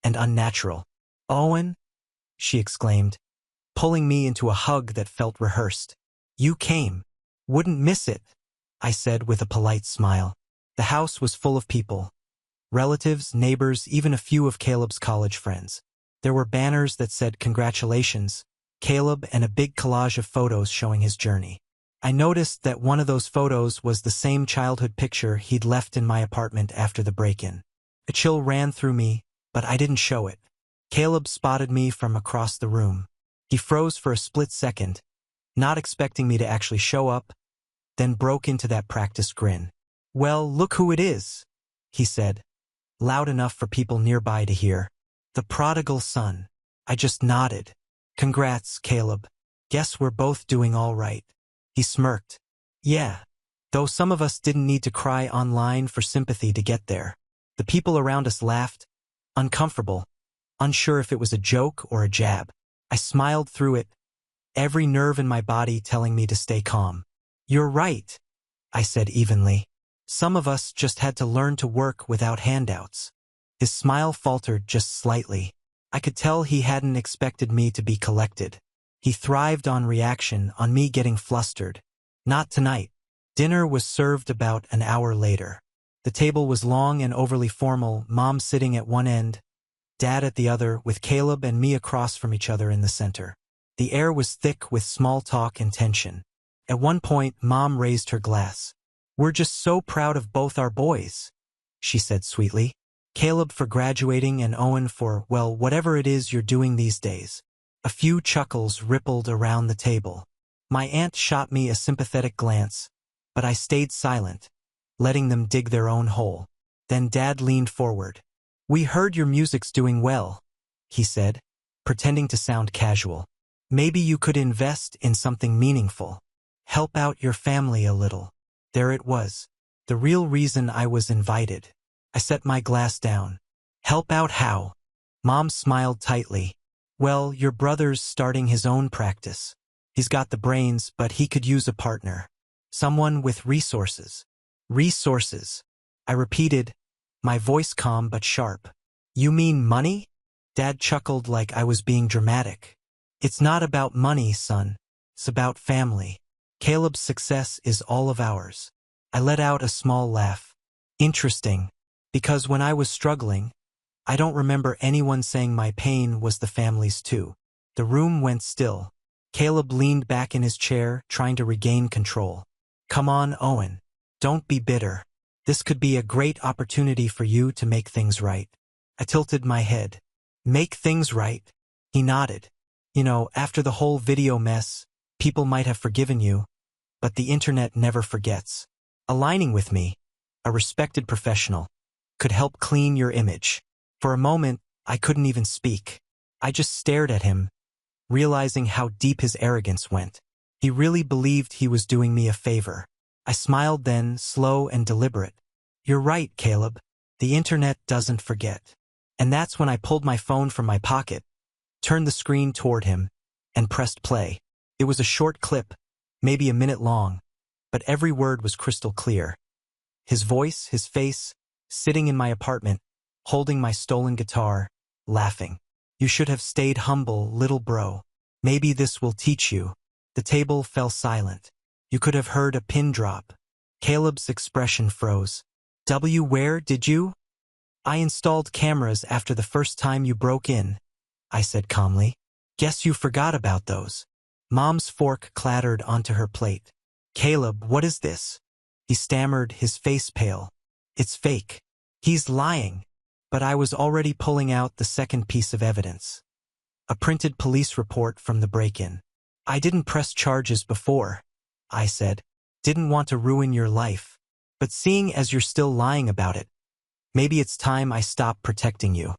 and unnatural. "Owen," she exclaimed, pulling me into a hug that felt rehearsed. "You came. Wouldn't miss it," I said with a polite smile. The house was full of people. Relatives, neighbors, even a few of Caleb's college friends. There were banners that said "Congratulations, Caleb," and a big collage of photos showing his journey. I noticed that one of those photos was the same childhood picture he'd left in my apartment after the break-in. A chill ran through me, but I didn't show it. Caleb spotted me from across the room. He froze for a split second, not expecting me to actually show up, then broke into that practiced grin. "Well, look who it is," he said, loud enough for people nearby to hear. "The prodigal son." I just nodded. "Congrats, Caleb. Guess we're both doing all right." He smirked. "Yeah, though some of us didn't need to cry online for sympathy to get there." The people around us laughed, uncomfortable, unsure if it was a joke or a jab. I smiled through it, every nerve in my body telling me to stay calm. "You're right," I said evenly. "Some of us just had to learn to work without handouts." His smile faltered just slightly. I could tell he hadn't expected me to be collected. He thrived on reaction, on me getting flustered. Not tonight. Dinner was served about an hour later. The table was long and overly formal, Mom sitting at one end, Dad at the other, with Caleb and me across from each other in the center. The air was thick with small talk and tension. At one point, Mom raised her glass. "We're just so proud of both our boys," she said sweetly. "Caleb for graduating and Owen for, well, whatever it is you're doing these days." A few chuckles rippled around the table. My aunt shot me a sympathetic glance, but I stayed silent, letting them dig their own hole. Then Dad leaned forward. "We heard your music's doing well," he said, pretending to sound casual. "Maybe you could invest in something meaningful. Help out your family a little." There it was, the real reason I was invited. I set my glass down. "Help out how?" Mom smiled tightly. "Well, your brother's starting his own practice. He's got the brains, but he could use a partner. Someone with resources." "Resources," I repeated, my voice calm but sharp. You mean money? Dad chuckled like I was being dramatic. It's not about money, son. It's about family. Caleb's success is all of ours. I let out a small laugh. Interesting, because when I was struggling, I don't remember anyone saying my pain was the family's too. The room went still. Caleb leaned back in his chair, trying to regain control. Come on, Owen. Don't be bitter. This could be a great opportunity for you to make things right. I tilted my head. Make things right? He nodded. You know, after the whole video mess, people might have forgiven you, but the internet never forgets. Aligning with me, a respected professional, could help clean your image. For a moment, I couldn't even speak. I just stared at him, realizing how deep his arrogance went. He really believed he was doing me a favor. I smiled then, slow and deliberate. You're right, Caleb. The internet doesn't forget. And that's when I pulled my phone from my pocket, turned the screen toward him, and pressed play. It was a short clip, maybe a minute long, but every word was crystal clear. His voice, his face, sitting in my apartment, holding my stolen guitar, laughing. You should have stayed humble, little bro. Maybe this will teach you. The table fell silent. You could have heard a pin drop. Caleb's expression froze. Where did you? I installed cameras after the first time you broke in, I said calmly. Guess you forgot about those. Mom's fork clattered onto her plate. Caleb, what is this? He stammered, his face pale. It's fake. He's lying. But I was already pulling out the second piece of evidence. A printed police report from the break-in. I didn't press charges before, I said. Didn't want to ruin your life. But seeing as you're still lying about it, maybe it's time I stop protecting you.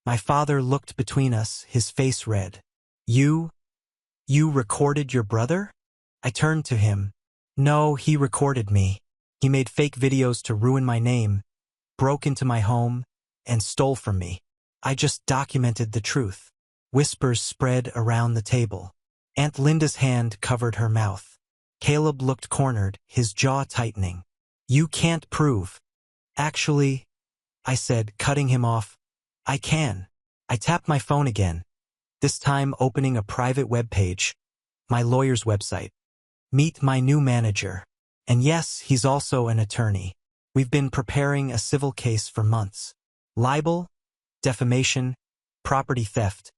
My father looked between us, his face red. You recorded your brother? I turned to him. No, he recorded me. He made fake videos to ruin my name, broke into my home, and stole from me. I just documented the truth. Whispers spread around the table. Aunt Linda's hand covered her mouth. Caleb looked cornered, his jaw tightening. You can't prove. Actually, I said, cutting him off. I can. I tapped my phone again, this time opening a private web page, my lawyer's website. Meet my new manager. And yes, he's also an attorney. We've been preparing a civil case for months. Libel, defamation, property theft,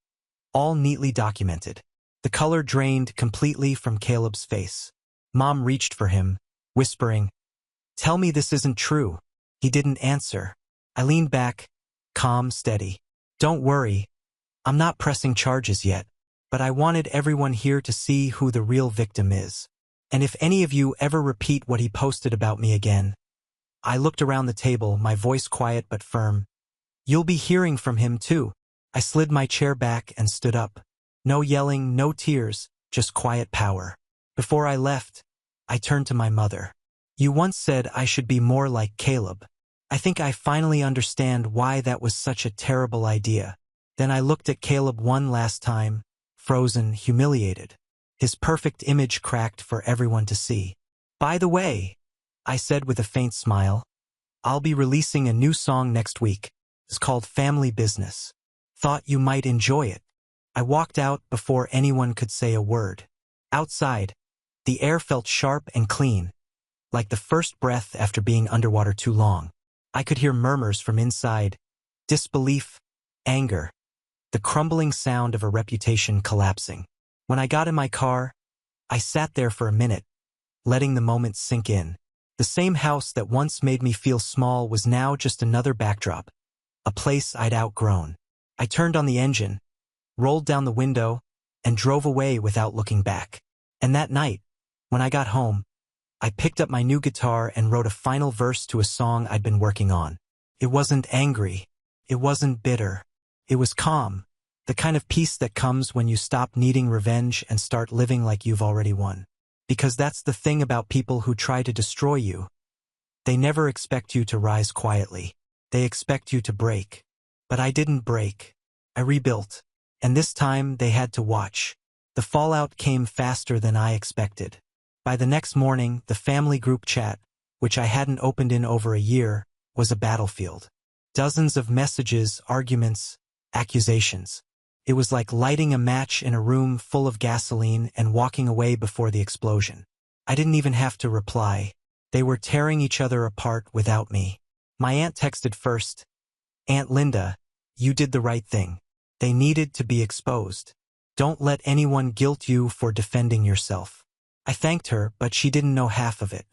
all neatly documented. The color drained completely from Caleb's face. Mom reached for him, whispering, Tell me this isn't true. He didn't answer. I leaned back, calm, steady. Don't worry, I'm not pressing charges yet, but I wanted everyone here to see who the real victim is. And if any of you ever repeat what he posted about me again, I looked around the table, my voice quiet but firm. You'll be hearing from him too. I slid my chair back and stood up. No yelling, no tears, just quiet power. Before I left, I turned to my mother. You once said I should be more like Caleb. I think I finally understand why that was such a terrible idea. Then I looked at Caleb one last time, frozen, humiliated. His perfect image cracked for everyone to see. By the way, I said with a faint smile, I'll be releasing a new song next week. It's called Family Business. Thought you might enjoy it. I walked out before anyone could say a word. Outside, the air felt sharp and clean, like the first breath after being underwater too long. I could hear murmurs from inside, disbelief, anger, the crumbling sound of a reputation collapsing. When I got in my car, I sat there for a minute, letting the moment sink in. The same house that once made me feel small was now just another backdrop, a place I'd outgrown. I turned on the engine, rolled down the window, and drove away without looking back. And that night, when I got home, I picked up my new guitar and wrote a final verse to a song I'd been working on. It wasn't angry. It wasn't bitter. It was calm, the kind of peace that comes when you stop needing revenge and start living like you've already won. Because that's the thing about people who try to destroy you. They never expect you to rise quietly. They expect you to break. But I didn't break. I rebuilt. And this time they had to watch. The fallout came faster than I expected. By the next morning, the family group chat, which I hadn't opened in over a year, was a battlefield. Dozens of messages, arguments, accusations. It was like lighting a match in a room full of gasoline and walking away before the explosion. I didn't even have to reply. They were tearing each other apart without me. My aunt texted first. "Aunt Linda, you did the right thing. They needed to be exposed. Don't let anyone guilt you for defending yourself." I thanked her, but she didn't know half of it.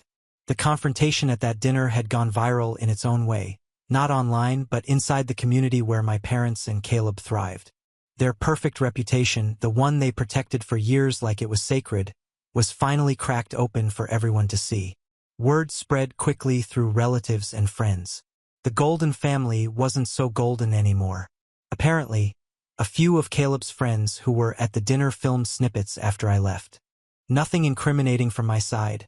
The confrontation at that dinner had gone viral in its own way, not online but inside the community where my parents and Caleb thrived. Their perfect reputation, the one they protected for years like it was sacred, was finally cracked open for everyone to see. Word spread quickly through relatives and friends. The Golden family wasn't so golden anymore. Apparently, a few of Caleb's friends who were at the dinner filmed snippets after I left. Nothing incriminating from my side,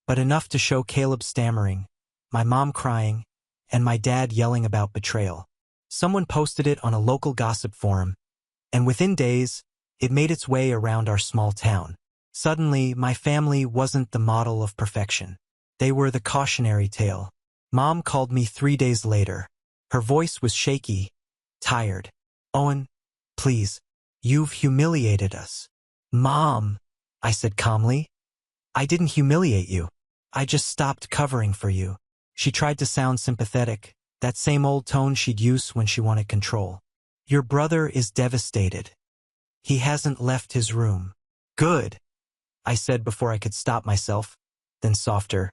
but enough to show Caleb stammering, my mom crying, and my dad yelling about betrayal. Someone posted it on a local gossip forum, and within days, it made its way around our small town. Suddenly, my family wasn't the model of perfection. They were the cautionary tale. Mom called me 3 days later. Her voice was shaky, tired. "Owen, please, you've humiliated us." "Mom," I said calmly, "I didn't humiliate you. I just stopped covering for you." She tried to sound sympathetic, that same old tone she'd use when she wanted control. "Your brother is devastated. He hasn't left his room." "Good," I said before I could stop myself, then softer.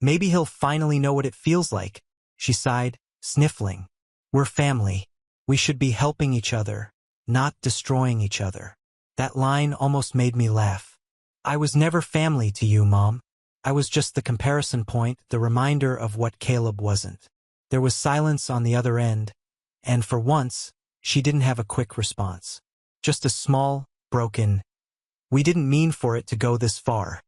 "Maybe he'll finally know what it feels like." She sighed, sniffling. "We're family. We should be helping each other, not destroying each other." That line almost made me laugh. I was never family to you, Mom. I was just the comparison point, the reminder of what Caleb wasn't. There was silence on the other end, and for once, she didn't have a quick response. Just a small, broken, "We didn't mean for it to go this far."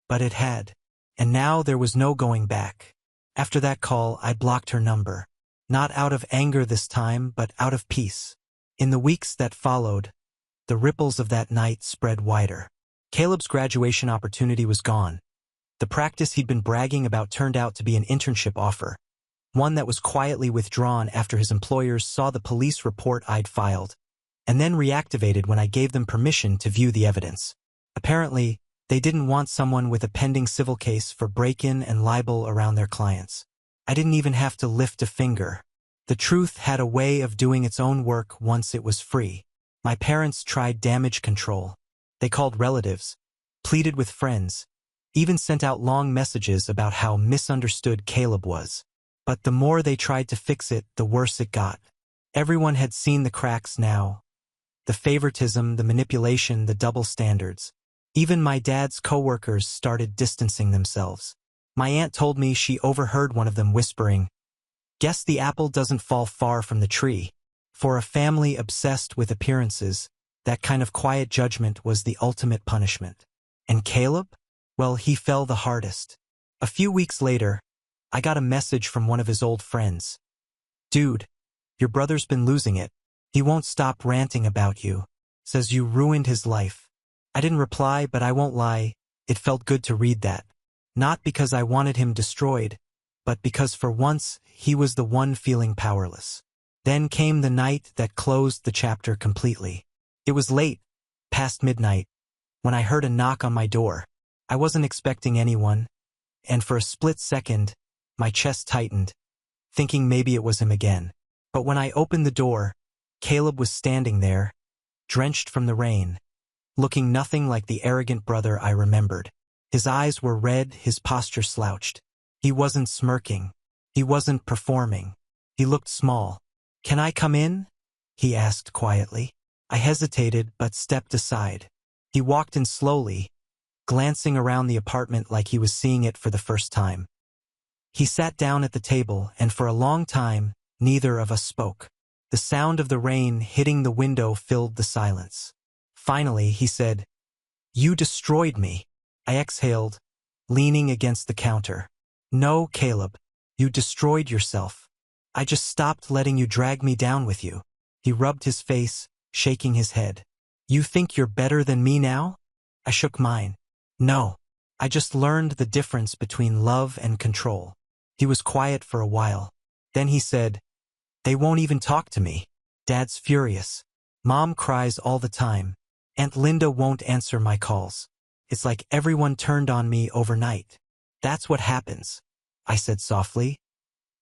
But it had. And now there was no going back. After that call, I blocked her number. Not out of anger this time, but out of peace. In the weeks that followed, the ripples of that night spread wider. Caleb's graduation opportunity was gone. The practice he'd been bragging about turned out to be an internship offer, one that was quietly withdrawn after his employers saw the police report I'd filed, and then reactivated when I gave them permission to view the evidence. Apparently, they didn't want someone with a pending civil case for break-in and libel around their clients. I didn't even have to lift a finger. The truth had a way of doing its own work once it was free. My parents tried damage control. They called relatives, pleaded with friends, even sent out long messages about how misunderstood Caleb was. But the more they tried to fix it, the worse it got. Everyone had seen the cracks now. The favoritism, the manipulation, the double standards. Even my dad's coworkers started distancing themselves. My aunt told me she overheard one of them whispering, "Guess the apple doesn't fall far from the tree." For a family obsessed with appearances, that kind of quiet judgment was the ultimate punishment. And Caleb? Well, he fell the hardest. A few weeks later, I got a message from one of his old friends. "Dude, your brother's been losing it. He won't stop ranting about you. Says you ruined his life." I didn't reply, but I won't lie, it felt good to read that. Not because I wanted him destroyed, but because for once, he was the one feeling powerless. Then came the night that closed the chapter completely. It was late, past midnight, when I heard a knock on my door. I wasn't expecting anyone, and for a split second, my chest tightened, thinking maybe it was him again. But when I opened the door, Caleb was standing there, drenched from the rain, looking nothing like the arrogant brother I remembered. His eyes were red, his posture slouched. He wasn't smirking. He wasn't performing. He looked small. "Can I come in?" he asked quietly. I hesitated but stepped aside. He walked in slowly, glancing around the apartment like he was seeing it for the first time. He sat down at the table, and for a long time, neither of us spoke. The sound of the rain hitting the window filled the silence. Finally, he said, "You destroyed me." I exhaled, leaning against the counter. "No, Caleb, you destroyed yourself. I just stopped letting you drag me down with you." He rubbed his face, shaking his head. "You think you're better than me now?" I shook mine. "No, I just learned the difference between love and control." He was quiet for a while. Then he said, They won't even talk to me. Dad's furious. Mom cries all the time. Aunt Linda won't answer my calls. It's like everyone turned on me overnight. That's what happens, I said softly.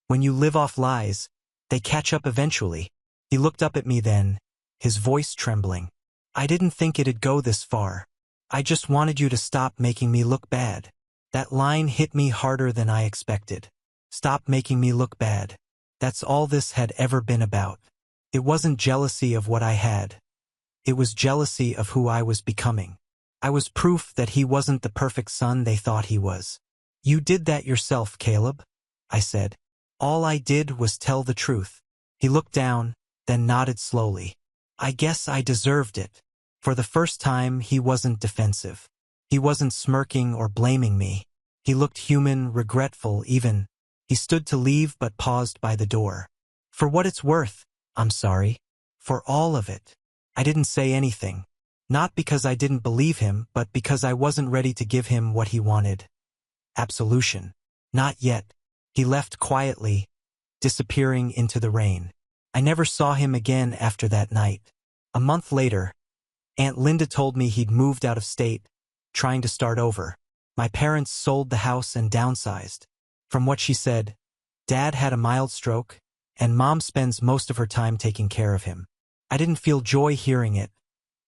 When you live off lies, they catch up eventually. He looked up at me then, his voice trembling. I didn't think it'd go this far. I just wanted you to stop making me look bad. That line hit me harder than I expected. Stop making me look bad. That's all this had ever been about. It wasn't jealousy of what I had. It was jealousy of who I was becoming. I was proof that he wasn't the perfect son they thought he was. You did that yourself, Caleb, I said. All I did was tell the truth. He looked down, then nodded slowly. I guess I deserved it. For the first time, he wasn't defensive. He wasn't smirking or blaming me. He looked human, regretful even. He stood to leave but paused by the door. For what it's worth, I'm sorry. For all of it. I didn't say anything. Not because I didn't believe him, but because I wasn't ready to give him what he wanted. Absolution. Not yet. He left quietly, disappearing into the rain. I never saw him again after that night. A month later, Aunt Linda told me he'd moved out of state, trying to start over. My parents sold the house and downsized. From what she said, Dad had a mild stroke, and Mom spends most of her time taking care of him. I didn't feel joy hearing it,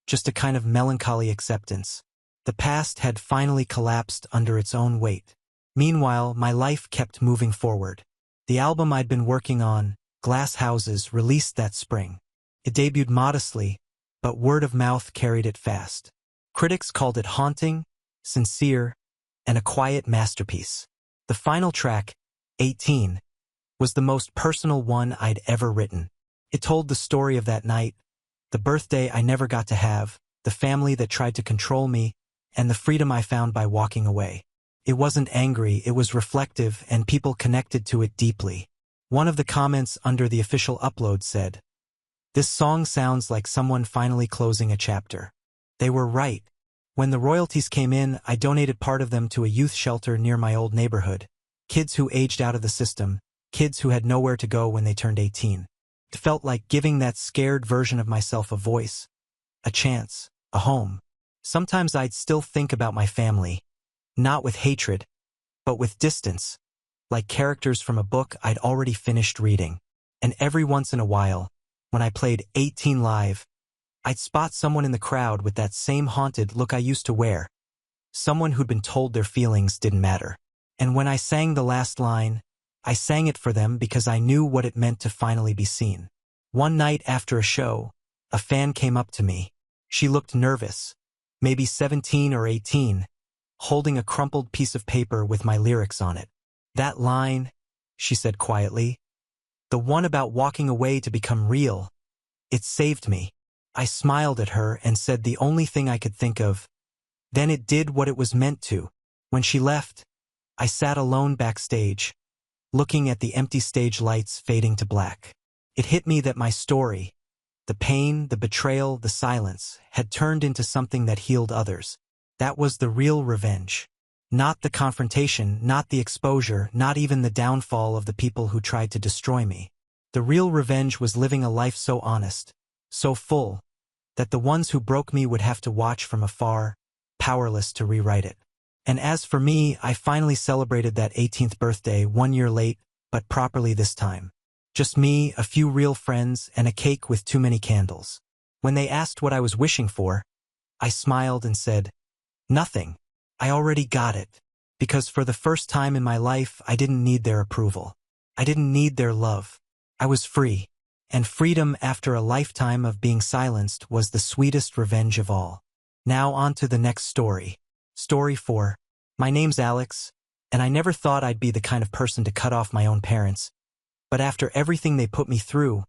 just a kind of melancholy acceptance. The past had finally collapsed under its own weight. Meanwhile, my life kept moving forward. The album I'd been working on, Glass Houses, released that spring. It debuted modestly, but word of mouth carried it fast. Critics called it haunting, sincere, and a quiet masterpiece. The final track, 18, was the most personal one I'd ever written. It told the story of that night, the birthday I never got to have, the family that tried to control me, and the freedom I found by walking away. It wasn't angry, it was reflective, and people connected to it deeply. One of the comments under the official upload said, "This song sounds like someone finally closing a chapter." They were right. When the royalties came in, I donated part of them to a youth shelter near my old neighborhood. Kids who aged out of the system, kids who had nowhere to go when they turned 18. It felt like giving that scared version of myself a voice, a chance, a home. Sometimes I'd still think about my family, not with hatred, but with distance, like characters from a book I'd already finished reading. And every once in a while, when I played 18 live, I'd spot someone in the crowd with that same haunted look I used to wear, someone who'd been told their feelings didn't matter. And when I sang the last line, I sang it for them because I knew what it meant to finally be seen. One night after a show, a fan came up to me. She looked nervous, maybe 17 or 18, holding a crumpled piece of paper with my lyrics on it. "That line," she said quietly, "the one about walking away to become real, it saved me." I smiled at her and said the only thing I could think of. Then it did what it was meant to. When she left, I sat alone backstage, looking at the empty stage lights fading to black. It hit me that my story, the pain, the betrayal, the silence, had turned into something that healed others. That was the real revenge. Not the confrontation, not the exposure, not even the downfall of the people who tried to destroy me. The real revenge was living a life so honest, so full, that the ones who broke me would have to watch from afar, powerless to rewrite it. And as for me, I finally celebrated that 18th birthday 1 year late, but properly this time. Just me, a few real friends, and a cake with too many candles. When they asked what I was wishing for, I smiled and said, "Nothing. I already got it." Because for the first time in my life, I didn't need their approval. I didn't need their love. I was free. And freedom after a lifetime of being silenced was the sweetest revenge of all. Now on to the next story. Story 4. My name's Alex, and I never thought I'd be the kind of person to cut off my own parents. But after everything they put me through,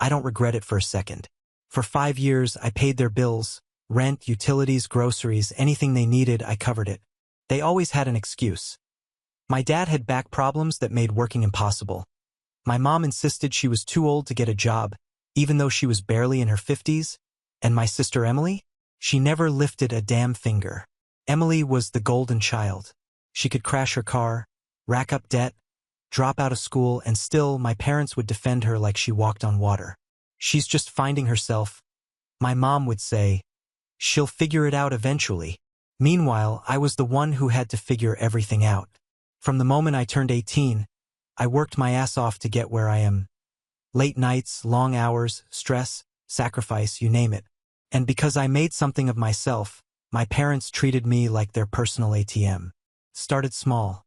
I don't regret it for a second. For 5 years, I paid their bills, rent, utilities, groceries, anything they needed, I covered it. They always had an excuse. My dad had back problems that made working impossible. My mom insisted she was too old to get a job, even though she was barely in her 50s. And my sister Emily? She never lifted a damn finger. Emily was the golden child. She could crash her car, rack up debt, drop out of school, and still my parents would defend her like she walked on water. She's just finding herself. My mom would say, she'll figure it out eventually. Meanwhile, I was the one who had to figure everything out. From the moment I turned 18, I worked my ass off to get where I am. Late nights, long hours, stress, sacrifice, you name it. And because I made something of myself, my parents treated me like their personal ATM. Started small.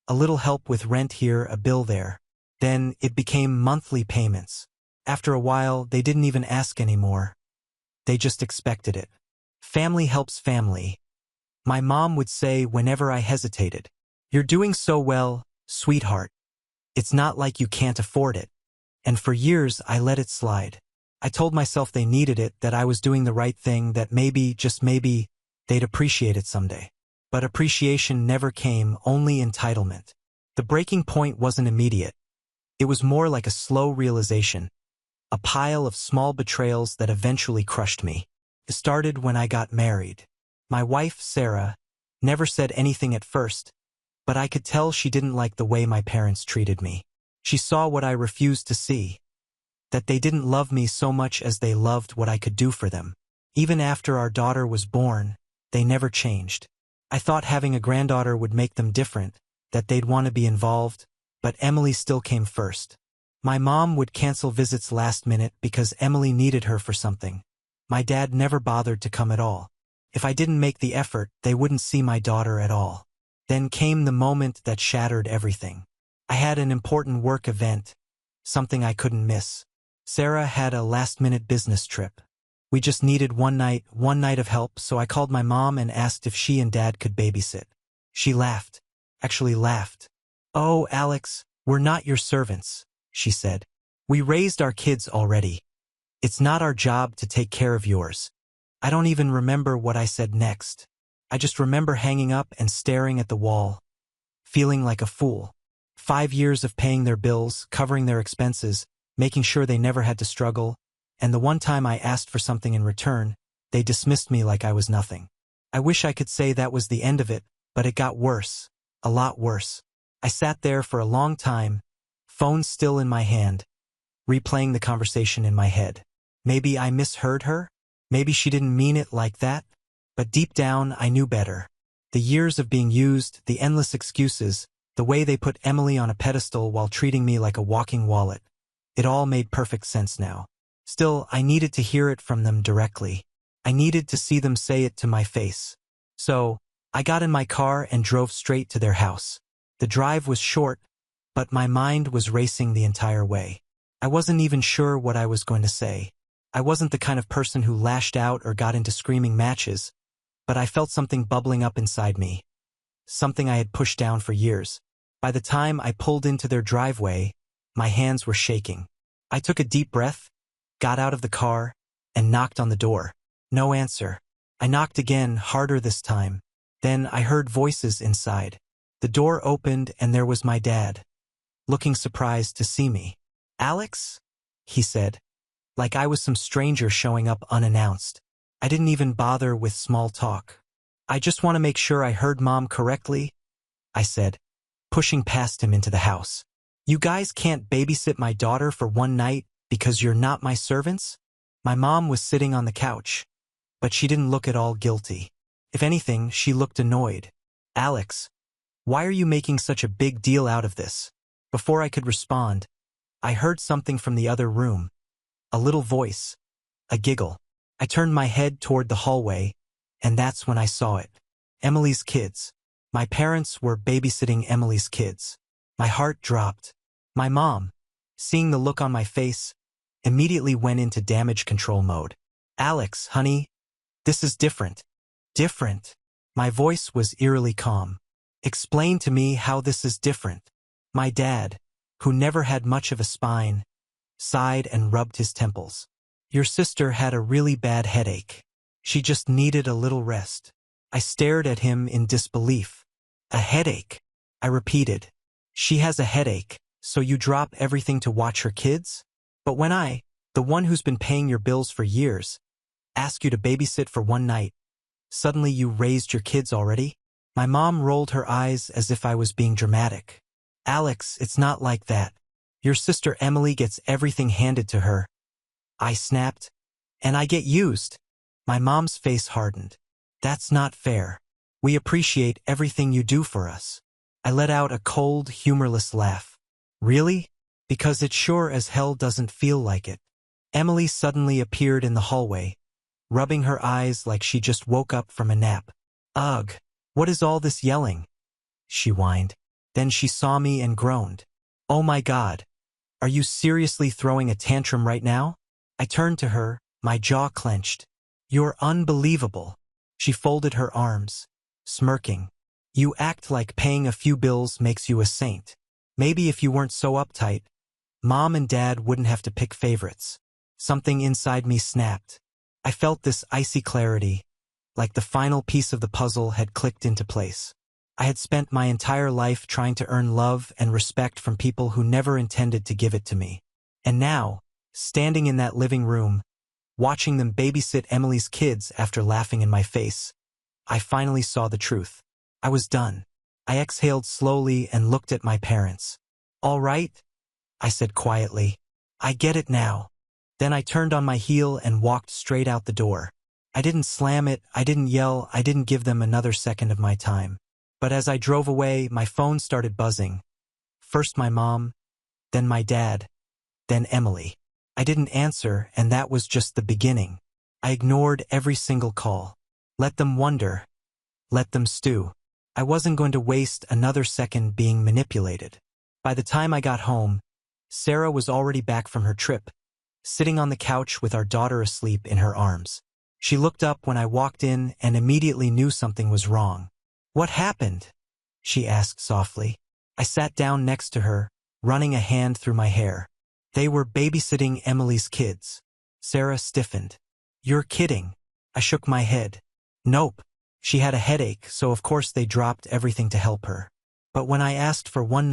A little help with rent here, a bill there. Then it became monthly payments. After a while, they didn't even ask anymore. They just expected it. Family helps family. My mom would say whenever I hesitated, "You're doing so well, sweetheart. It's not like you can't afford it." And for years, I let it slide. I told myself they needed it, that I was doing the right thing, that maybe, just maybe, they'd appreciate it someday. But appreciation never came, only entitlement. The breaking point wasn't immediate. It was more like a slow realization, a pile of small betrayals that eventually crushed me. It started when I got married. My wife, Sarah, never said anything at first, but I could tell she didn't like the way my parents treated me. She saw what I refused to see, that they didn't love me so much as they loved what I could do for them. Even after our daughter was born, they never changed. I thought having a granddaughter would make them different, that they'd want to be involved, but Emily still came first. My mom would cancel visits last minute because Emily needed her for something. My dad never bothered to come at all. If I didn't make the effort, they wouldn't see my daughter at all. Then came the moment that shattered everything. I had an important work event, something I couldn't miss. Sarah had a last-minute business trip. We just needed one night of help, so I called my mom and asked if she and Dad could babysit. She laughed. Actually laughed. "Oh, Alex, we're not your servants," she said. "We raised our kids already. It's not our job to take care of yours." I don't even remember what I said next. I just remember hanging up and staring at the wall, feeling like a fool. 5 years of paying their bills, covering their expenses, making sure they never had to struggle, and the one time I asked for something in return, they dismissed me like I was nothing. I wish I could say that was the end of it, but it got worse, a lot worse. I sat there for a long time, phone still in my hand, replaying the conversation in my head. Maybe I misheard her? Maybe she didn't mean it like that? But deep down, I knew better. The years of being used, the endless excuses, the way they put Emily on a pedestal while treating me like a walking wallet. It all made perfect sense now. Still, I needed to hear it from them directly. I needed to see them say it to my face. So, I got in my car and drove straight to their house. The drive was short, but my mind was racing the entire way. I wasn't even sure what I was going to say. I wasn't the kind of person who lashed out or got into screaming matches, but I felt something bubbling up inside me. Something I had pushed down for years. By the time I pulled into their driveway, my hands were shaking. I took a deep breath, got out of the car, and knocked on the door. No answer. I knocked again, harder this time. Then I heard voices inside. The door opened and there was my dad, looking surprised to see me. "Alex?" he said, like I was some stranger showing up unannounced. I didn't even bother with small talk. "I just want to make sure I heard Mom correctly," I said, pushing past him into the house. "You guys can't babysit my daughter for one night because you're not my servants?" My mom was sitting on the couch, but she didn't look at all guilty. If anything, she looked annoyed. "Alex, why are you making such a big deal out of this?" Before I could respond, I heard something from the other room. A little voice. A giggle. I turned my head toward the hallway, and that's when I saw it. Emily's kids. My parents were babysitting Emily's kids. My heart dropped. My mom, seeing the look on my face, immediately went into damage control mode. "Alex, honey, this is different." "Different?" My voice was eerily calm. "Explain to me how this is different." My dad, who never had much of a spine, sighed and rubbed his temples. "Your sister had a really bad headache. She just needed a little rest." I stared at him in disbelief. "A headache?" I repeated. "She has a headache, so you drop everything to watch her kids? But when I, the one who's been paying your bills for years, ask you to babysit for one night, suddenly you raised your kids already?" My mom rolled her eyes as if I was being dramatic. Alex, it's not like that. Your sister Emily gets everything handed to her. I snapped. And I get used. My mom's face hardened. That's not fair. We appreciate everything you do for us. I let out a cold, humorless laugh. Really? Because it sure as hell doesn't feel like it. Emily suddenly appeared in the hallway, rubbing her eyes like she just woke up from a nap. Ugh, what is all this yelling? She whined. Then she saw me and groaned. Oh my God. Are you seriously throwing a tantrum right now? I turned to her, my jaw clenched. You're unbelievable. She folded her arms, smirking. You act like paying a few bills makes you a saint. Maybe if you weren't so uptight, Mom and Dad wouldn't have to pick favorites. Something inside me snapped. I felt this icy clarity, like the final piece of the puzzle had clicked into place. I had spent my entire life trying to earn love and respect from people who never intended to give it to me. And now, standing in that living room, watching them babysit Emily's kids after laughing in my face, I finally saw the truth. I was done. I exhaled slowly and looked at my parents. All right, I said quietly. I get it now. Then I turned on my heel and walked straight out the door. I didn't slam it, I didn't yell, I didn't give them another second of my time. But as I drove away, my phone started buzzing. First my mom, then my dad, then Emily. I didn't answer, and that was just the beginning. I ignored every single call. Let them wonder. Let them stew. I wasn't going to waste another second being manipulated. By the time I got home, Sarah was already back from her trip, sitting on the couch with our daughter asleep in her arms. She looked up when I walked in and immediately knew something was wrong. What happened? She asked softly. I sat down next to her, running a hand through my hair. They were babysitting Emily's kids. Sarah stiffened. You're kidding. I shook my head. Nope. She had a headache, so of course they dropped everything to help her. But when I asked for one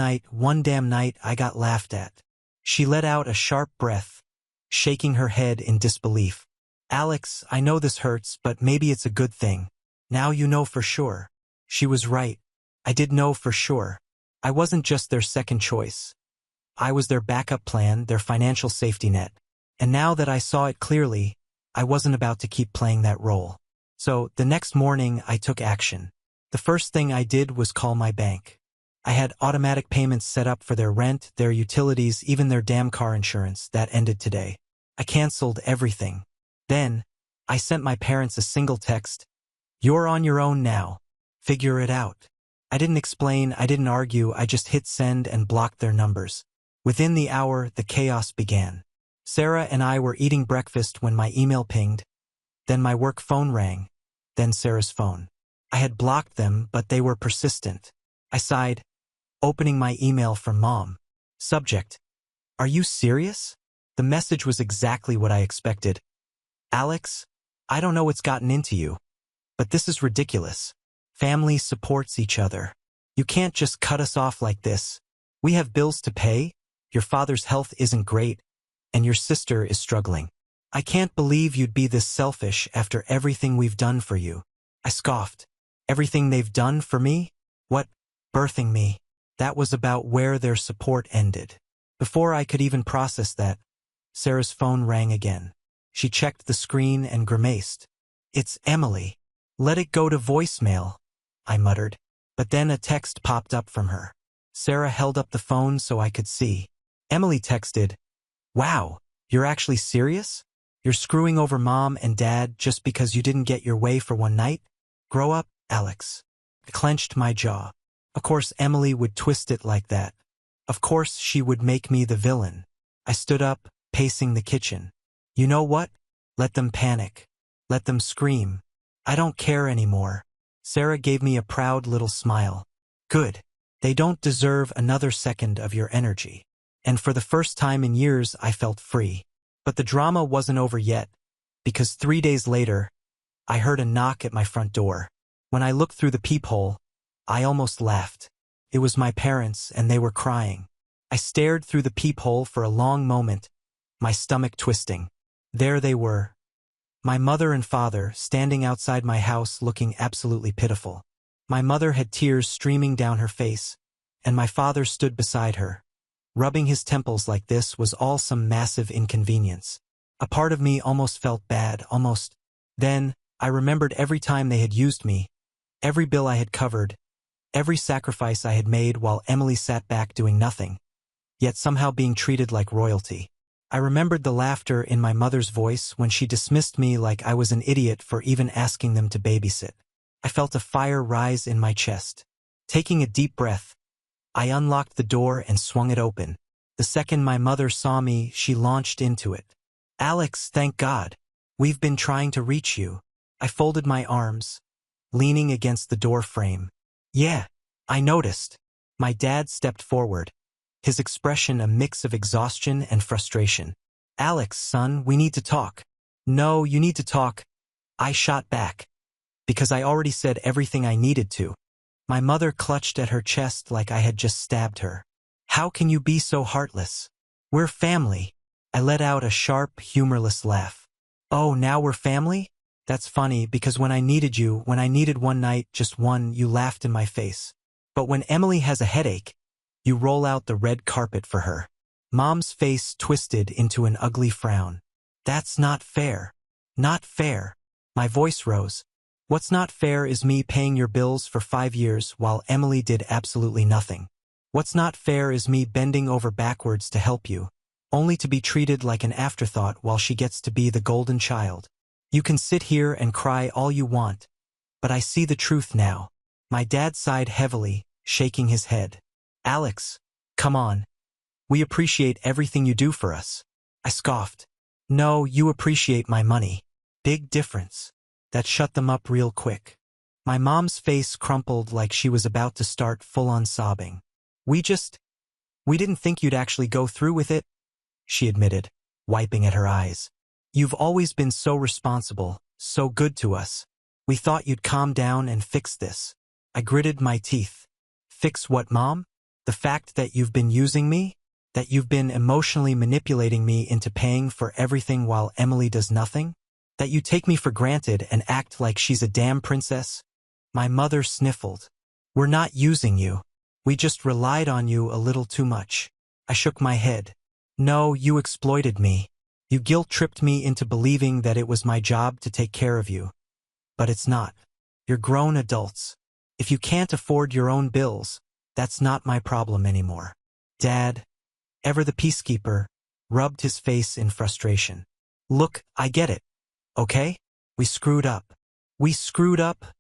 damn night, I got laughed at. She let out a sharp breath, shaking her head in disbelief. Alex, I know this hurts, but maybe it's a good thing. Now you know for sure. She was right. I did know for sure. I wasn't just their second choice. I was their backup plan, their financial safety net. And now that I saw it clearly, I wasn't about to keep playing that role. So, the next morning, I took action. The first thing I did was call my bank. I had automatic payments set up for their rent, their utilities, even their damn car insurance. That ended today. I canceled everything. Then, I sent my parents a single text. You're on your own now. Figure it out. I didn't explain, I didn't argue, I just hit send and blocked their numbers. Within the hour, the chaos began. Sarah and I were eating breakfast when my email pinged. Then my work phone rang. Then Sarah's phone. I had blocked them, but they were persistent. I sighed, opening my email from Mom. Subject: Are you serious? The message was exactly what I expected. Alex, I don't know what's gotten into you, but this is ridiculous. Family supports each other. You can't just cut us off like this. We have bills to pay, your father's health isn't great, and your sister is struggling. I can't believe you'd be this selfish after everything we've done for you. I scoffed. Everything they've done for me? What? Birthing me. That was about where their support ended. Before I could even process that, Sarah's phone rang again. She checked the screen and grimaced. It's Emily. Let it go to voicemail, I muttered. But then a text popped up from her. Sarah held up the phone so I could see. Emily texted, Wow, you're actually serious? You're screwing over Mom and Dad just because you didn't get your way for one night? Grow up, Alex. I clenched my jaw. Of course Emily would twist it like that. Of course she would make me the villain. I stood up, pacing the kitchen. You know what? Let them panic. Let them scream. I don't care anymore. Sarah gave me a proud little smile. Good. They don't deserve another second of your energy. And for the first time in years, I felt free. But the drama wasn't over yet, because 3 days later, I heard a knock at my front door. When I looked through the peephole, I almost laughed. It was my parents, and they were crying. I stared through the peephole for a long moment, my stomach twisting. There they were. My mother and father standing outside my house looking absolutely pitiful. My mother had tears streaming down her face, and my father stood beside her. Rubbing his temples like this was all some massive inconvenience. A part of me almost felt bad, almost. Then, I remembered every time they had used me, every bill I had covered, every sacrifice I had made while Emily sat back doing nothing, yet somehow being treated like royalty. I remembered the laughter in my mother's voice when she dismissed me like I was an idiot for even asking them to babysit. I felt a fire rise in my chest. Taking a deep breath, I unlocked the door and swung it open. The second my mother saw me, she launched into it. "Alex, thank God. We've been trying to reach you." I folded my arms, leaning against the door frame. "Yeah, I noticed." My dad stepped forward, his expression a mix of exhaustion and frustration. "Alex, son, we need to talk." "No, you need to talk," I shot back, because I already said everything I needed to. My mother clutched at her chest like I had just stabbed her. "How can you be so heartless? We're family." I let out a sharp, humorless laugh. "Oh, now we're family? That's funny because when I needed you, when I needed one night, just one, you laughed in my face. But when Emily has a headache, you roll out the red carpet for her." Mom's face twisted into an ugly frown. "That's not fair. Not fair." My voice rose. "What's not fair is me paying your bills for 5 years while Emily did absolutely nothing. What's not fair is me bending over backwards to help you, only to be treated like an afterthought while she gets to be the golden child. You can sit here and cry all you want, but I see the truth now." My dad sighed heavily, shaking his head. "Alex, come on. We appreciate everything you do for us." I scoffed. "No, you appreciate my money. Big difference." That shut them up real quick. My mom's face crumpled like she was about to start full-on sobbing. We didn't think you'd actually go through with it," she admitted, wiping at her eyes. "You've always been so responsible, so good to us. We thought you'd calm down and fix this." I gritted my teeth. "Fix what, Mom? The fact that you've been using me? That you've been emotionally manipulating me into paying for everything while Emily does nothing? That you take me for granted and act like she's a damn princess?" My mother sniffled. "We're not using you. We just relied on you a little too much." I shook my head. "No, you exploited me. You guilt-tripped me into believing that it was my job to take care of you. But it's not. You're grown adults. If you can't afford your own bills, that's not my problem anymore." Dad, ever the peacekeeper, rubbed his face in frustration. "Look, I get it. Okay? We screwed up." "We screwed up?"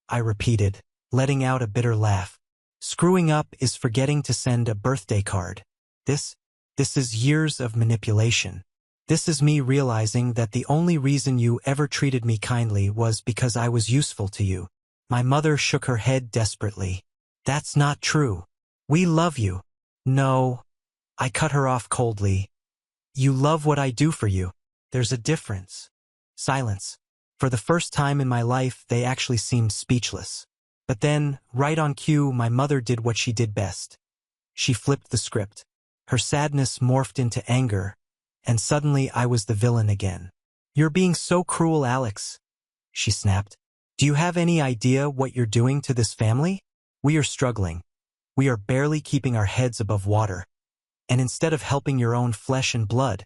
I repeated, letting out a bitter laugh. "Screwing up is forgetting to send a birthday card. This is years of manipulation. This is me realizing that the only reason you ever treated me kindly was because I was useful to you." My mother shook her head desperately. "That's not true. We love you." "No." I cut her off coldly. "You love what I do for you. There's a difference." Silence. For the first time in my life, they actually seemed speechless. But then, right on cue, my mother did what she did best. She flipped the script. Her sadness morphed into anger, and suddenly I was the villain again. "You're being so cruel, Alex," she snapped. "Do you have any idea what you're doing to this family? We are struggling. We are barely keeping our heads above water. And instead of helping your own flesh and blood,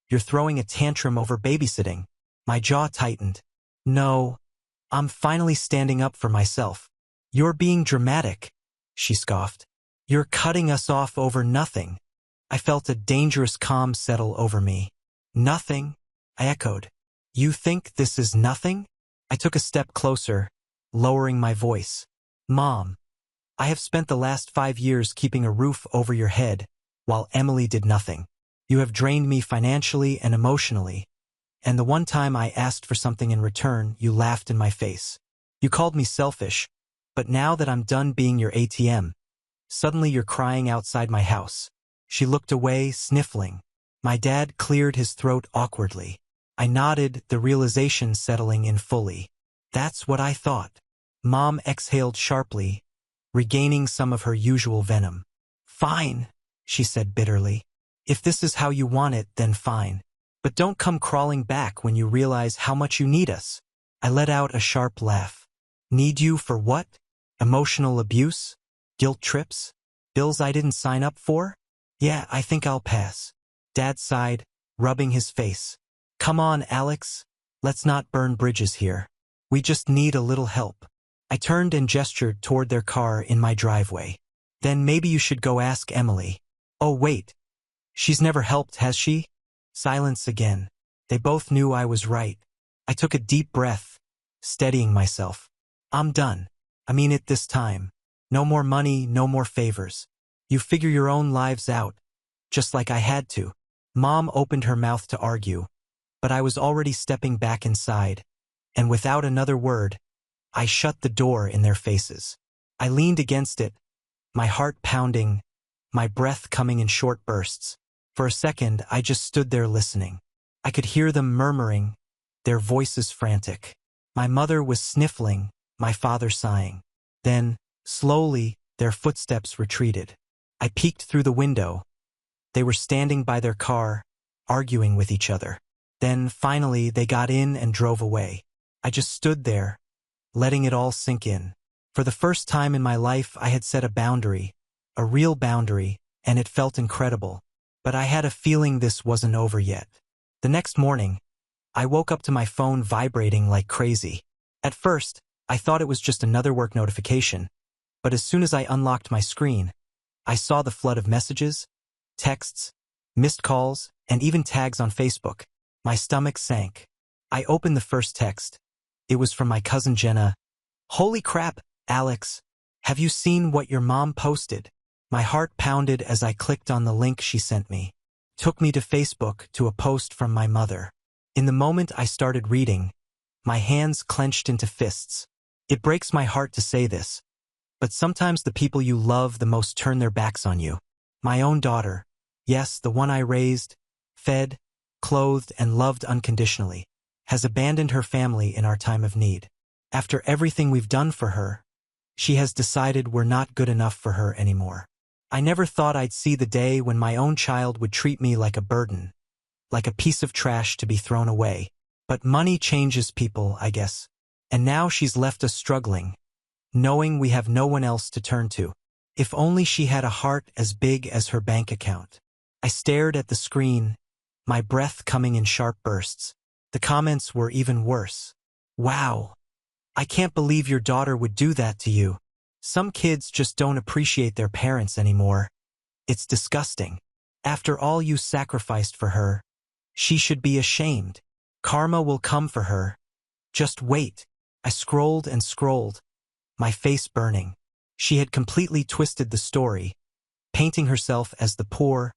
you're throwing a tantrum over babysitting." My jaw tightened. "No, I'm finally standing up for myself." "You're being dramatic," she scoffed. "You're cutting us off over nothing." I felt a dangerous calm settle over me. "Nothing?" I echoed. "You think this is nothing?" I took a step closer, lowering my voice. "Mom, I have spent the last 5 years keeping a roof over your head, while Emily did nothing. You have drained me financially and emotionally. And the one time I asked for something in return, you laughed in my face. You called me selfish, but now that I'm done being your ATM, suddenly you're crying outside my house." She looked away, sniffling. My dad cleared his throat awkwardly. I nodded, the realization settling in fully. "That's what I thought." Mom exhaled sharply, regaining some of her usual venom. "Fine," she said bitterly. "If this is how you want it, then fine. But don't come crawling back when you realize how much you need us." I let out a sharp laugh. "Need you for what? Emotional abuse? Guilt trips?" Bills I didn't sign up for? Yeah, I think I'll pass. Dad sighed, rubbing his face. Come on, Alex. Let's not burn bridges here. We just need a little help. I turned and gestured toward their car in my driveway. Then maybe you should go ask Emily. Oh wait. She's never helped, has she? Silence again. They both knew I was right. I took a deep breath, steadying myself. I'm done. I mean it this time. No more money, no more favors. You figure your own lives out, just like I had to. Mom opened her mouth to argue, but I was already stepping back inside, and without another word, I shut the door in their faces. I leaned against it, my heart pounding, my breath coming in short bursts. For a second, I just stood there listening. I could hear them murmuring, their voices frantic. My mother was sniffling, my father sighing. Then, slowly, their footsteps retreated. I peeked through the window. They were standing by their car, arguing with each other. Then, finally, they got in and drove away. I just stood there, letting it all sink in. For the first time in my life, I had set a boundary, a real boundary, and it felt incredible. But I had a feeling this wasn't over yet. The next morning, I woke up to my phone vibrating like crazy. At first, I thought it was just another work notification, but as soon as I unlocked my screen, I saw the flood of messages, texts, missed calls, and even tags on Facebook. My stomach sank. I opened the first text. It was from my cousin Jenna. Holy crap, Alex. Have you seen what your mom posted? My heart pounded as I clicked on the link she sent me. Took me to Facebook to a post from my mother. In the moment I started reading, my hands clenched into fists. It breaks my heart to say this, but sometimes the people you love the most turn their backs on you. My own daughter, yes, the one I raised, fed, clothed, and loved unconditionally, has abandoned her family in our time of need. After everything we've done for her, she has decided we're not good enough for her anymore. I never thought I'd see the day when my own child would treat me like a burden, like a piece of trash to be thrown away. But money changes people, I guess. And now she's left us struggling, knowing we have no one else to turn to. If only she had a heart as big as her bank account. I stared at the screen, my breath coming in sharp bursts. The comments were even worse. Wow. I can't believe your daughter would do that to you. Some kids just don't appreciate their parents anymore. It's disgusting. After all you sacrificed for her, she should be ashamed. Karma will come for her. Just wait. I scrolled and scrolled, my face burning. She had completely twisted the story, painting herself as the poor,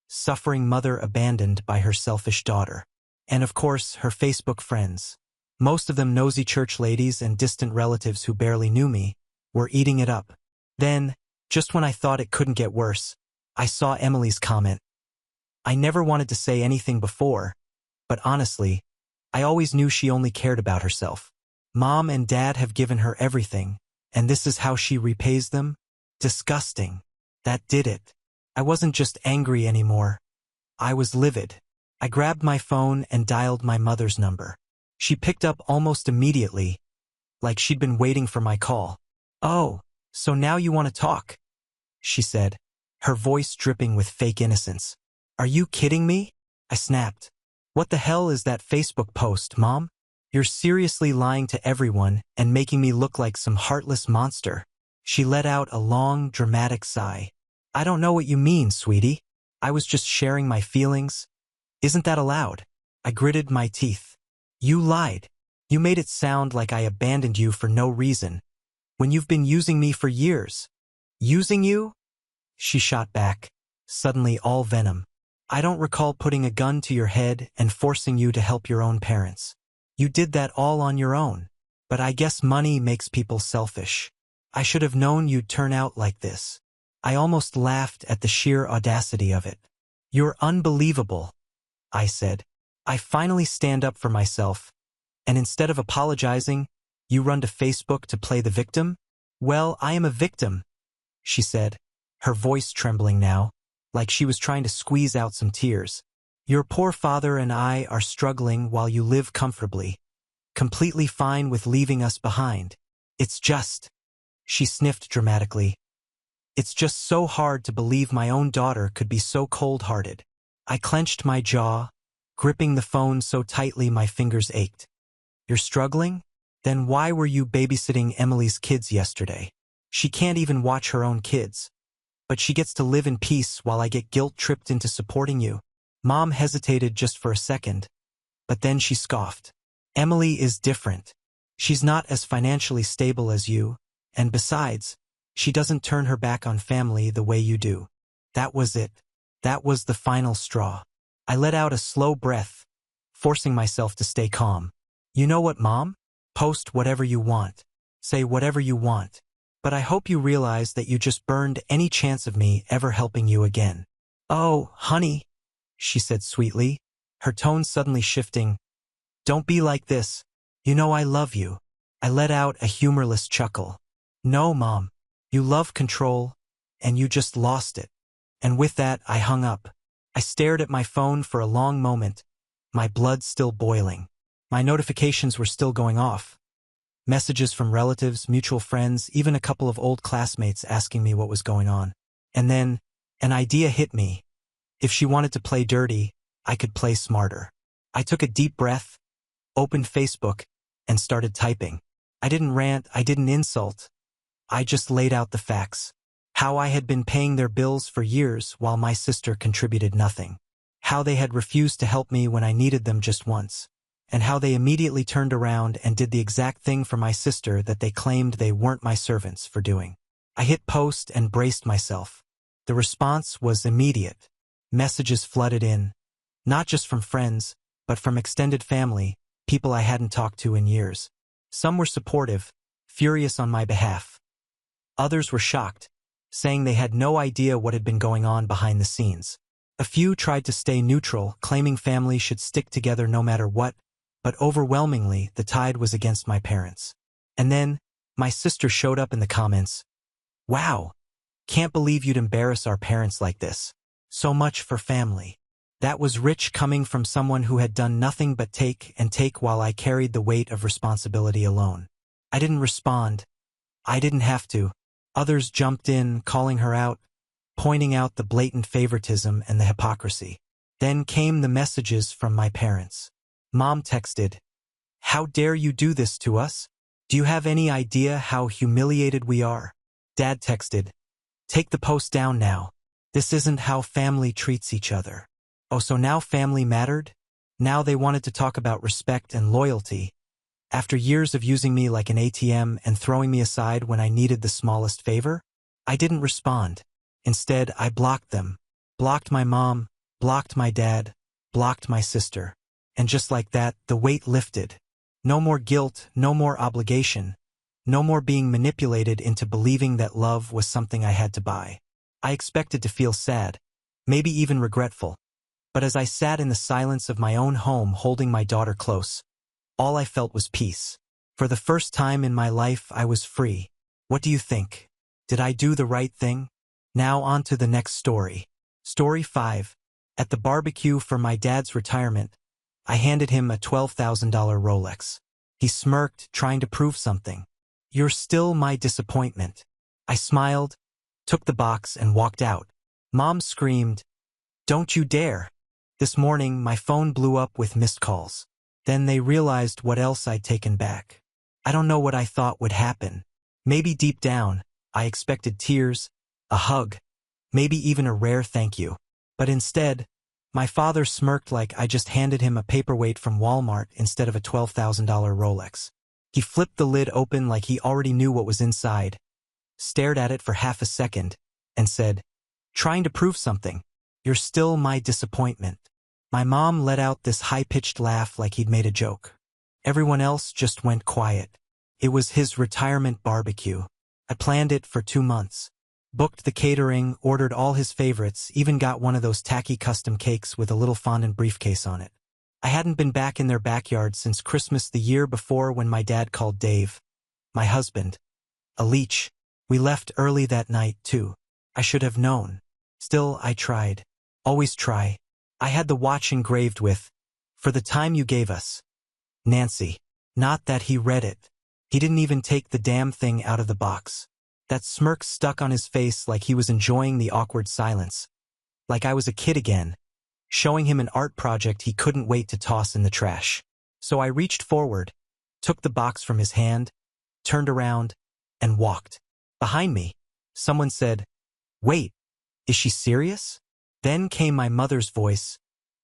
suffering mother abandoned by her selfish daughter. And of course, her Facebook friends, most of them nosy church ladies and distant relatives who barely knew me, were eating it up. Then, just when I thought it couldn't get worse, I saw Emily's comment. I never wanted to say anything before, but honestly, I always knew she only cared about herself. Mom and Dad have given her everything, and this is how she repays them? Disgusting. That did it. I wasn't just angry anymore. I was livid. I grabbed my phone and dialed my mother's number. She picked up almost immediately, like she'd been waiting for my call. Oh, so now you want to talk? She said, her voice dripping with fake innocence. Are you kidding me? I snapped. What the hell is that Facebook post, Mom? You're seriously lying to everyone and making me look like some heartless monster. She let out a long, dramatic sigh. I don't know what you mean, sweetie. I was just sharing my feelings. Isn't that allowed? I gritted my teeth. You lied. You made it sound like I abandoned you for no reason, when you've been using me for years. Using you? She shot back, suddenly all venom. I don't recall putting a gun to your head and forcing you to help your own parents. You did that all on your own. But I guess money makes people selfish. I should have known you'd turn out like this. I almost laughed at the sheer audacity of it. You're unbelievable, I said. I finally stand up for myself, and instead of apologizing, you run to Facebook to play the victim? Well, I am a victim, she said, her voice trembling now, like she was trying to squeeze out some tears. Your poor father and I are struggling while you live comfortably, completely fine with leaving us behind. It's just, she sniffed dramatically. It's just so hard to believe my own daughter could be so cold-hearted. I clenched my jaw, gripping the phone so tightly my fingers ached. You're struggling? Then why were you babysitting Emily's kids yesterday? She can't even watch her own kids. But she gets to live in peace while I get guilt-tripped into supporting you. Mom hesitated just for a second, but then she scoffed. Emily is different. She's not as financially stable as you, and besides, she doesn't turn her back on family the way you do. That was it. That was the final straw. I let out a slow breath, forcing myself to stay calm. You know what, Mom? Post whatever you want. Say whatever you want. But I hope you realize that you just burned any chance of me ever helping you again. Oh, honey, she said sweetly, her tone suddenly shifting. Don't be like this. You know I love you. I let out a humorless chuckle. No, Mom. You love control, and you just lost it. And with that, I hung up. I stared at my phone for a long moment, my blood still boiling. My notifications were still going off. Messages from relatives, mutual friends, even a couple of old classmates asking me what was going on. And then, an idea hit me. If she wanted to play dirty, I could play smarter. I took a deep breath, opened Facebook, and started typing. I didn't rant, I didn't insult. I just laid out the facts. How I had been paying their bills for years while my sister contributed nothing. How they had refused to help me when I needed them just once. And how they immediately turned around and did the exact thing for my sister that they claimed they weren't my servants for doing. I hit post and braced myself. The response was immediate. Messages flooded in, not just from friends, but from extended family, people I hadn't talked to in years. Some were supportive, furious on my behalf. Others were shocked, saying they had no idea what had been going on behind the scenes. A few tried to stay neutral, claiming family should stick together no matter what, but overwhelmingly, the tide was against my parents. And then, my sister showed up in the comments. Wow, can't believe you'd embarrass our parents like this. So much for family. That was rich coming from someone who had done nothing but take and take while I carried the weight of responsibility alone. I didn't respond. I didn't have to. Others jumped in, calling her out, pointing out the blatant favoritism and the hypocrisy. Then came the messages from my parents. Mom texted, "How dare you do this to us? Do you have any idea how humiliated we are?" Dad texted, "Take the post down now. This isn't how family treats each other." Oh, so now family mattered? Now they wanted to talk about respect and loyalty. After years of using me like an ATM and throwing me aside when I needed the smallest favor? I didn't respond. Instead, I blocked them. Blocked my mom, blocked my dad, blocked my sister. And just like that, the weight lifted. No more guilt, no more obligation. No more being manipulated into believing that love was something I had to buy. I expected to feel sad, maybe even regretful. But as I sat in the silence of my own home holding my daughter close, all I felt was peace. For the first time in my life, I was free. What do you think? Did I do the right thing? Now on to the next story. Story 5. At the barbecue for my dad's retirement, I handed him a $12,000 Rolex. He smirked, trying to prove something. "You're still my disappointment." I smiled, took the box, and walked out. Mom screamed, "Don't you dare." This morning, my phone blew up with missed calls. Then they realized what else I'd taken back. I don't know what I thought would happen. Maybe deep down, I expected tears, a hug, maybe even a rare thank you. But instead, my father smirked like I just handed him a paperweight from Walmart instead of a $12,000 Rolex. He flipped the lid open like he already knew what was inside, stared at it for half a second, and said, "Trying to prove something. You're still my disappointment." My mom let out this high-pitched laugh like he'd made a joke. Everyone else just went quiet. It was his retirement barbecue. I planned it for 2 months. Booked the catering, ordered all his favorites, even got one of those tacky custom cakes with a little fondant briefcase on it. I hadn't been back in their backyard since Christmas the year before when my dad called Dave, my husband, a leech. We left early that night, too. I should have known. Still, I tried. Always try. I had the watch engraved with, "For the time you gave us, Nancy." Not that he read it. He didn't even take the damn thing out of the box. That smirk stuck on his face like he was enjoying the awkward silence. Like I was a kid again, showing him an art project he couldn't wait to toss in the trash. So I reached forward, took the box from his hand, turned around, and walked. Behind me, someone said, "Wait, is she serious?" Then came my mother's voice,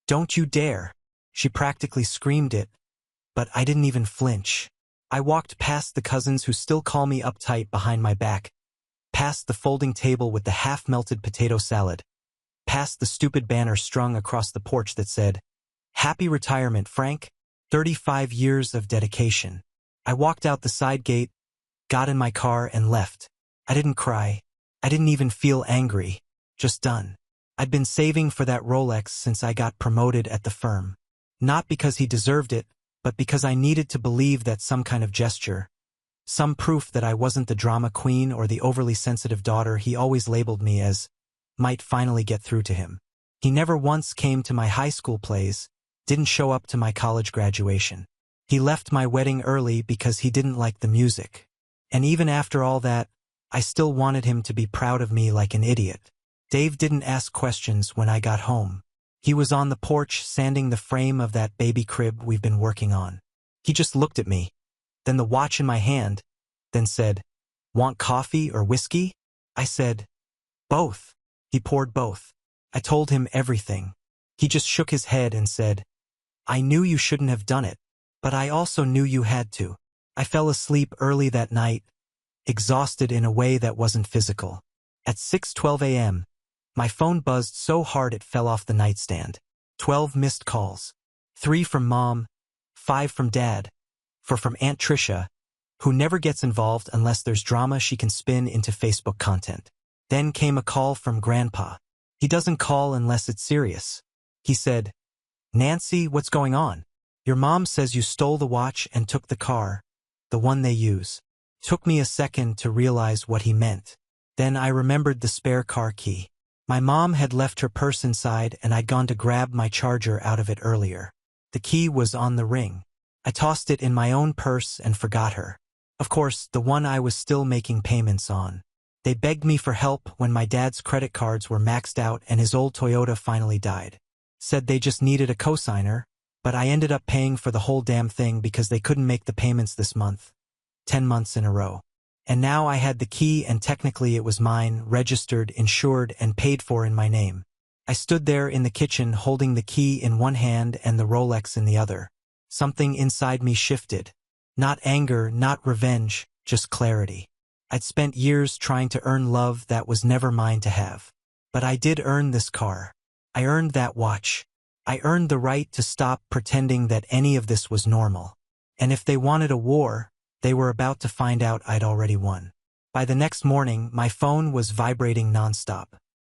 "Don't you dare." She practically screamed it, but I didn't even flinch. I walked past the cousins who still call me uptight behind my back, past the folding table with the half-melted potato salad, past the stupid banner strung across the porch that said, "Happy retirement, Frank. 35 years of dedication." I walked out the side gate, got in my car, and left. I didn't cry. I didn't even feel angry. Just done. I'd been saving for that Rolex since I got promoted at the firm. Not because he deserved it, but because I needed to believe that some kind of gesture, some proof that I wasn't the drama queen or the overly sensitive daughter he always labeled me as, might finally get through to him. He never once came to my high school plays, didn't show up to my college graduation. He left my wedding early because he didn't like the music. And even after all that, I still wanted him to be proud of me like an idiot. Dave didn't ask questions when I got home. He was on the porch sanding the frame of that baby crib we've been working on. He just looked at me, then the watch in my hand, then said, "Want coffee or whiskey?" I said, "Both." He poured both. I told him everything. He just shook his head and said, "I knew you shouldn't have done it, but I also knew you had to." I fell asleep early that night, exhausted in a way that wasn't physical. At 6:12 a.m., my phone buzzed so hard it fell off the nightstand. 12 missed calls. 3 from Mom, 5 from Dad, 4 from Aunt Tricia, who never gets involved unless there's drama she can spin into Facebook content. Then came a call from Grandpa. He doesn't call unless it's serious. He said, "Nancy, what's going on? Your mom says you stole the watch and took the car, the one they use." Took me a second to realize what he meant. Then I remembered the spare car key. My mom had left her purse inside and I'd gone to grab my charger out of it earlier. The key was on the ring. I tossed it in my own purse and forgot her. Of course, the one I was still making payments on. They begged me for help when my dad's credit cards were maxed out and his old Toyota finally died. Said they just needed a cosigner, but I ended up paying for the whole damn thing because they couldn't make the payments this month. 10 months in a row. And now I had the key and technically it was mine, registered, insured, and paid for in my name. I stood there in the kitchen holding the key in one hand and the Rolex in the other. Something inside me shifted. Not anger, not revenge, just clarity. I'd spent years trying to earn love that was never mine to have. But I did earn this car. I earned that watch. I earned the right to stop pretending that any of this was normal. And if they wanted a war, they were about to find out I'd already won. By the next morning, my phone was vibrating nonstop.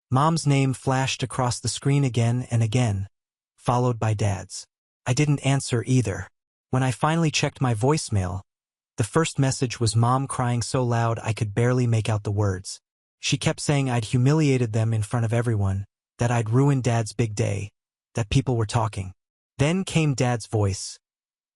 Mom's name flashed across the screen again and again, followed by Dad's. I didn't answer either. When I finally checked my voicemail, the first message was Mom crying so loud I could barely make out the words. She kept saying I'd humiliated them in front of everyone, that I'd ruined Dad's big day, that people were talking. Then came Dad's voice.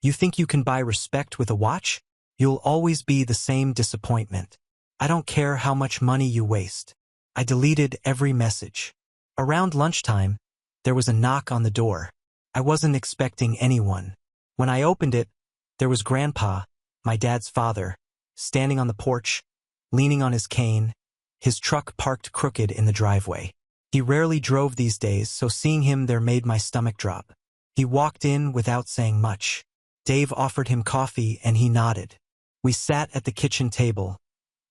"You think you can buy respect with a watch? You'll always be the same disappointment. I don't care how much money you waste." I deleted every message. Around lunchtime, there was a knock on the door. I wasn't expecting anyone. When I opened it, there was Grandpa, my dad's father, standing on the porch, leaning on his cane, his truck parked crooked in the driveway. He rarely drove these days, so seeing him there made my stomach drop. He walked in without saying much. Dave offered him coffee and he nodded. We sat at the kitchen table,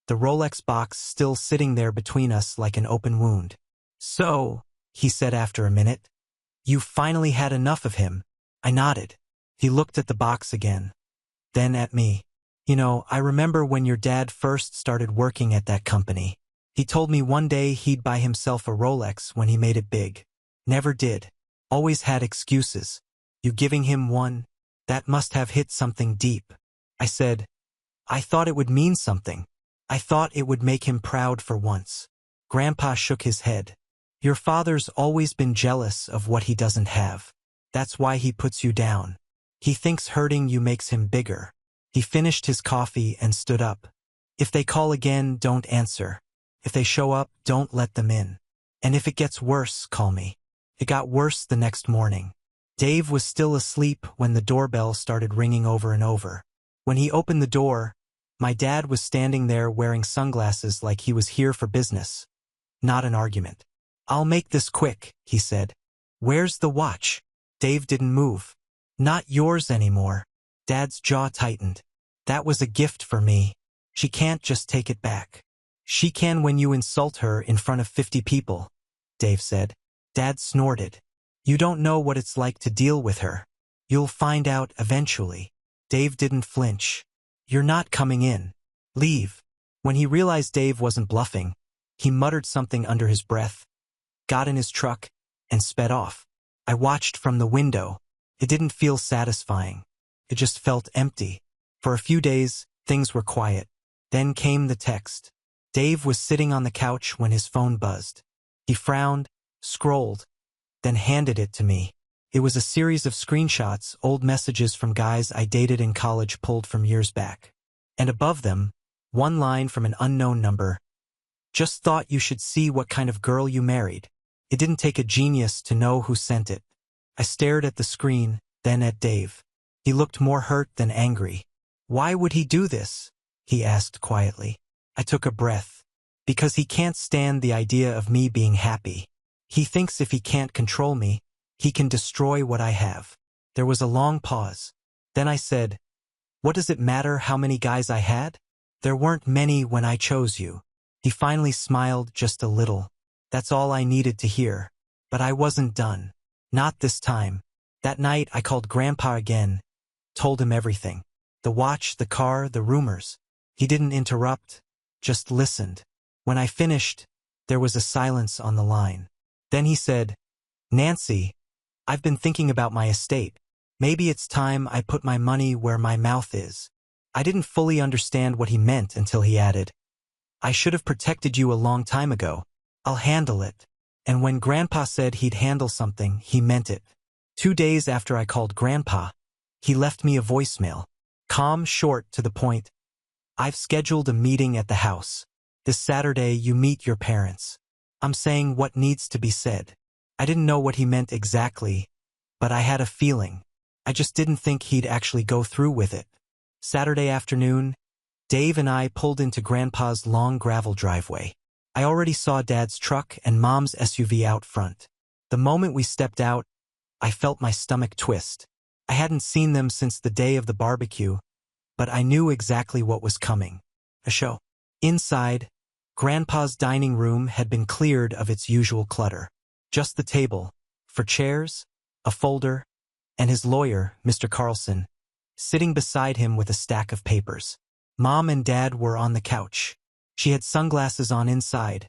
the Rolex box still sitting there between us like an open wound. "So," he said after a minute, "you finally had enough of him." I nodded. He looked at the box again, then at me. "You know, I remember when your dad first started working at that company. He told me one day he'd buy himself a Rolex when he made it big. Never did. Always had excuses. You giving him one? That must have hit something deep." I said, "I thought it would mean something. I thought it would make him proud for once." Grandpa shook his head. "Your father's always been jealous of what he doesn't have. That's why he puts you down. He thinks hurting you makes him bigger." He finished his coffee and stood up. If they call again, don't answer. If they show up, don't let them in. And if it gets worse, call me. It got worse the next morning. Dave was still asleep when the doorbell started ringing over and over. When he opened the door, my dad was standing there wearing sunglasses like he was here for business, not an argument. "I'll make this quick," he said. "Where's the watch?" Dave didn't move. "Not yours anymore." Dad's jaw tightened. "That was a gift for me. She can't just take it back." "She can when you insult her in front of 50 people," Dave said. Dad snorted. "You don't know what it's like to deal with her. You'll find out eventually." Dave didn't flinch. "You're not coming in. Leave." When he realized Dave wasn't bluffing, he muttered something under his breath, got in his truck, and sped off. I watched from the window. It didn't feel satisfying. It just felt empty. For a few days, things were quiet. Then came the text. Dave was sitting on the couch when his phone buzzed. He frowned, scrolled, then handed it to me. It was a series of screenshots, old messages from guys I dated in college pulled from years back. And above them, one line from an unknown number. "Just thought you should see what kind of girl you married." It didn't take a genius to know who sent it. I stared at the screen, then at Dave. He looked more hurt than angry. "Why would he do this?" he asked quietly. I took a breath. "Because he can't stand the idea of me being happy. He thinks if he can't control me, he can destroy what I have." There was a long pause. Then I said, "What does it matter how many guys I had? There weren't many when I chose you." He finally smiled just a little. That's all I needed to hear. But I wasn't done. Not this time. That night I called Grandpa again, told him everything. The watch, the car, the rumors. He didn't interrupt, just listened. When I finished, there was a silence on the line. Then he said, "Nancy, I've been thinking about my estate. Maybe it's time I put my money where my mouth is." I didn't fully understand what he meant until he added, "I should have protected you a long time ago. I'll handle it." And when Grandpa said he'd handle something, he meant it. 2 days after I called Grandpa, he left me a voicemail. Calm, short, to the point. "I've scheduled a meeting at the house. This Saturday you meet your parents. I'm saying what needs to be said." I didn't know what he meant exactly, but I had a feeling. I just didn't think he'd actually go through with it. Saturday afternoon, Dave and I pulled into Grandpa's long gravel driveway. I already saw Dad's truck and Mom's SUV out front. The moment we stepped out, I felt my stomach twist. I hadn't seen them since the day of the barbecue, but I knew exactly what was coming. A show. Inside, Grandpa's dining room had been cleared of its usual clutter. Just the table, for chairs, a folder, and his lawyer, Mr. Carlson, sitting beside him with a stack of papers. Mom and Dad were on the couch. She had sunglasses on inside,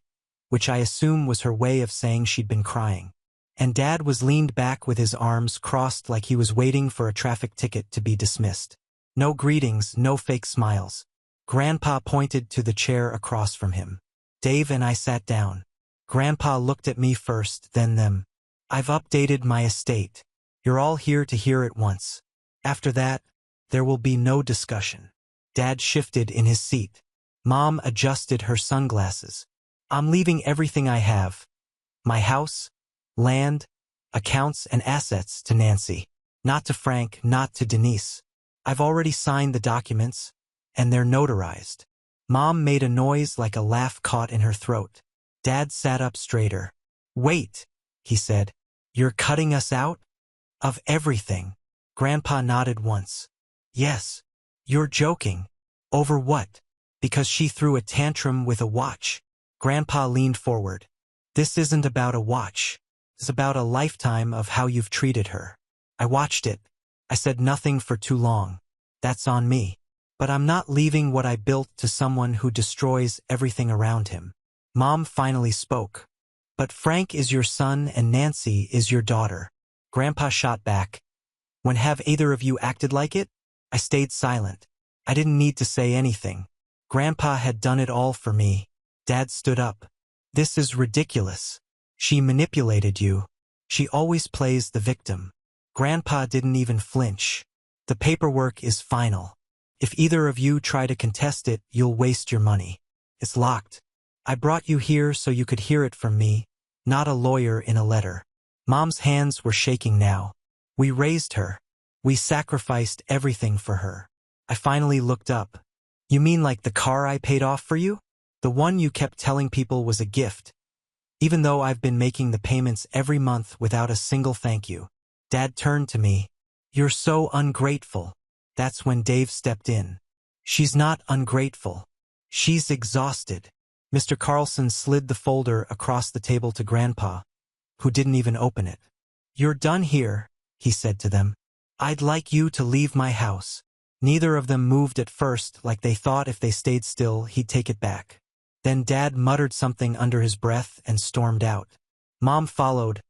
which I assume was her way of saying she'd been crying. And Dad was leaned back with his arms crossed like he was waiting for a traffic ticket to be dismissed. No greetings, no fake smiles. Grandpa pointed to the chair across from him. Dave and I sat down. Grandpa looked at me first, then them. "I've updated my estate. You're all here to hear it once. After that, there will be no discussion." Dad shifted in his seat. Mom adjusted her sunglasses. "I'm leaving everything I have. My house, land, accounts, and assets to Nancy. Not to Frank, not to Denise. I've already signed the documents, and they're notarized." Mom made a noise like a laugh caught in her throat. Dad sat up straighter. "Wait," he said. "You're cutting us out? Of everything?" Grandpa nodded once. "Yes." "You're joking. Over what?" "Because she threw a tantrum with a watch." Grandpa leaned forward. "This isn't about a watch. It's about a lifetime of how you've treated her. I watched it. I said nothing for too long. That's on me. But I'm not leaving what I built to someone who destroys everything around him." Mom finally spoke. "But Frank is your son and Nancy is your daughter." Grandpa shot back. "When have either of you acted like it?" I stayed silent. I didn't need to say anything. Grandpa had done it all for me. Dad stood up. "This is ridiculous. She manipulated you. She always plays the victim." Grandpa didn't even flinch. "The paperwork is final. If either of you try to contest it, you'll waste your money. It's locked. I brought you here so you could hear it from me, not a lawyer in a letter. Mom's hands were shaking now. We raised her. We sacrificed everything for her. I finally looked up. You mean like the car I paid off for you? The one you kept telling people was a gift. Even though I've been making the payments every month without a single thank you. Dad turned to me. You're so ungrateful. That's when Dave stepped in. She's not ungrateful. She's exhausted. Mr. Carlson slid the folder across the table to Grandpa, who didn't even open it. You're done here, he said to them. I'd like you to leave my house. Neither of them moved at first, like they thought if they stayed still, he'd take it back. Then Dad muttered something under his breath and stormed out. Mom followed,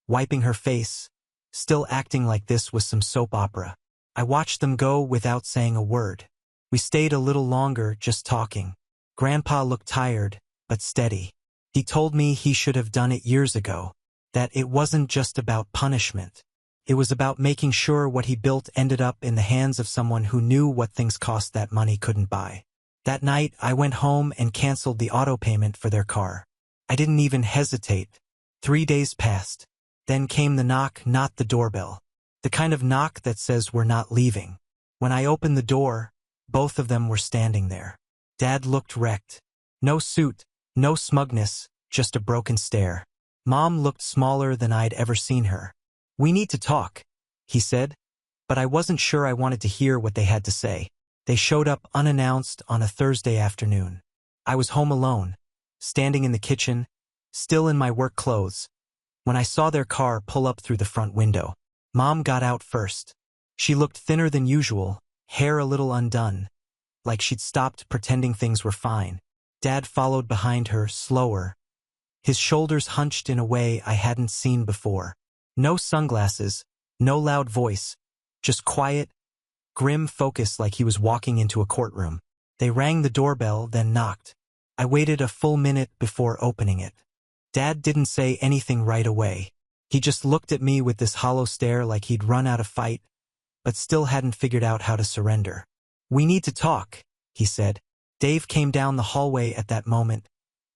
wiping her face, still acting like this was some soap opera. I watched them go without saying a word. We stayed a little longer, just talking. Grandpa looked tired, but steady. He told me he should have done it years ago, that it wasn't just about punishment. It was about making sure what he built ended up in the hands of someone who knew what things cost that money couldn't buy. That night, I went home and canceled the auto payment for their car. I didn't even hesitate. 3 days passed. Then came the knock, not the doorbell. The kind of knock that says we're not leaving. When I opened the door, both of them were standing there. Dad looked wrecked. No suit, no smugness, just a broken stare. Mom looked smaller than I'd ever seen her. We need to talk, he said, but I wasn't sure I wanted to hear what they had to say. They showed up unannounced on a Thursday afternoon. I was home alone, standing in the kitchen, still in my work clothes, when I saw their car pull up through the front window. Mom got out first. She looked thinner than usual, hair a little undone, like she'd stopped pretending things were fine. Dad followed behind her, slower, his shoulders hunched in a way I hadn't seen before. No sunglasses, no loud voice, just quiet, grim focus like he was walking into a courtroom. They rang the doorbell, then knocked. I waited a full minute before opening it. Dad didn't say anything right away. He just looked at me with this hollow stare like he'd run out of fight, but still hadn't figured out how to surrender. We need to talk, he said. Dave came down the hallway at that moment,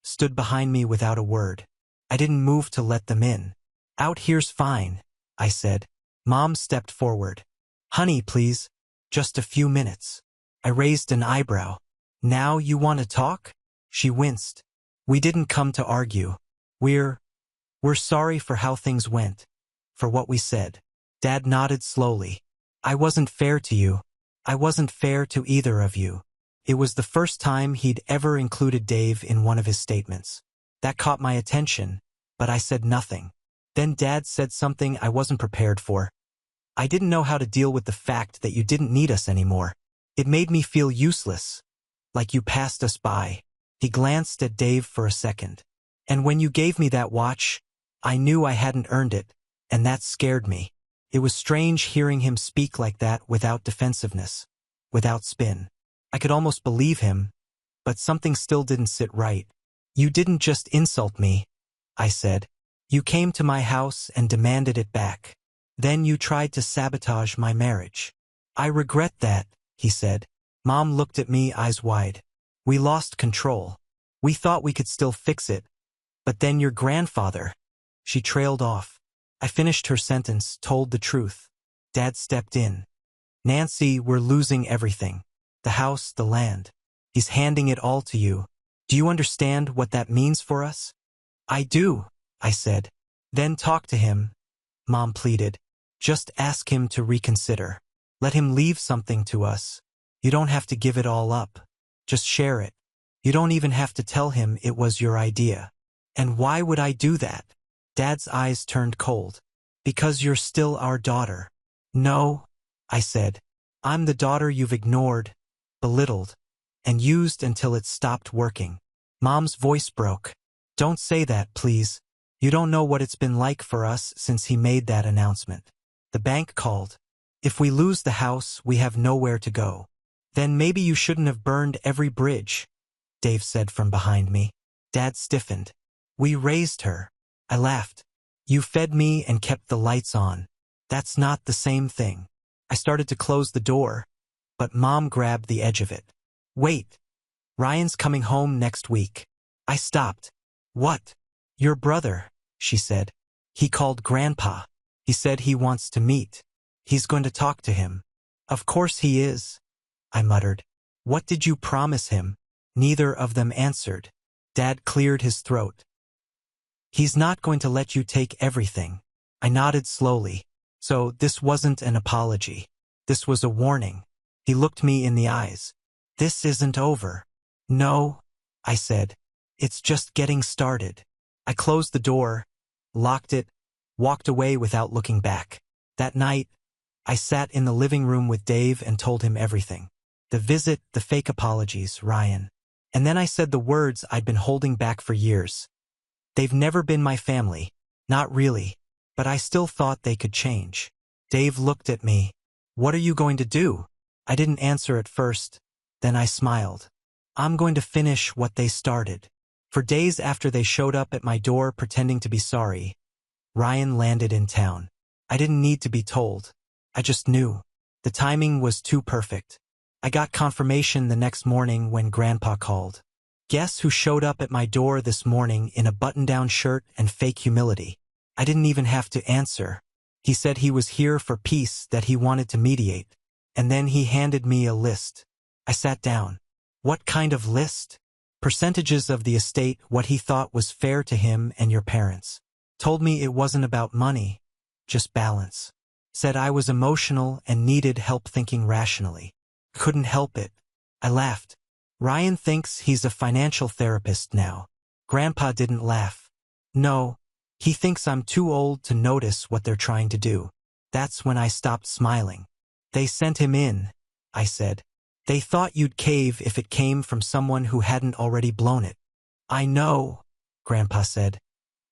stood behind me without a word. I didn't move to let them in. Out here's fine, I said. Mom stepped forward. Honey, please. Just a few minutes. I raised an eyebrow. Now you want to talk? She winced. We didn't come to argue. We're sorry for how things went, for what we said. Dad nodded slowly. I wasn't fair to you. I wasn't fair to either of you. It was the first time he'd ever included Dave in one of his statements. That caught my attention, but I said nothing. Then Dad said something I wasn't prepared for. I didn't know how to deal with the fact that you didn't need us anymore. It made me feel useless, like you passed us by. He glanced at Dave for a second. And when you gave me that watch, I knew I hadn't earned it, and that scared me. It was strange hearing him speak like that without defensiveness, without spin. I could almost believe him, but something still didn't sit right. You didn't just insult me, I said. You came to my house and demanded it back. Then you tried to sabotage my marriage. I regret that, he said. Mom looked at me, eyes wide. We lost control. We thought we could still fix it. But then your grandfather. She trailed off. I finished her sentence, told the truth. Dad stepped in. Nancy, we're losing everything. The house, the land. He's handing it all to you. Do you understand what that means for us? I do, I said. Then talk to him, Mom pleaded. Just ask him to reconsider. Let him leave something to us. You don't have to give it all up. Just share it. You don't even have to tell him it was your idea. And why would I do that? Dad's eyes turned cold. Because you're still our daughter. No, I said. I'm the daughter you've ignored, belittled, and used until it stopped working. Mom's voice broke. Don't say that, please. You don't know what it's been like for us since he made that announcement. The bank called. If we lose the house, we have nowhere to go. Then maybe you shouldn't have burned every bridge, Dave said from behind me. Dad stiffened. We raised her. I laughed. You fed me and kept the lights on. That's not the same thing. I started to close the door, but Mom grabbed the edge of it. Wait, Ryan's coming home next week. I stopped. What? Your brother, she said. He called Grandpa. He said he wants to meet. He's going to talk to him. Of course he is, I muttered. What did you promise him? Neither of them answered. Dad cleared his throat. He's not going to let you take everything. I nodded slowly. So this wasn't an apology. This was a warning. He looked me in the eyes. This isn't over. No, I said. It's just getting started. I closed the door, locked it, walked away without looking back. That night, I sat in the living room with Dave and told him everything. The visit, the fake apologies, Ryan. And then I said the words I'd been holding back for years. They've never been my family. Not really. But I still thought they could change. Dave looked at me. What are you going to do? I didn't answer at first. Then I smiled. I'm going to finish what they started. For days after they showed up at my door pretending to be sorry, Ryan landed in town. I didn't need to be told. I just knew. The timing was too perfect. I got confirmation the next morning when Grandpa called. Guess who showed up at my door this morning in a button-down shirt and fake humility? I didn't even have to answer. He said he was here for peace, that he wanted to mediate. And then he handed me a list. I sat down. What kind of list? Percentages of the estate, what he thought was fair to him and your parents. Told me it wasn't about money, just balance. Said I was emotional and needed help thinking rationally. Couldn't help it. I laughed. Ryan thinks he's a financial therapist now. Grandpa didn't laugh. No, he thinks I'm too old to notice what they're trying to do. That's when I stopped smiling. They sent him in, I said. They thought you'd cave if it came from someone who hadn't already blown it. I know, Grandpa said.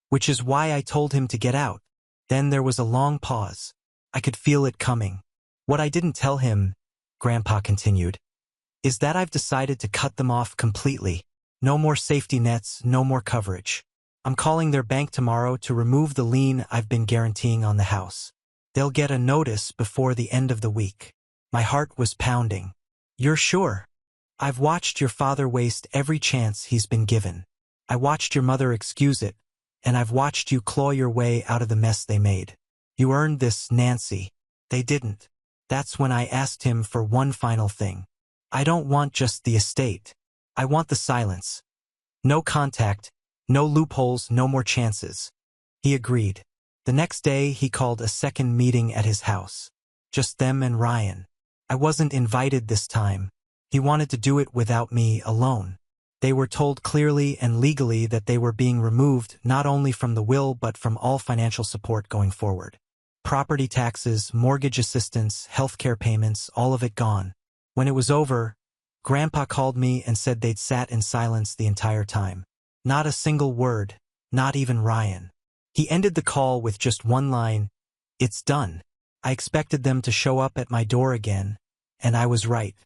Which is why I told him to get out. Then there was a long pause. I could feel it coming. What I didn't tell him, Grandpa continued, is that I've decided to cut them off completely. No more safety nets, no more coverage. I'm calling their bank tomorrow to remove the lien I've been guaranteeing on the house. They'll get a notice before the end of the week. My heart was pounding. You're sure? I've watched your father waste every chance he's been given. I watched your mother excuse it, and I've watched you claw your way out of the mess they made. You earned this, Nancy. They didn't. That's when I asked him for one final thing. I don't want just the estate. I want the silence. No contact, no loopholes, no more chances. He agreed. The next day he called a second meeting at his house. Just them and Ryan. I wasn't invited this time. He wanted to do it without me, alone. They were told clearly and legally that they were being removed not only from the will but from all financial support going forward. Property taxes, mortgage assistance, healthcare payments, all of it gone. When it was over, Grandpa called me and said they'd sat in silence the entire time. Not a single word, not even Ryan. He ended the call with just one line, "It's done." I expected them to show up at my door again, and I was right.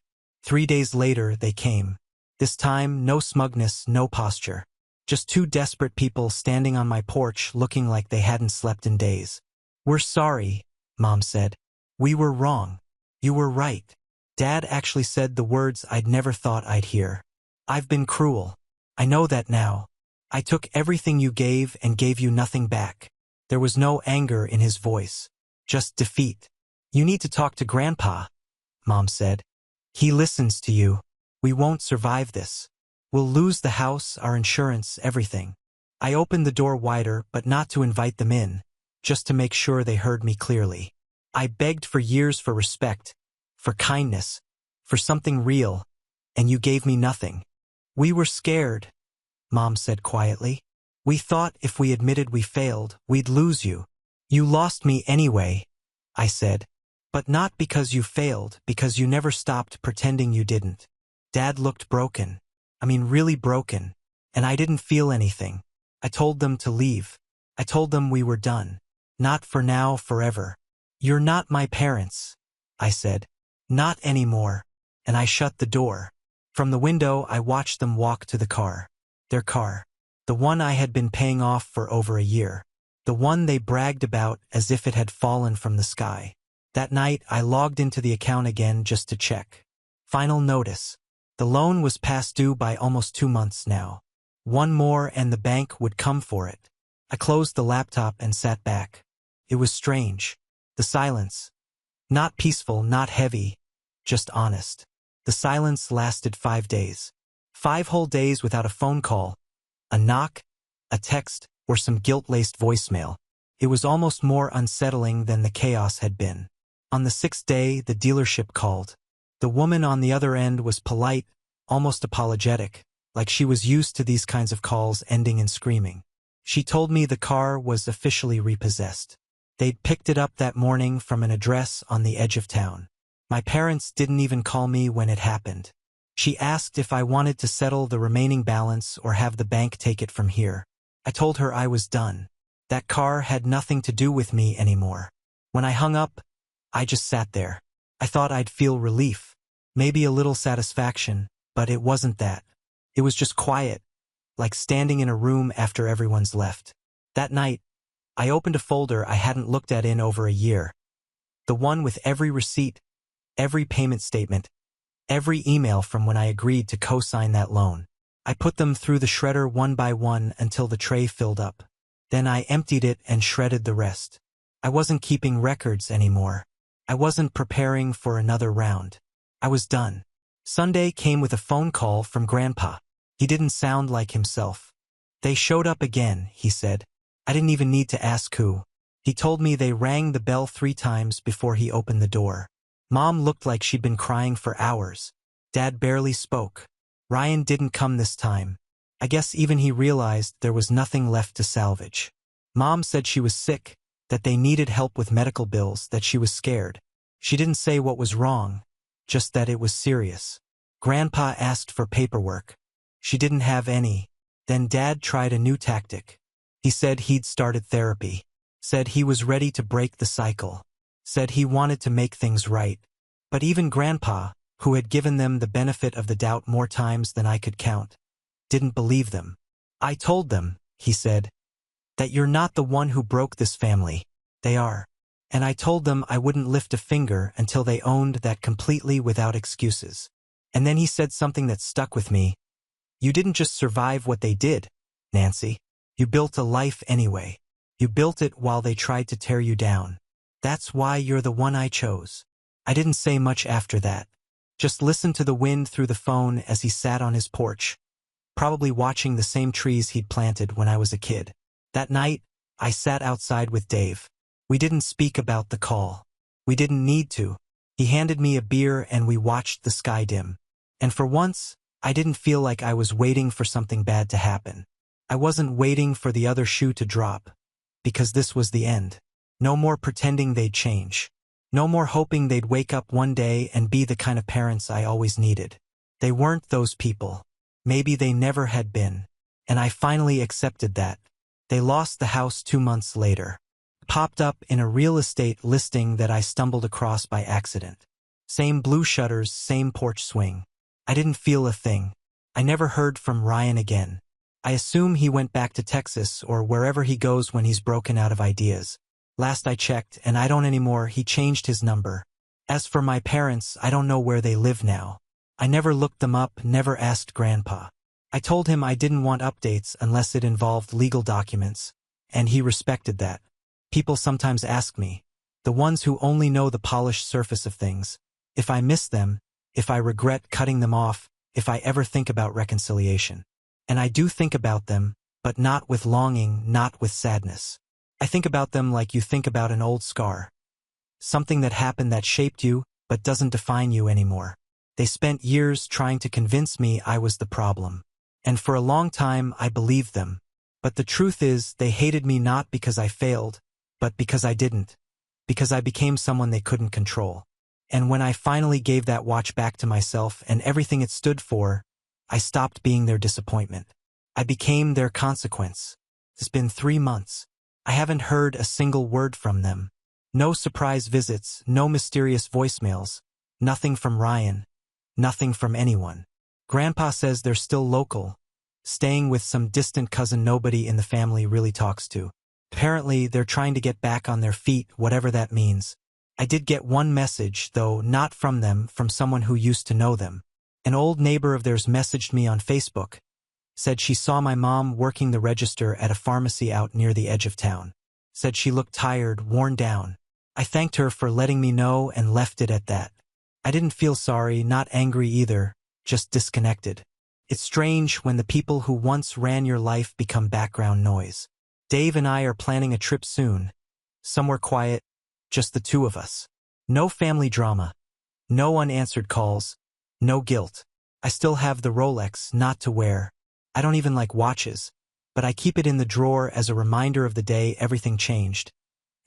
3 days later, they came. This time, no smugness, no posture. Just two desperate people standing on my porch looking like they hadn't slept in days. "We're sorry," Mom said. "We were wrong. You were right." Dad actually said the words I'd never thought I'd hear. "I've been cruel. I know that now. I took everything you gave and gave you nothing back." There was no anger in his voice. Just defeat. "You need to talk to Grandpa," Mom said. "He listens to you. We won't survive this. We'll lose the house, our insurance, everything." I opened the door wider, but not to invite them in, just to make sure they heard me clearly. I begged for years for respect, for kindness, for something real, and you gave me nothing. "We were scared," Mom said quietly. "We thought if we admitted we failed, we'd lose you." "You lost me anyway," I said. "But not because you failed, because you never stopped pretending you didn't." Dad looked broken. I mean really broken. And I didn't feel anything. I told them to leave. I told them we were done. Not for now, forever. "You're not my parents," I said. "Not anymore." And I shut the door. From the window, I watched them walk to the car. Their car. The one I had been paying off for over a year. The one they bragged about as if it had fallen from the sky. That night, I logged into the account again just to check. Final notice. The loan was past due by almost 2 months now. One more and the bank would come for it. I closed the laptop and sat back. It was strange. The silence. Not peaceful, not heavy, just honest. The silence lasted 5 days. 5 whole days without a phone call, a knock, a text, or some guilt-laced voicemail. It was almost more unsettling than the chaos had been. On the 6th day, the dealership called. The woman on the other end was polite, almost apologetic, like she was used to these kinds of calls ending in screaming. She told me the car was officially repossessed. They'd picked it up that morning from an address on the edge of town. My parents didn't even call me when it happened. She asked if I wanted to settle the remaining balance or have the bank take it from here. I told her I was done. That car had nothing to do with me anymore. When I hung up, I just sat there. I thought I'd feel relief, maybe a little satisfaction, but it wasn't that. It was just quiet, like standing in a room after everyone's left. That night, I opened a folder I hadn't looked at in over a year. The one with every receipt, every payment statement, every email from when I agreed to co-sign that loan. I put them through the shredder one by one until the tray filled up. Then I emptied it and shredded the rest. I wasn't keeping records anymore. I wasn't preparing for another round. I was done. Sunday came with a phone call from Grandpa. He didn't sound like himself. They showed up again, he said. I didn't even need to ask who. He told me they rang the bell 3 times before he opened the door. Mom looked like she'd been crying for hours. Dad barely spoke. Ryan didn't come this time. I guess even he realized there was nothing left to salvage. Mom said she was sick, that they needed help with medical bills, that she was scared. She didn't say what was wrong, just that it was serious. Grandpa asked for paperwork. She didn't have any. Then Dad tried a new tactic. He said he'd started therapy. Said he was ready to break the cycle. Said he wanted to make things right. But even Grandpa, who had given them the benefit of the doubt more times than I could count, didn't believe them. I told them, he said, that you're not the one who broke this family. They are. And I told them I wouldn't lift a finger until they owned that completely without excuses. And then he said something that stuck with me. You didn't just survive what they did, Nancy. You built a life anyway. You built it while they tried to tear you down. That's why you're the one I chose. I didn't say much after that. Just listened to the wind through the phone as he sat on his porch, probably watching the same trees he'd planted when I was a kid. That night, I sat outside with Dave. We didn't speak about the call. We didn't need to. He handed me a beer and we watched the sky dim. And for once, I didn't feel like I was waiting for something bad to happen. I wasn't waiting for the other shoe to drop, because this was the end. No more pretending they'd change. No more hoping they'd wake up one day and be the kind of parents I always needed. They weren't those people. Maybe they never had been. And I finally accepted that. They lost the house 2 months later. Popped up in a real estate listing that I stumbled across by accident. Same blue shutters, same porch swing. I didn't feel a thing. I never heard from Ryan again. I assume he went back to Texas or wherever he goes when he's broken out of ideas. Last I checked, and I don't anymore, he changed his number. As for my parents, I don't know where they live now. I never looked them up, never asked Grandpa. I told him I didn't want updates unless it involved legal documents, and he respected that. People sometimes ask me, the ones who only know the polished surface of things, if I miss them, if I regret cutting them off, if I ever think about reconciliation. And I do think about them, but not with longing, not with sadness. I think about them like you think about an old scar. Something that happened that shaped you, but doesn't define you anymore. They spent years trying to convince me I was the problem. And for a long time, I believed them. But the truth is, they hated me not because I failed, but because I didn't. Because I became someone they couldn't control. And when I finally gave that watch back to myself and everything it stood for, I stopped being their disappointment. I became their consequence. It's been 3 months. I haven't heard a single word from them. No surprise visits, no mysterious voicemails, nothing from Ryan, nothing from anyone. Grandpa says they're still local, staying with some distant cousin nobody in the family really talks to. Apparently, they're trying to get back on their feet, whatever that means. I did get one message, though not from them, from someone who used to know them. An old neighbor of theirs messaged me on Facebook, said she saw my mom working the register at a pharmacy out near the edge of town. Said she looked tired, worn down. I thanked her for letting me know and left it at that. I didn't feel sorry, not angry either, just disconnected. It's strange when the people who once ran your life become background noise. Dave and I are planning a trip soon. Somewhere quiet, just the two of us. No family drama. No unanswered calls. No guilt. I still have the Rolex not to wear. I don't even like watches, but I keep it in the drawer as a reminder of the day everything changed,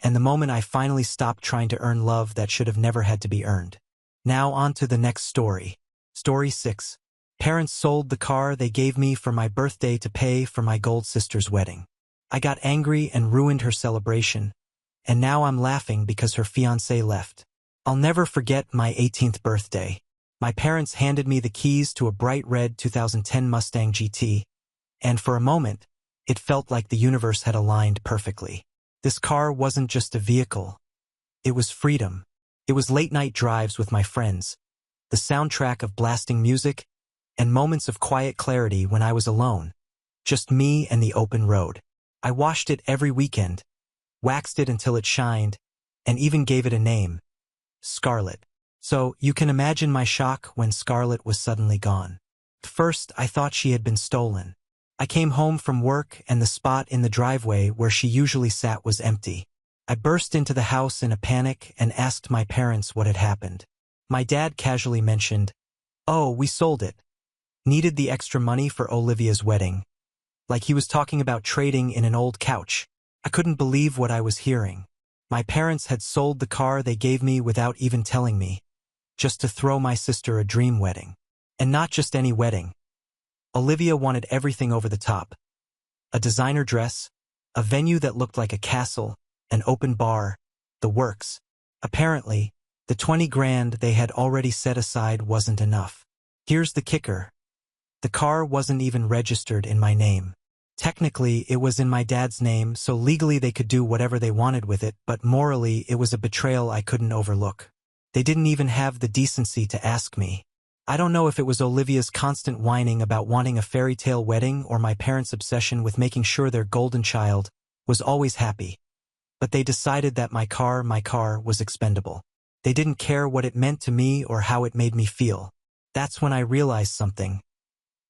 and the moment I finally stopped trying to earn love that should have never had to be earned. Now on to the next story. Story 6. Parents sold the car they gave me for my birthday to pay for my gold sister's wedding. I got angry and ruined her celebration, and now I'm laughing because her fiancé left. I'll never forget my 18th birthday. My parents handed me the keys to a bright red 2010 Mustang GT, and for a moment, it felt like the universe had aligned perfectly. This car wasn't just a vehicle. It was freedom. It was late-night drives with my friends, the soundtrack of blasting music, and moments of quiet clarity when I was alone. Just me and the open road. I washed it every weekend, waxed it until it shined, and even gave it a name, Scarlet. So you can imagine my shock when Scarlet was suddenly gone. First, I thought she had been stolen. I came home from work and the spot in the driveway where she usually sat was empty. I burst into the house in a panic and asked my parents what had happened. My dad casually mentioned, "Oh, we sold it. Needed the extra money for Olivia's wedding." Like he was talking about trading in an old couch. I couldn't believe what I was hearing. My parents had sold the car they gave me without even telling me, just to throw my sister a dream wedding. And not just any wedding. Olivia wanted everything over the top. A designer dress, a venue that looked like a castle, an open bar, the works. Apparently, the 20 grand they had already set aside wasn't enough. Here's the kicker. The car wasn't even registered in my name. Technically, it was in my dad's name, so legally they could do whatever they wanted with it, but morally it was a betrayal I couldn't overlook. They didn't even have the decency to ask me. I don't know if it was Olivia's constant whining about wanting a fairy tale wedding or my parents' obsession with making sure their golden child was always happy. But they decided that my car was expendable. They didn't care what it meant to me or how it made me feel. That's when I realized something.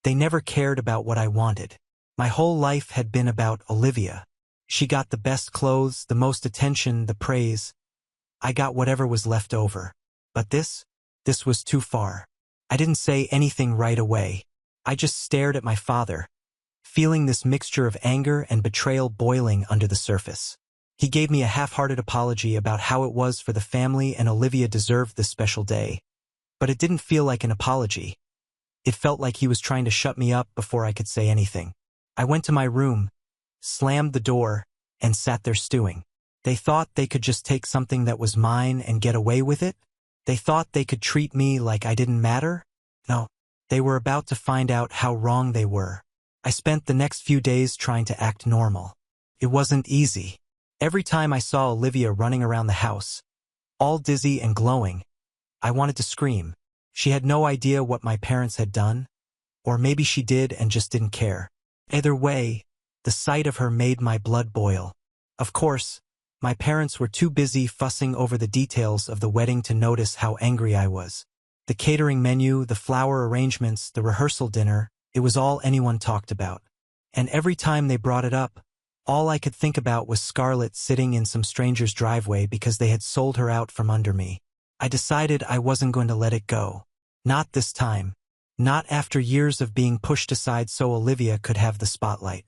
They never cared about what I wanted. My whole life had been about Olivia. She got the best clothes, the most attention, the praise. I got whatever was left over. But this was too far. I didn't say anything right away. I just stared at my father, feeling this mixture of anger and betrayal boiling under the surface. He gave me a half-hearted apology about how it was for the family and Olivia deserved this special day. But it didn't feel like an apology. It felt like he was trying to shut me up before I could say anything. I went to my room, slammed the door, and sat there stewing. They thought they could just take something that was mine and get away with it? They thought they could treat me like I didn't matter? No, they were about to find out how wrong they were. I spent the next few days trying to act normal. It wasn't easy. Every time I saw Olivia running around the house, all dizzy and glowing, I wanted to scream. She had no idea what my parents had done, or maybe she did and just didn't care. Either way, the sight of her made my blood boil. Of course, my parents were too busy fussing over the details of the wedding to notice how angry I was. The catering menu, the flower arrangements, the rehearsal dinner, it was all anyone talked about. And every time they brought it up, all I could think about was Scarlett sitting in some stranger's driveway because they had sold her out from under me. I decided I wasn't going to let it go. Not this time. Not after years of being pushed aside so Olivia could have the spotlight.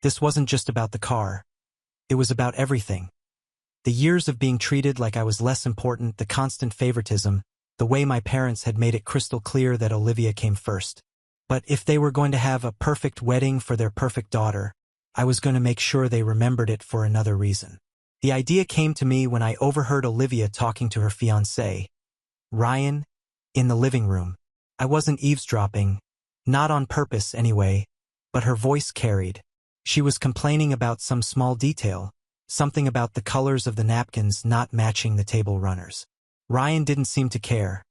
This wasn't just about the car. It was about everything. The years of being treated like I was less important, the constant favoritism, the way my parents had made it crystal clear that Olivia came first. But if they were going to have a perfect wedding for their perfect daughter, I was going to make sure they remembered it for another reason. The idea came to me when I overheard Olivia talking to her fiancé, Ryan, in the living room. I wasn't eavesdropping, not on purpose anyway, but her voice carried. She was complaining about some small detail, Something about the colors of the napkins not matching the table runners. Ryan didn't seem to care.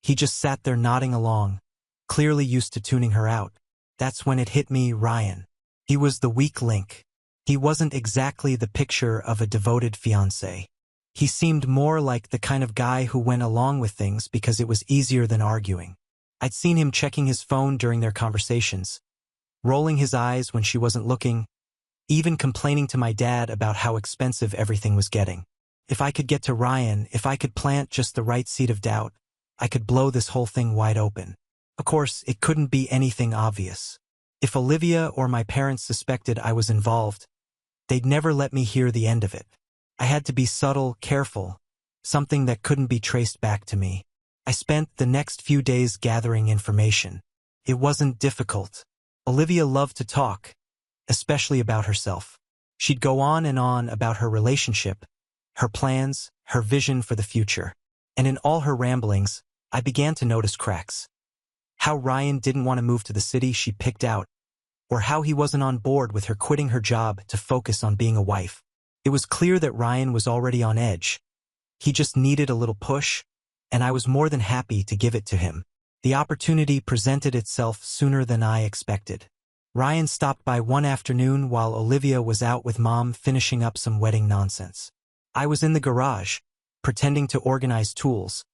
He just sat there nodding along, clearly used to tuning her out. That's when it hit me, Ryan. He was the weak link. He wasn't exactly the picture of a devoted fiancé. He seemed more like the kind of guy who went along with things because it was easier than arguing. I'd seen him checking his phone during their conversations, rolling his eyes when she wasn't looking, even complaining to my dad about how expensive everything was getting. If I could get to Ryan, if I could plant just the right seed of doubt, I could blow this whole thing wide open. Of course, it couldn't be anything obvious. If Olivia or my parents suspected I was involved, they'd never let me hear the end of it. I had to be subtle, careful, something that couldn't be traced back to me. I spent the next few days gathering information. It wasn't difficult. Olivia loved to talk, especially about herself. She'd go on and on about her relationship, her plans, her vision for the future. And in all her ramblings, I began to notice cracks. How Ryan didn't want to move to the city she picked out, or how he wasn't on board with her quitting her job to focus on being a wife. It was clear that Ryan was already on edge. He just needed a little push, and I was more than happy to give it to him. The opportunity presented itself sooner than I expected. Ryan stopped by one afternoon while Olivia was out with Mom finishing up some wedding nonsense. I was in the garage, pretending to organize tools,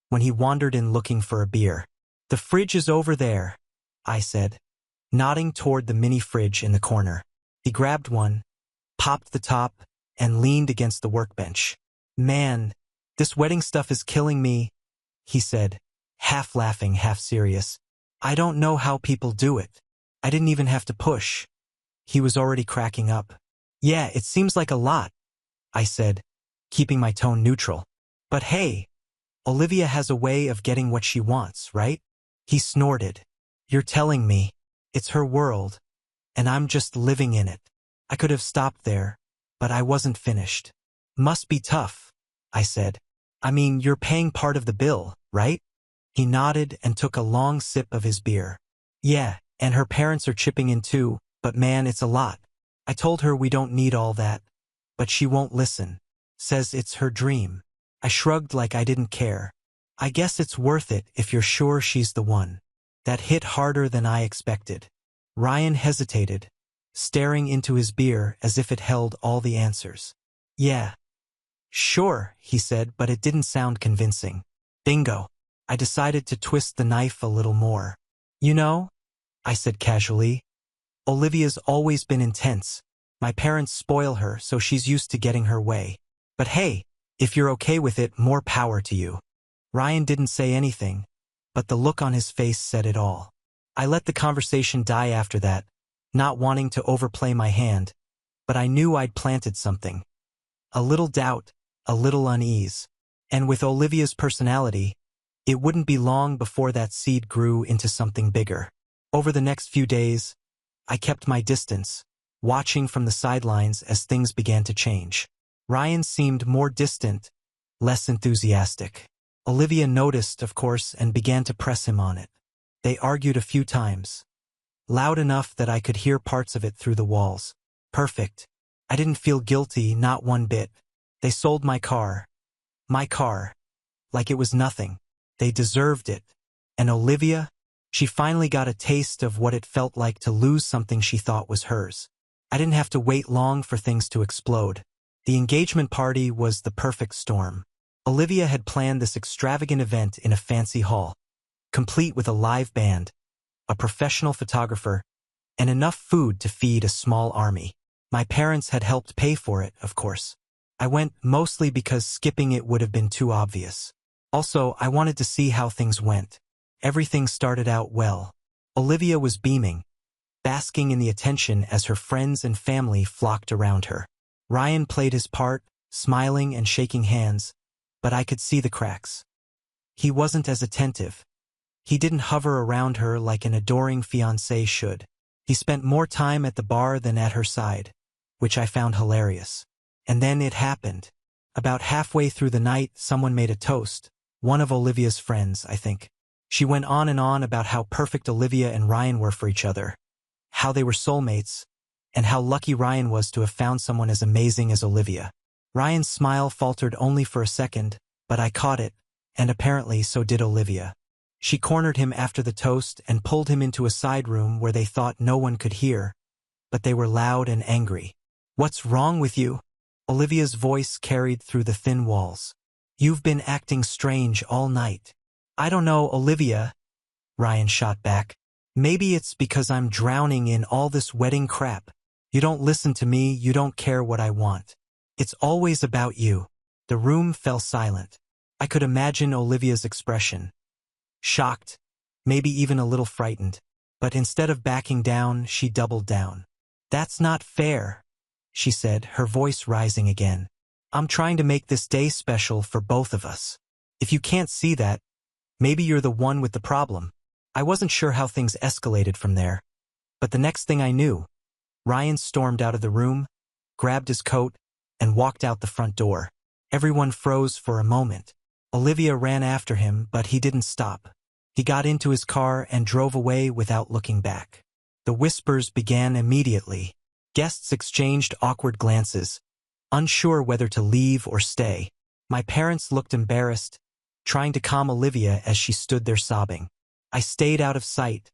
when he wandered in looking for a beer. "The fridge is over there," I said, nodding toward the mini fridge in the corner. He grabbed one, popped the top, and leaned against the workbench. "Man, this wedding stuff is killing me," he said, half laughing, half serious. "I don't know how people do it. I didn't even have to push." He was already cracking up. "Yeah, it seems like a lot," I said, keeping my tone neutral. "But hey, Olivia has a way of getting what she wants, right?" He snorted. "You're telling me it's her world, and I'm just living in it." I could have stopped there, but I wasn't finished. "Must be tough," I said. "I mean, you're paying part of the bill, right?" He nodded and took a long sip of his beer. "Yeah, and her parents are chipping in too, but man, it's a lot. I told her we don't need all that, but she won't listen. Says it's her dream." I shrugged like I didn't care. "I guess it's worth it if you're sure she's the one." That hit harder than I expected. Ryan hesitated, staring into his beer as if it held all the answers. "Yeah, sure," he said, but it didn't sound convincing. Bingo. I decided to twist the knife a little more. "You know," I said casually, "Olivia's always been intense. My parents spoil her, so she's used to getting her way. But hey, if you're okay with it, more power to you." Ryan didn't say anything, but the look on his face said it all. I let the conversation die after that, not wanting to overplay my hand, but I knew I'd planted something. A little doubt, a little unease. And with Olivia's personality, it wouldn't be long before that seed grew into something bigger. Over the next few days, I kept my distance, watching from the sidelines as things began to change. Ryan seemed more distant, less enthusiastic. Olivia noticed, of course, and began to press him on it. They argued a few times, loud enough that I could hear parts of it through the walls. Perfect. I didn't feel guilty, not one bit. They sold my car, like it was nothing. They deserved it. And Olivia, she finally got a taste of what it felt like to lose something she thought was hers. I didn't have to wait long for things to explode. The engagement party was the perfect storm. Olivia had planned this extravagant event in a fancy hall, complete with a live band, a professional photographer, and enough food to feed a small army. My parents had helped pay for it, of course. I went mostly because skipping it would have been too obvious. Also, I wanted to see how things went. Everything started out well. Olivia was beaming, basking in the attention as her friends and family flocked around her. Ryan played his part, smiling and shaking hands, but I could see the cracks. He wasn't as attentive. He didn't hover around her like an adoring fiancé should. He spent more time at the bar than at her side, which I found hilarious. And then it happened. About halfway through the night, someone made a toast, one of Olivia's friends, I think. She went on and on about how perfect Olivia and Ryan were for each other, how they were soulmates, and how lucky Ryan was to have found someone as amazing as Olivia. Ryan's smile faltered only for a second, but I caught it, and apparently so did Olivia. She cornered him after the toast and pulled him into a side room where they thought no one could hear, but they were loud and angry. "What's wrong with you?" Olivia's voice carried through the thin walls. "You've been acting strange all night." "I don't know, Olivia," Ryan shot back. "Maybe it's because I'm drowning in all this wedding crap. You don't listen to me, you don't care what I want. It's always about you." The room fell silent. I could imagine Olivia's expression. Shocked, maybe even a little frightened. But instead of backing down, she doubled down. "That's not fair," she said, her voice rising again. "I'm trying to make this day special for both of us. If you can't see that, maybe you're the one with the problem." I wasn't sure how things escalated from there. But the next thing I knew, Ryan stormed out of the room, grabbed his coat, and walked out the front door. Everyone froze for a moment. Olivia ran after him, but he didn't stop. He got into his car and drove away without looking back. The whispers began immediately. Guests exchanged awkward glances, unsure whether to leave or stay. My parents looked embarrassed, trying to calm Olivia as she stood there sobbing. I stayed out of sight,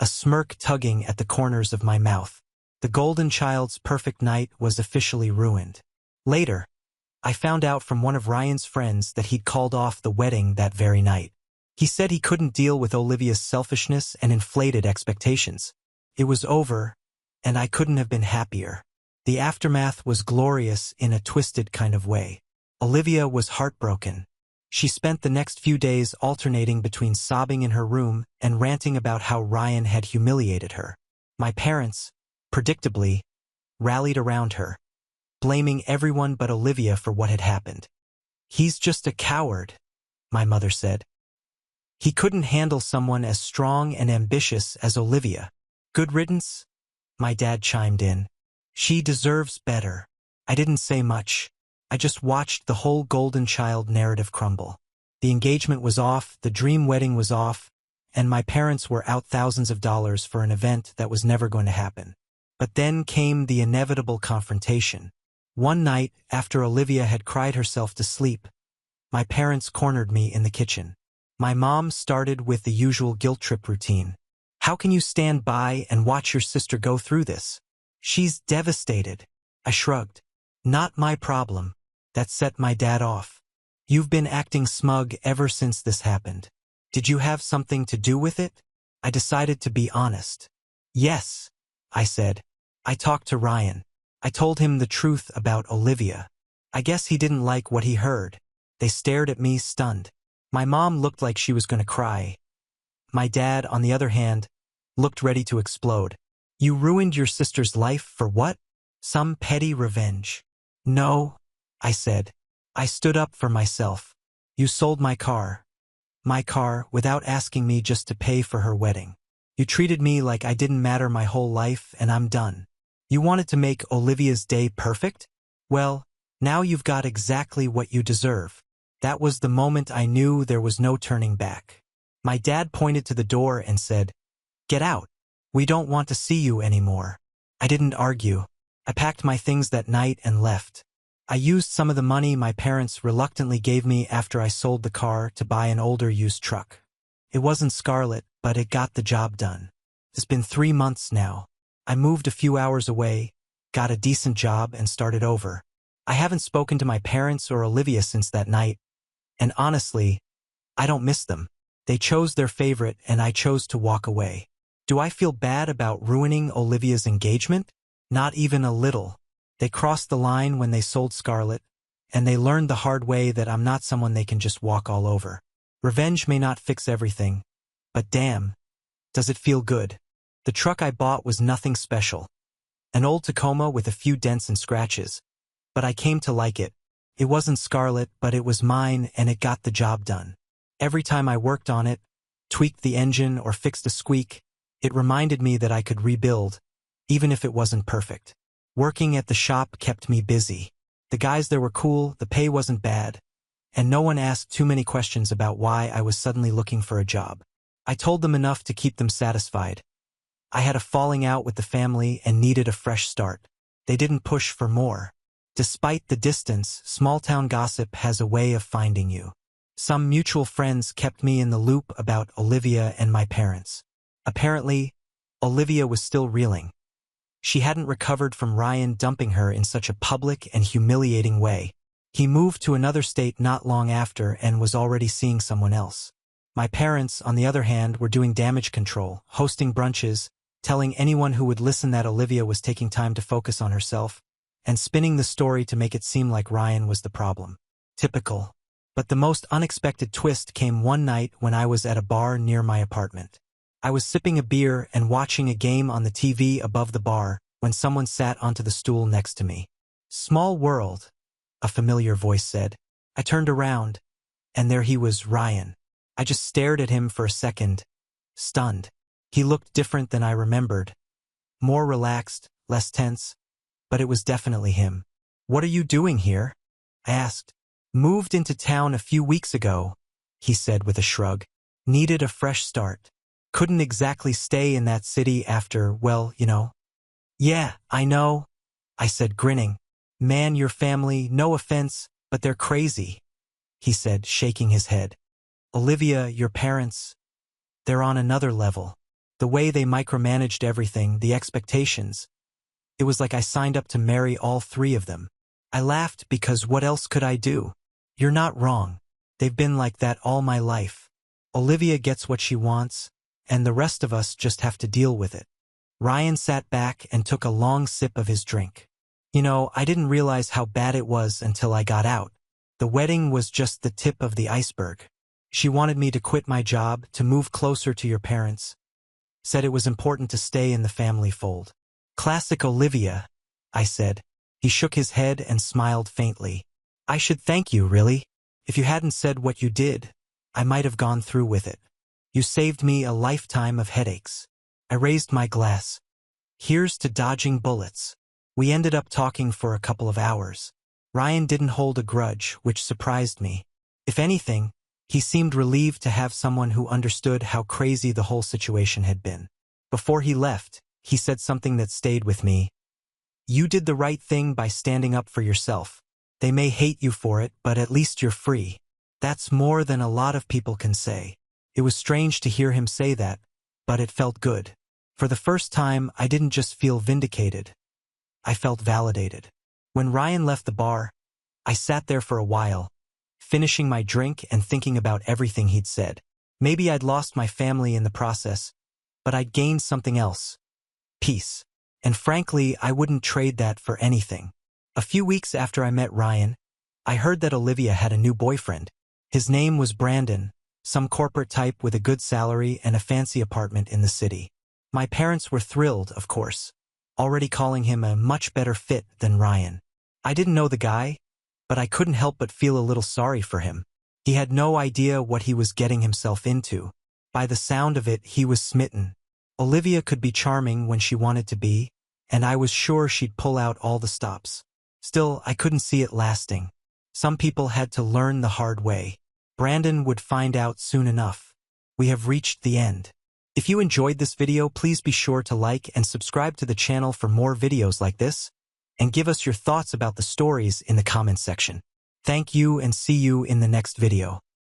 a smirk tugging at the corners of my mouth. The golden child's perfect night was officially ruined. Later, I found out from one of Ryan's friends that he'd called off the wedding that very night. He said he couldn't deal with Olivia's selfishness and inflated expectations. It was over, and I couldn't have been happier. The aftermath was glorious in a twisted kind of way. Olivia was heartbroken. She spent the next few days alternating between sobbing in her room and ranting about how Ryan had humiliated her. My parents, predictably, rallied around her, blaming everyone but Olivia for what had happened. "He's just a coward," my mother said. "He couldn't handle someone as strong and ambitious as Olivia." "Good riddance," my dad chimed in. "She deserves better." I didn't say much. I just watched the whole golden child narrative crumble. The engagement was off, the dream wedding was off, and my parents were out thousands of dollars for an event that was never going to happen. But then came the inevitable confrontation. One night, after Olivia had cried herself to sleep, my parents cornered me in the kitchen. My mom started with the usual guilt trip routine. "How can you stand by and watch your sister go through this? She's devastated." I shrugged. "Not my problem." That set my dad off. "You've been acting smug ever since this happened. Did you have something to do with it?" I decided to be honest. "Yes," I said. "I talked to Ryan. I told him the truth about Olivia." I guess he didn't like what he heard. They stared at me, stunned. My mom looked like she was going to cry. My dad, on the other hand, looked ready to explode. "You ruined your sister's life for what? Some petty revenge?" "No," I said. "I stood up for myself. You sold my car, without asking me, just to pay for her wedding. You treated me like I didn't matter my whole life, and I'm done. You wanted to make Olivia's day perfect? Well, now you've got exactly what you deserve." That was the moment I knew there was no turning back. My dad pointed to the door and said, "Get out. We don't want to see you anymore." I didn't argue. I packed my things that night and left. I used some of the money my parents reluctantly gave me after I sold the car to buy an older used truck. It wasn't Scarlet, but it got the job done. It's been 3 months now. I moved a few hours away, got a decent job, and started over. I haven't spoken to my parents or Olivia since that night, and honestly, I don't miss them. They chose their favorite, and I chose to walk away. Do I feel bad about ruining Olivia's engagement? Not even a little. They crossed the line when they sold Scarlet, and they learned the hard way that I'm not someone they can just walk all over. Revenge may not fix everything, but damn, does it feel good. The truck I bought was nothing special. An old Tacoma with a few dents and scratches, but I came to like it. It wasn't Scarlet, but it was mine, and it got the job done. Every time I worked on it, tweaked the engine or fixed a squeak, it reminded me that I could rebuild, even if it wasn't perfect. Working at the shop kept me busy. The guys there were cool, the pay wasn't bad, and no one asked too many questions about why I was suddenly looking for a job. I told them enough to keep them satisfied. I had a falling out with the family and needed a fresh start. They didn't push for more. Despite the distance, small-town gossip has a way of finding you. Some mutual friends kept me in the loop about Olivia and my parents. Apparently, Olivia was still reeling. She hadn't recovered from Ryan dumping her in such a public and humiliating way. He moved to another state not long after and was already seeing someone else. My parents, on the other hand, were doing damage control, hosting brunches, telling anyone who would listen that Olivia was taking time to focus on herself, and spinning the story to make it seem like Ryan was the problem. Typical. But the most unexpected twist came one night when I was at a bar near my apartment. I was sipping a beer and watching a game on the TV above the bar when someone sat onto the stool next to me. "Small world," a familiar voice said. I turned around, and there he was, Ryan. I just stared at him for a second, stunned. He looked different than I remembered. More relaxed, less tense, but it was definitely him. "What are you doing here?" I asked. "Moved into town a few weeks ago," he said with a shrug. "Needed a fresh start. Couldn't exactly stay in that city after, well, you know." "Yeah, I know," I said, grinning. "Man, your family, no offense, but they're crazy," he said, shaking his head. "Olivia, your parents, they're on another level. The way they micromanaged everything, the expectations. It was like I signed up to marry all three of them." I laughed because what else could I do? "You're not wrong. They've been like that all my life. Olivia gets what she wants, and the rest of us just have to deal with it." Ryan sat back and took a long sip of his drink. "You know, I didn't realize how bad it was until I got out. The wedding was just the tip of the iceberg. She wanted me to quit my job, to move closer to your parents. Said it was important to stay in the family fold." "Classic Olivia," I said. He shook his head and smiled faintly. "I should thank you, really. If you hadn't said what you did, I might have gone through with it. You saved me a lifetime of headaches." I raised my glass. "Here's to dodging bullets." We ended up talking for a couple of hours. Ryan didn't hold a grudge, which surprised me. If anything, he seemed relieved to have someone who understood how crazy the whole situation had been. Before he left, he said something that stayed with me. "You did the right thing by standing up for yourself. They may hate you for it, but at least you're free. That's more than a lot of people can say." It was strange to hear him say that, but it felt good. For the first time, I didn't just feel vindicated. I felt validated. When Ryan left the bar, I sat there for a while, finishing my drink and thinking about everything he'd said. Maybe I'd lost my family in the process, but I'd gained something else. Peace. And frankly, I wouldn't trade that for anything. A few weeks after I met Ryan, I heard that Olivia had a new boyfriend. His name was Brandon, some corporate type with a good salary and a fancy apartment in the city. My parents were thrilled, of course, already calling him a much better fit than Ryan. I didn't know the guy, but I couldn't help but feel a little sorry for him. He had no idea what he was getting himself into. By the sound of it, he was smitten. Olivia could be charming when she wanted to be, and I was sure she'd pull out all the stops. Still, I couldn't see it lasting. Some people had to learn the hard way. Brandon would find out soon enough. We have reached the end. If you enjoyed this video, please be sure to like and subscribe to the channel for more videos like this, and give us your thoughts about the stories in the comments section. Thank you and see you in the next video.